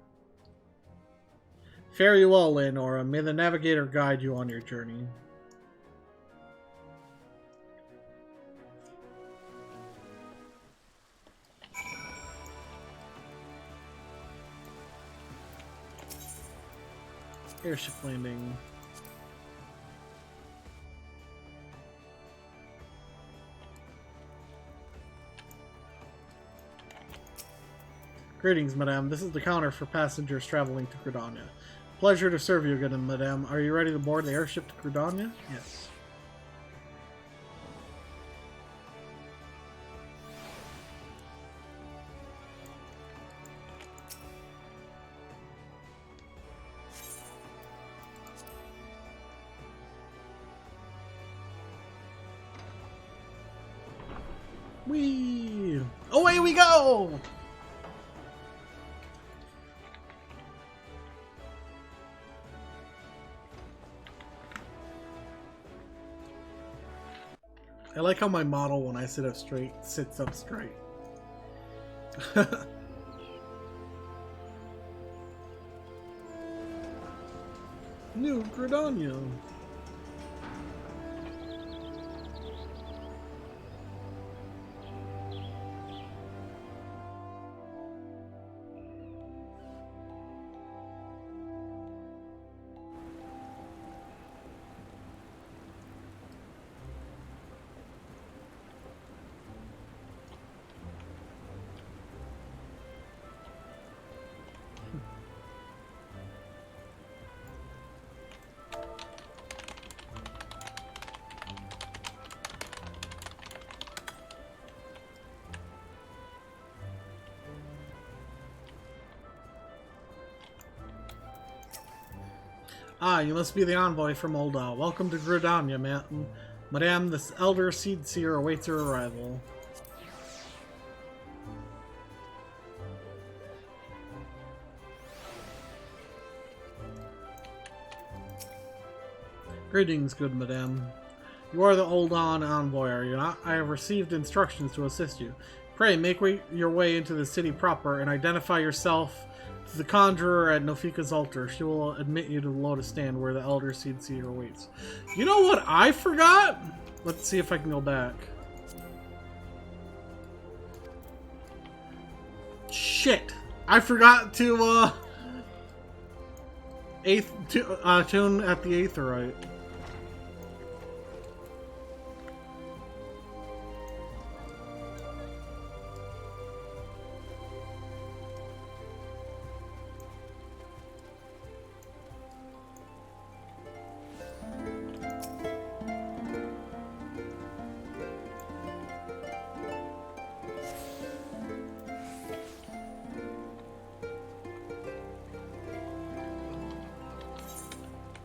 Fare you well, Leonora. May the Navigator guide you on your journey. Airship landing. Greetings, madame. This is the counter for passengers traveling to Gridania. Pleasure to serve you again, madame. Are you ready to board the airship to Gridania? Yes. Whee! Away we go! I like how my model, when I sit up straight, sits up straight. New Gridania. Ah, you must be the envoy from Ul'dah. Welcome to Gridania, Madame. This elder seed seer awaits your arrival. Greetings, good madame. You are the Ul'dah envoy, are you not? I have received instructions to assist you. Pray, make your way into the city proper and identify yourself to the conjurer at Nofika's altar. She will admit you to the lotus stand where the elder seed seer waits. You know what I forgot? Let's see if I can go back. Shit! I forgot to tune at the Aetheryte.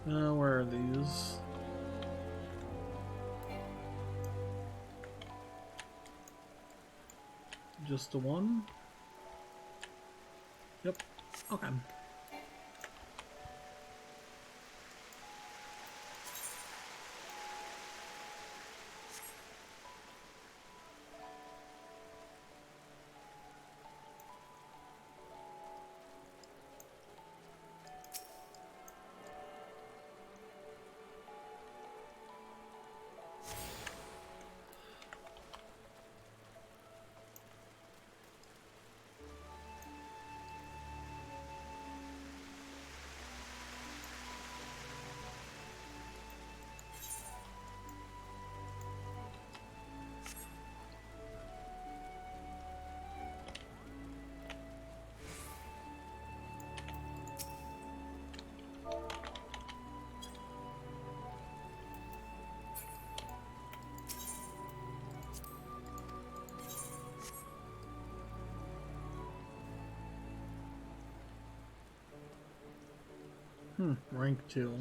Where are these? Just the one? Yep. Okay. Rank 2.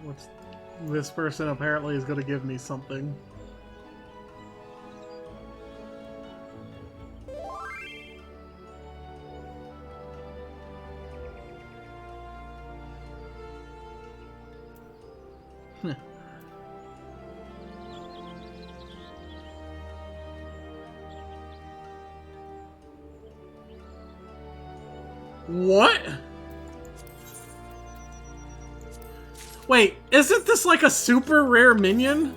What's this person apparently is going to give me something. What? Wait, isn't this like a super rare minion?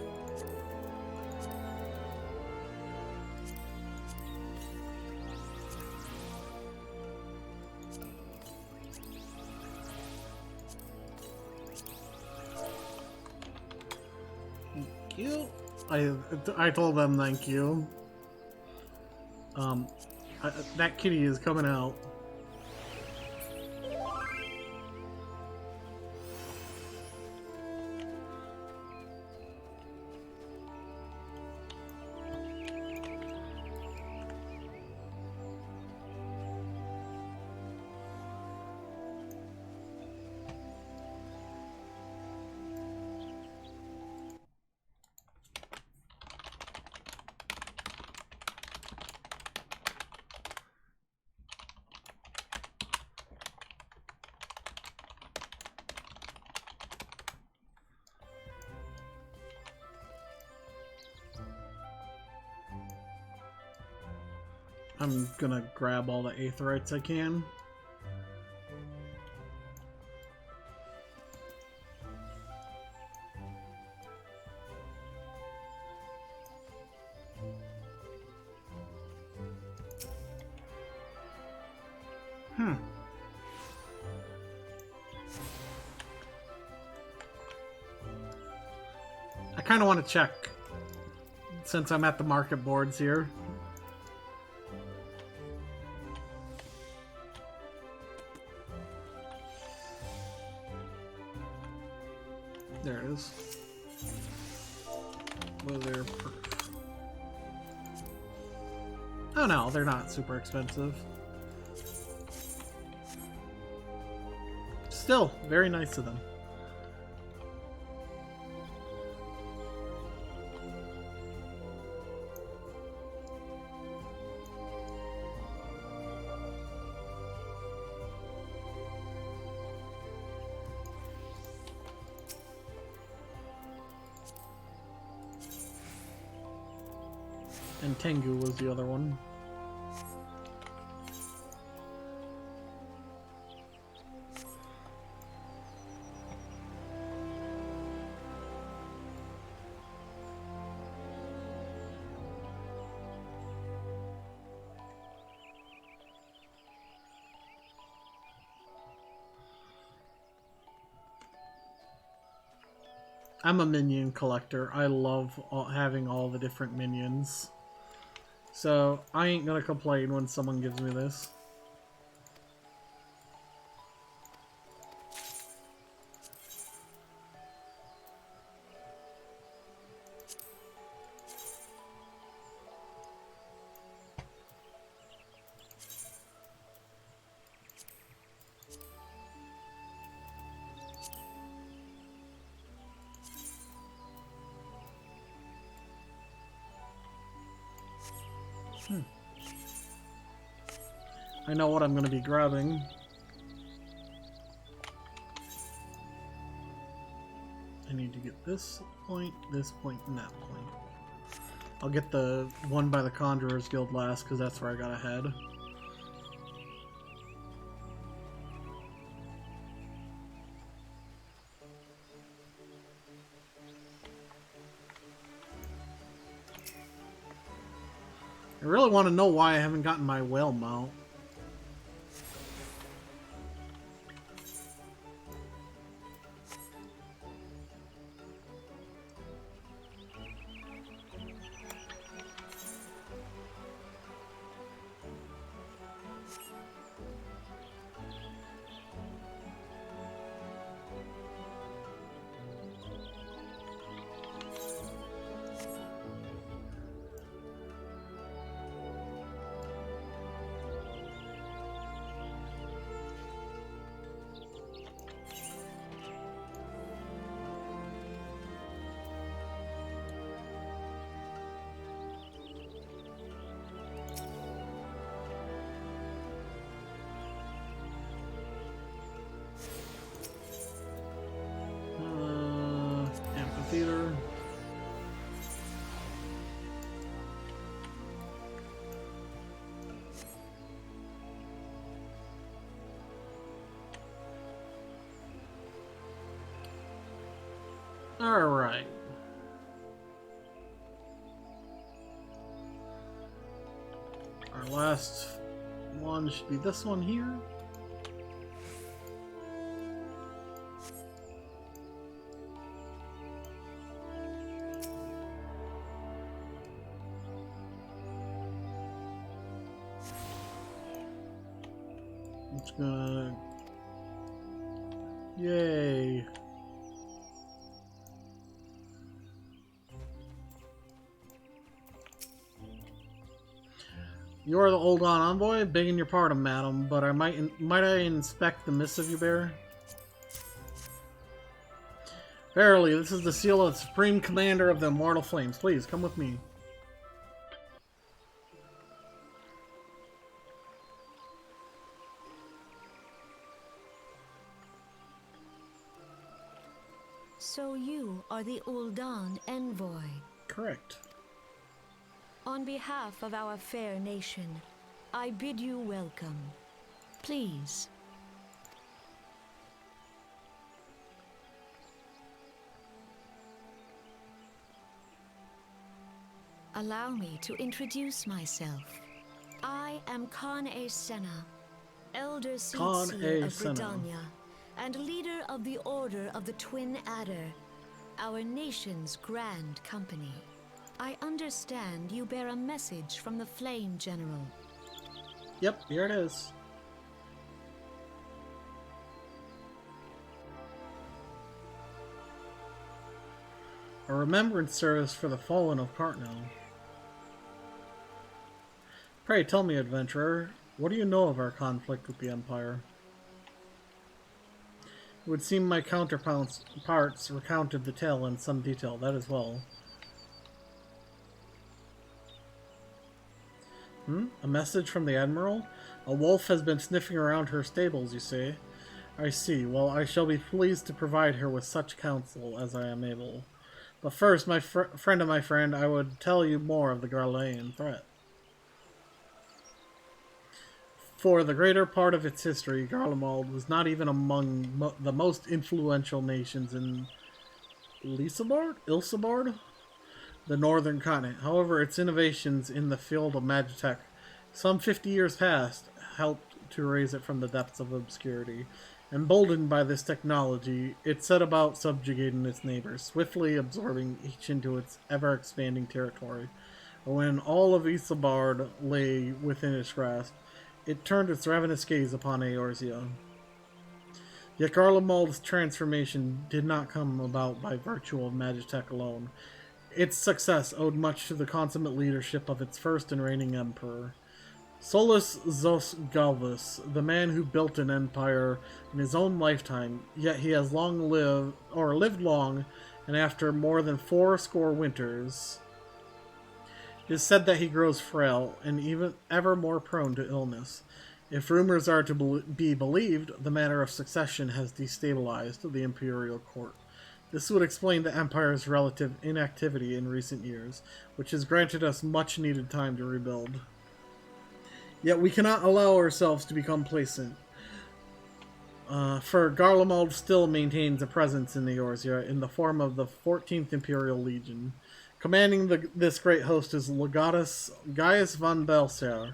Thank you. I told them thank you. That kitty is coming out. I'm gonna grab all the Aetherites I can. I kind of want to check since I'm at the market boards here. There it is. Weather proof. Oh no, they're not super expensive. Still, very nice of them. And Tengu was the other one. I'm a minion collector. I love having all the different minions. So, I ain't gonna complain when someone gives me this. I know what I'm going to be grabbing. I need to get this point, and that point. I'll get the one by the Conjurer's Guild last, because that's where I got ahead. I really want to know why I haven't gotten my whale mount. Amphitheater. All right. Our last one should be this one here. It's gonna... Yay! You are the Old Gone Envoy? Begging your pardon, madam, but might I inspect the missive you bear? Verily, this is the seal of the Supreme Commander of the Immortal Flames. Please, come with me. So you are the Ul'dan envoy? Correct. On behalf of our fair nation, I bid you welcome. Please. Allow me to introduce myself. I am Khan-e Senna, Elder Seed of Britannia, and leader of the Order of the Twin Adder, our nation's grand company. I understand you bear a message from the Flame General. Yep, here it is. A remembrance service for the fallen of Cartnell. Pray tell me, adventurer, what do you know of our conflict with the Empire? It would seem my counterparts recounted the tale in some detail, that as well. A message from the Admiral? A wolf has been sniffing around her stables, you say? I see. Well, I shall be pleased to provide her with such counsel as I am able. But first, my friend of my friend, I would tell you more of the Garlean threat. For the greater part of its history, Garlemald was not even among the most influential nations in Ilsabard? The northern continent. However, its innovations in the field of magitech, some 50 years past, helped to raise it from the depths of obscurity. Emboldened by this technology, it set about subjugating its neighbors, swiftly absorbing each into its ever-expanding territory. When all of Isambard lay within its grasp, it turned its ravenous gaze upon Eorzea. Yet Garlemald's transformation did not come about by virtue of magitech alone. Its success owed much to the consummate leadership of its first and reigning emperor. Solus Zos Galvus, the man who built an empire in his own lifetime, yet he has lived long, and after more than 80 winters, it is said that he grows frail and even ever more prone to illness. If rumors are to be believed, the matter of succession has destabilized the imperial court. This would explain the Empire's relative inactivity in recent years, which has granted us much needed time to rebuild. Yet we cannot allow ourselves to become complacent, for Garlemald still maintains a presence in Eorzea in the form of the 14th Imperial Legion. Commanding this great host is Legatus Gaius von Belser,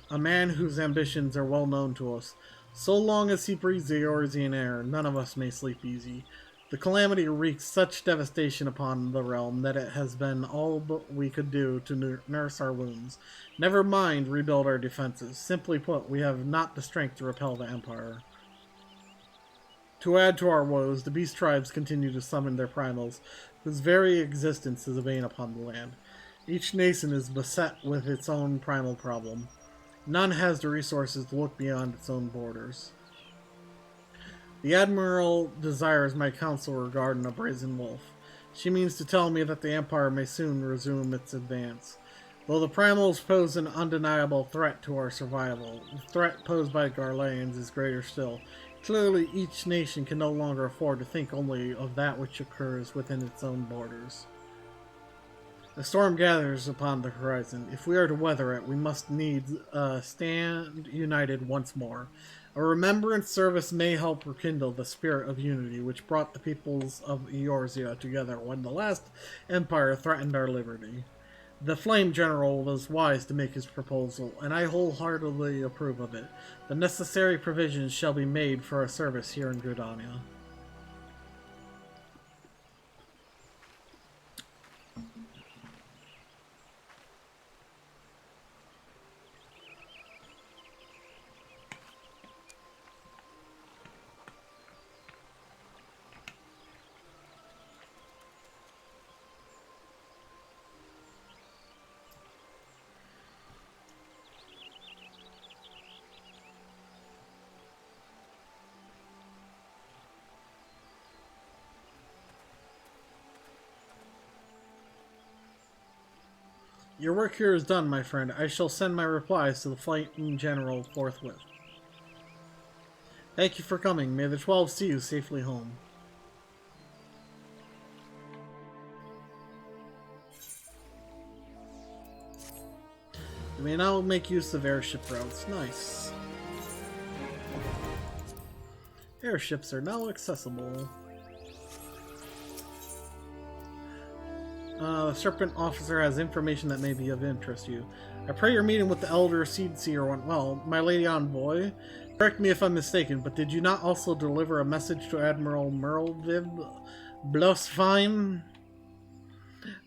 a man whose ambitions are well known to us. So long as he breathes the Eorzean air, none of us may sleep easy. The calamity wreaks such devastation upon the realm that it has been all we could do to nurse our wounds. Never mind rebuild our defenses. Simply put, we have not the strength to repel the Empire. To add to our woes, the beast tribes continue to summon their primals, whose very existence is a bane upon the land. Each nation is beset with its own primal problem. None has the resources to look beyond its own borders. The Admiral desires my counsel regarding a brazen wolf. She means to tell me that the Empire may soon resume its advance. Though the primals pose an undeniable threat to our survival, the threat posed by Garleans is greater still. Clearly, each nation can no longer afford to think only of that which occurs within its own borders. The storm gathers upon the horizon. If we are to weather it, we must needs stand united once more. A remembrance service may help rekindle the spirit of unity which brought the peoples of Eorzea together when the last empire threatened our liberty. The Flame General was wise to make his proposal, and I wholeheartedly approve of it. The necessary provisions shall be made for a service here in Gridania. Your work here is done, my friend. I shall send my replies to the Flame General forthwith. Thank you for coming. May the 12 see you safely home. You may now make use of airship routes. Nice. Airships are now accessible. The Serpent Officer has information that may be of interest to you. I pray your meeting with the Elder Seed Seer went well. My Lady Envoy, correct me if I'm mistaken, but did you not also deliver a message to Admiral Merlviv Blosfheim?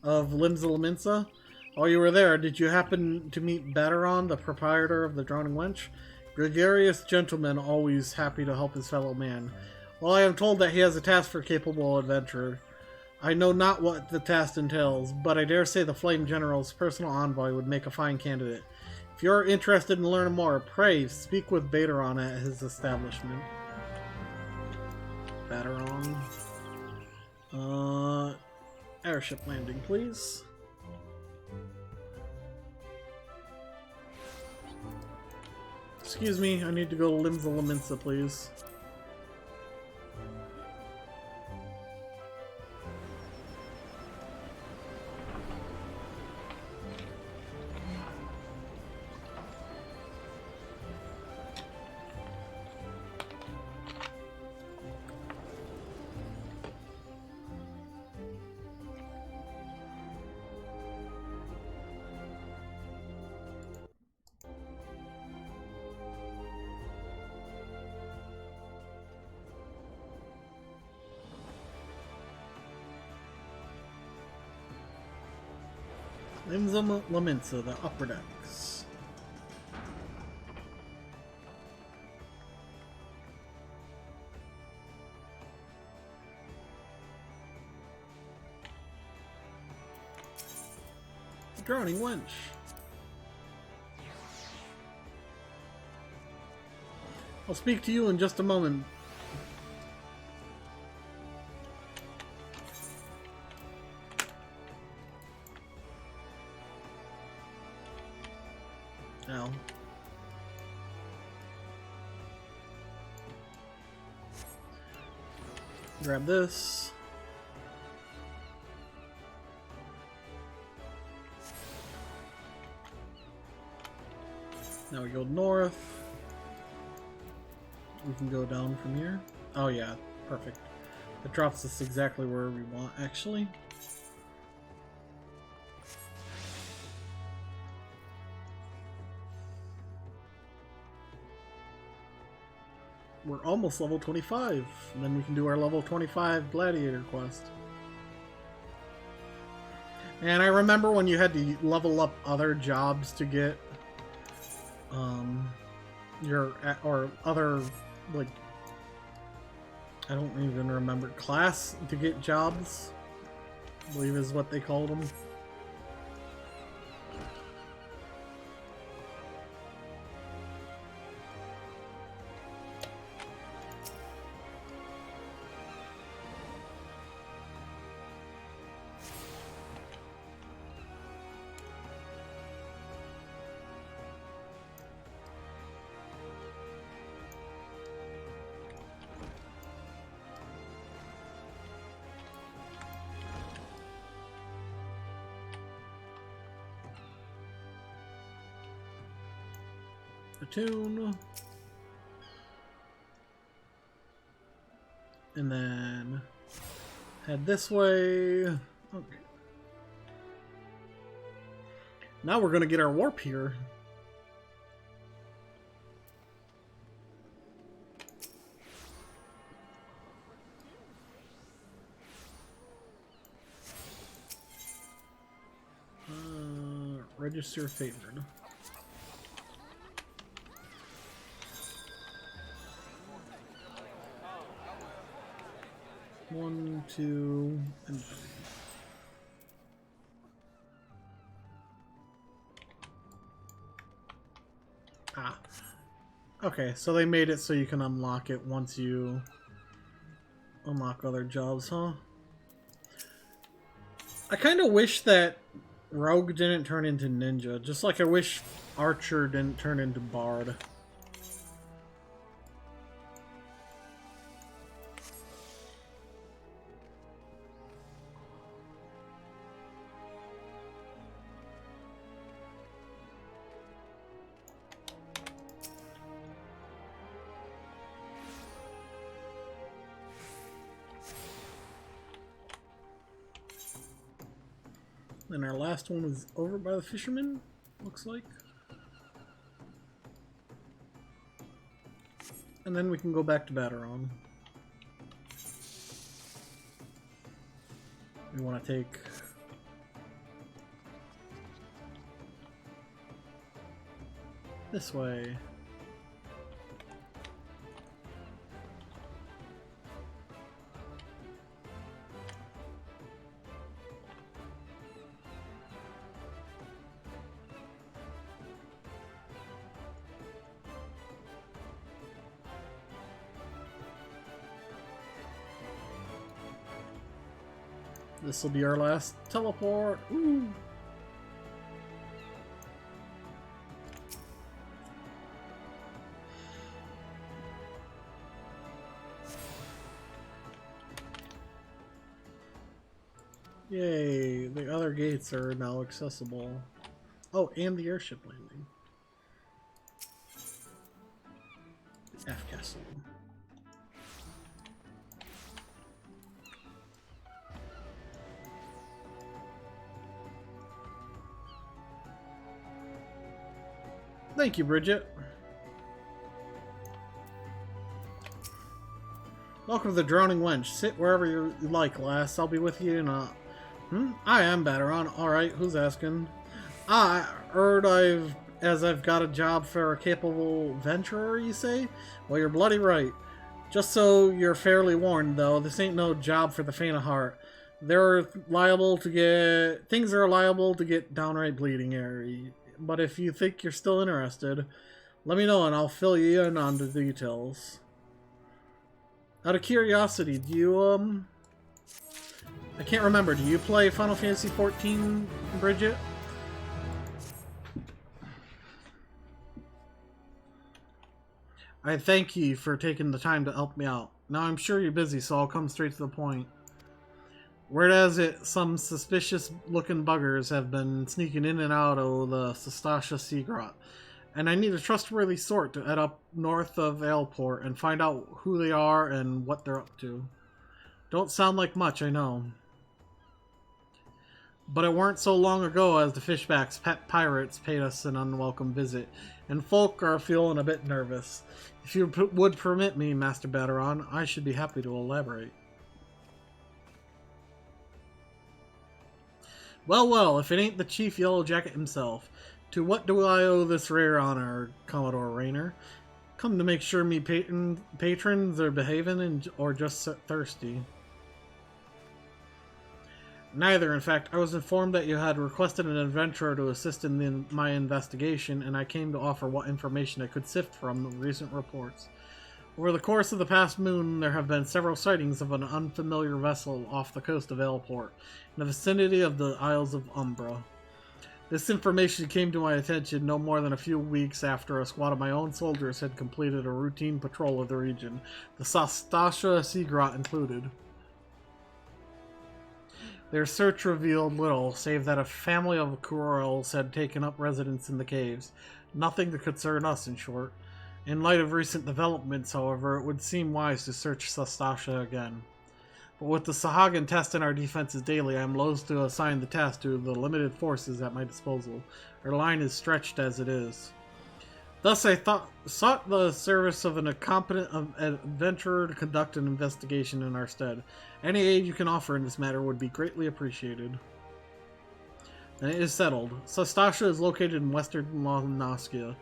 of Limsa. While you were there, did you happen to meet Bateron, the proprietor of the Drowning Wench? Gregarious gentleman, always happy to help his fellow man. Well, I am told that he has a task for capable adventurer. I know not what the task entails, but I dare say the Flame General's personal envoy would make a fine candidate. If you're interested in learning more, pray speak with Bateron at his establishment. Bateron. Airship landing, please. Excuse me, I need to go to Limsa, please. Limsa, the upper decks. Drowning Wench. I'll speak to you in just a moment. Now. Grab this. Now we go north. We can go down from here. Oh yeah, perfect. It drops us exactly where we want, actually. We're almost level 25, and then we can do our level 25 gladiator quest. And I remember when you had to level up other jobs to get your or other, like, I don't even remember, class to get jobs, I believe is what they called them. Tune, and then head this way. Okay. Now we're gonna get our warp here. Register favored. One, two, and three. Ah. Okay, so they made it so you can unlock it once you unlock other jobs, huh? I kind of wish that Rogue didn't turn into Ninja, just like I wish Archer didn't turn into Bard. And our last one was over by the fisherman, looks like. And then we can go back to Bateron. We want to take This way. This will be our last teleport. Ooh. Yay, the other gates are now accessible. Oh, and the airship landing. F Castle. Thank you, Bridget. Welcome to the Drowning Wench. Sit wherever you like, lass. I'll be with you in a... I am Baderon. Alright, who's asking? I heard I've got a job for a capable venturer, you say? Well, you're bloody right. Just so you're fairly warned, though, this ain't no job for the faint of heart. Things are liable to get downright bleeding airy. But if you think you're still interested, let me know and I'll fill you in on the details. Out of curiosity, do you, I can't remember, do you play Final Fantasy XIV, Bridget? I thank you for taking the time to help me out. Now I'm sure you're busy, so I'll come straight to the point. Word has it, some suspicious-looking buggers have been sneaking in and out of the Sastasha Sea Grot, and I need a trustworthy sort to head up north of Aleport and find out who they are and what they're up to. Don't sound like much, I know. But it weren't so long ago as the Fishback's pet pirates paid us an unwelcome visit, and folk are feeling a bit nervous. If you would permit me, Master Baderon, I should be happy to elaborate. Well, well, if it ain't the Chief Yellow Jacket himself. To what do I owe this rare honor, Commodore Raynor? Come to make sure me patrons are behaving or just thirsty? Neither, in fact. I was informed that you had requested an adventurer to assist in my investigation, and I came to offer what information I could sift from the recent reports. Over the course of the past moon, there have been several sightings of an unfamiliar vessel off the coast of Aleport, in the vicinity of the Isles of Umbra. This information came to my attention no more than a few weeks after a squad of my own soldiers had completed a routine patrol of the region, the Sastasha Sea Grot included. Their search revealed little, save that a family of Kurils had taken up residence in the caves. Nothing to concern us, in short. In light of recent developments, however, it would seem wise to search Sastasha again. But with the Sahagin testing our defenses daily, I am loath to assign the task to the limited forces at my disposal. Our line is stretched as it is. Thus I sought the service of a competent adventurer to conduct an investigation in our stead. Any aid you can offer in this matter would be greatly appreciated. Then it is settled. Sastasha is located in western Lavnoskia.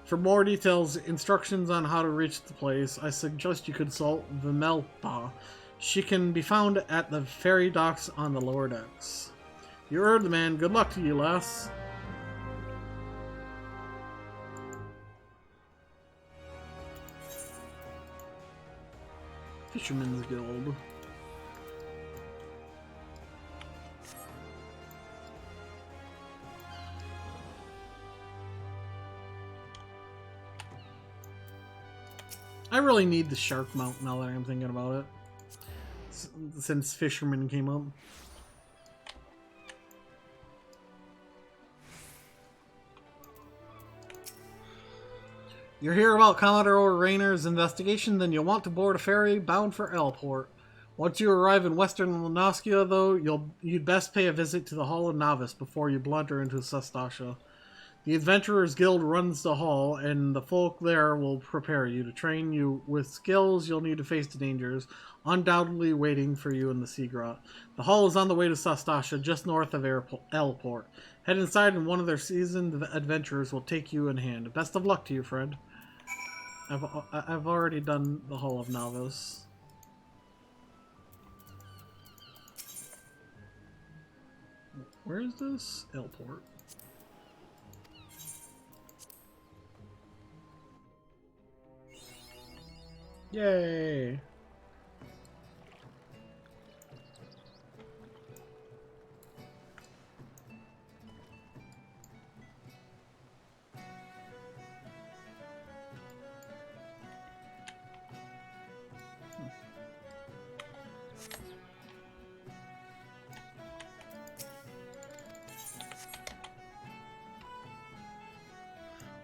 For more details, instructions on how to reach the place, I suggest you consult Vimelpa. She can be found at the ferry docks on the lower decks. You heard the man. Good luck to you, lass. Fisherman's Guild. I really need the shark mount now that I'm thinking about it. Since Fisherman came up. You're here about Commodore Raynor's investigation, then you'll want to board a ferry bound for Aleport. Once you arrive in western Lavnoskia, though, you'd best pay a visit to the Hall of Novice before you blunder into Sastasha. The Adventurers Guild runs the hall, and the folk there will prepare you to train you with skills you'll need to face the dangers undoubtedly waiting for you in the Sea Grot. The hall is on the way to Sastasha, just north of Aleport. Head inside and one of their seasoned adventurers will take you in hand. Best of luck to you, friend. I've already done the Hall of Novice. Where is this? Airport. Yay!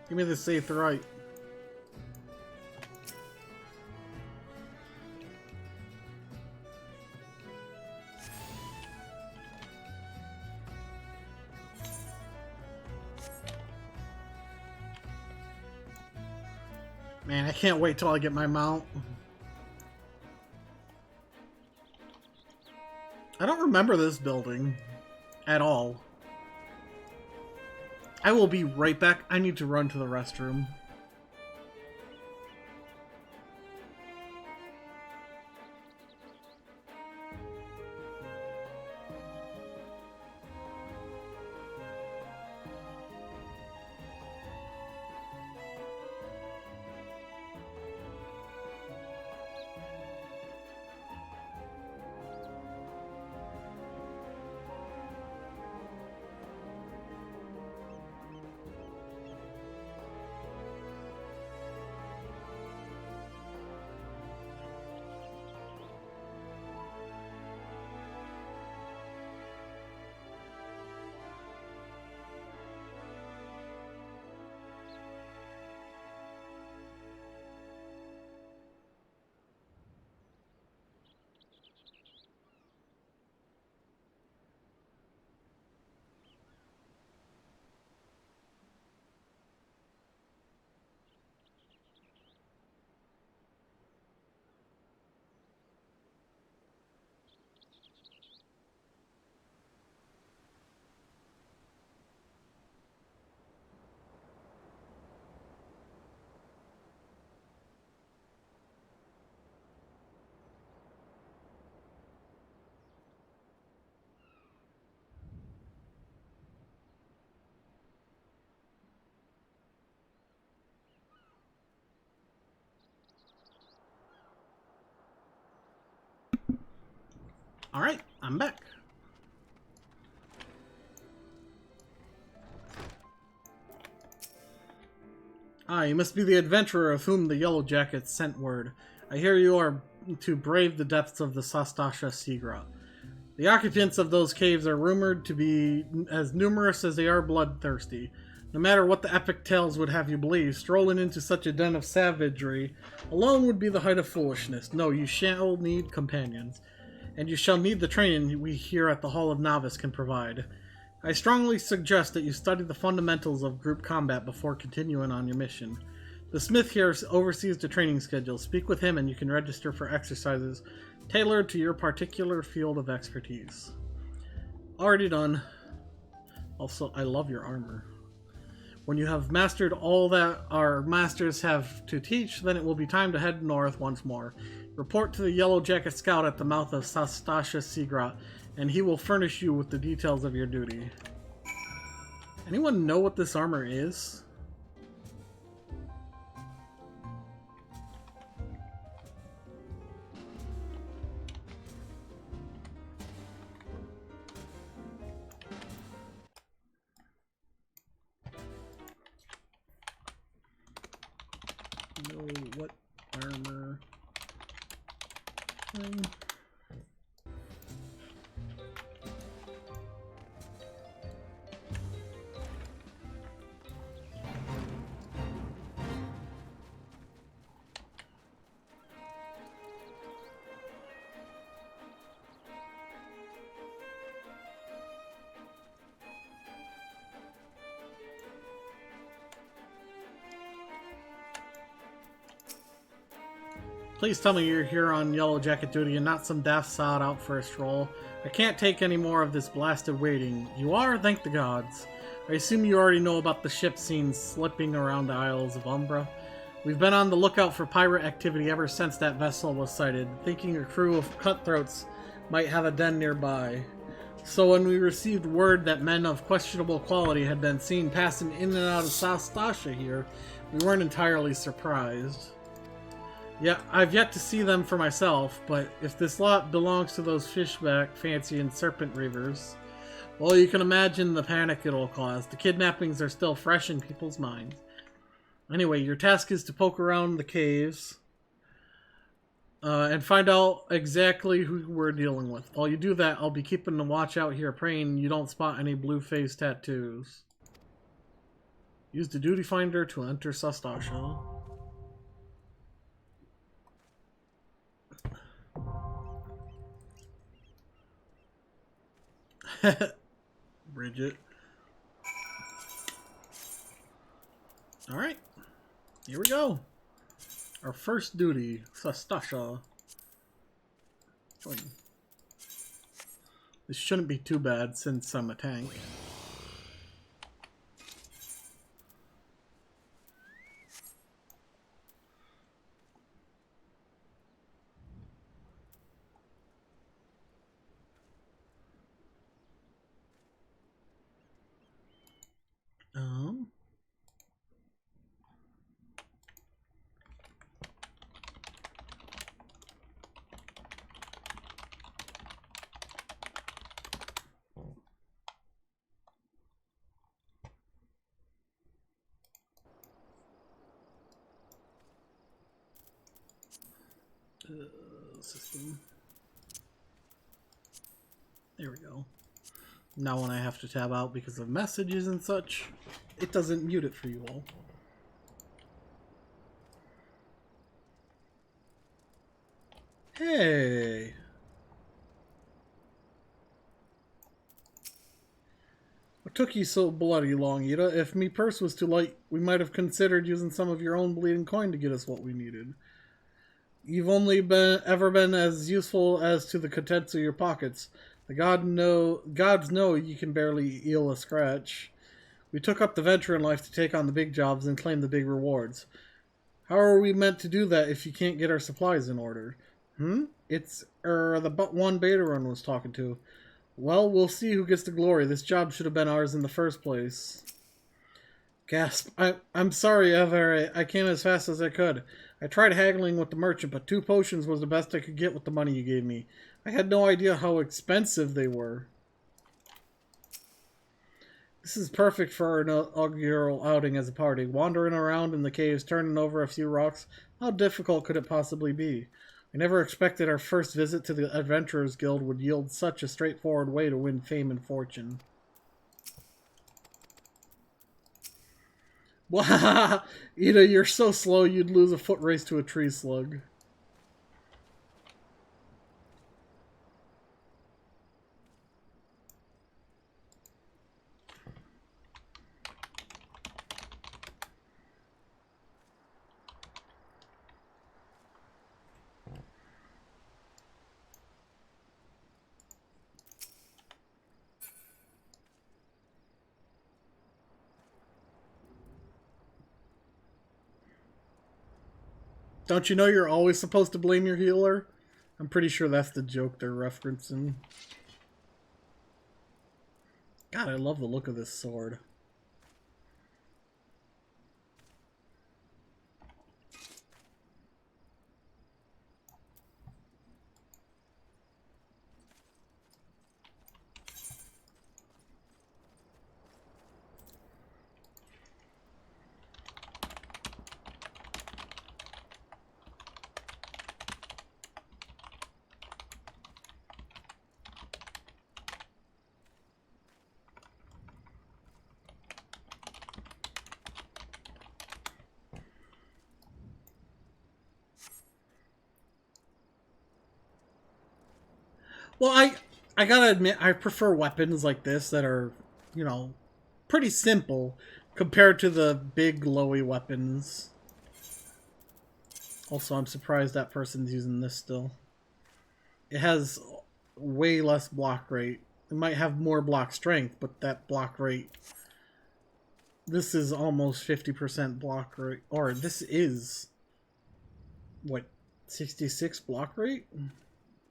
Give me the safe right. Man, I can't wait till I get my mount. I don't remember this building at all. I will be right back. I need to run to the restroom. Alright, I'm back. Ah, you must be the adventurer of whom the Yellow Jackets sent word. I hear you are to brave the depths of the Sastasha Seagra. The occupants of those caves are rumored to be as numerous as they are bloodthirsty. No matter what the epic tales would have you believe, strolling into such a den of savagery alone would be the height of foolishness. No, you shall need companions. And you shall need the training we here at the Hall of Novice can provide. I strongly suggest that you study the fundamentals of group combat before continuing on your mission. The smith here oversees the training schedule. Speak with him and you can register for exercises tailored to your particular field of expertise. Already done. Also, I love your armor. When you have mastered all that our masters have to teach, then it will be time to head north once more. Report to the Yellow Jacket Scout at the mouth of Sastasha Seagra, and he will furnish you with the details of your duty. Anyone know what this armor is? Know what armor thing? Please tell me you're here on Yellow Jacket duty and not some daft sod out for a stroll. I can't take any more of this blasted waiting. You are? Thank the gods. I assume you already know about the ship seen slipping around the Isles of Umbra. We've been on the lookout for pirate activity ever since that vessel was sighted, thinking a crew of cutthroats might have a den nearby. So when we received word that men of questionable quality had been seen passing in and out of Sastasha here, we weren't entirely surprised. Yeah, I've yet to see them for myself, but if this lot belongs to those fishback, fancy, and serpent reavers, well, you can imagine the panic it'll cause. The kidnappings are still fresh in people's minds. Anyway, your task is to poke around the caves and find out exactly who we're dealing with. While you do that, I'll be keeping a watch out here, praying you don't spot any blue-faced tattoos. Use the duty finder to enter Sastasha. Bridget. Alright. Here we go. Our first duty, Sastasha. This shouldn't be too bad since I'm a tank. System. There we go. Now when I have to tab out because of messages and such, it doesn't mute it for you all. Hey! What took you so bloody long, Ida? If me purse was too light, we might have considered using some of your own bleeding coin to get us what we needed. You've only ever been as useful as to the contents of your pockets. The gods know you can barely heal a scratch. We took up the venture in life to take on the big jobs and claim the big rewards. How are we meant to do that if you can't get our supplies in order? It's the but one beta run was talking to. Well, we'll see who gets the glory. This job should have been ours in the first place. Gasp. I'm sorry, Ever. I came as fast as I could. I tried haggling with the merchant, but 2 potions was the best I could get with the money you gave me. I had no idea how expensive they were. This is perfect for our inaugural outing as a party. Wandering around in the caves, turning over a few rocks. How difficult could it possibly be? I never expected our first visit to the Adventurers Guild would yield such a straightforward way to win fame and fortune. Wow, Ida, you're so slow you'd lose a foot race to a tree slug. Don't you know you're always supposed to blame your healer? I'm pretty sure that's the joke they're referencing. God, I love the look of this sword. Well, I gotta admit, I prefer weapons like this that are, you know, pretty simple compared to the big, glowy weapons. Also, I'm surprised that person's using this still. It has way less block rate. It might have more block strength, but that block rate... This is almost 50% block rate. Or this is... What? 66 block rate?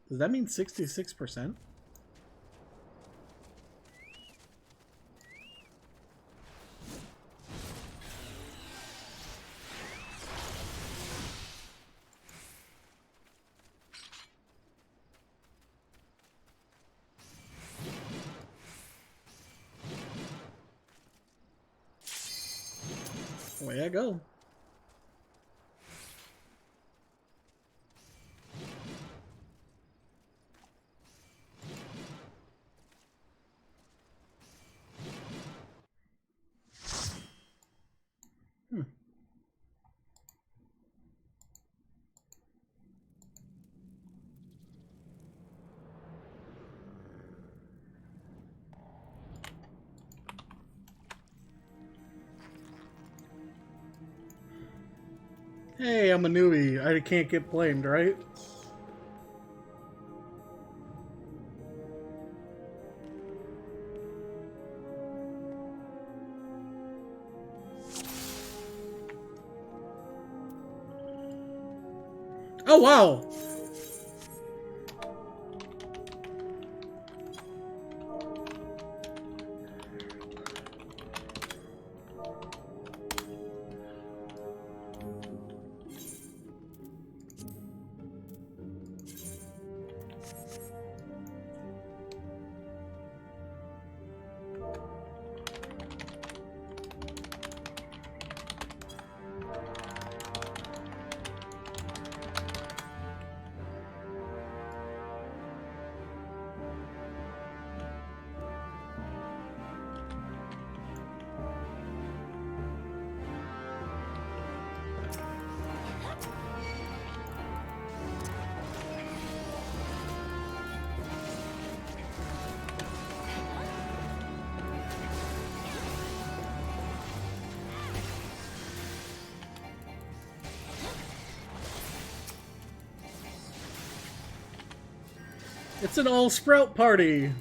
Does that mean 66%? Away I go. Hey, I'm a newbie. I can't get blamed, right? Oh, wow! It's an all-sprout party!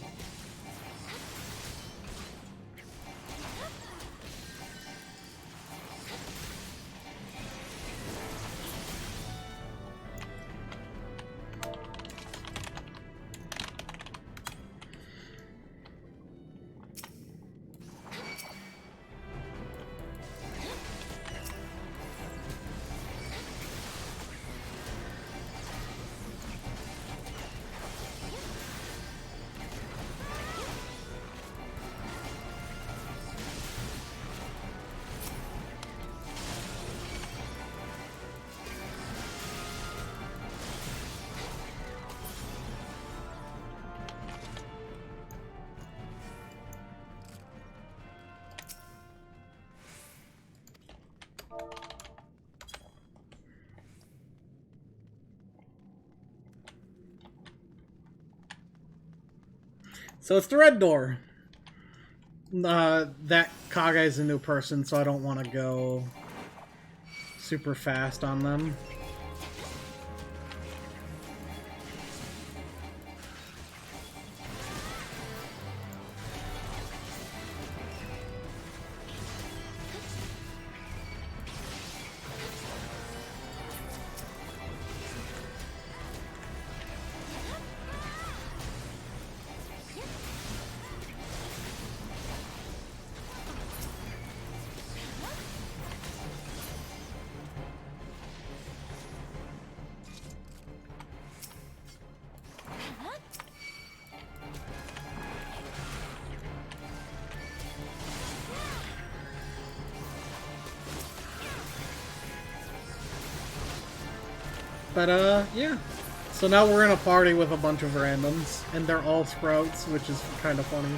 So it's the red door. That Kaga is a new person, so I don't want to go super fast on them. But, yeah. So now we're in a party with a bunch of randoms, and they're all sprouts, which is kind of funny.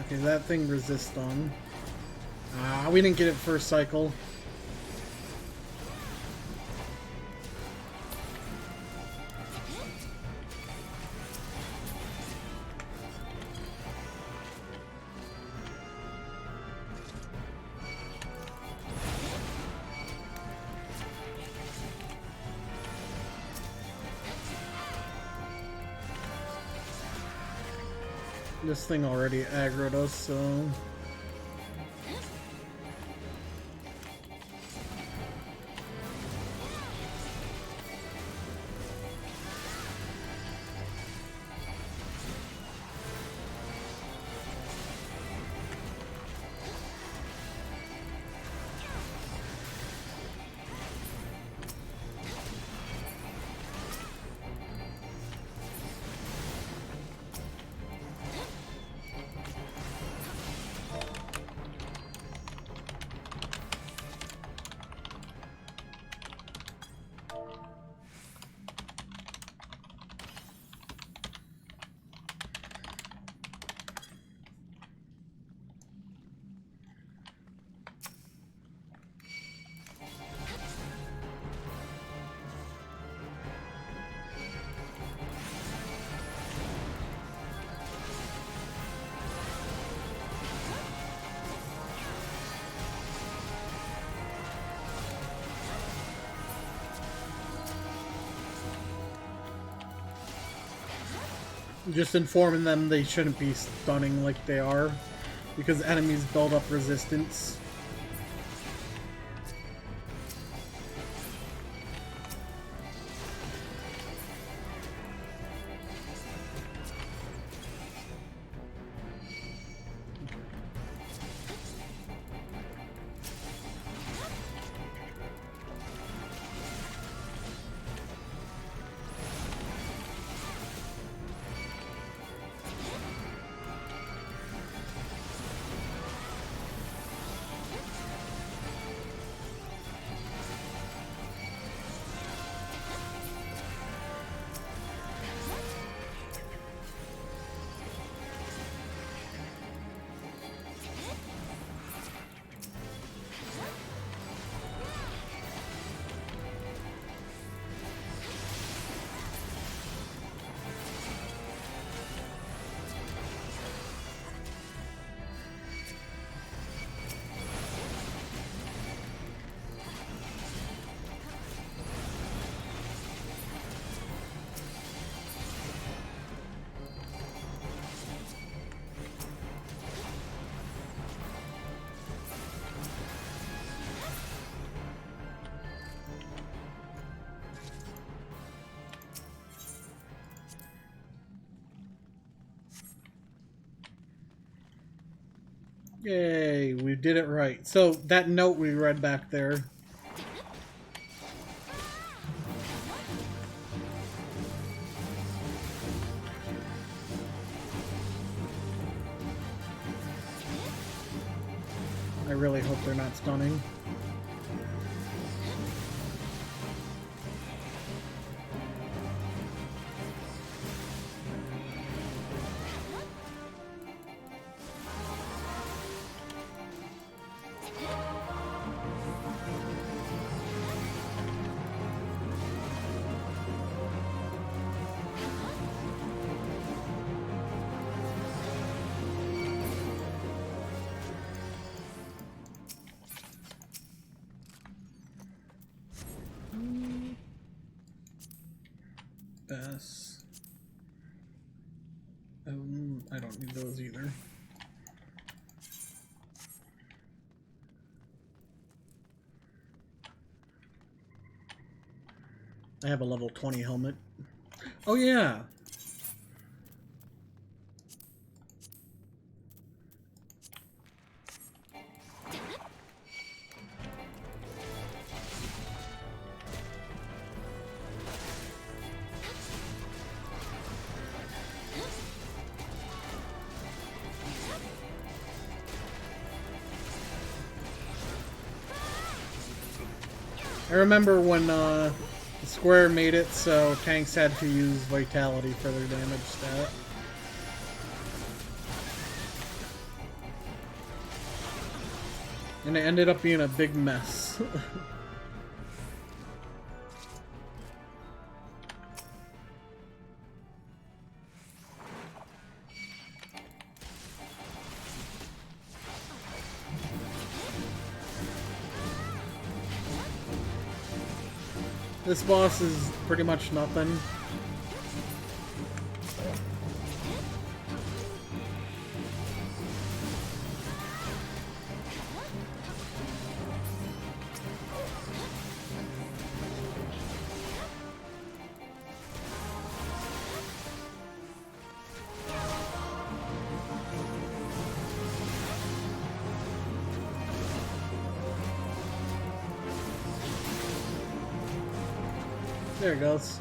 Okay, that thing resists stun. We didn't get it first cycle. This thing already aggroed us, so... Just informing them they shouldn't be stunning like they are, because enemies build up resistance. Yay, we did it right. So, that note we read back there. I really hope they're not stunning. I don't need those either. I have a level 20 helmet. Oh yeah! I remember when the Square made it so tanks had to use Vitality for their damage stat. And it ended up being a big mess. This boss is pretty much nothing. There it goes.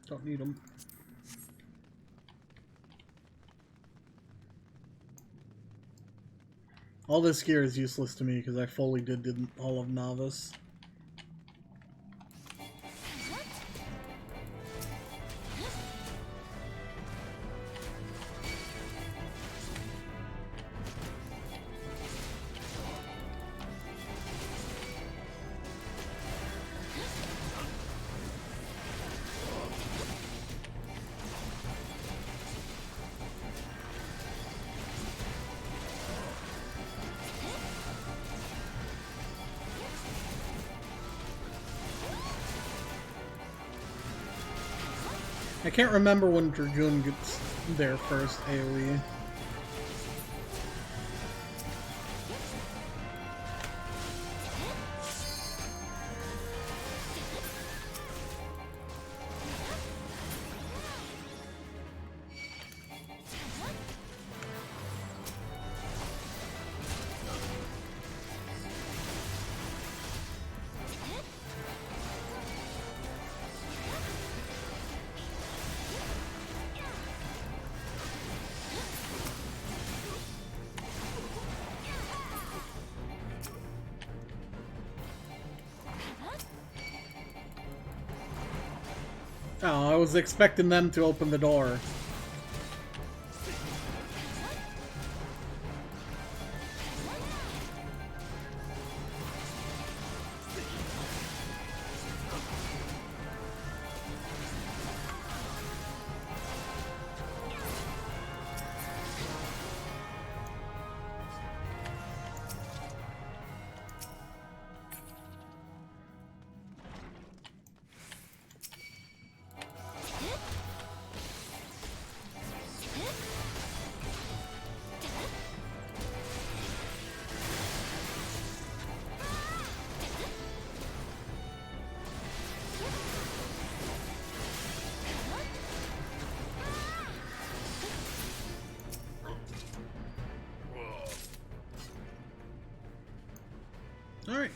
Don't need them. All this gear is useless to me because I fully did all of Novice. I can't remember when Dragoon gets their first AoE. Oh, I was expecting them to open the door. Alright.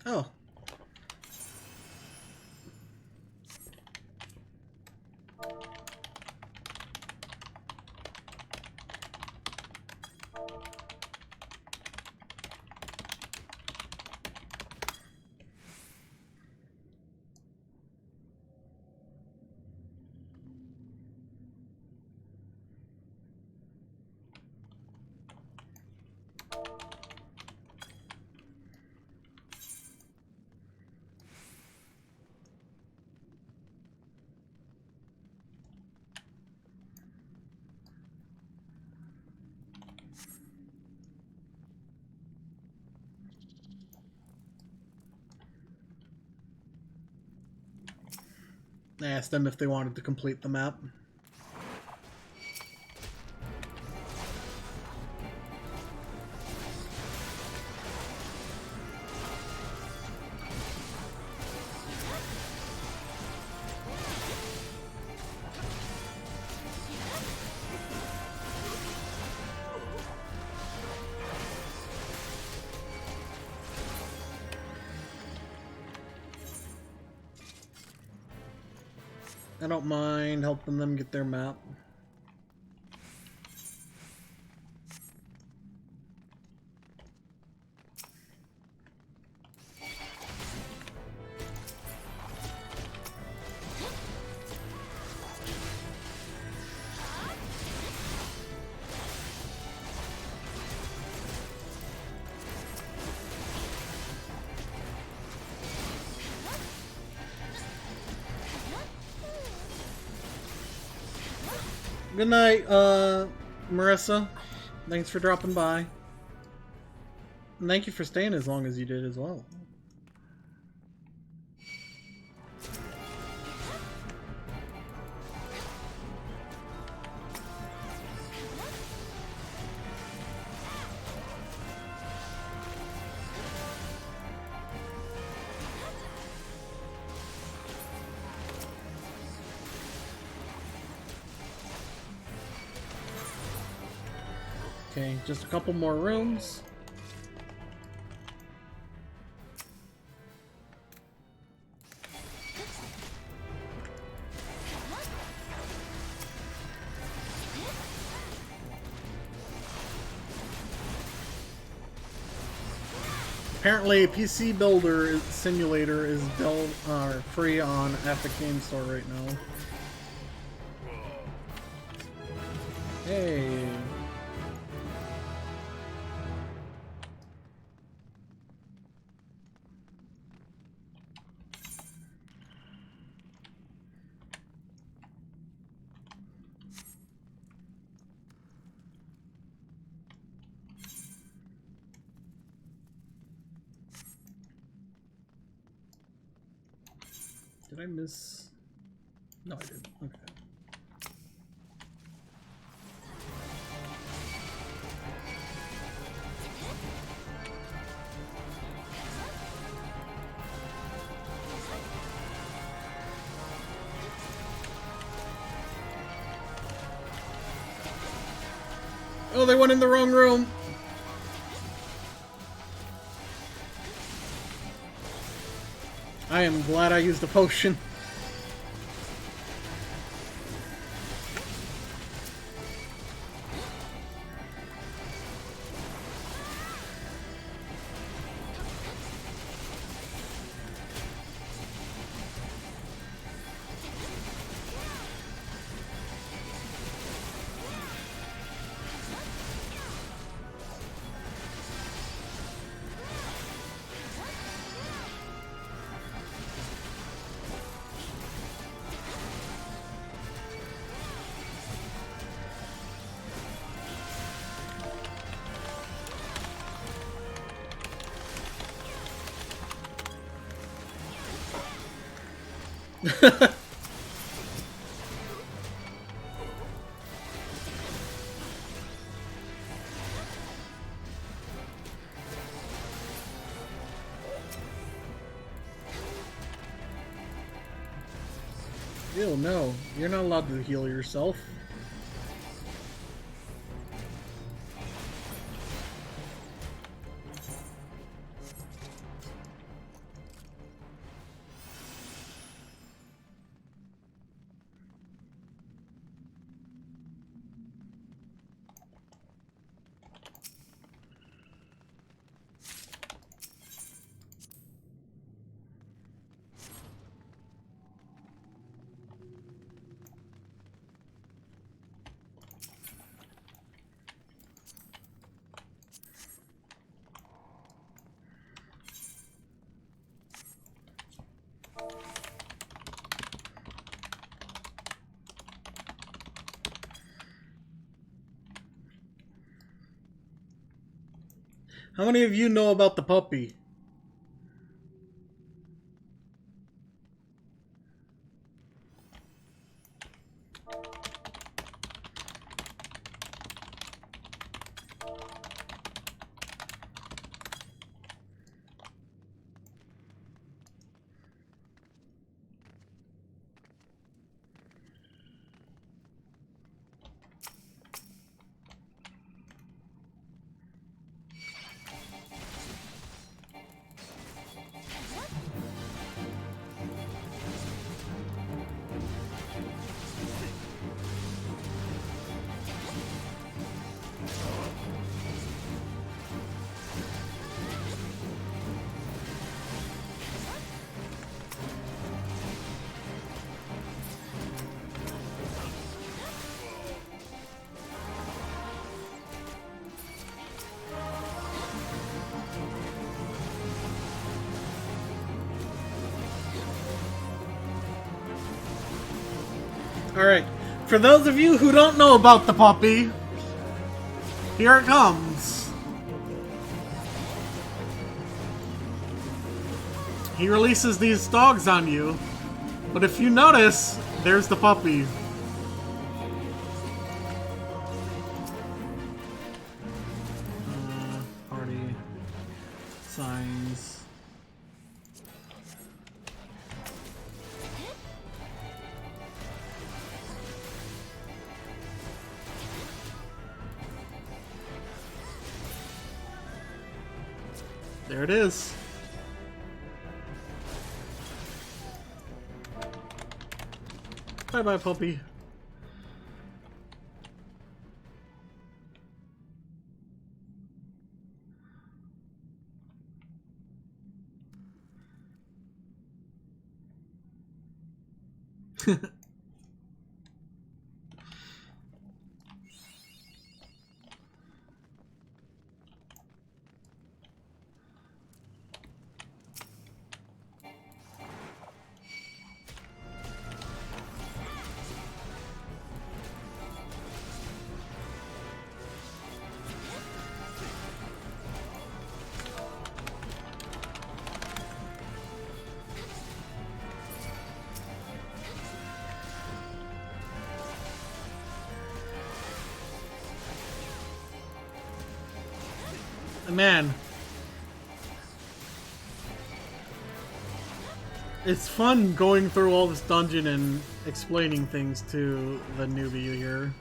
Oh. I asked them if they wanted to complete the map. I don't mind helping them get their map. Good night, Marissa. Thanks for dropping by. And thank you for staying as long as you did as well. Okay, just a couple more rooms. Apparently, PC Builder Simulator is free on Epic Game Store right now. Hey. Did I miss? No, I didn't. Okay. Oh, they went in the wrong room. I am glad I used a potion. Ew, no. You're not allowed to heal yourself. How many of you know about the puppy? Alright, for those of you who don't know about the puppy, here it comes. He releases these dogs on you, but if you notice, there's the puppy. Party signs. There it is. Bye-bye, puppy. Man, it's fun going through all this dungeon and explaining things to the newbie here.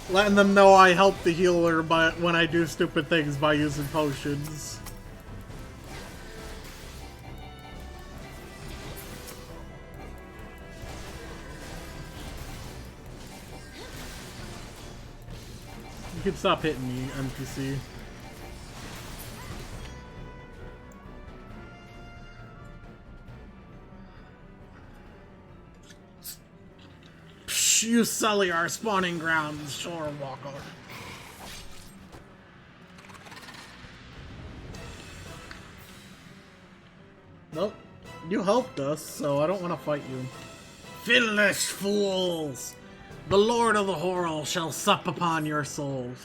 Letting them know I help the healer when I do stupid things by using potions. You can stop hitting me, NPC. You sully our spawning grounds, Shore Walker. Nope. You helped us, so I don't want to fight you. Finished fools! The Lord of the Horror shall sup upon your souls.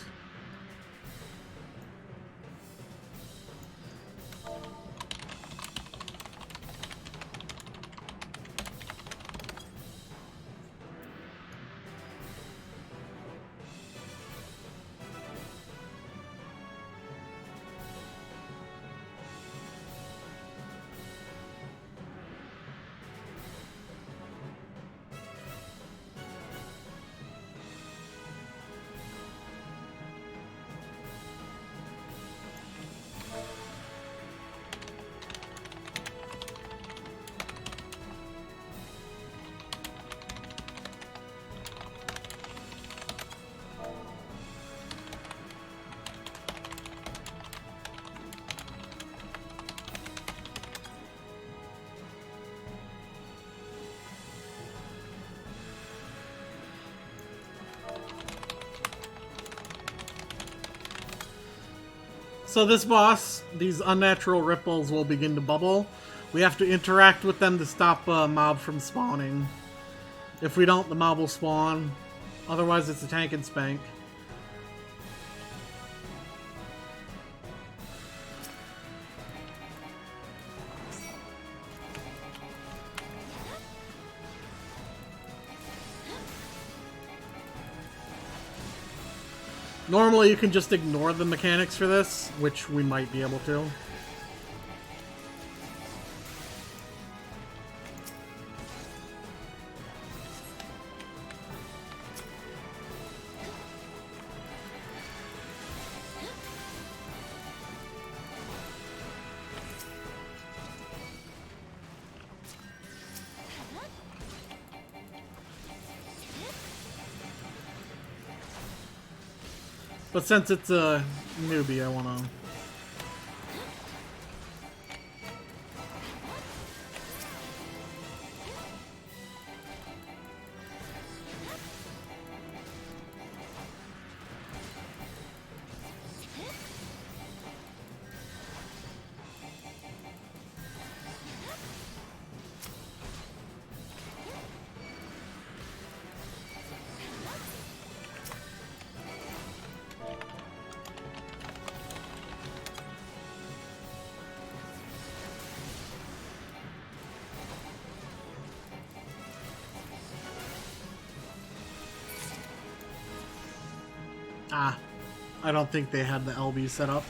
So this boss, these unnatural ripples will begin to bubble. We have to interact with them to stop a mob from spawning. If we don't, the mob will spawn. Otherwise, it's a tank and spank. Normally you can just ignore the mechanics for this, which we might be able to. But since it's a newbie, I want to... Ah, I don't think they had the LB set up.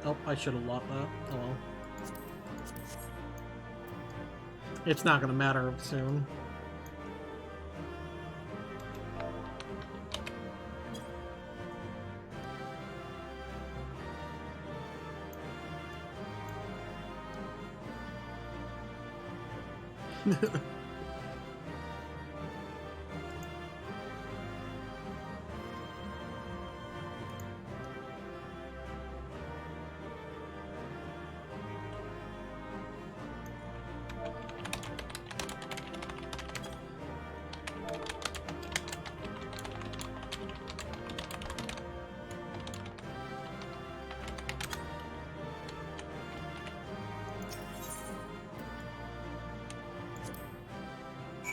Oh, I should have locked that. Oh well. It's not gonna matter soon.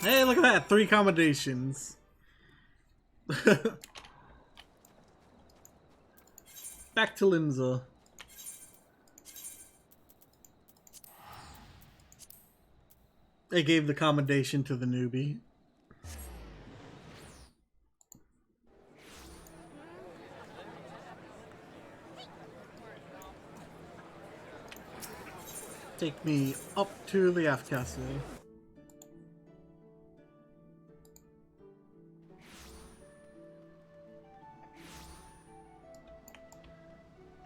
Hey, look at that! 3 accommodations. Back to Linza. They gave the commendation to the newbie. Take me up to the F castle.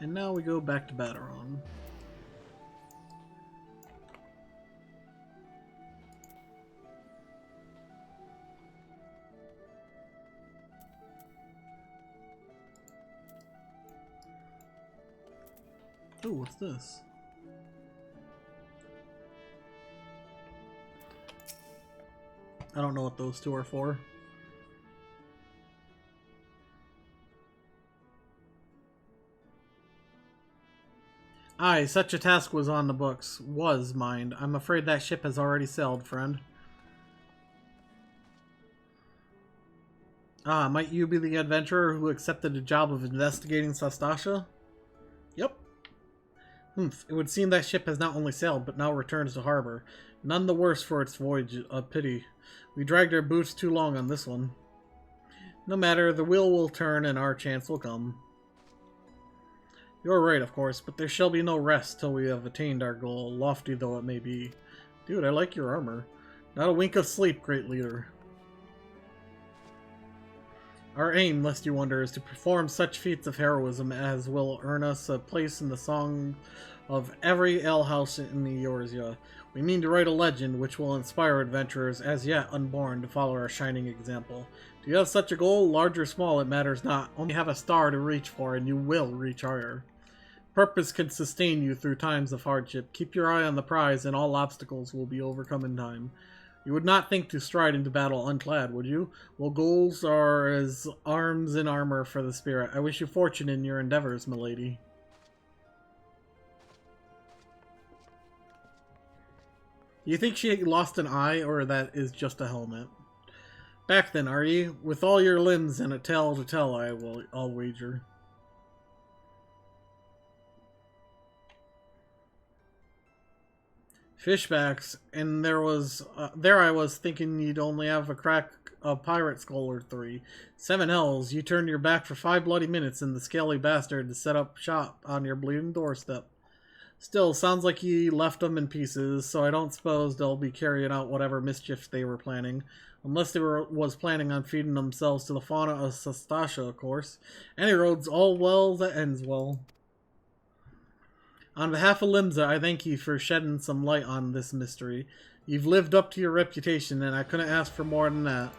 And now we go back to Battaron. Ooh, what's this? I don't know what those two are for. Aye, such a task was on the books. Was, mind. I'm afraid that ship has already sailed, friend. Ah, might you be the adventurer who accepted the job of investigating Sastasha? Yep. Humph, it would seem that ship has not only sailed, but now returns to harbor. None the worse for its voyage, a pity. We dragged our boots too long on this one. No matter, the wheel will turn and our chance will come. You're right, of course, but there shall be no rest till we have attained our goal, lofty though it may be. Dude, I like your armor. Not a wink of sleep, great leader. Our aim, lest you wonder, is to perform such feats of heroism as will earn us a place in the song of every alehouse in the Eorzea. We mean to write a legend which will inspire adventurers as yet unborn to follow our shining example. Do you have such a goal? Large or small, it matters not. Only have a star to reach for, and you will reach higher. Purpose can sustain you through times of hardship. Keep your eye on the prize, and all obstacles will be overcome in time. You would not think to stride into battle unclad, would you? Well, goals are as arms and armor for the spirit. I wish you fortune in your endeavors, milady. Do you think she lost an eye, or that is just a helmet? Back then, are ye? With all your limbs and a tale to tell, I'll wager. Fishbacks, and there I was thinking you'd only have a crack a pirate skull or 3. 7 hells, you turned your back for 5 bloody minutes and the scaly bastard to set up shop on your bleeding doorstep. Still, sounds like he left them in pieces, so I don't suppose they'll be carrying out whatever mischief they were planning. Unless they was planning on feeding themselves to the fauna of Sastasha, of course. Any road's all well that ends well. On behalf of Limsa, I thank you for shedding some light on this mystery. You've lived up to your reputation, and I couldn't ask for more than that.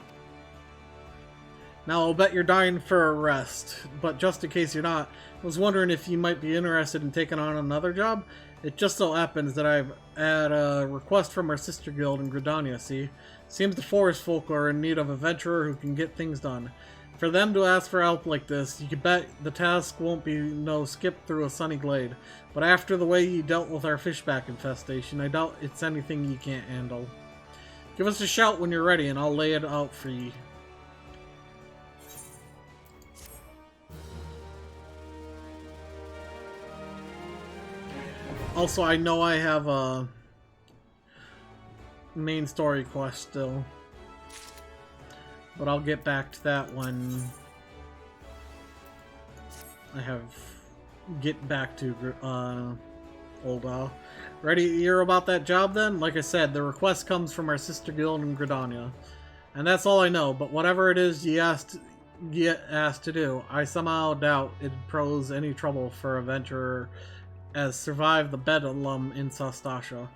Now, I'll bet you're dying for a rest, but just in case you're not, I was wondering if you might be interested in taking on another job. It just so happens that I've had a request from our sister guild in Gridania, see? Seems the forest folk are in need of a adventurer who can get things done. For them to ask for help like this, you can bet the task won't be no skip through a sunny glade. But after the way you dealt with our fishback infestation, I doubt it's anything you can't handle. Give us a shout when you're ready and I'll lay it out for ye. Also, I know I have a main story quest still. But I'll get back to that when I get back to Ul'dah. Ready to hear about that job then? Like I said, the request comes from our sister guild in Gridania. And that's all I know, but whatever it is get asked to do, I somehow doubt it'd pose any trouble for a adventurer as survived the bedlam in Sastasha.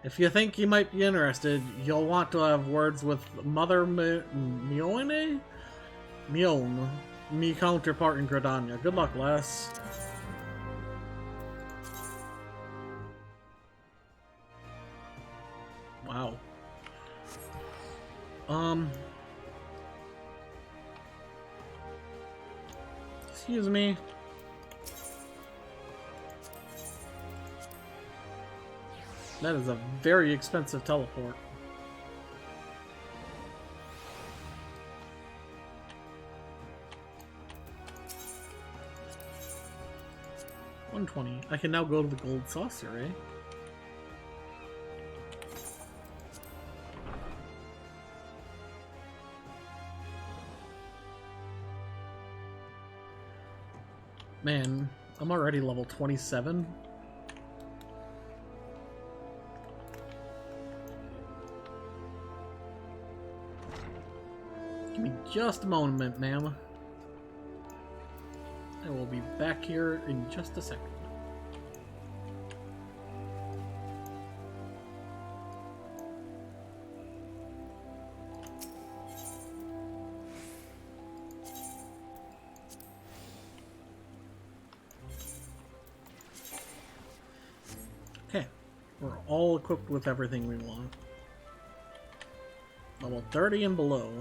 If you think you might be interested, you'll want to have words with Mother Mione? Mione, me counterpart in Gridania. Good luck, lass. Wow. Excuse me. That is a very expensive teleport. $120. I can now go to the gold saucer, eh? Man, I'm already level 27. Give me just a moment, ma'am. I will be back here in just a second. Okay, we're all equipped with everything we want. Level 30 and below.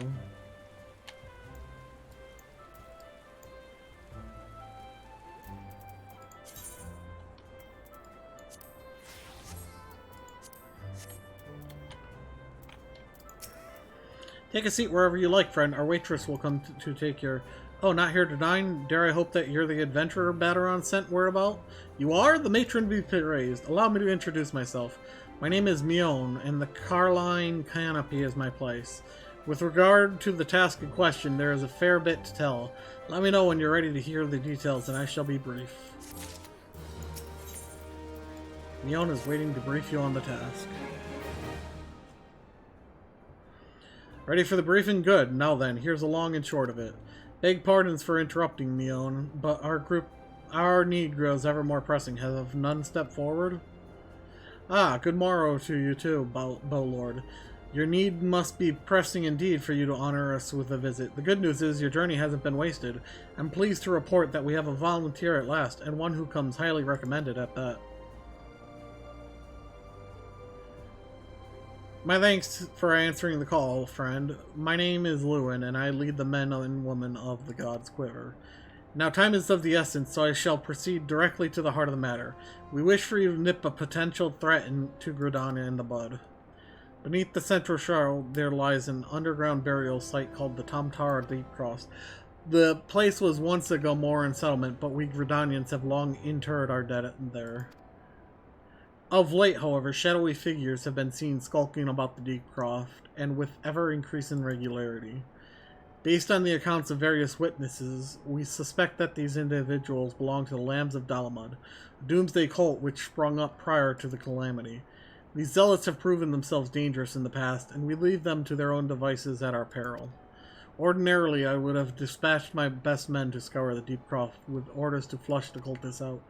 Take a seat wherever you like, friend. Our waitress will come to take your... Oh, not here to dine? Dare I hope that you're the adventurer Baderon sent word about? You are? The matron be praised. Allow me to introduce myself. My name is Mione, and the Carline Canopy is my place. With regard to the task in question, there is a fair bit to tell. Let me know when you're ready to hear the details, and I shall be brief. Mione is waiting to brief you on the task. Ready for the briefing? Good. Now then, here's the long and short of it. Beg pardons for interrupting, Mione, but our group Our need grows ever more pressing. Have none stepped forward? Ah, good morrow to you too, Bowlord. Your need must be pressing indeed for you to honor us with a visit. The good news is your journey hasn't been wasted. I'm pleased to report that we have a volunteer at last, and one who comes highly recommended at that. My thanks for answering the call, friend. My name is Lewin, and I lead the men and women of the God's Quiver. Now time is of the essence, so I shall proceed directly to the heart of the matter. We wish for you to nip a potential threat to Gridania in the bud. Beneath the central shard, there lies an underground burial site called the Tomtara Deep Cross. The place was once a Glamours settlement, but we Gridanians have long interred our dead there. Of late, however, shadowy figures have been seen skulking about the Deep Croft, and with ever-increasing regularity. Based on the accounts of various witnesses, we suspect that these individuals belong to the Lambs of Dalamud, a doomsday cult which sprung up prior to the calamity. These zealots have proven themselves dangerous in the past, and we leave them to their own devices at our peril. Ordinarily, I would have dispatched my best men to scour the Deep Croft with orders to flush the cultists out.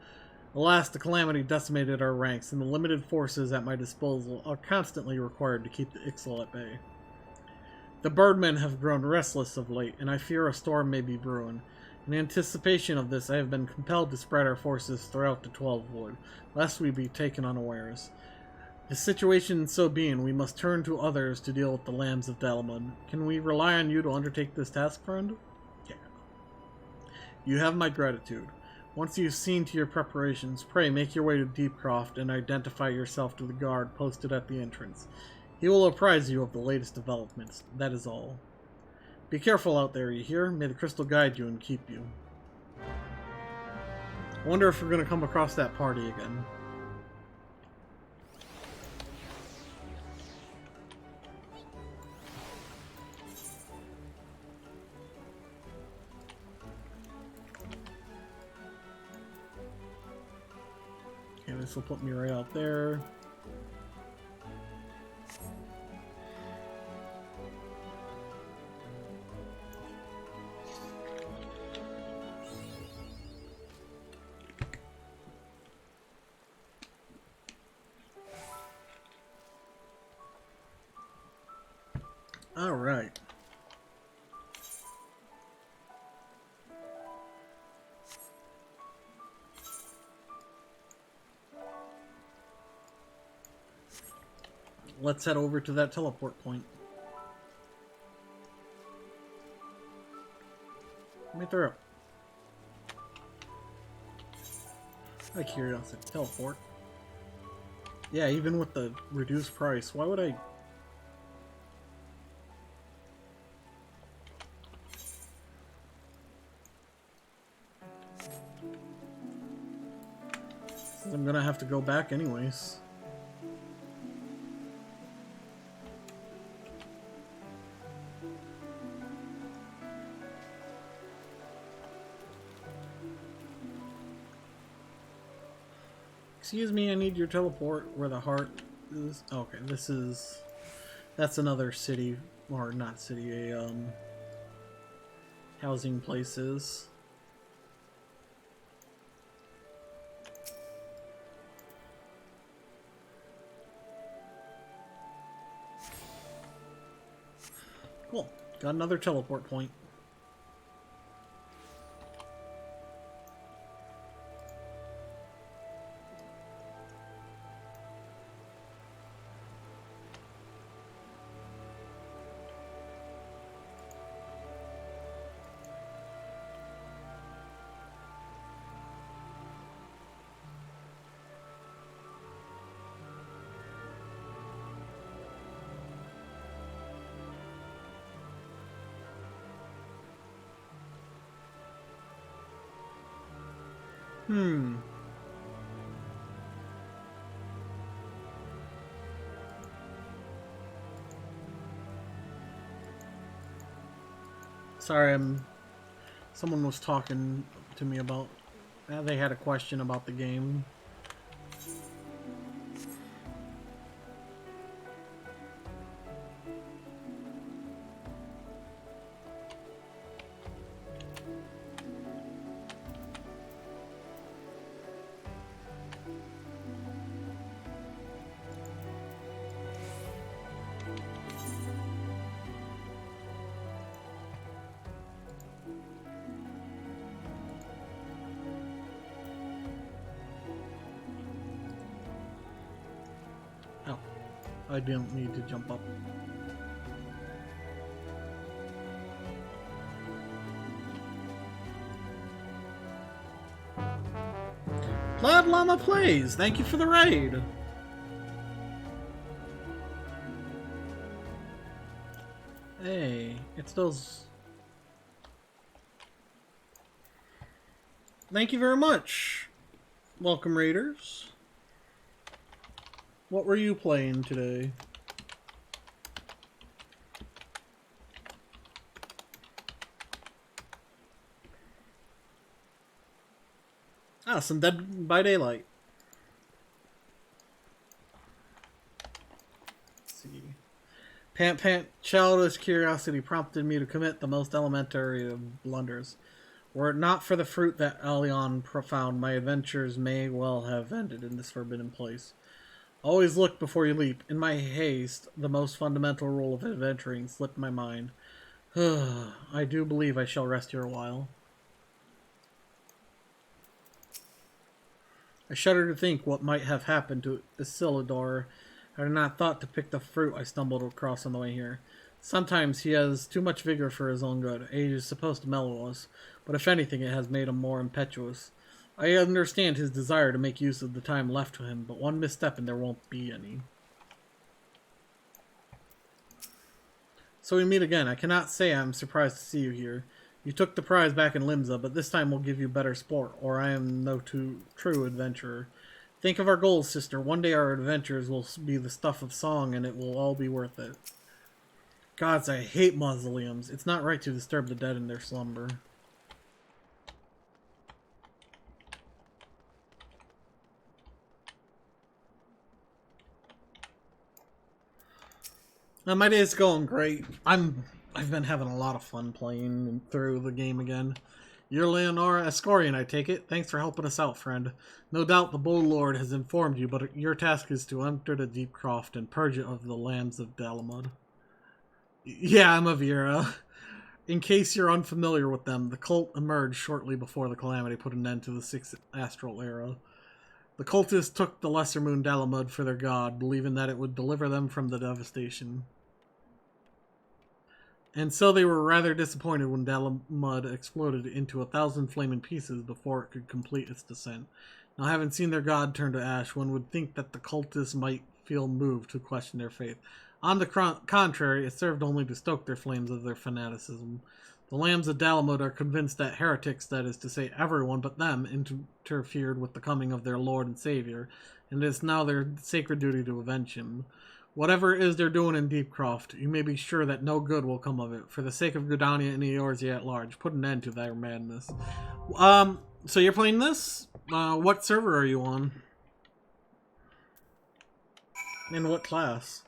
Alas, the calamity decimated our ranks, and the limited forces at my disposal are constantly required to keep the Ixal at bay. The birdmen have grown restless of late, and I fear a storm may be brewing. In anticipation of this, I have been compelled to spread our forces throughout the 12 Wood, lest we be taken unawares. The situation so being, we must turn to others to deal with the Lambs of Dalamud. Can we rely on you to undertake this task, friend? Yeah. You have my gratitude. Once you've seen to your preparations, pray make your way to Deepcroft and identify yourself to the guard posted at the entrance. He will apprise you of the latest developments. That is all. Be careful out there, you hear? May the crystal guide you and keep you. I wonder if we're going to come across that party again. Okay, this will put me right out there. All right. Let's head over to that teleport point. Let me through. Out of curiosity, teleport. Yeah, even with the reduced price, why would I? I'm gonna have to go back anyways. Excuse me, I need your teleport where the heart is. Okay, that's another city, or not city, a housing places. Cool, got another teleport point. Sorry, someone was talking to me about, they had a question about the game. I don't need to jump up. Plaid Llama Plays, thank you for the raid. Hey, it's those. Thank you very much. Welcome, raiders. What were you playing today? Ah, some Dead by Daylight. Let's see. Pant Pant, childish curiosity prompted me to commit the most elementary of blunders. Were it not for the fruit that Allion profound, my adventures may well have ended in this forbidden place. Always look before you leap. In my haste, the most fundamental rule of adventuring slipped my mind. I do believe I shall rest here a while. I shudder to think what might have happened to Isildur had I not thought to pick the fruit I stumbled across on the way here. Sometimes he has too much vigor for his own good. Age is supposed to mellow us, but if anything it has made him more impetuous. I understand his desire to make use of the time left to him, but one misstep and there won't be any. So we meet again. I cannot say I am surprised to see you here. You took the prize back in Limsa, but this time we'll give you better sport, or I am no true adventurer. Think of our goals, sister. One day our adventures will be the stuff of song, and it will all be worth it. Gods, I hate mausoleums. It's not right to disturb the dead in their slumber. Now, my day's going great. I've been having a lot of fun playing through the game again. You're Leonora Escorian, I take it. Thanks for helping us out, friend. No doubt the Bull Lord has informed you, but your task is to enter the Deep Croft and purge it of the Lambs of Dalamud. Yeah, I'm a Vera. In case you're unfamiliar with them, the cult emerged shortly before the Calamity put an end to the Sixth Astral Era. The cultists took the Lesser Moon Dalamud for their god, believing that it would deliver them from the devastation. And so they were rather disappointed when Dalamud exploded into 1,000 flaming pieces before it could complete its descent. Now, having seen their god turn to ash, one would think that the cultists might feel moved to question their faith. On the contrary, it served only to stoke their flames of their fanaticism. The Lambs of Dalamud are convinced that heretics, that is to say everyone but them, interfered with the coming of their Lord and Savior, and it is now their sacred duty to avenge him. Whatever it is they're doing in Deepcroft, you may be sure that no good will come of it. For the sake of Gridania and Eorzea at large, put an end to their madness. So you're playing this? What server are you on? And what class?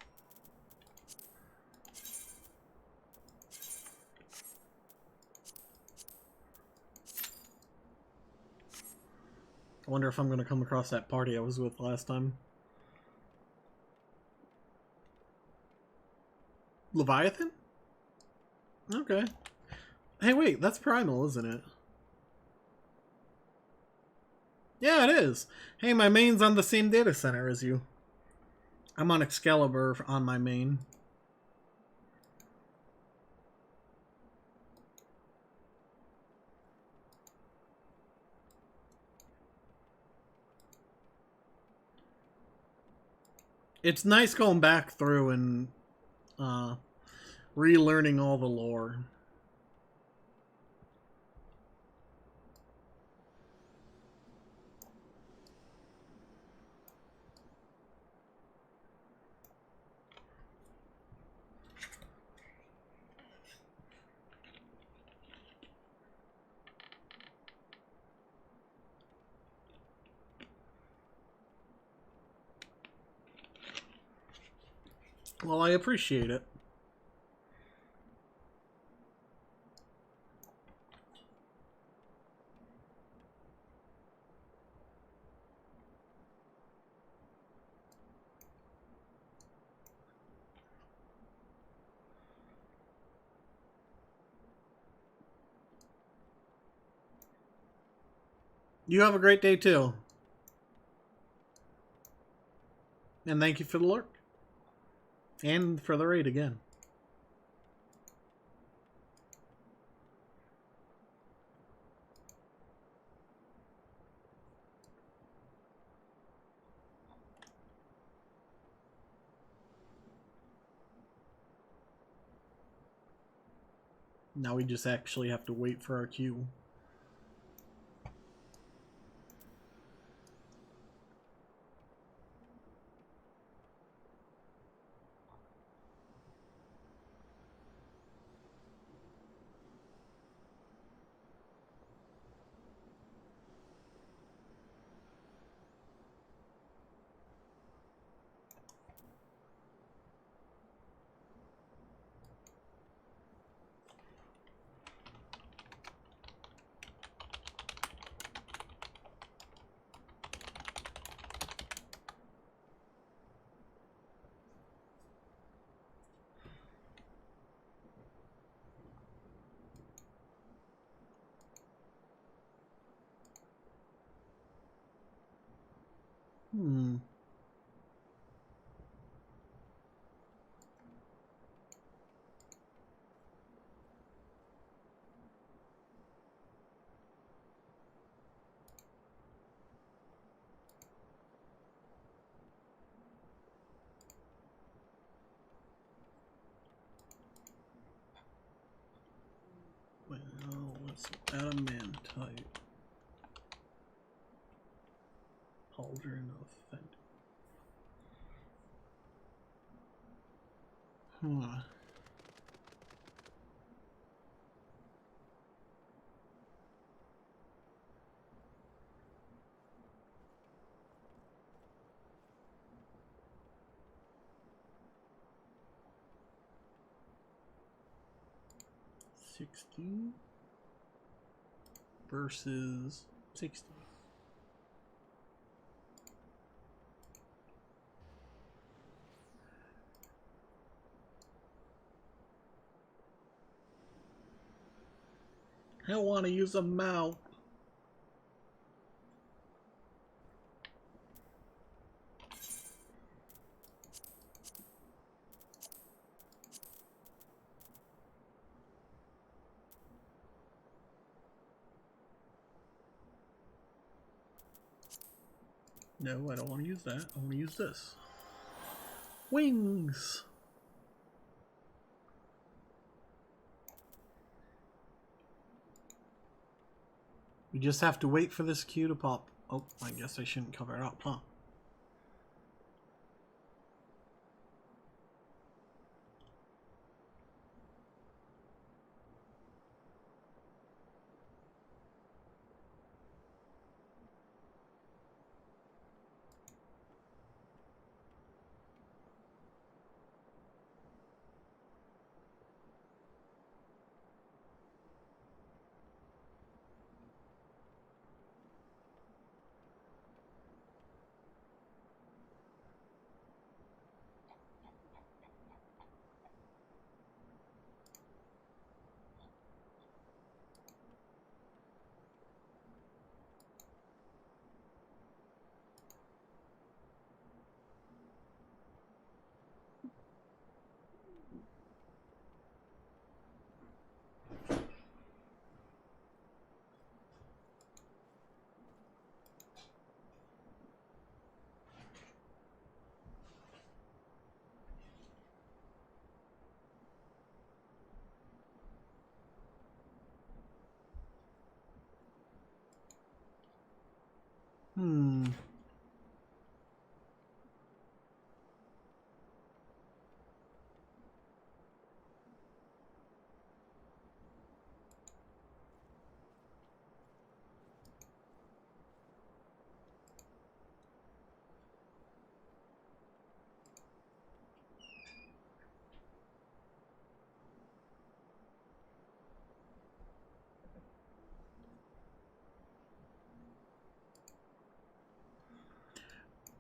I wonder if I'm going to come across that party I was with last time. Leviathan? Okay. Hey, wait, that's Primal, isn't it? Yeah, it is. Hey, my main's on the same data center as you. I'm on Excalibur on my main. It's nice going back through and relearning all the lore. Well, I appreciate it. You have a great day too. And thank you for the lurk. And for the raid again. Now we just actually have to wait for our queue. Well, let's adamantite. Pauldron of Fendt. Huh. $60 versus 60. I don't want to use a mouse. No, I don't want to use that. I want to use this. Wings! We just have to wait for this queue to pop. Oh, I guess I shouldn't cover it up, huh?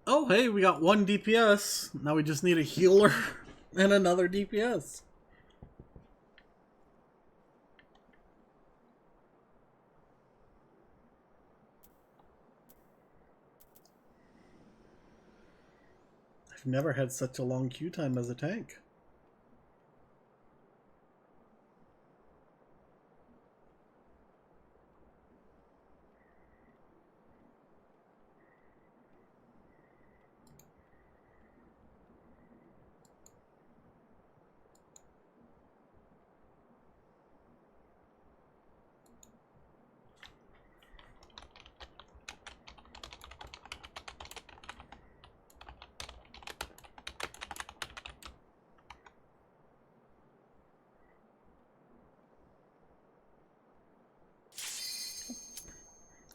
Oh, hey, we got one DPS. Now we just need a healer and another DPS. I've I've never had such a long queue time as a tank.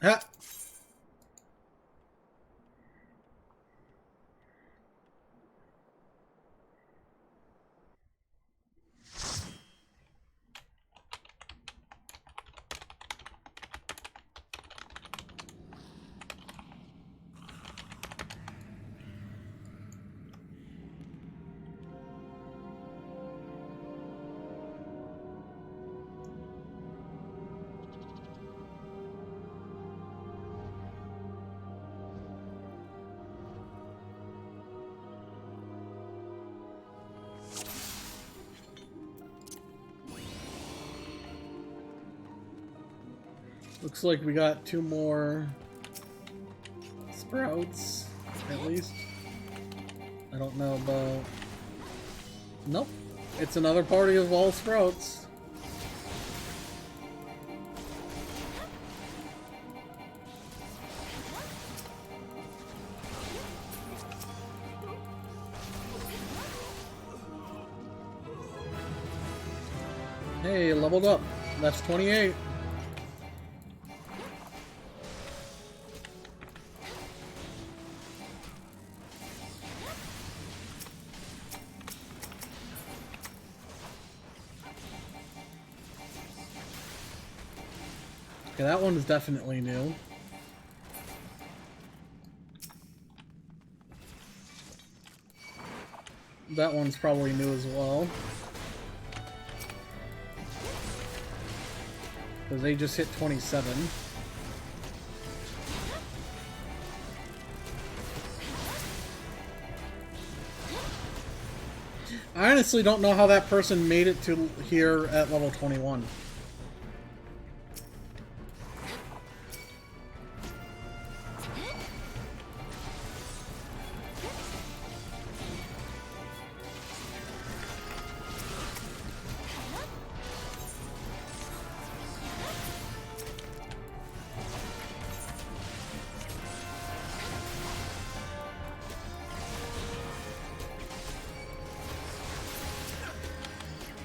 Ha! Looks like we got 2 more sprouts, at least. I don't know about... Nope. It's another party of all sprouts. Hey, leveled up. That's 28. Okay, that one is definitely new. That one's probably new as well. Because they just hit 27. I honestly don't know how that person made it to here at level 21.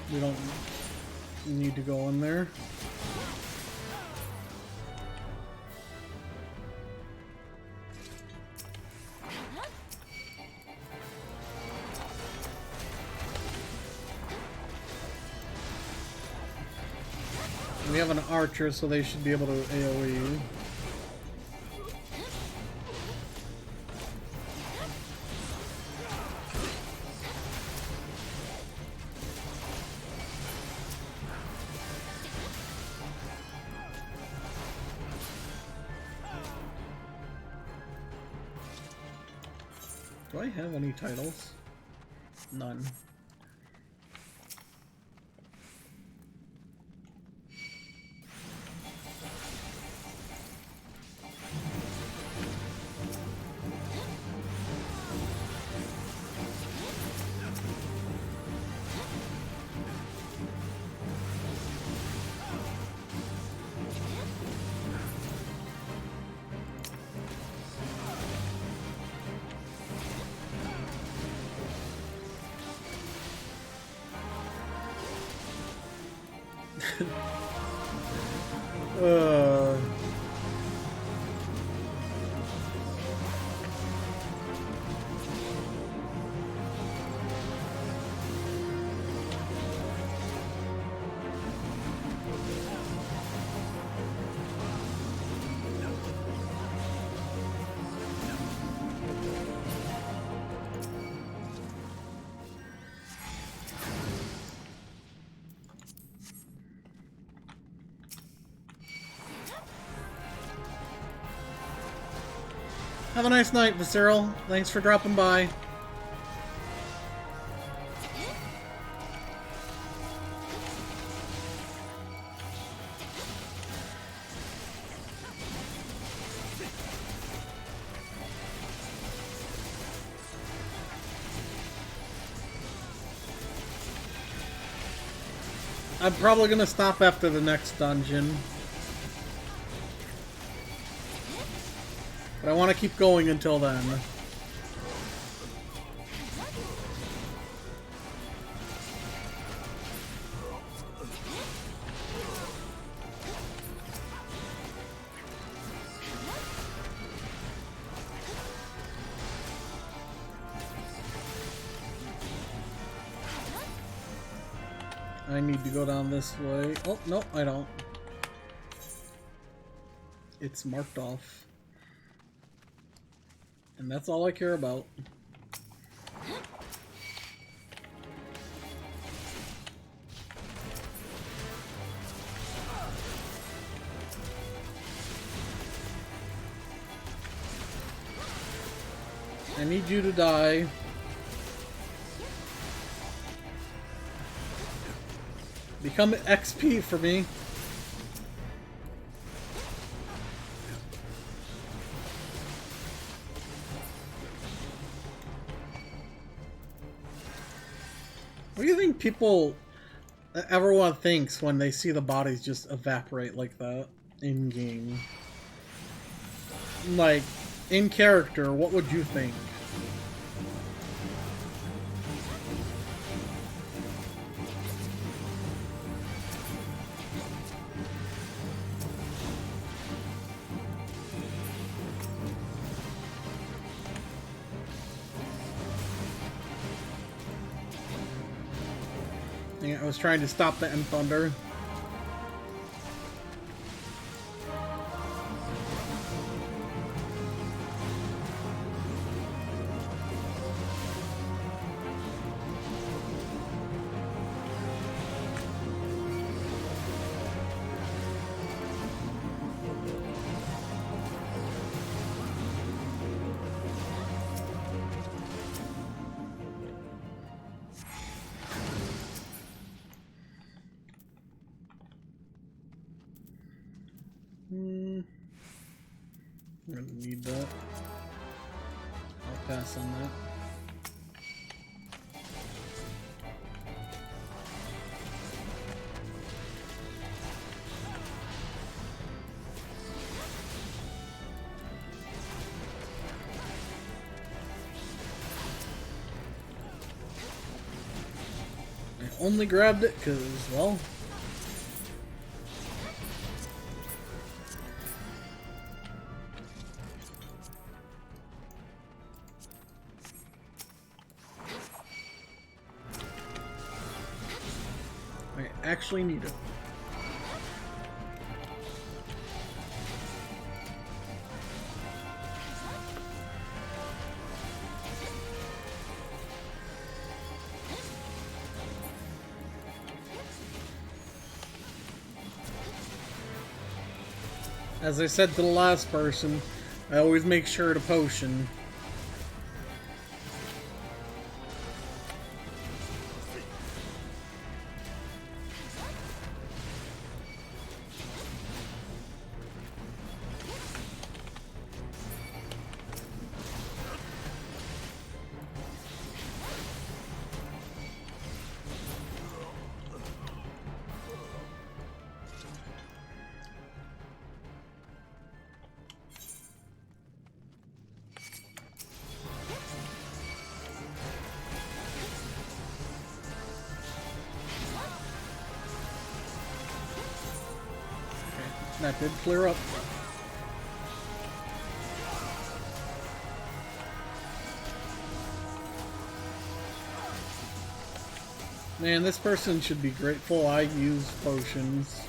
We don't need to go in there. We have an archer, so they should be able to AoE. Do I have any titles? None. Have a nice night, Visceral. Thanks for dropping by. I'm probably gonna stop after the next dungeon. But I want to keep going until then. I need to go down this way. Oh, no, I don't. It's marked off. And that's all I care about. I need you to die. Become XP for me. What do you think people, everyone thinks when they see the bodies just evaporate like that in game? Like, in character, what would you think? I was trying to stop the end thunder. I'm gonna need that. I'll pass on that. I only grabbed it because, well, actually need it. As I said to the last person, I always make sure to potion. That did clear up. Man, this person should be grateful I use potions.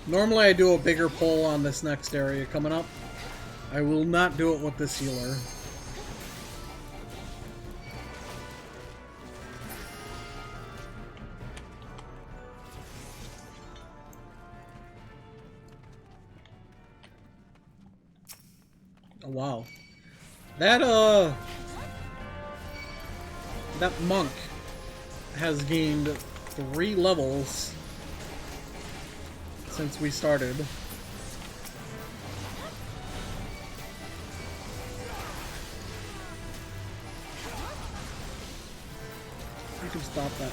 Normally I do a bigger pull on this next area coming up. I will not do it with this healer. Oh, wow. That monk has gained 3 levels since we started. You can stop that.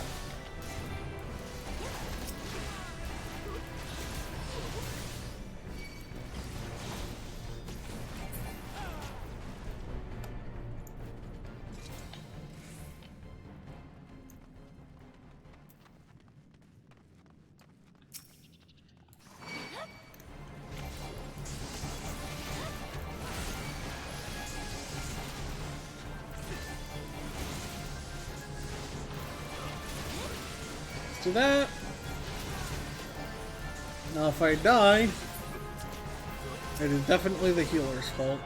To that. Now if I die, it is definitely the healer's fault.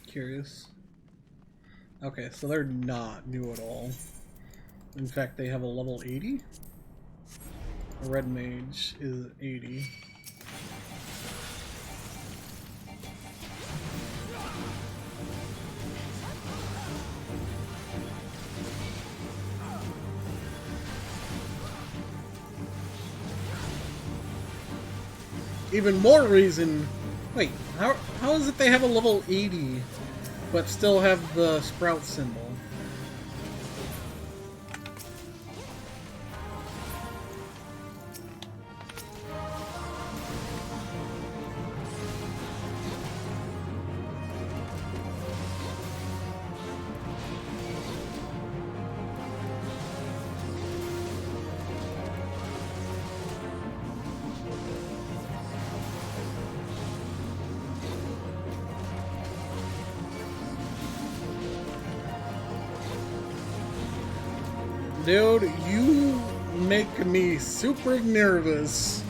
Curious. Okay, so they're not new at all. In fact, they have a level 80. A red mage is 80. Even more reason. Wait, how is it they have a level 80 but still have the sprout symbol? Dude, you make me super nervous.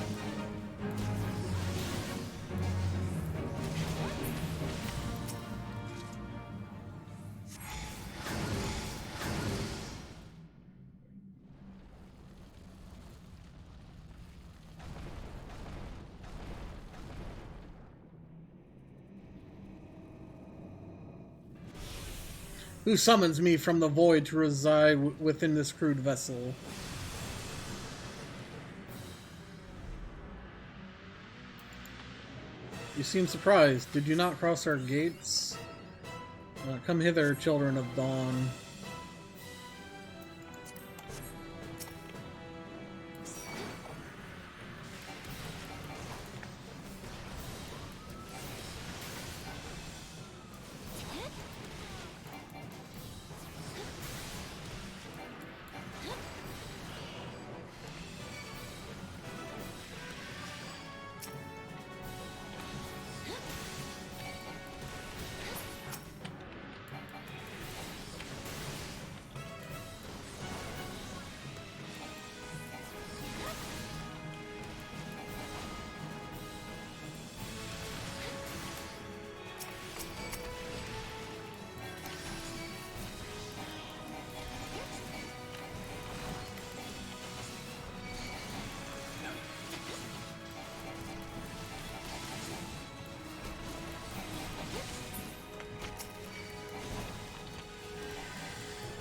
Who summons me from the void to reside within this crude vessel? You seem surprised. Did you not cross our gates? Come hither, children of dawn.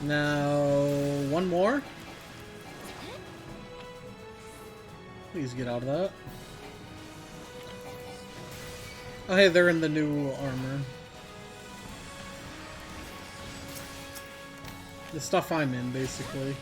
Now, one more. Please get out of that. Oh, hey, they're in the new armor. The stuff I'm in, basically.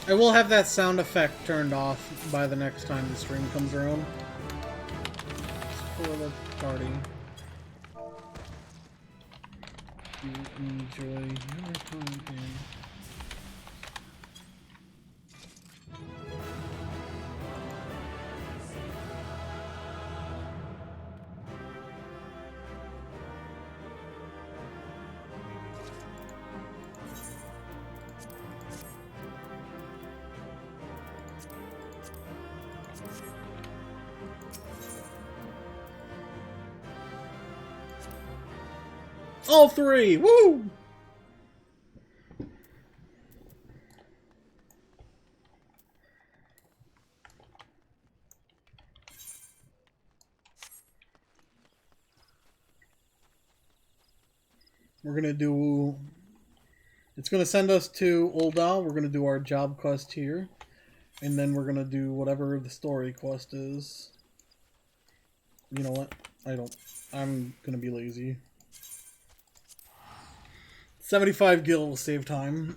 I will have that sound effect turned off by the next time the stream comes around. For the party. You enjoy your time. All three! Woo! We're gonna do... It's gonna send us to Ul'dah. We're gonna do our job quest here. And then we're gonna do whatever the story quest is. You know what? I'm gonna be lazy. 75 gil will save time.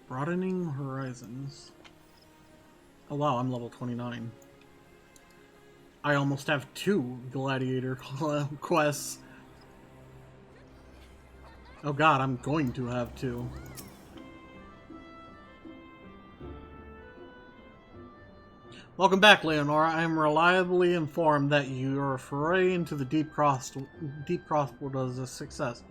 Broadening horizons. Oh wow, I'm level 29. I almost have 2 gladiator quests. Oh god, I'm going to have 2. Welcome back, Leonora. I am reliably informed that your foray into the Deep Cross was a success.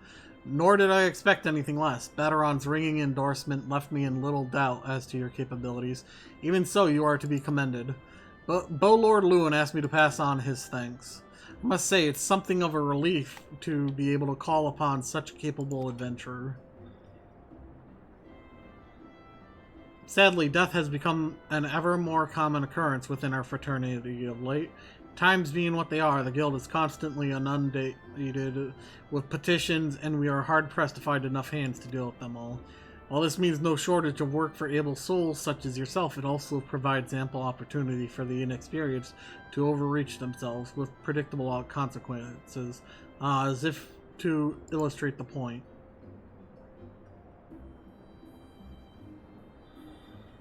Nor did I expect anything less. Bateron's ringing endorsement left me in little doubt as to your capabilities. Even so, you are to be commended. But Lord Lewin asked me to pass on his thanks. I must say, it's something of a relief to be able to call upon such a capable adventurer. Sadly, death has become an ever more common occurrence within our fraternity of late. Times being what they are, the guild is constantly inundated with petitions, and we are hard-pressed to find enough hands to deal with them all. While this means no shortage of work for able souls such as yourself, it also provides ample opportunity for the inexperienced to overreach themselves with predictable consequences, as if to illustrate the point.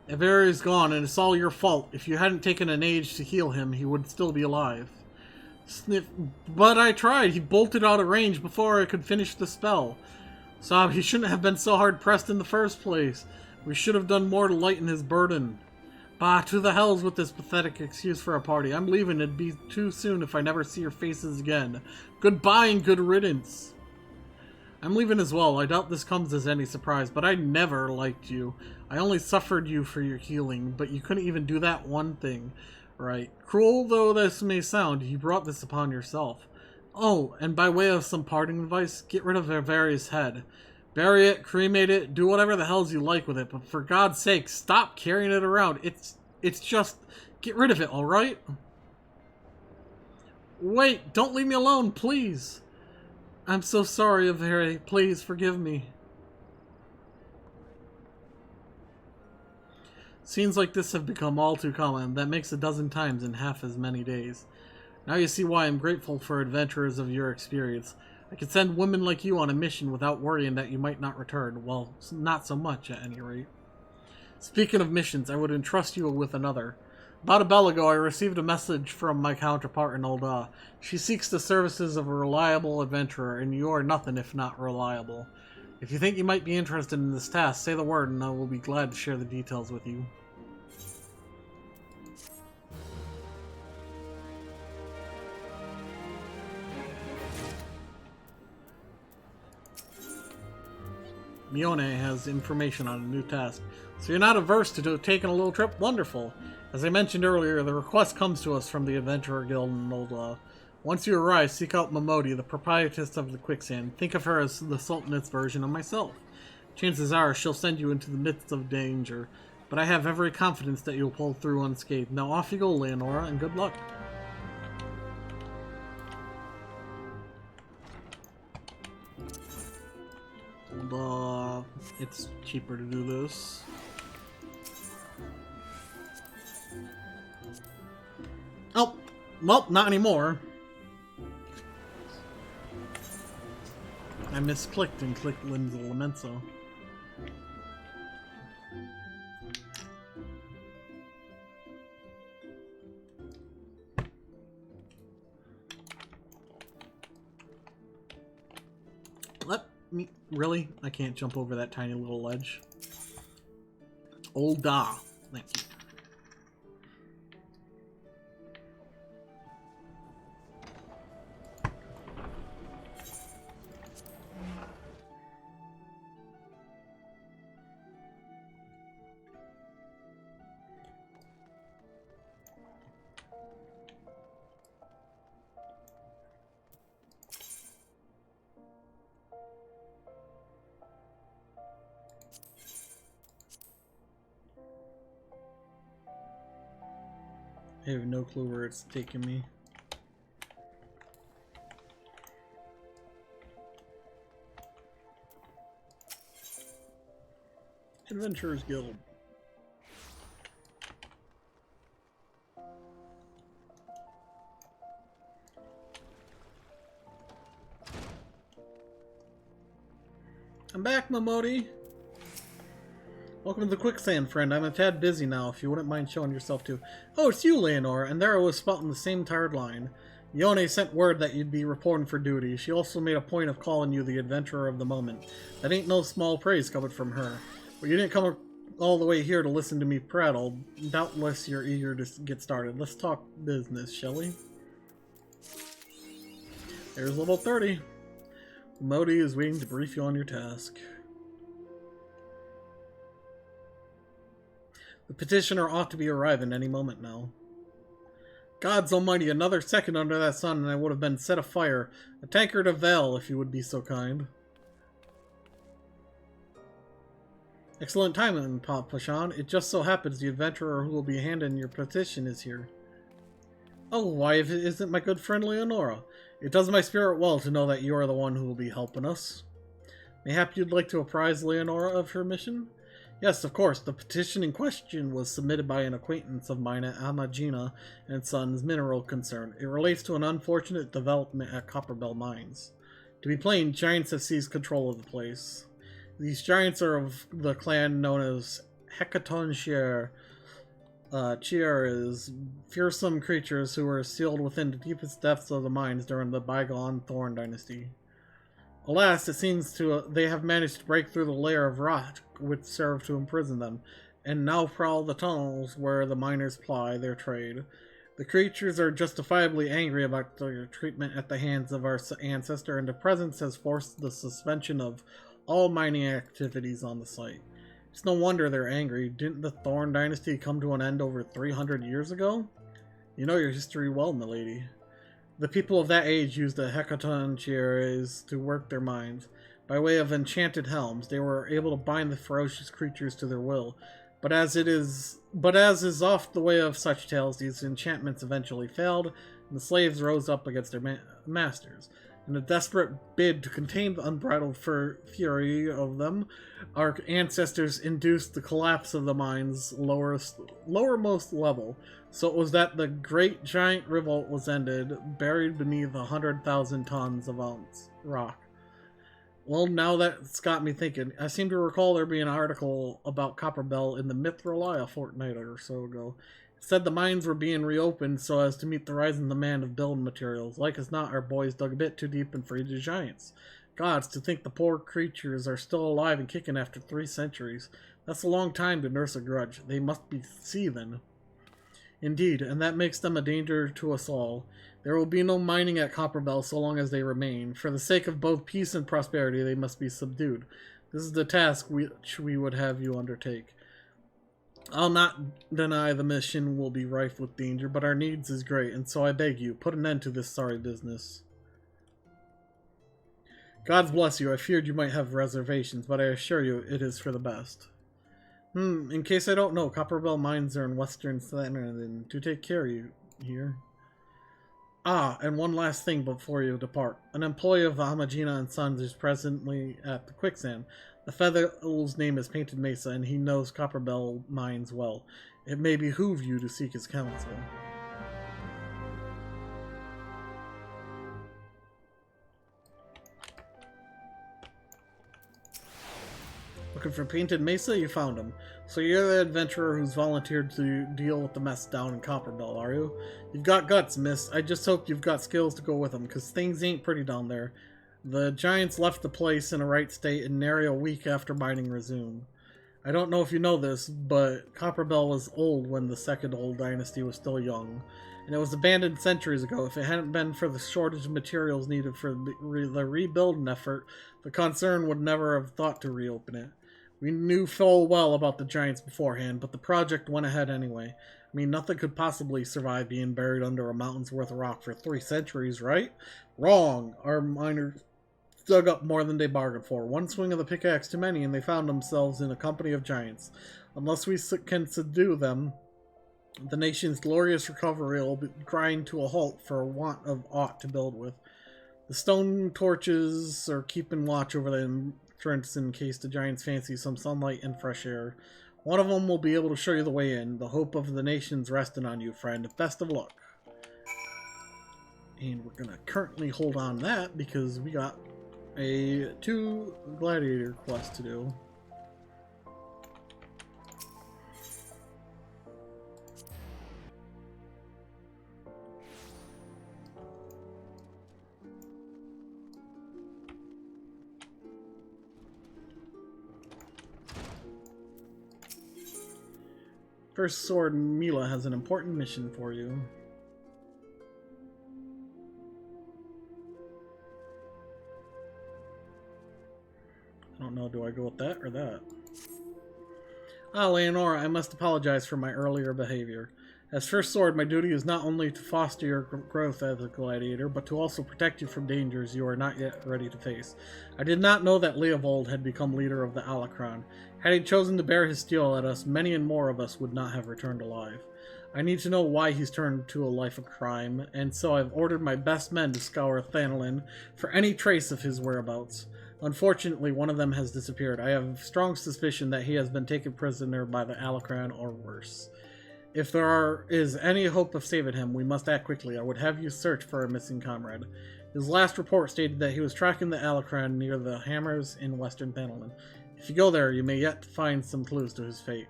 Avery is gone, and it's all your fault. If you hadn't taken an age to heal him, he would still be alive. Sniff. But I tried. He bolted out of range before I could finish the spell. Sob, he shouldn't have been so hard-pressed in the first place. We should have done more to lighten his burden. Bah, to the hells with this pathetic excuse for a party. I'm leaving. It'd be too soon if I never see your faces again. Goodbye and good riddance. I'm leaving as well. I doubt this comes as any surprise, but I never liked you. I only suffered you for your healing, but you couldn't even do that one thing. Right. Cruel though this may sound, you brought this upon yourself. Oh, and by way of some parting advice, get rid of Avaria's head. Bury it, cremate it, do whatever the hells you like with it, but for God's sake, stop carrying it around. It's just... Get rid of it, alright? Wait, don't leave me alone, please. I'm so sorry, Avery. Please forgive me. Scenes like this have become all too common. That makes a dozen times in half as many days. Now you see why I'm grateful for adventurers of your experience. I could send women like you on a mission without worrying that you might not return. Well, not so much at any rate. Speaking of missions, I would entrust you with another. About a bell ago, I received a message from my counterpart in Ul'dah. She seeks the services of a reliable adventurer, and you are nothing if not reliable. If you think you might be interested in this task, say the word, and I will be glad to share the details with you. Mione has information on a new task. So you're not averse to taking a little trip? Wonderful. As I mentioned earlier, the request comes to us from the Adventurer Guild in Ul'dah. Once you arrive, seek out Momodi, the proprietress of the Quicksand. Think of her as the Sultanat's version of myself. Chances are she'll send you into the midst of danger, but I have every confidence that you'll pull through unscathed. Now off you go, Leonora, and good luck. It's cheaper to do this. Oh, well, not anymore. I misclicked and clicked Limbs of Lamento. me? Really? I can't jump over that tiny little ledge. Old da. Thank you. I have no clue where it's taking me. Adventurers Guild. I'm back, Momodi. Welcome to the Quicksand, friend. I'm a tad busy now, if you wouldn't mind showing yourself too. Oh, it's you, Leonora, and there I was spouting the same tired line. Yone sent word that you'd be reporting for duty. She also made a point of calling you the adventurer of the moment. That ain't no small praise coming from her. But you didn't come all the way here to listen to me prattle. Doubtless you're eager to get started. Let's talk business, shall we? There's level 30. Modi is waiting to brief you on your task. The petitioner ought to be arriving any moment now. Gods almighty, another second under that sun and I would have been set afire. A tankard of ale, if you would be so kind. Excellent timing, Papa Sean. It just so happens the adventurer who will be handing your petition is here. Oh, why if it isn't my good friend Leonora? It does my spirit well to know that you are the one who will be helping us. Mayhap you'd like to apprise Leonora of her mission? Yes, of course. The petition in question was submitted by an acquaintance of mine at Amagina and Sons Mineral Concern. It relates to an unfortunate development at Copperbell Mines. To be plain, giants have seized control of the place. These giants are of the clan known as Hecatoncheir. Cheer is fearsome creatures who were sealed within the deepest depths of the mines during the bygone Thorn Dynasty. Alas, it seems they have managed to break through the layer of rock which served to imprison them, and now prowl the tunnels where the miners ply their trade. The creatures are justifiably angry about their treatment at the hands of our ancestor, and the presence has forced the suspension of all mining activities on the site. It's no wonder they're angry. Didn't the Thorn Dynasty come to an end over 300 years ago? You know your history well, milady. The people of that age used the Hecatoncheires to work their mines. By way of enchanted helms, they were able to bind the ferocious creatures to their will. But as is oft the way of such tales, these enchantments eventually failed, and the slaves rose up against their masters. In a desperate bid to contain the unbridled fury of them, our ancestors induced the collapse of the mine's lowermost level. So it was that the great giant revolt was ended, buried beneath 100,000 tons of rock. Well, now that's got me thinking. I seem to recall there being an article about Copperbell in the Mithril a fortnight or so ago. It said the mines were being reopened so as to meet the rising demand of building materials. Like as not, our boys dug a bit too deep and freed the giants. Gods, to think the poor creatures are still alive and kicking after 3 centuries. That's a long time to nurse a grudge. They must be seething. Indeed, and that makes them a danger to us all. There will be no mining at Copperbell so long as they remain. For the sake of both peace and prosperity, they must be subdued. This is the task which we would have you undertake. I'll not deny the mission will be rife with danger, but our needs is great, and so I beg you, put an end to this sorry business. God bless you. I feared you might have reservations, but I assure you it is for the best. In case I don't know, Copperbell Mines are in Western Slenderden. Do take care of you here. Ah, and one last thing before you depart. An employee of Amagina and Sons is presently at the Quicksand. The fellow's name is Painted Mesa, and he knows Copperbell Mines well. It may behoove you to seek his counsel. Looking for Painted Mesa? You found him. So you're the adventurer who's volunteered to deal with the mess down in Copperbell, are you? You've got guts, miss. I just hope you've got skills to go with them, because things ain't pretty down there. The giants left the place in a right state and nary a week after mining resumed. I don't know if you know this, but Copperbell was old when the Second Old Dynasty was still young, and it was abandoned centuries ago. If it hadn't been for the shortage of materials needed for the rebuilding effort, the concern would never have thought to reopen it. We knew full well about the giants beforehand, but the project went ahead anyway. I mean, nothing could possibly survive being buried under a mountain's worth of rock for 3 centuries, right? Wrong! Our miners dug up more than they bargained for. One swing of the pickaxe too many, and they found themselves in a company of giants. Unless we can subdue them, the nation's glorious recovery will grind to a halt for want of aught to build with. The stone torches are keeping watch over the entrance in case the giants fancy some sunlight and fresh air. One of them will be able to show you the way in. The hope of the nation's resting on you, friend. Best of luck. And we're gonna currently hold on to that because we got 2 gladiator quests to do. First Sword Mila has an important mission for you. I don't know, do I go with that or that? Ah, Leonora, I must apologize for my earlier behavior. As First Sword, my duty is not only to foster your growth as a gladiator, but to also protect you from dangers you are not yet ready to face. I did not know that Leovold had become leader of the Alacron. Had he chosen to bear his steel at us, many and more of us would not have returned alive. I need to know why he's turned to a life of crime, and so I've ordered my best men to scour Thanalin for any trace of his whereabouts. Unfortunately, one of them has disappeared. I have strong suspicion that he has been taken prisoner by the Alacron or worse. If there is any hope of saving him, we must act quickly. I would have you search for a missing comrade. His last report stated that he was tracking the Alacron near the Hammers in western Thanalin. If you go there, you may yet find some clues to his fate.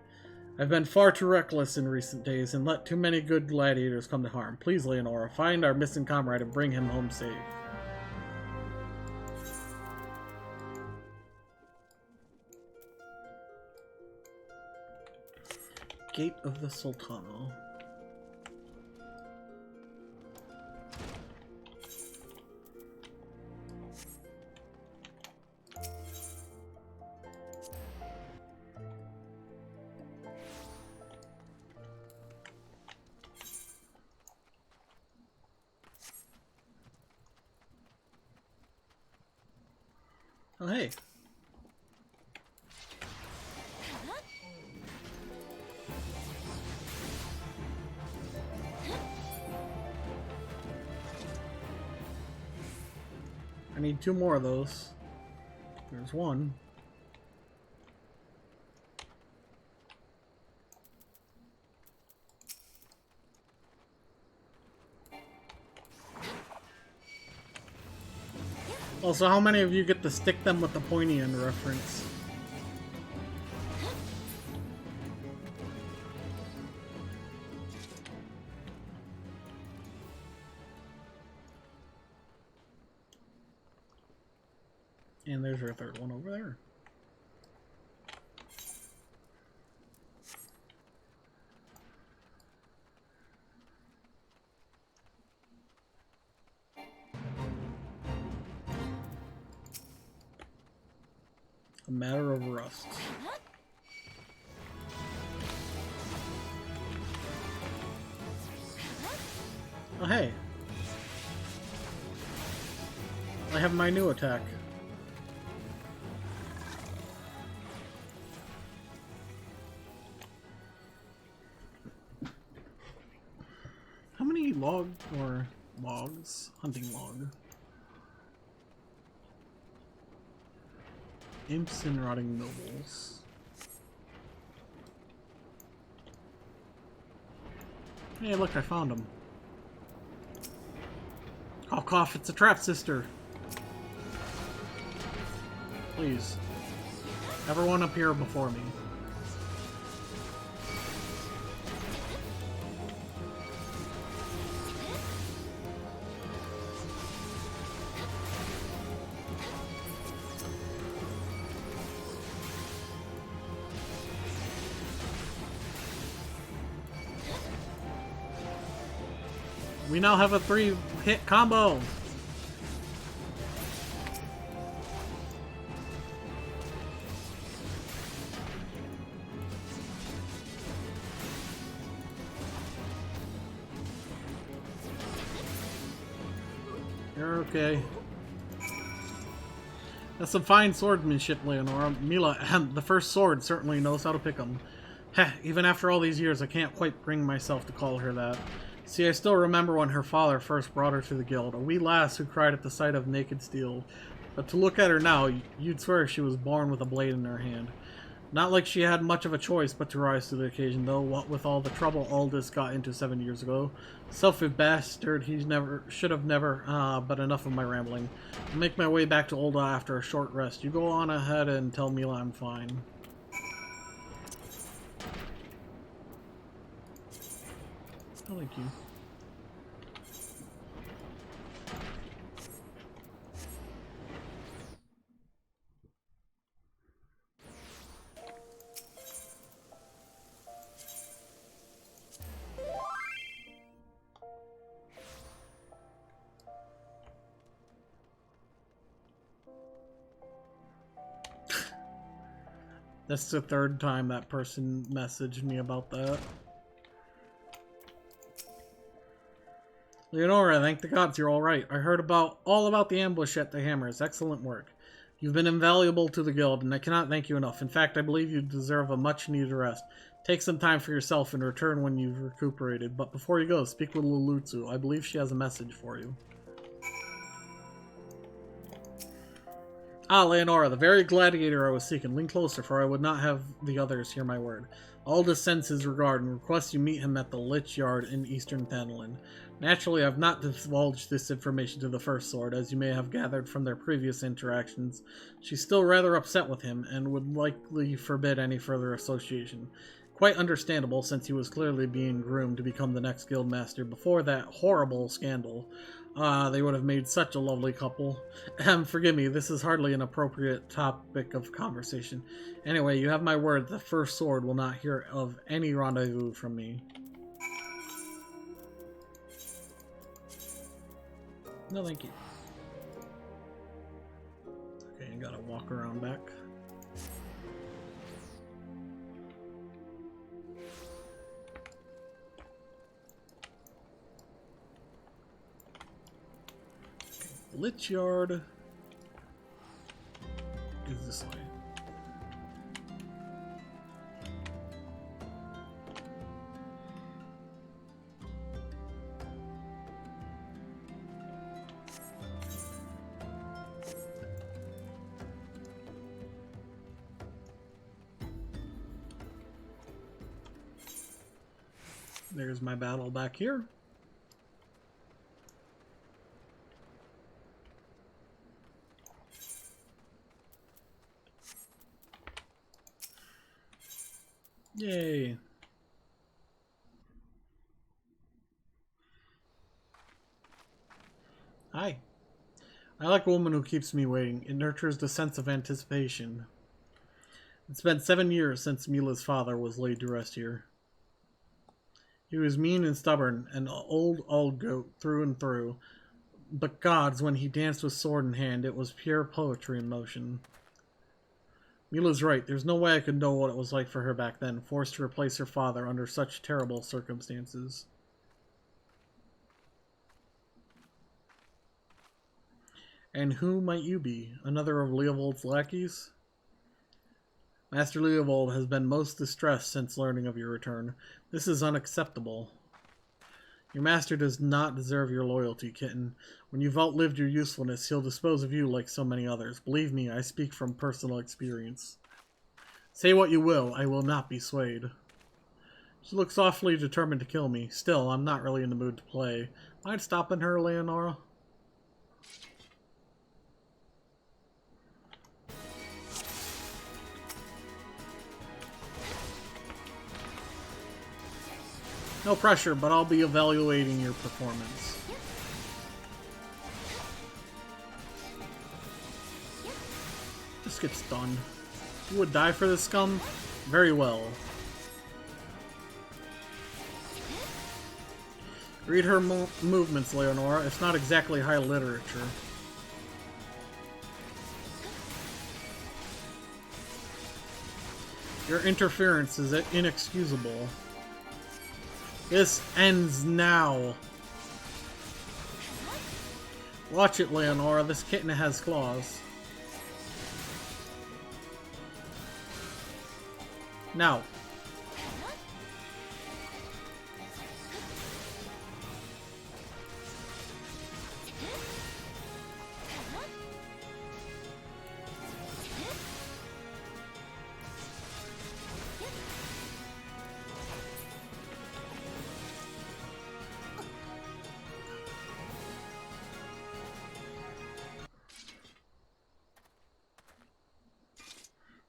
I've been far too reckless in recent days and let too many good gladiators come to harm. Please, Leonora, find our missing comrade and bring him home safe. Gate of the Sultano. Oh, hey. I need 2 more of those. There's 1. Also, how many of you get to stick them with the pointy end reference? And there's our 3rd one over there. A matter of rust. Oh, hey. I have my new attack. How many logs? Hunting log. Imps and rotting nobles. Hey, look, I found him. Cough, cough, it's a trap sister. Please. Everyone up here before me. We now have a 3-hit combo. You're okay. That's some fine swordsmanship, Leonora. Mila, the first sword, certainly knows how to pick them. Heh, even after all these years, I can't quite bring myself to call her that. See, I still remember when her father first brought her to the guild, a wee lass who cried at the sight of naked steel. But to look at her now, you'd swear she was born with a blade in her hand. Not like she had much of a choice but to rise to the occasion, though, what with all the trouble Aldous got into 7 years ago. Selfish bastard, should have never, but enough of my rambling. I'll make my way back to Ul'dah after a short rest. You go on ahead and tell Mila I'm fine. Oh, thank you. That's the third time that person messaged me about that. Leonora, thank the gods you're alright. I heard all about the ambush at the Hammers. Excellent work. You've been invaluable to the guild, and I cannot thank you enough. In fact, I believe you deserve a much-needed rest. Take some time for yourself and return when you've recuperated. But before you go, speak with Lulutsu. I believe she has a message for you. Ah, Leonora, the very gladiator I was seeking. Lean closer, for I would not have the others hear my word. Aldous sends his regard and requests you meet him at the Lich Yard in Eastern Thanalan. Naturally, I have not divulged this information to the First Sword, as you may have gathered from their previous interactions. She's still rather upset with him, and would likely forbid any further association. Quite understandable, since he was clearly being groomed to become the next guildmaster before that horrible scandal. They would have made such a lovely couple. Forgive me, this is hardly an appropriate topic of conversation. Anyway, you have my word, the First Sword will not hear of any rendezvous from me. No, thank you. Okay, I gotta walk around back. Lich Yard is this way. There's my battle back here. Yay. Hi. I like a woman who keeps me waiting. It nurtures the sense of anticipation. It's been 7 years since Mila's father was laid to rest here. He was mean and stubborn, an old goat through and through. But gods, when he danced with sword in hand, it was pure poetry in motion. Mila's right. There's no way I could know what it was like for her back then, forced to replace her father under such terrible circumstances. And who might you be? Another of Leovold's lackeys? Master Leovold has been most distressed since learning of your return. This is unacceptable. Your master does not deserve your loyalty, kitten. When you've outlived your usefulness, he'll dispose of you like so many others. Believe me, I speak from personal experience. Say what you will, I will not be swayed. She looks awfully determined to kill me. Still, I'm not really in the mood to play. Mind stopping her, Leonora? No pressure, but I'll be evaluating your performance. Just get stunned. You would die for this scum? Very well. Read her movements, Leonora. It's not exactly high literature. Your interference is inexcusable. This ends now. Watch it, Leonora. This kitten has claws. Now.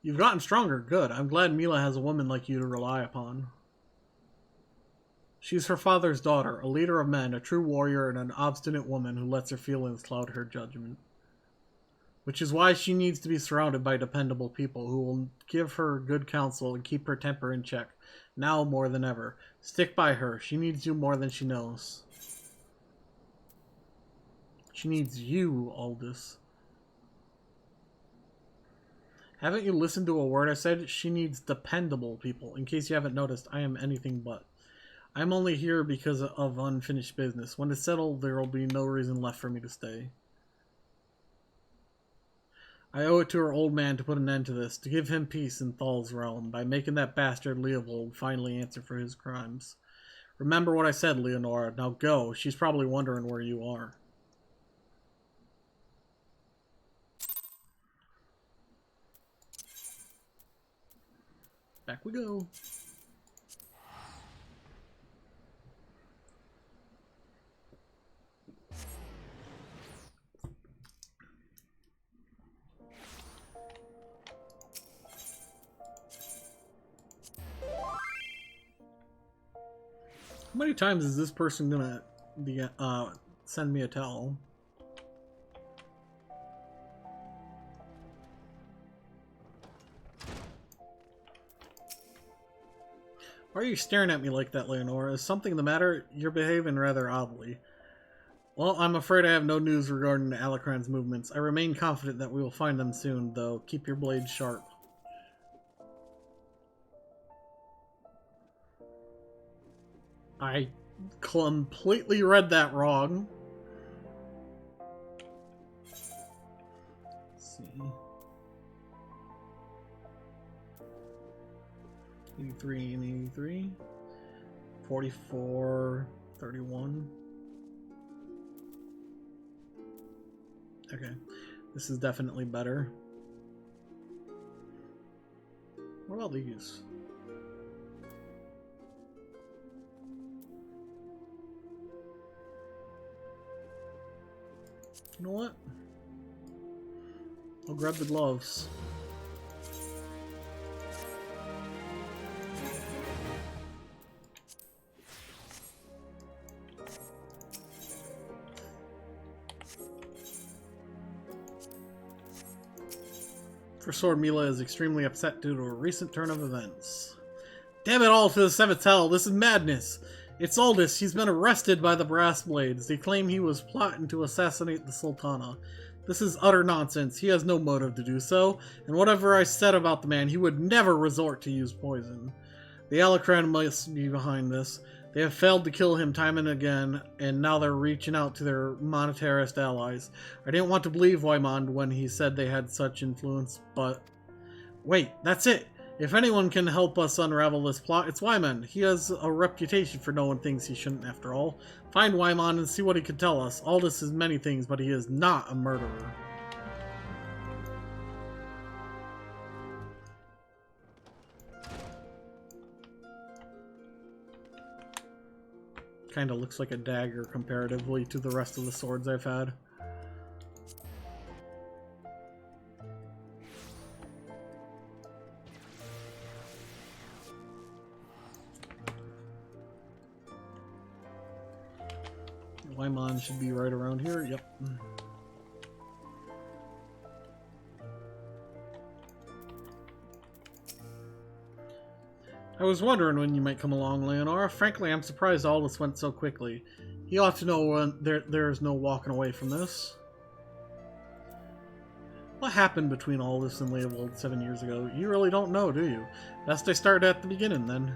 You've gotten stronger. Good. I'm glad Mila has a woman like you to rely upon. She's her father's daughter, a leader of men, a true warrior, and an obstinate woman who lets her feelings cloud her judgment. Which is why she needs to be surrounded by dependable people who will give her good counsel and keep her temper in check, now more than ever. Stick by her. She needs you more than she knows. She needs you, Aldous. Haven't you listened to a word I said? She needs dependable people. In case you haven't noticed, I am anything but. I'm only here because of unfinished business. When it's settled, there will be no reason left for me to stay. I owe it to her old man to put an end to this, to give him peace in Thal's realm, by making that bastard Leovold finally answer for his crimes. Remember what I said, Leonora. Now go. She's probably wondering where you are. Back we go. How many times is this person gonna send me a tell? Why are you staring at me like that, Leonora? Is something the matter? You're behaving rather oddly. Well, I'm afraid I have no news regarding the Alacran's movements. I remain confident that we will find them soon, though. Keep your blades sharp. I completely read that wrong. Let's see. 83 and 83. 44, 31. Okay. This is definitely better. What about these? You know what? I'll grab the gloves. For sure, Mila is extremely upset due to a recent turn of events. Damn it all to the seventh hell, this is madness! It's Aldous, he's been arrested by the Brass Blades. They claim he was plotting to assassinate the Sultana. This is utter nonsense, he has no motive to do so, and whatever I said about the man, he would never resort to use poison. The Alacran must be behind this. They have failed to kill him time and again, and now they're reaching out to their monetarist allies. I didn't want to believe Wymond when he said they had such influence, but... Wait, that's it! If anyone can help us unravel this plot, it's Wymond. He has a reputation for knowing things he shouldn't, after all. Find Wymond and see what he can tell us. Aldous is many things, but he is not a murderer. Kinda looks like a dagger comparatively to the rest of the swords I've had. Wymond should be right around here, yep. I was wondering when you might come along, Leonora. Frankly, I'm surprised all this went so quickly. He ought to know when there is no walking away from this. What happened between Aldous and Leovold 7 years ago? You really don't know, do you? Best I start at the beginning, then.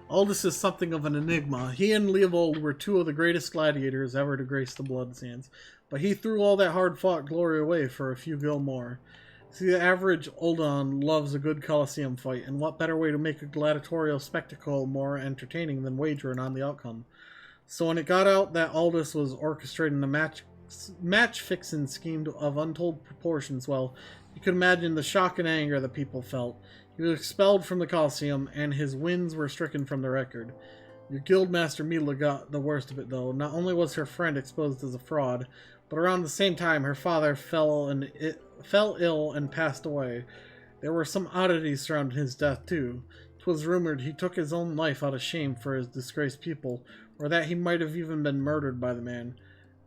Aldous is something of an enigma. He and Leovold were two of the greatest gladiators ever to grace the blood sands, but he threw all that hard-fought glory away for a few gil more. See, the average Uldon loves a good Colosseum fight, and what better way to make a gladiatorial spectacle more entertaining than wagering on the outcome? So when it got out that Aldous was orchestrating a match-fixing scheme of untold proportions, well, you could imagine the shock and anger the people felt. He was expelled from the Colosseum, and his wins were stricken from the record. Your guildmaster Mila got the worst of it, though. Not only was her friend exposed as a fraud, but around the same time her father fell ill and passed away. There were some oddities surrounding his death, too. 'Twas rumored he took his own life out of shame for his disgraced people, or that he might have even been murdered by the man.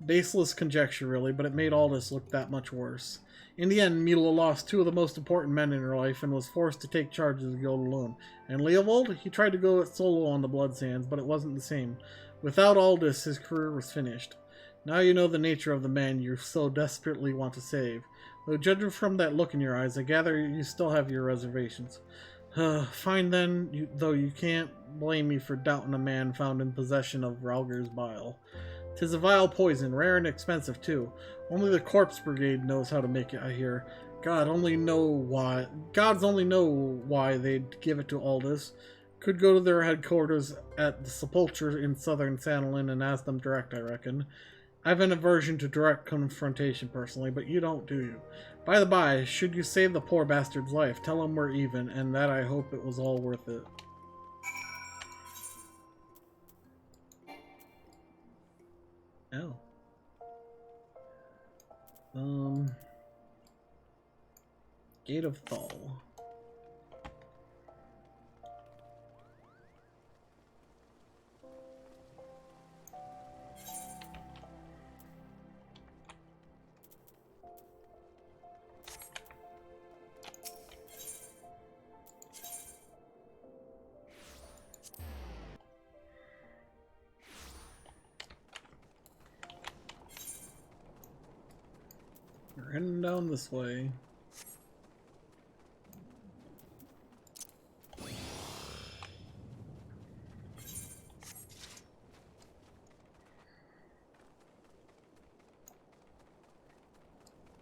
Baseless conjecture, really, but it made Aldous look that much worse. In the end, Mila lost two of the most important men in her life and was forced to take charge of the guild alone. And Leovold? He tried to go it solo on the Blood Sands, but it wasn't the same. Without Aldous, his career was finished. Now you know the nature of the man you so desperately want to save. Though judging from that look in your eyes, I gather you still have your reservations. Fine then, though you can't blame me for doubting a man found in possession of Ralger's bile. 'Tis a vile poison, rare and expensive too. Only the Corpse Brigade knows how to make it, I hear. Gods only know why they'd give it to Aldous. Could go to their headquarters at the Sepulchre in southern Sanolin and ask them direct, I reckon. I've an aversion to direct confrontation personally, but you don't, do you? By the by, should you save the poor bastard's life, tell him we're even, and that I hope it was all worth it. Oh. Gate of Thal. We're heading down this way.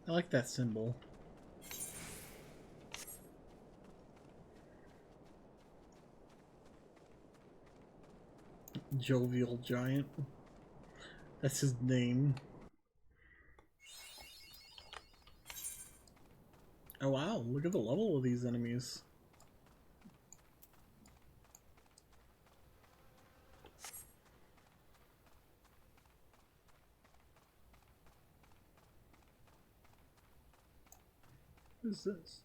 I like that symbol. Jovial Giant. That's his name. Oh wow, look at the level of these enemies. What is this?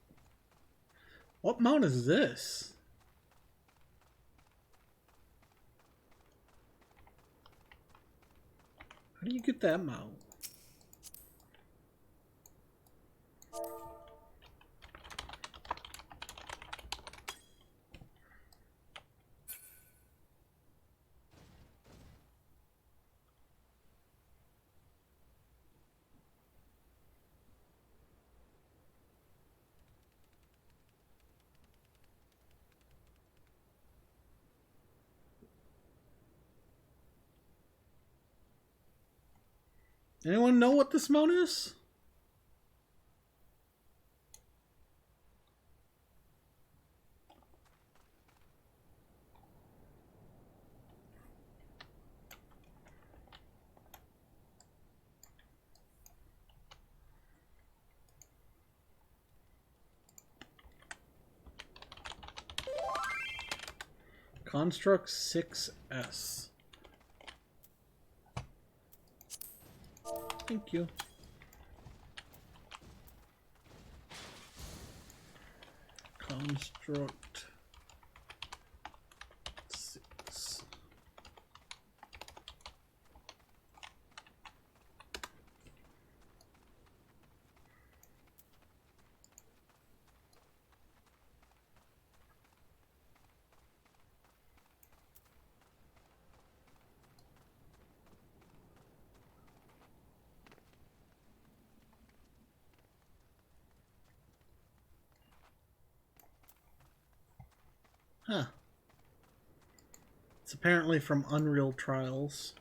What mount is this? How do you get that mount? Anyone know what this mount is? Construct 6S. Thank you. Construct 6. Huh. It's apparently from Unreal Trials.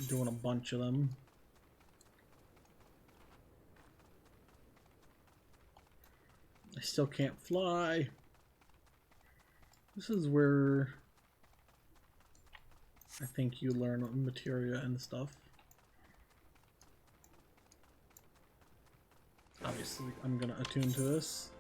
I'm doing a bunch of them. I still can't fly. This is where I think you learn materia and stuff. Obviously, I'm gonna attune to this.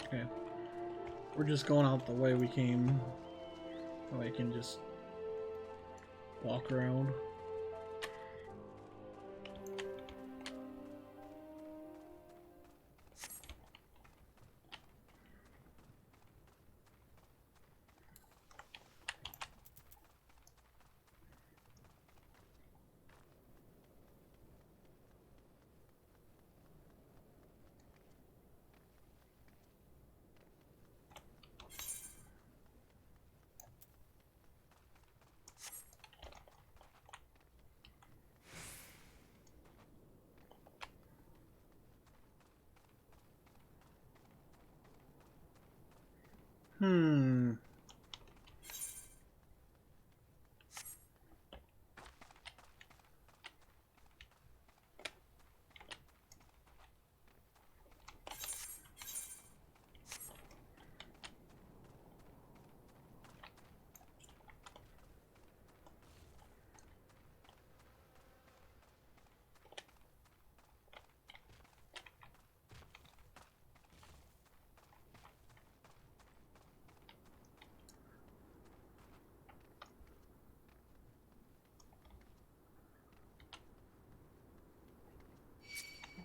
Okay. We're just going out the way we came. So I can just walk around.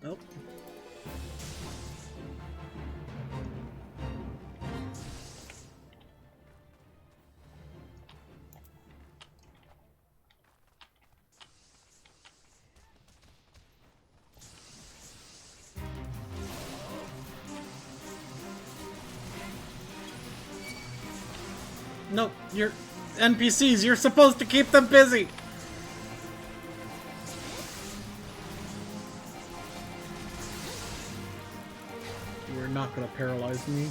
Nope. Nope, you're NPCs, you're supposed to keep them busy! You're not gonna paralyze me.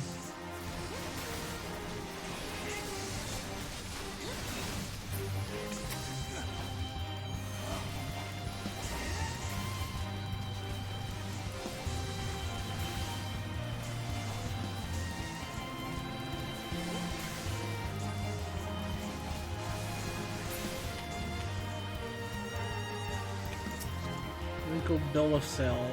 Wrinkled bill of sale.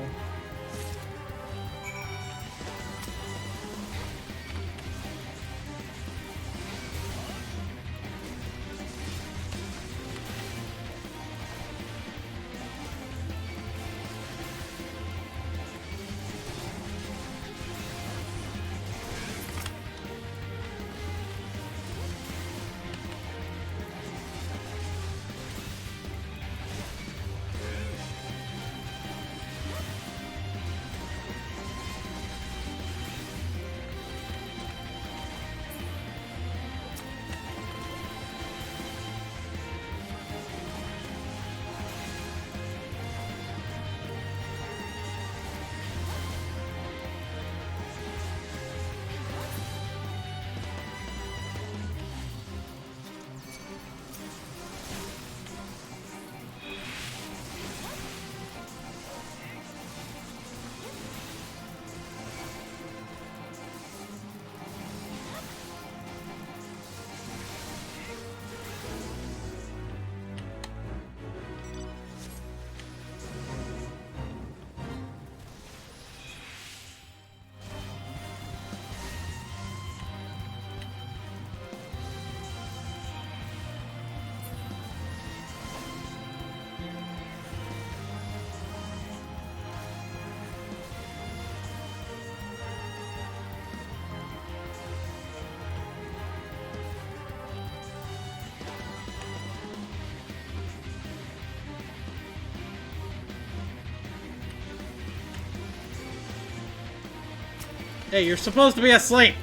Hey, you're supposed to be asleep!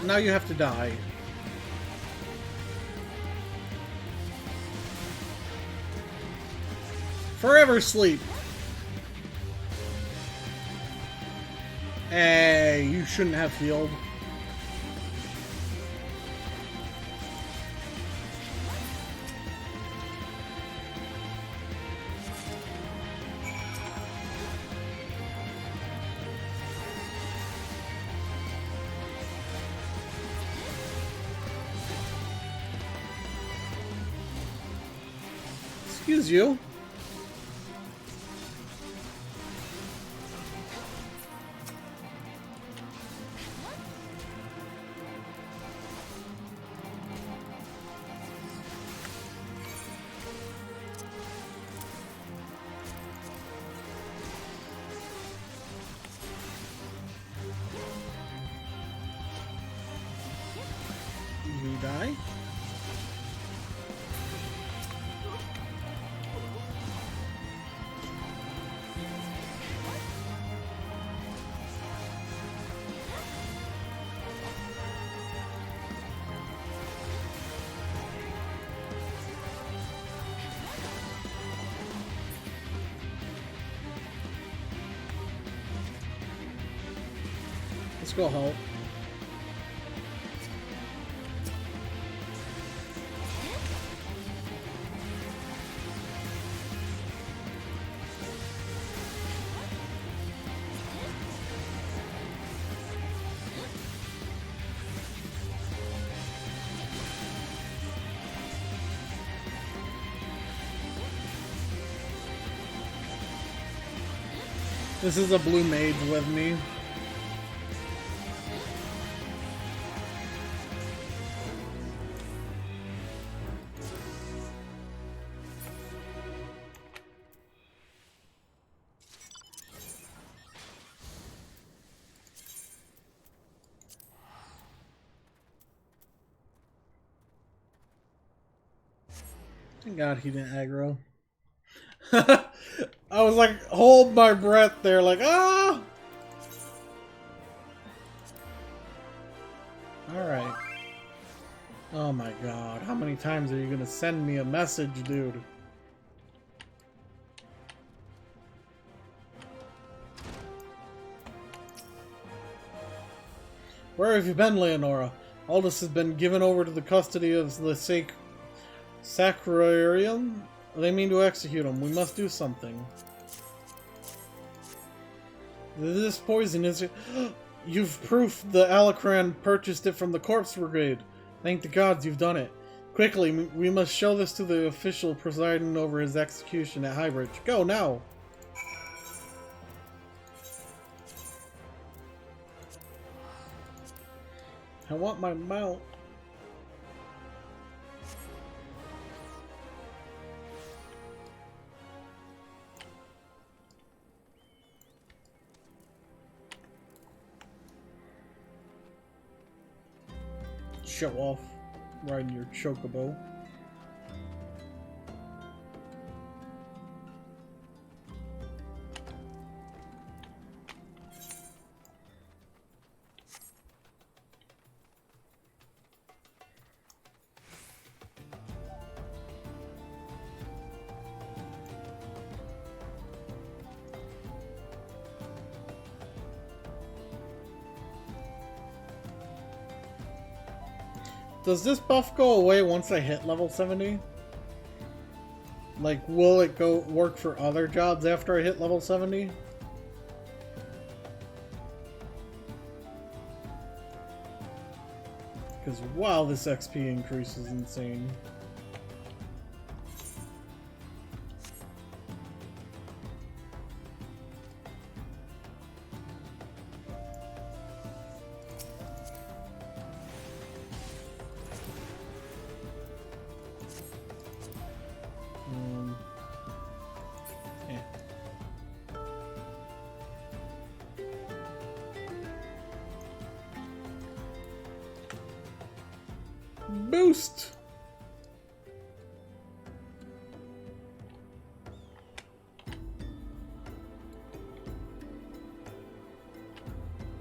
Now you have to die. Forever sleep! Hey, you shouldn't have healed. Excuse you. You die? Let's go help. This is a blue mage with me. Thank God he didn't aggro. I was like, hold my breath there, like, ah! Alright. Oh my God, how many times are you gonna send me a message, dude? Where have you been, Leonora? Aldous has been given over to the custody of the Sacrarium. They mean to execute him. We must do something. This poison is... You've proof the Alacran purchased it from the Corpse Brigade. Thank the gods you've done it. Quickly, we must show this to the official presiding over his execution at Highbridge. Go, now! I want my mount. Show off riding your chocobo. Does this buff go away once I hit level 70? Like, will it go work for other jobs after I hit level 70? Because, wow, this XP increase is insane. Boost!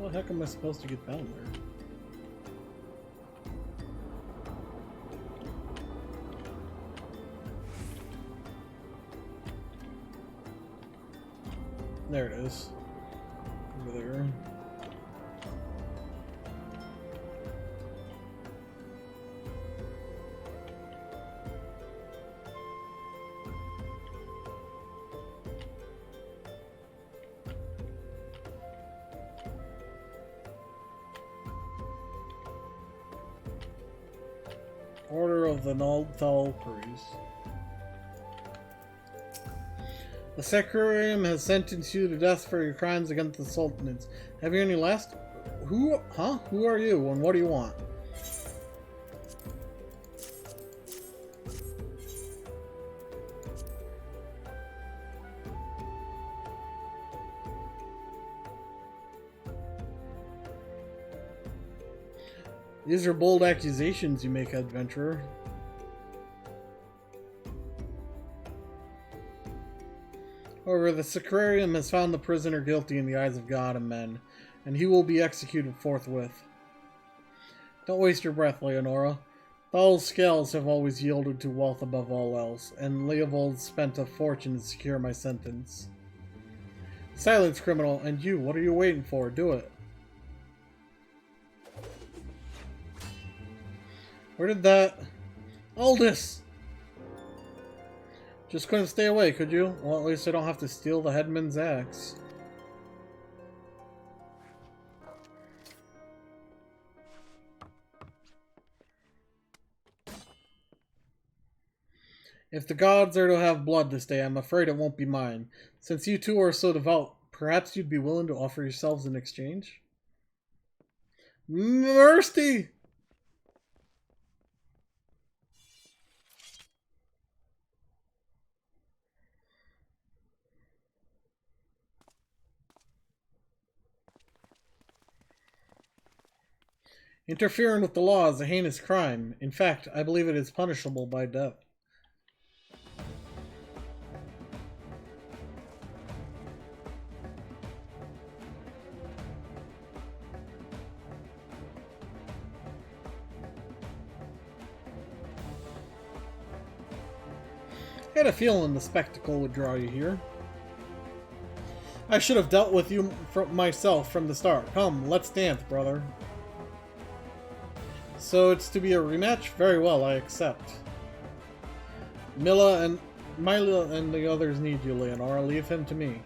How the heck am I supposed to get down there? There it is. Over there. Order of the Untitled Chapter. The Sacrarium has sentenced you to death for your crimes against the Sultanates. Have you any last? Who? Huh? Who are you, and what do you want? These are bold accusations you make, adventurer. However, the Sacrarium has found the prisoner guilty in the eyes of God and men, and he will be executed forthwith. Don't waste your breath, Leonora. Thal's scales have always yielded to wealth above all else, and Leovold spent a fortune to secure my sentence. Silence, criminal, and you, what are you waiting for? Do it. Where did that... Aldous! Just couldn't stay away, could you? Well, at least I don't have to steal the headman's axe. If the gods are to have blood this day, I'm afraid it won't be mine. Since you two are so devout, perhaps you'd be willing to offer yourselves in exchange? Mercy! Interfering with the law is a heinous crime. In fact, I believe it is punishable by death. I had a feeling the spectacle would draw you here. I should have dealt with you myself from the start. Come, let's dance, brother. So it's to be a rematch? Very well, I accept. Mila and the others need you, Leonora. Leave him to me.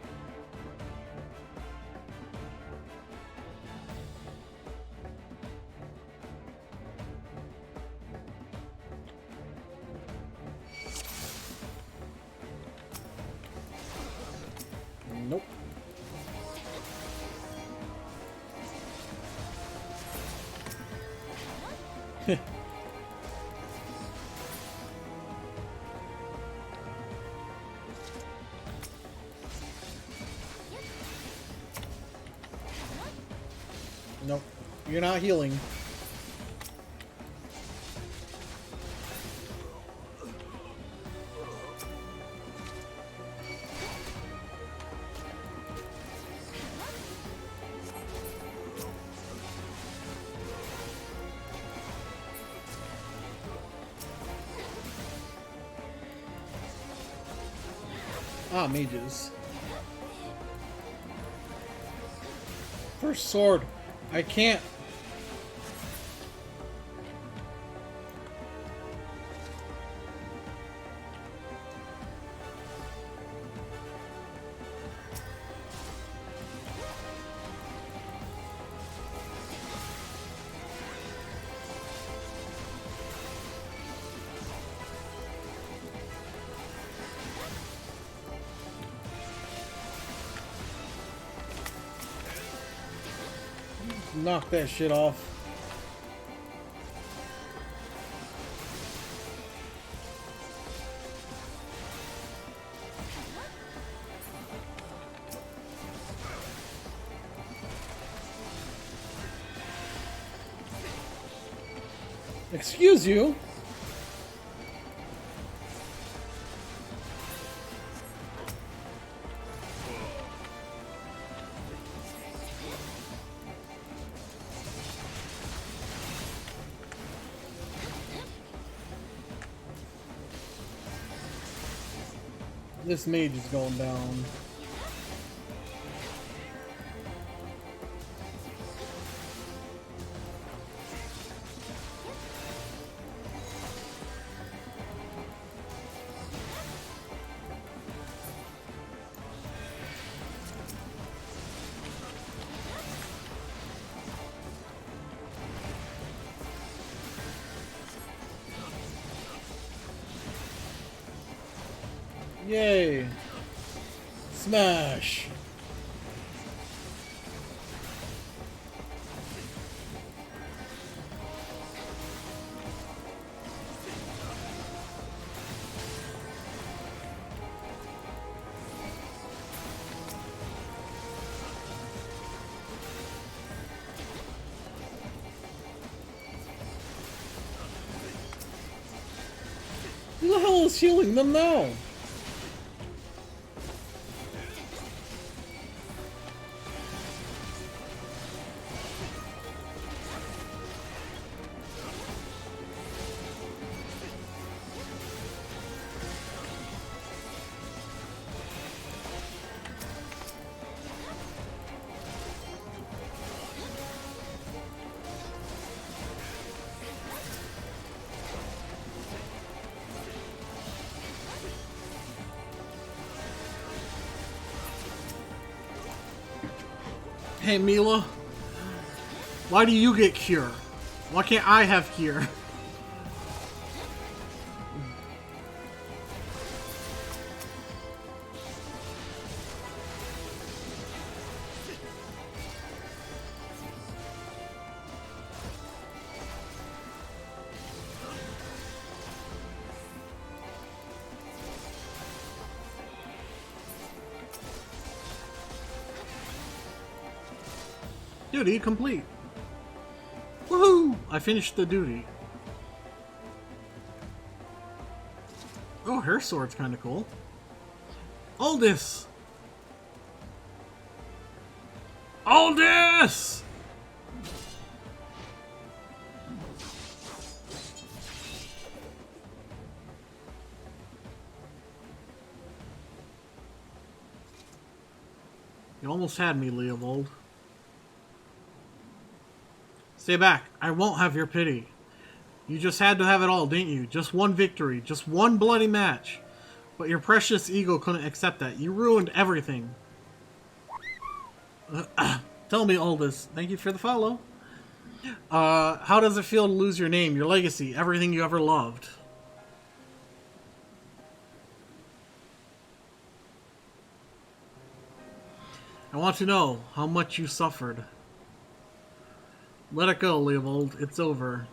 Nope. Nope, you're not healing. Ah, mages. First sword. I can't. Knock that shit off. Excuse you? This mage is going down. Yay! Smash! Who the hell is healing them now? Hey Mila, why do you get cure? Why can't I have cure? Duty complete. Woohoo! I finished the duty. Oh, her sword's kind of cool. Aldous! Aldous! You almost had me, Leovold. Stay back. I won't have your pity. You just had to have it all, didn't you? Just one victory. Just one bloody match. But your precious ego couldn't accept that. You ruined everything. Tell me, Aldous. Thank you for the follow. How does it feel to lose your name, your legacy, everything you ever loved? I want to know how much you suffered. Let it go, Leovold. It's over.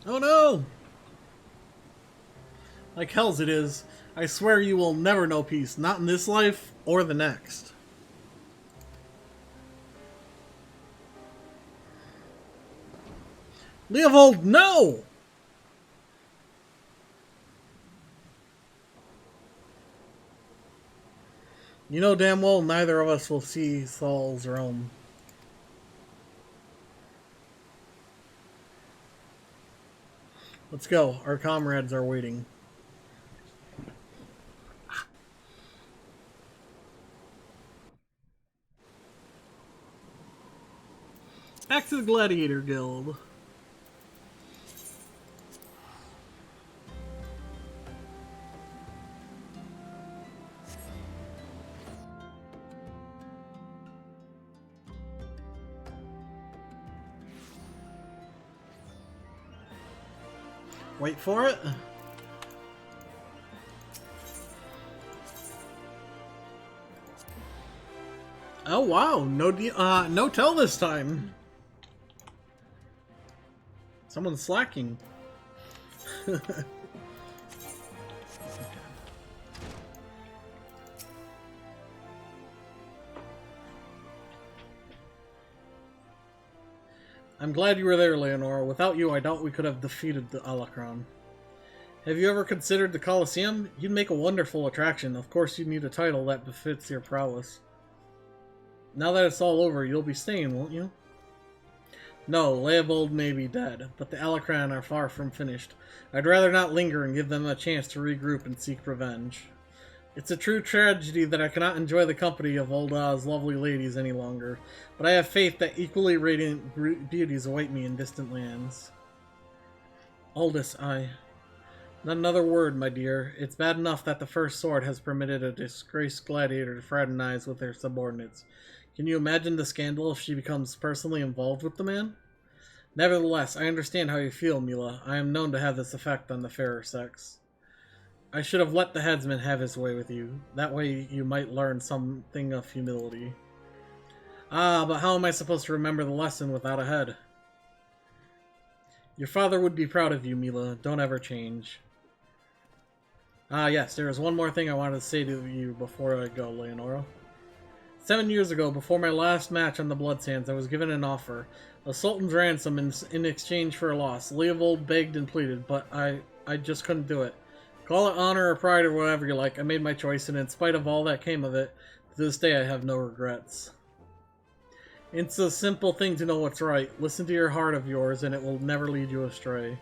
Oh no! Like hell's it is. I swear you will never know peace. Not in this life or the next. Leovold, no! You know damn well neither of us will see Saul's realm. Let's go. Our comrades are waiting. Back to the Gladiator Guild. Wait for it. Oh wow, no tell this time. Someone's slacking. I'm glad you were there, Leonora. Without you, I doubt we could have defeated the Alacron. Have you ever considered the Colosseum? You'd make a wonderful attraction. Of course, you'd need a title that befits your prowess. Now that it's all over, you'll be staying, won't you? No, Leopold may be dead, but the Alacran are far from finished. I'd rather not linger and give them a chance to regroup and seek revenge. It's a true tragedy that I cannot enjoy the company of Ulda's lovely ladies any longer, but I have faith that equally radiant beauties await me in distant lands. Aldous, Not another word, my dear. It's bad enough that the First Sword has permitted a disgraced gladiator to fraternize with their subordinates. Can you imagine the scandal if she becomes personally involved with the man? Nevertheless, I understand how you feel, Mila. I am known to have this effect on the fairer sex. I should have let the headsman have his way with you. That way you might learn something of humility. Ah, but how am I supposed to remember the lesson without a head? Your father would be proud of you, Mila. Don't ever change. Ah, yes, there is one more thing I wanted to say to you before I go, Leonora. 7 years ago, before my last match on the Blood Sands, I was given an offer. A sultan's ransom in exchange for a loss. Leopold begged and pleaded, but I just couldn't do it. Call it honor or pride or whatever you like. I made my choice, and in spite of all that came of it, to this day I have no regrets. It's a simple thing to know what's right. Listen to your heart of yours, and it will never lead you astray.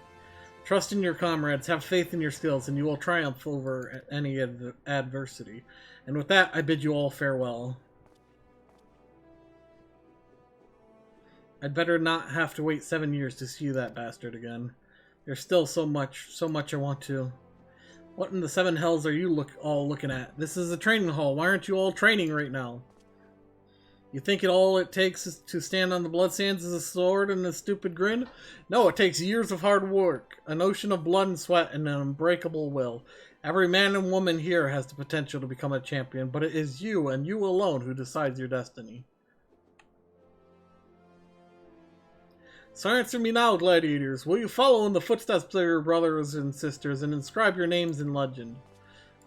Trust in your comrades, have faith in your skills, and you will triumph over any adversity. And with that, I bid you all farewell. I'd better not have to wait 7 years to see that bastard again. There's still so much I want to... What in the seven hells are you all looking at? This is a training hall. Why aren't you all training right now? You think all it takes is to stand on the Blood Sands is a sword and a stupid grin? No, it takes years of hard work, an ocean of blood and sweat, and an unbreakable will. Every man and woman here has the potential to become a champion, but it is you and you alone who decides your destiny. So answer me now, gladiators. Will you follow in the footsteps of your brothers and sisters and inscribe your names in legend?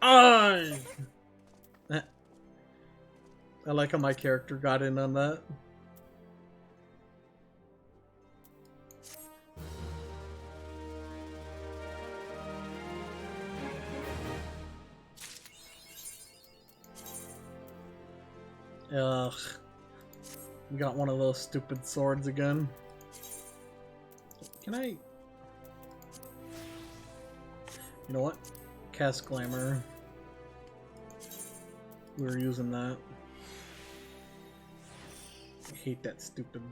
Aye! I like how my character got in on that. Ugh. We got one of those stupid swords again. Can I... You know what? Cast Glamour. We were using that. I hate that stupid...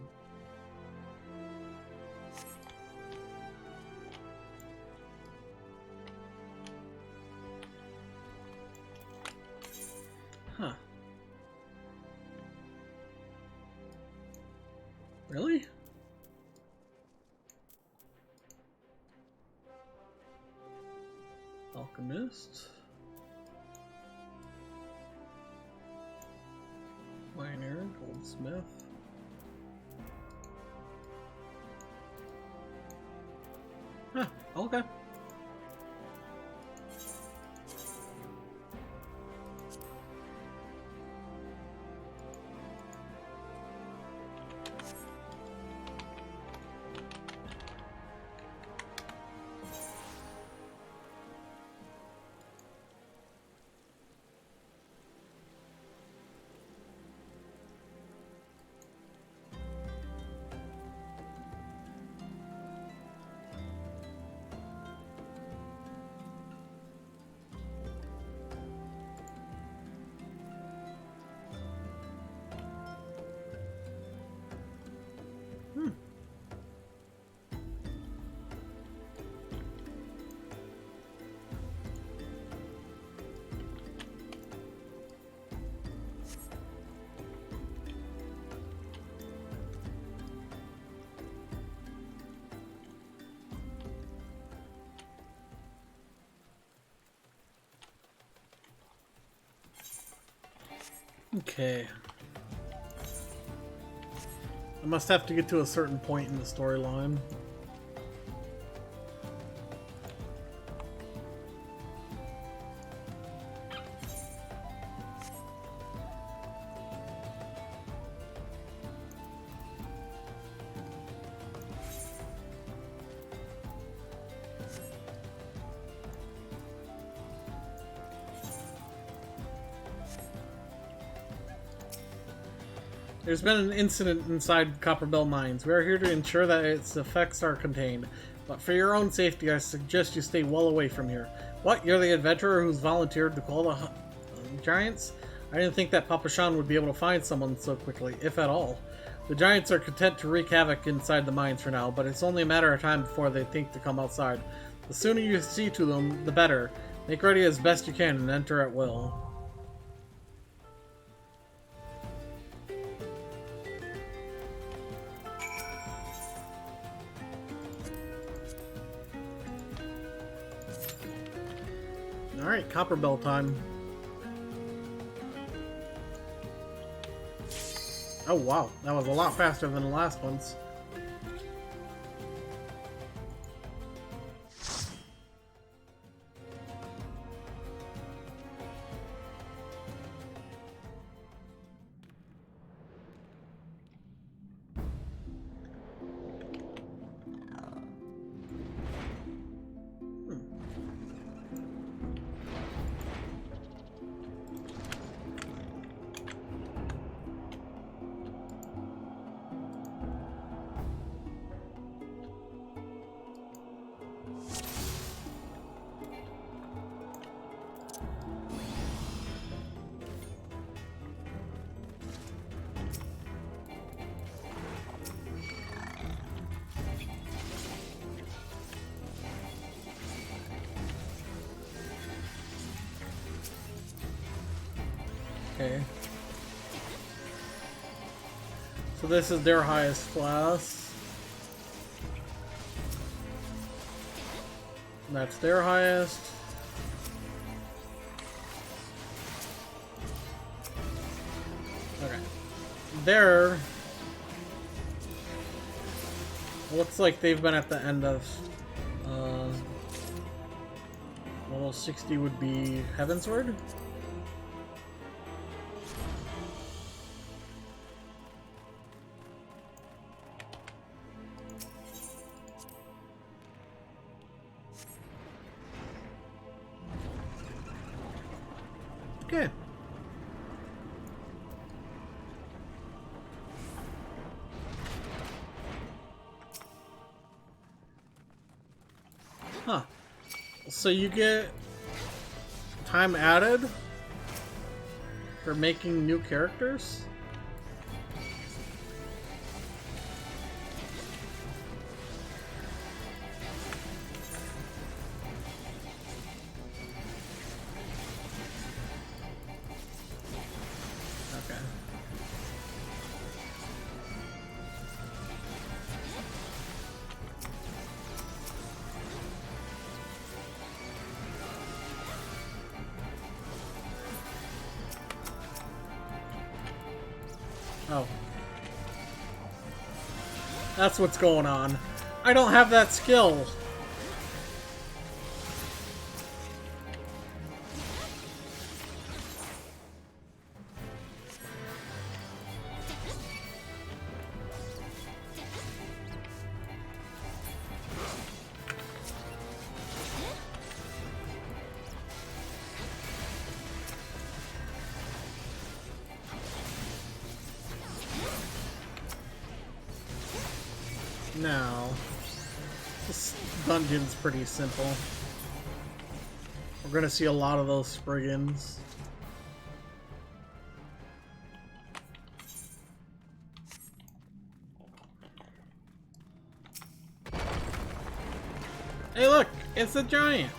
Huh. Really? Alchemist. Miner, goldsmith. Huh, okay. Okay. I must have to get to a certain point in the storyline. There's been an incident inside Copperbell Mines. We are here to ensure that its effects are contained. But for your own safety, I suggest you stay well away from here. What? You're the adventurer who's volunteered to call the giants? I didn't think that Papa Shan would be able to find someone so quickly, if at all. The giants are content to wreak havoc inside the mines for now, but it's only a matter of time before they think to come outside. The sooner you see to them, the better. Make ready as best you can and enter at will. Alright, Copperbell time. Oh wow, that was a lot faster than the last ones. Okay. So this is their highest class. And that's their highest. Okay. There. It looks like they've been at the end of level 60 would be Heavensward. Okay. Huh. So you get time added for making new characters? Oh. That's what's going on. I don't have that skill. Now, this dungeon's pretty simple. We're gonna see a lot of those Spriggans. Hey look, it's a giant!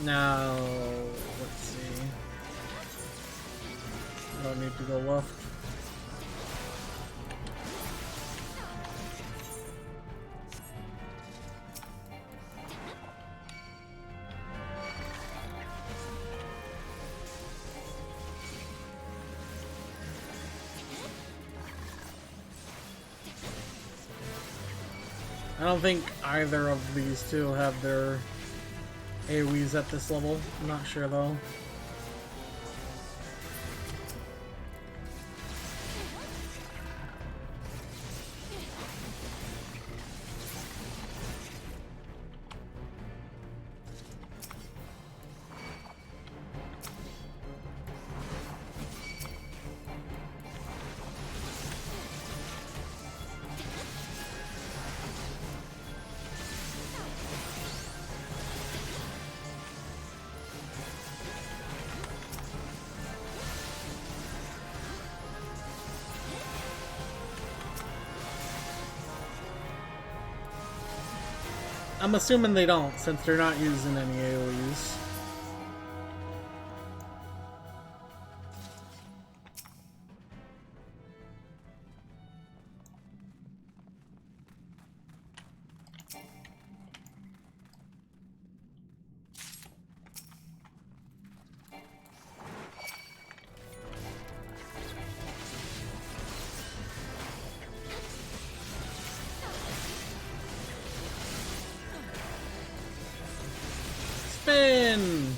Now, let's see. don't need to go left. I don't think either of these two have their AoEs at this level. I'm not sure though. I'm assuming they don't, since they're not using any AoEs. Spin!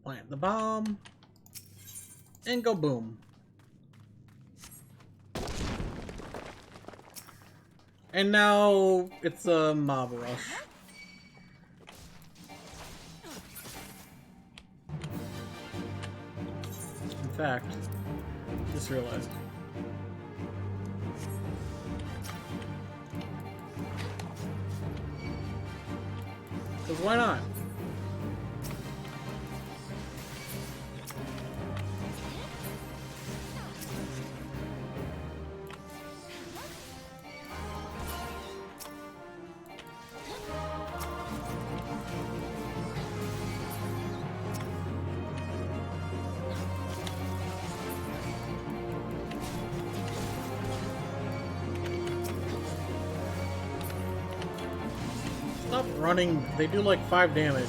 Plant the bomb and go boom. And now it's a mob rush. In fact, just realized. Because why not? Stop running, they do like 5 damage.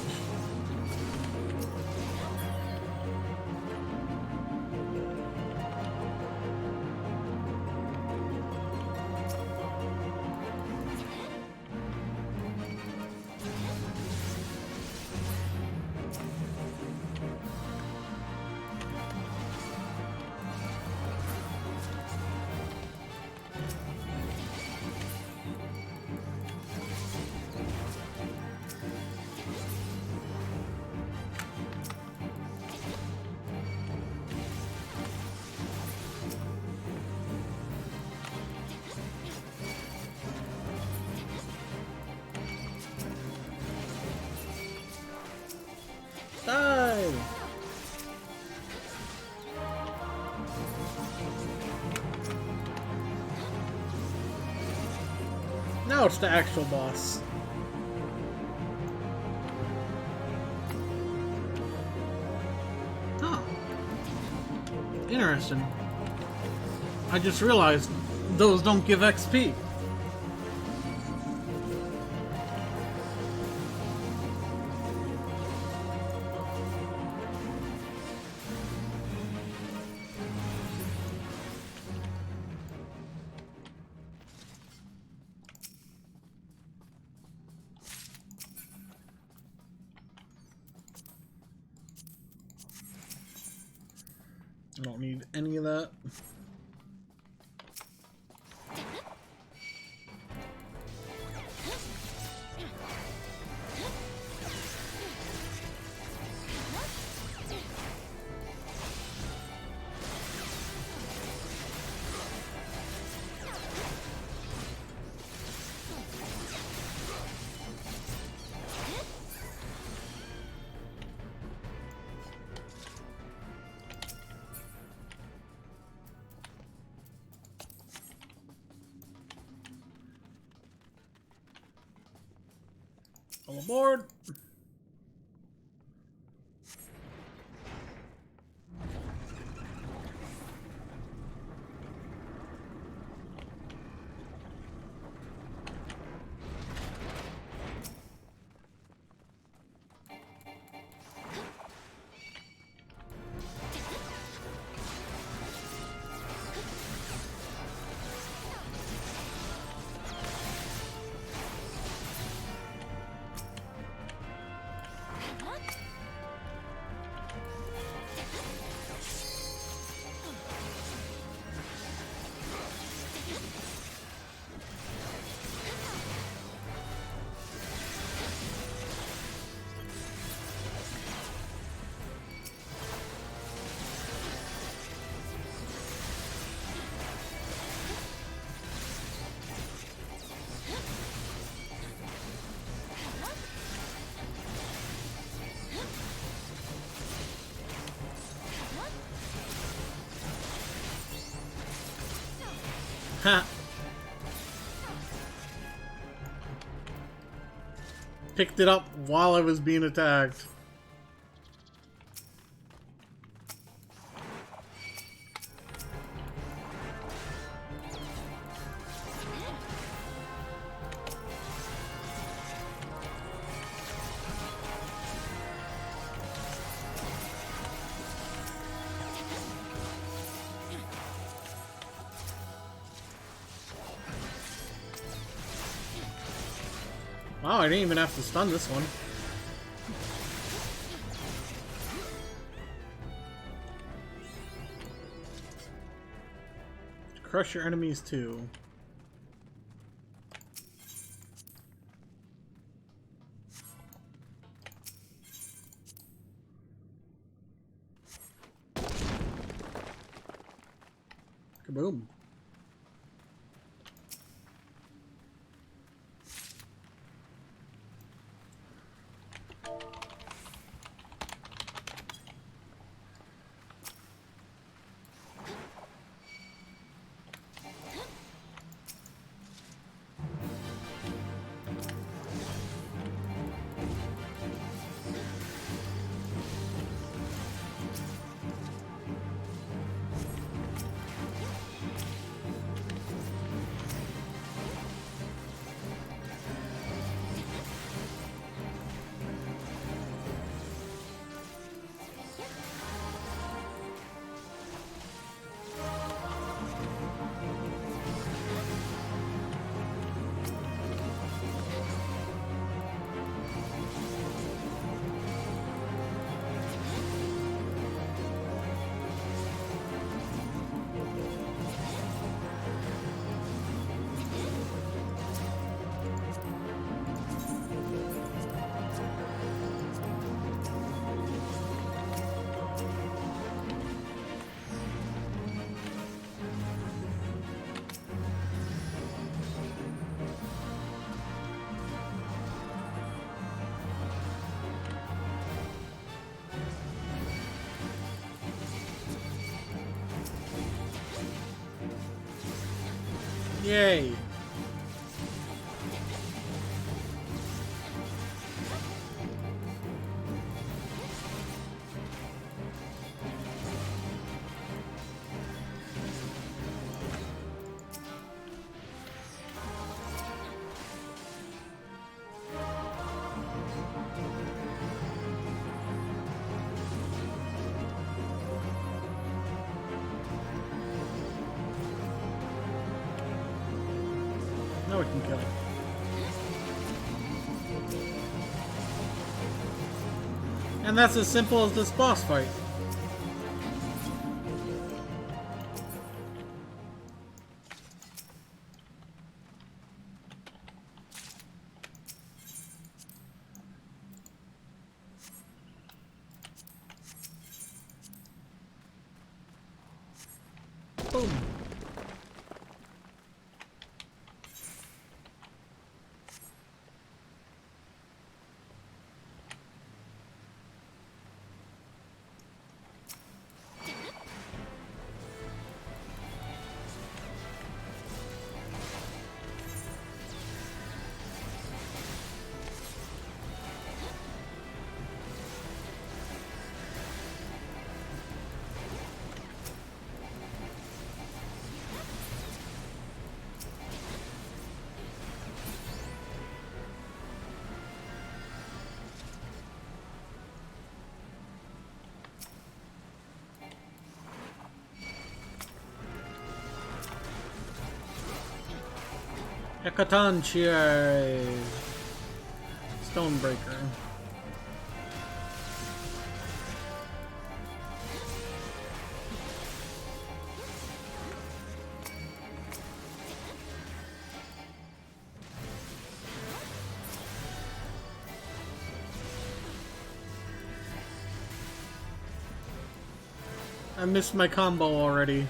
Die! Now it's the actual boss. Huh. Interesting. I just realized those don't give XP. I don't need any of that. All aboard. Ha! Picked it up while I was being attacked. Wow, I didn't even have to stun this one. Crush your enemies too. Kaboom. Yay! Now we can kill him. And that's as simple as this boss fight. Boom. Yakatanchi Stonebreaker. I missed my combo already.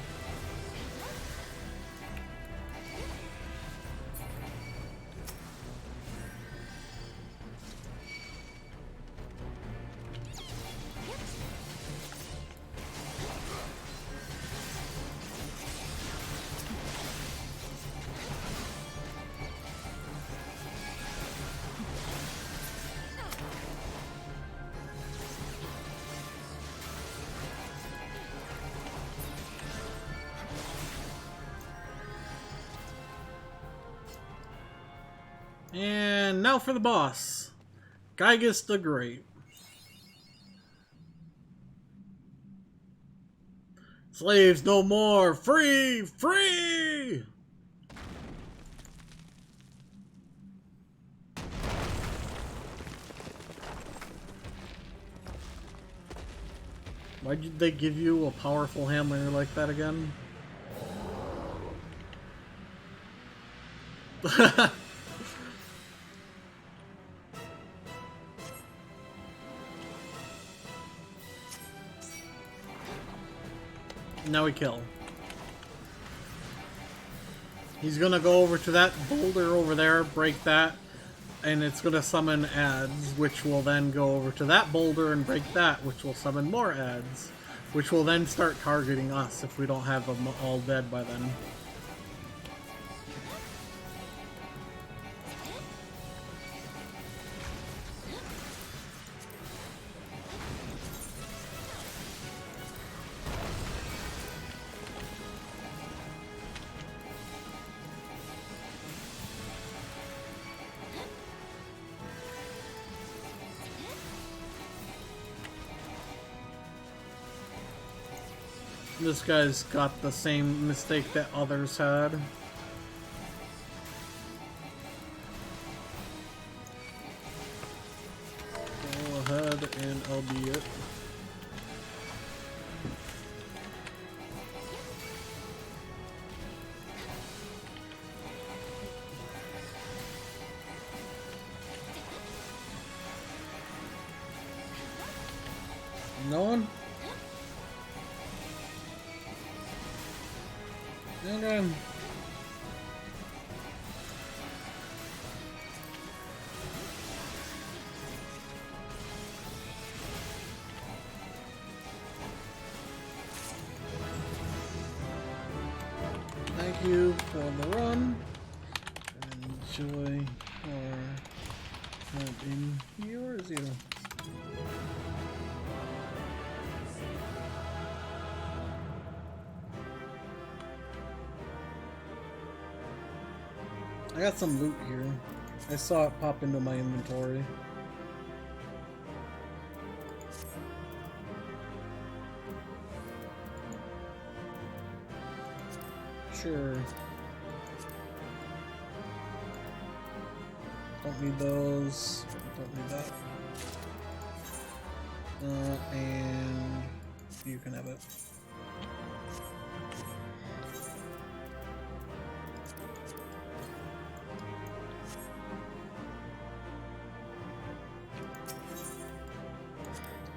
And now for the boss, Gygus the Great. Slaves no more! Free! Free! Why did they give you a powerful hammer like that again? Now we kill. He's gonna go over to that boulder over there, break that, and it's gonna summon ads, which will then go over to that boulder and break that, which will summon more ads, which will then start targeting us if we don't have them all dead by then. This guy's got the same mistake that others had. Go ahead and albeit. No one? Okay. Thank you for the run. Enjoy our time in here. Where is he? I got some loot here. I saw it pop into my inventory. Sure. Don't need those. Don't need that. And you can have it.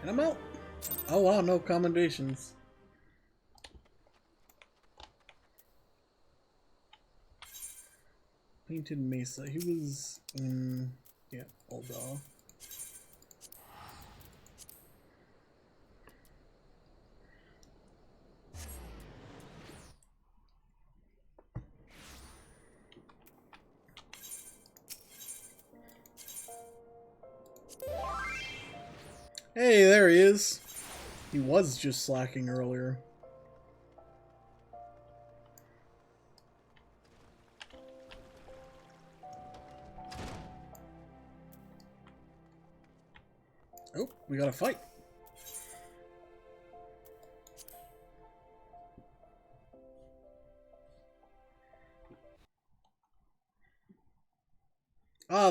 And I'm out. Oh wow, no commendations. Painted Mesa. He was yeah, old dog. Hey, there he is. He was just slacking earlier. Oh, we got a fight.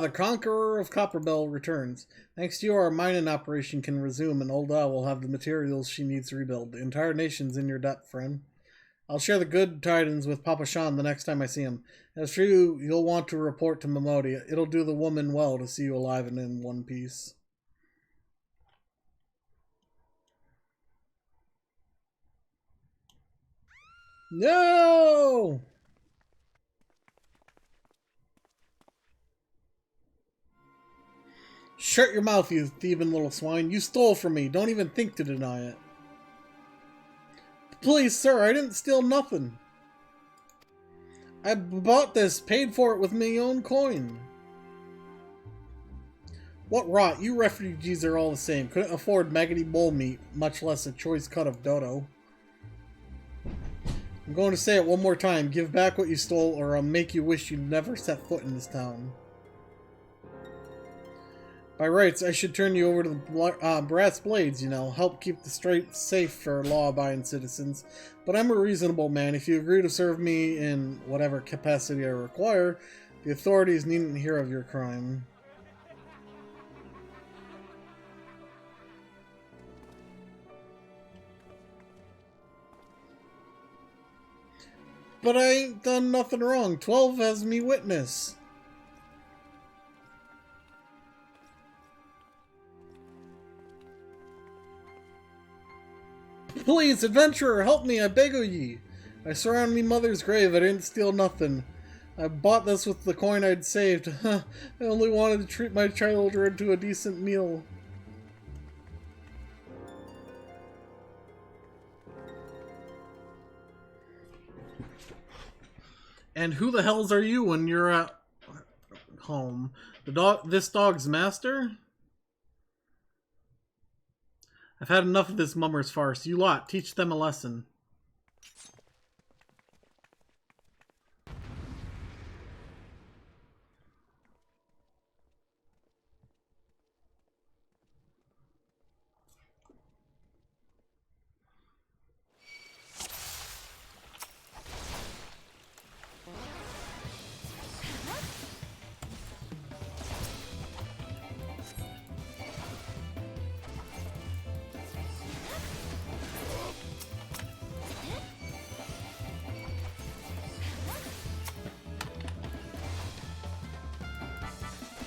the Conqueror of Copperbell returns. Thanks to you, our mining operation can resume, and Ulda will have the materials she needs to rebuild. The entire nation's in your debt, friend. I'll share the good tidings with Papa Shan the next time I see him. As for you, you'll want to report to Momodi. It'll do the woman well to see you alive and in one piece. No! Shut your mouth, you thieving little swine. You stole from me. Don't even think to deny it. Please, sir, I didn't steal nothing. I bought this, paid for it with my own coin. What rot, you refugees are all the same. Couldn't afford maggoty bull meat, much less a choice cut of dodo. I'm going to say it one more time. Give back what you stole, or I'll make you wish you'd never set foot in this town. By rights, I should turn you over to the brass blades, you know, help keep the streets safe for law-abiding citizens. But I'm a reasonable man. If you agree to serve me in whatever capacity I require, the authorities needn't hear of your crime. But I ain't done nothing wrong. 12 has me witness. Please, adventurer, help me, I beg of ye. I surround me mother's grave, I didn't steal nothing. I bought this with the coin I'd saved. I only wanted to treat my children to a decent meal. And who the hells are you when you're at home? This dog's master? I've had enough of this mummer's farce. You lot, teach them a lesson.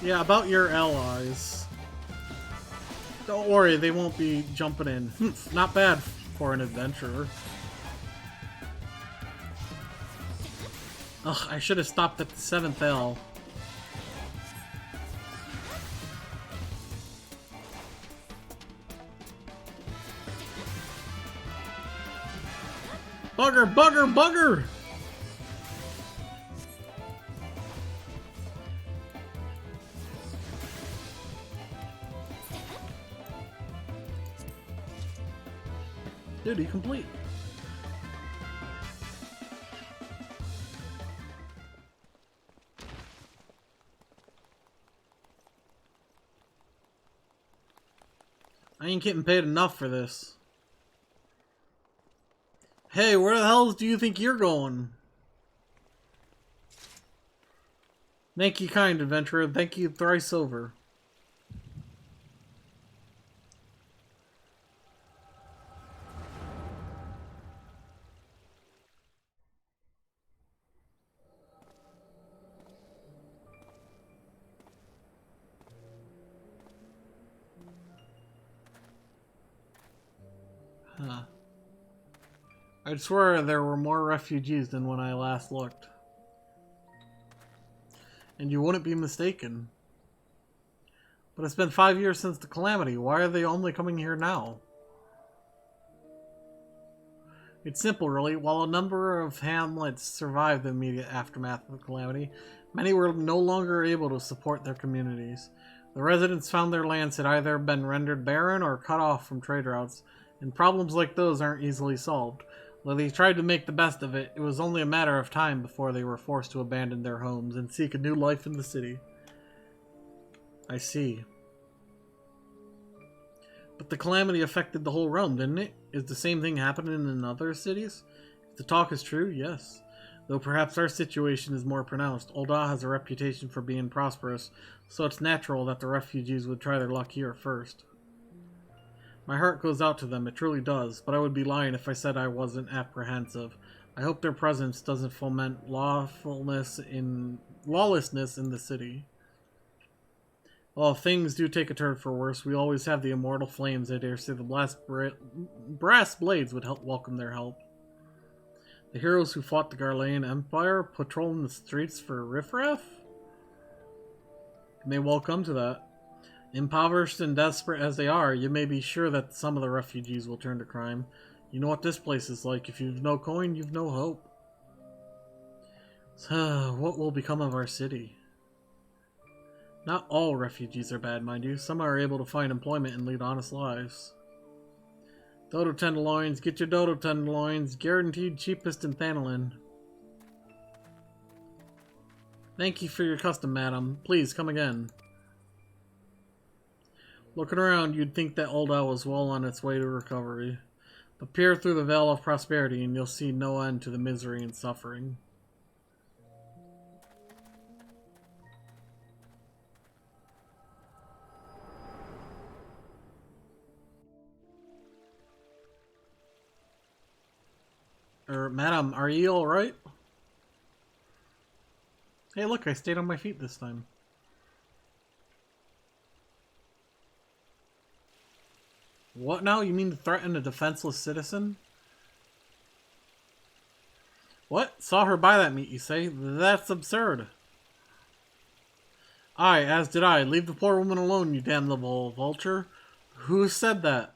Yeah, about your allies. Don't worry, they won't be jumping in. Not bad for an adventurer. Ugh, I should have stopped at the 7th L. Bugger, bugger, bugger! Duty complete. I ain't getting paid enough for this. Hey, where the hell do you think you're going? Thank you, kind adventurer. Thank you thrice over. Huh. I'd swear there were more refugees than when I last looked. And you wouldn't be mistaken. But it's been 5 years since the calamity. Why are they only coming here now? It's simple, really. While a number of hamlets survived the immediate aftermath of the calamity, many were no longer able to support their communities. The residents found their lands had either been rendered barren or cut off from trade routes, and problems like those aren't easily solved. Though they tried to make the best of it, it was only a matter of time before they were forced to abandon their homes and seek a new life in the city. I see. But the calamity affected the whole realm, didn't it? Is the same thing happening in other cities? If the talk is true, yes. Though perhaps our situation is more pronounced. Ul'dah has a reputation for being prosperous, so it's natural that the refugees would try their luck here first. My heart goes out to them, it truly does, but I would be lying if I said I wasn't apprehensive. I hope their presence doesn't foment lawlessness in the city. Well, if things do take a turn for worse, we always have the immortal flames. I dare say the brass blades would help welcome their help. The heroes who fought the Garlean Empire patrolling the streets for riffraff? May well come to that. Impoverished and desperate as they are, you may be sure that some of the refugees will turn to crime. You know what this place is like. If you've no coin, you've no hope. So, what will become of our city? Not all refugees are bad, mind you. Some are able to find employment and lead honest lives. Dodo tenderloins, get your dodo tenderloins. Guaranteed cheapest in Thanalin. Thank you for your custom, madam. Please, come again. Looking around, you'd think that Ul'dah was well on its way to recovery. But peer through the veil of prosperity and you'll see no end to the misery and suffering. Madam, are you alright? Hey, look, I stayed on my feet this time. What now? You mean to threaten a defenseless citizen? What? Saw her buy that meat, you say? That's absurd. Aye, as did I. Leave the poor woman alone, you damnable vulture. Who said that?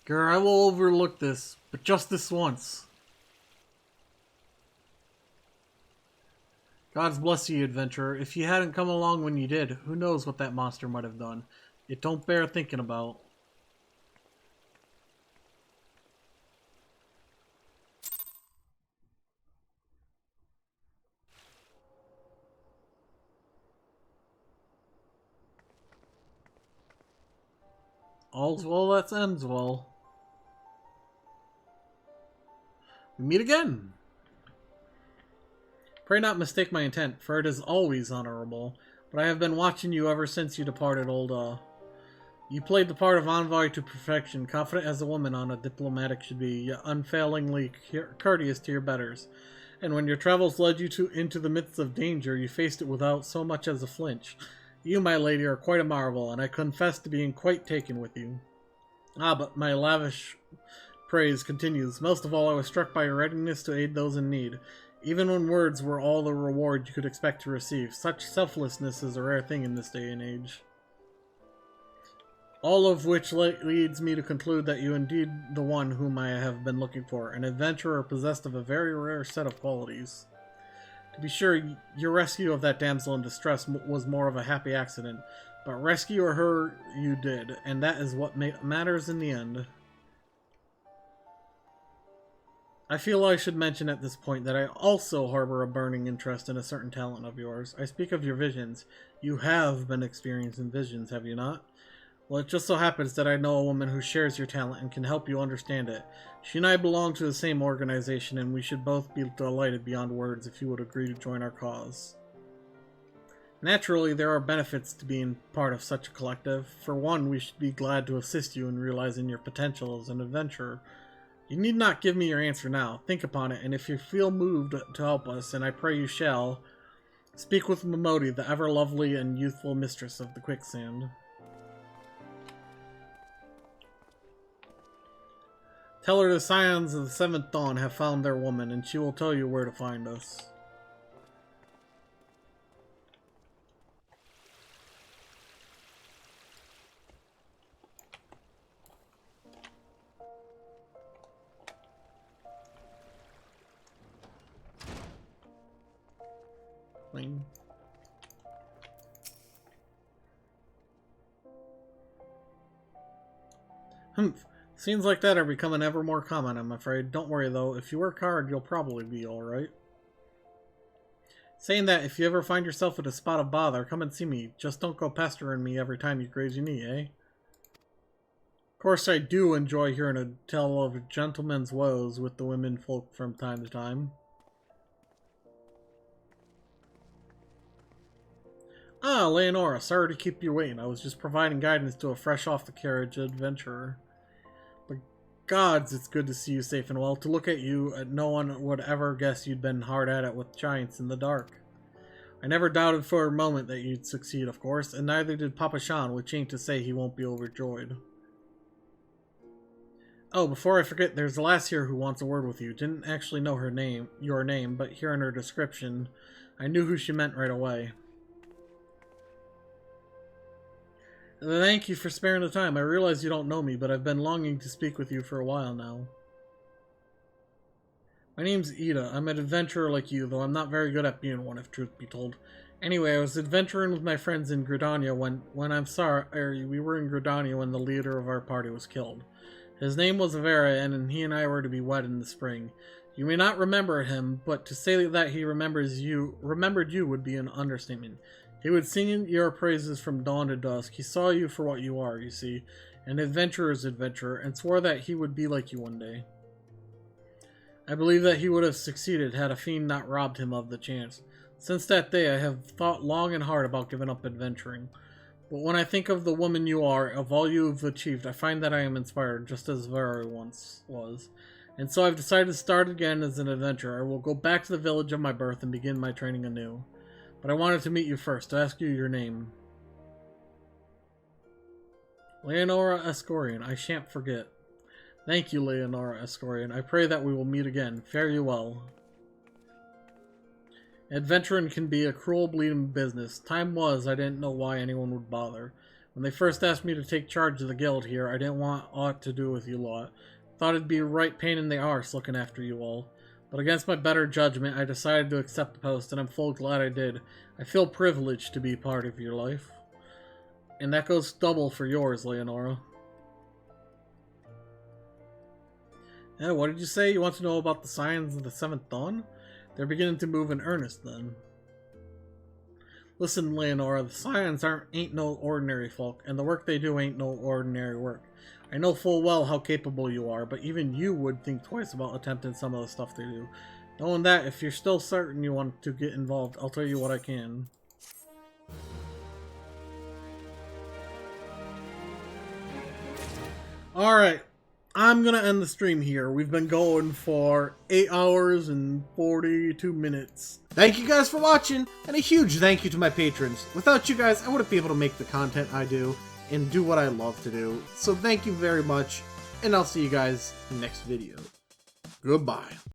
Girl, I will overlook this, but just this once. God's bless you, adventurer. If you hadn't come along when you did, who knows what that monster might have done. It don't bear thinking about. All's well that ends well. We meet again. Pray not mistake my intent, for it is always honorable. But I have been watching you ever since you departed, Ul'dah. You played the part of envoy to perfection, confident as a woman on a diplomatic should be, yet unfailingly courteous to your betters. And when your travels led you into the midst of danger, you faced it without so much as a flinch. You, my lady, are quite a marvel, and I confess to being quite taken with you. Ah, but my lavish praise continues. Most of all, I was struck by your readiness to aid those in need. Even when words were all the reward you could expect to receive. Such selflessness is a rare thing in this day and age. All of which leads me to conclude that you indeed the one whom I have been looking for, an adventurer possessed of a very rare set of qualities. To be sure, your rescue of that damsel in distress was more of a happy accident, but rescue her you did, and that is what matters in the end. I feel I should mention at this point that I also harbor a burning interest in a certain talent of yours. I speak of your visions. You have been experiencing visions, have you not? Well, it just so happens that I know a woman who shares your talent and can help you understand it. She and I belong to the same organization, and we should both be delighted beyond words if you would agree to join our cause. Naturally, there are benefits to being part of such a collective. For one, we should be glad to assist you in realizing your potential as an adventurer. You need not give me your answer now. Think upon it, and if you feel moved to help us, and I pray you shall, speak with Momodi, the ever-lovely and youthful mistress of the quicksand. Tell her the Scions of the Seventh Dawn have found their woman, and she will tell you where to find us. Clean. Humph. Scenes like that are becoming ever more common, I'm afraid. Don't worry, though. If you work hard, you'll probably be alright. Saying that, if you ever find yourself at a spot of bother, come and see me. Just don't go pestering me every time you graze your knee, eh? Of course, I do enjoy hearing a tale of a gentleman's woes with the women folk from time to time. Ah, Leonora, sorry to keep you waiting. I was just providing guidance to a fresh-off-the-carriage adventurer. But gods, it's good to see you safe and well. To look at you, no one would ever guess you'd been hard at it with giants in the dark. I never doubted for a moment that you'd succeed, of course, and neither did Papa Shan, which ain't to say he won't be overjoyed. Oh, before I forget, there's a lass here who wants a word with you. Didn't actually know your name, but hearing her description, I knew who she meant right away. Thank you for sparing the time. I realize you don't know me, but I've been longing to speak with you for a while now. My name's Ida. I'm an adventurer like you, though I'm not very good at being one, if truth be told. Anyway, I was adventuring with my friends in Gridania we were in Gridania when the leader of our party was killed. His name was Avera, and he and I were to be wed in the spring. You may not remember him, but to say that he remembered you would be an understatement. He would sing your praises from dawn to dusk. He saw you for what you are, you see, an adventurer's adventurer, and swore that he would be like you one day. I believe that he would have succeeded had a fiend not robbed him of the chance. Since that day, I have thought long and hard about giving up adventuring. But when I think of the woman you are, of all you have achieved, I find that I am inspired, just as Vera once was. And so I've decided to start again as an adventurer. I will go back to the village of my birth and begin my training anew. But I wanted to meet you first, to ask you your name. Leonora Escorian, I shan't forget. Thank you, Leonora Escorian. I pray that we will meet again. Fare you well. Adventuring can be a cruel, bleeding business. Time was, I didn't know why anyone would bother. When they first asked me to take charge of the guild here, I didn't want aught to do with you lot. Thought it'd be a right pain in the arse looking after you all. But against my better judgment, I decided to accept the post, and I'm full glad I did. I feel privileged to be part of your life. And that goes double for yours, Leonora. Yeah, what did you say? You want to know about the signs of the 7th dawn? They're beginning to move in earnest, then. Listen, Leonora, the Scions ain't no ordinary folk, and the work they do ain't no ordinary work. I know full well how capable you are, but even you would think twice about attempting some of the stuff they do. Knowing that, if you're still certain you want to get involved, I'll tell you what I can. Alright, I'm gonna end the stream here. We've been going for 8 hours and 42 minutes. Thank you guys for watching, and a huge thank you to my patrons. Without you guys, I wouldn't be able to make the content I do and do what I love to do. So thank you very much, and I'll see you guys in the next video. Goodbye.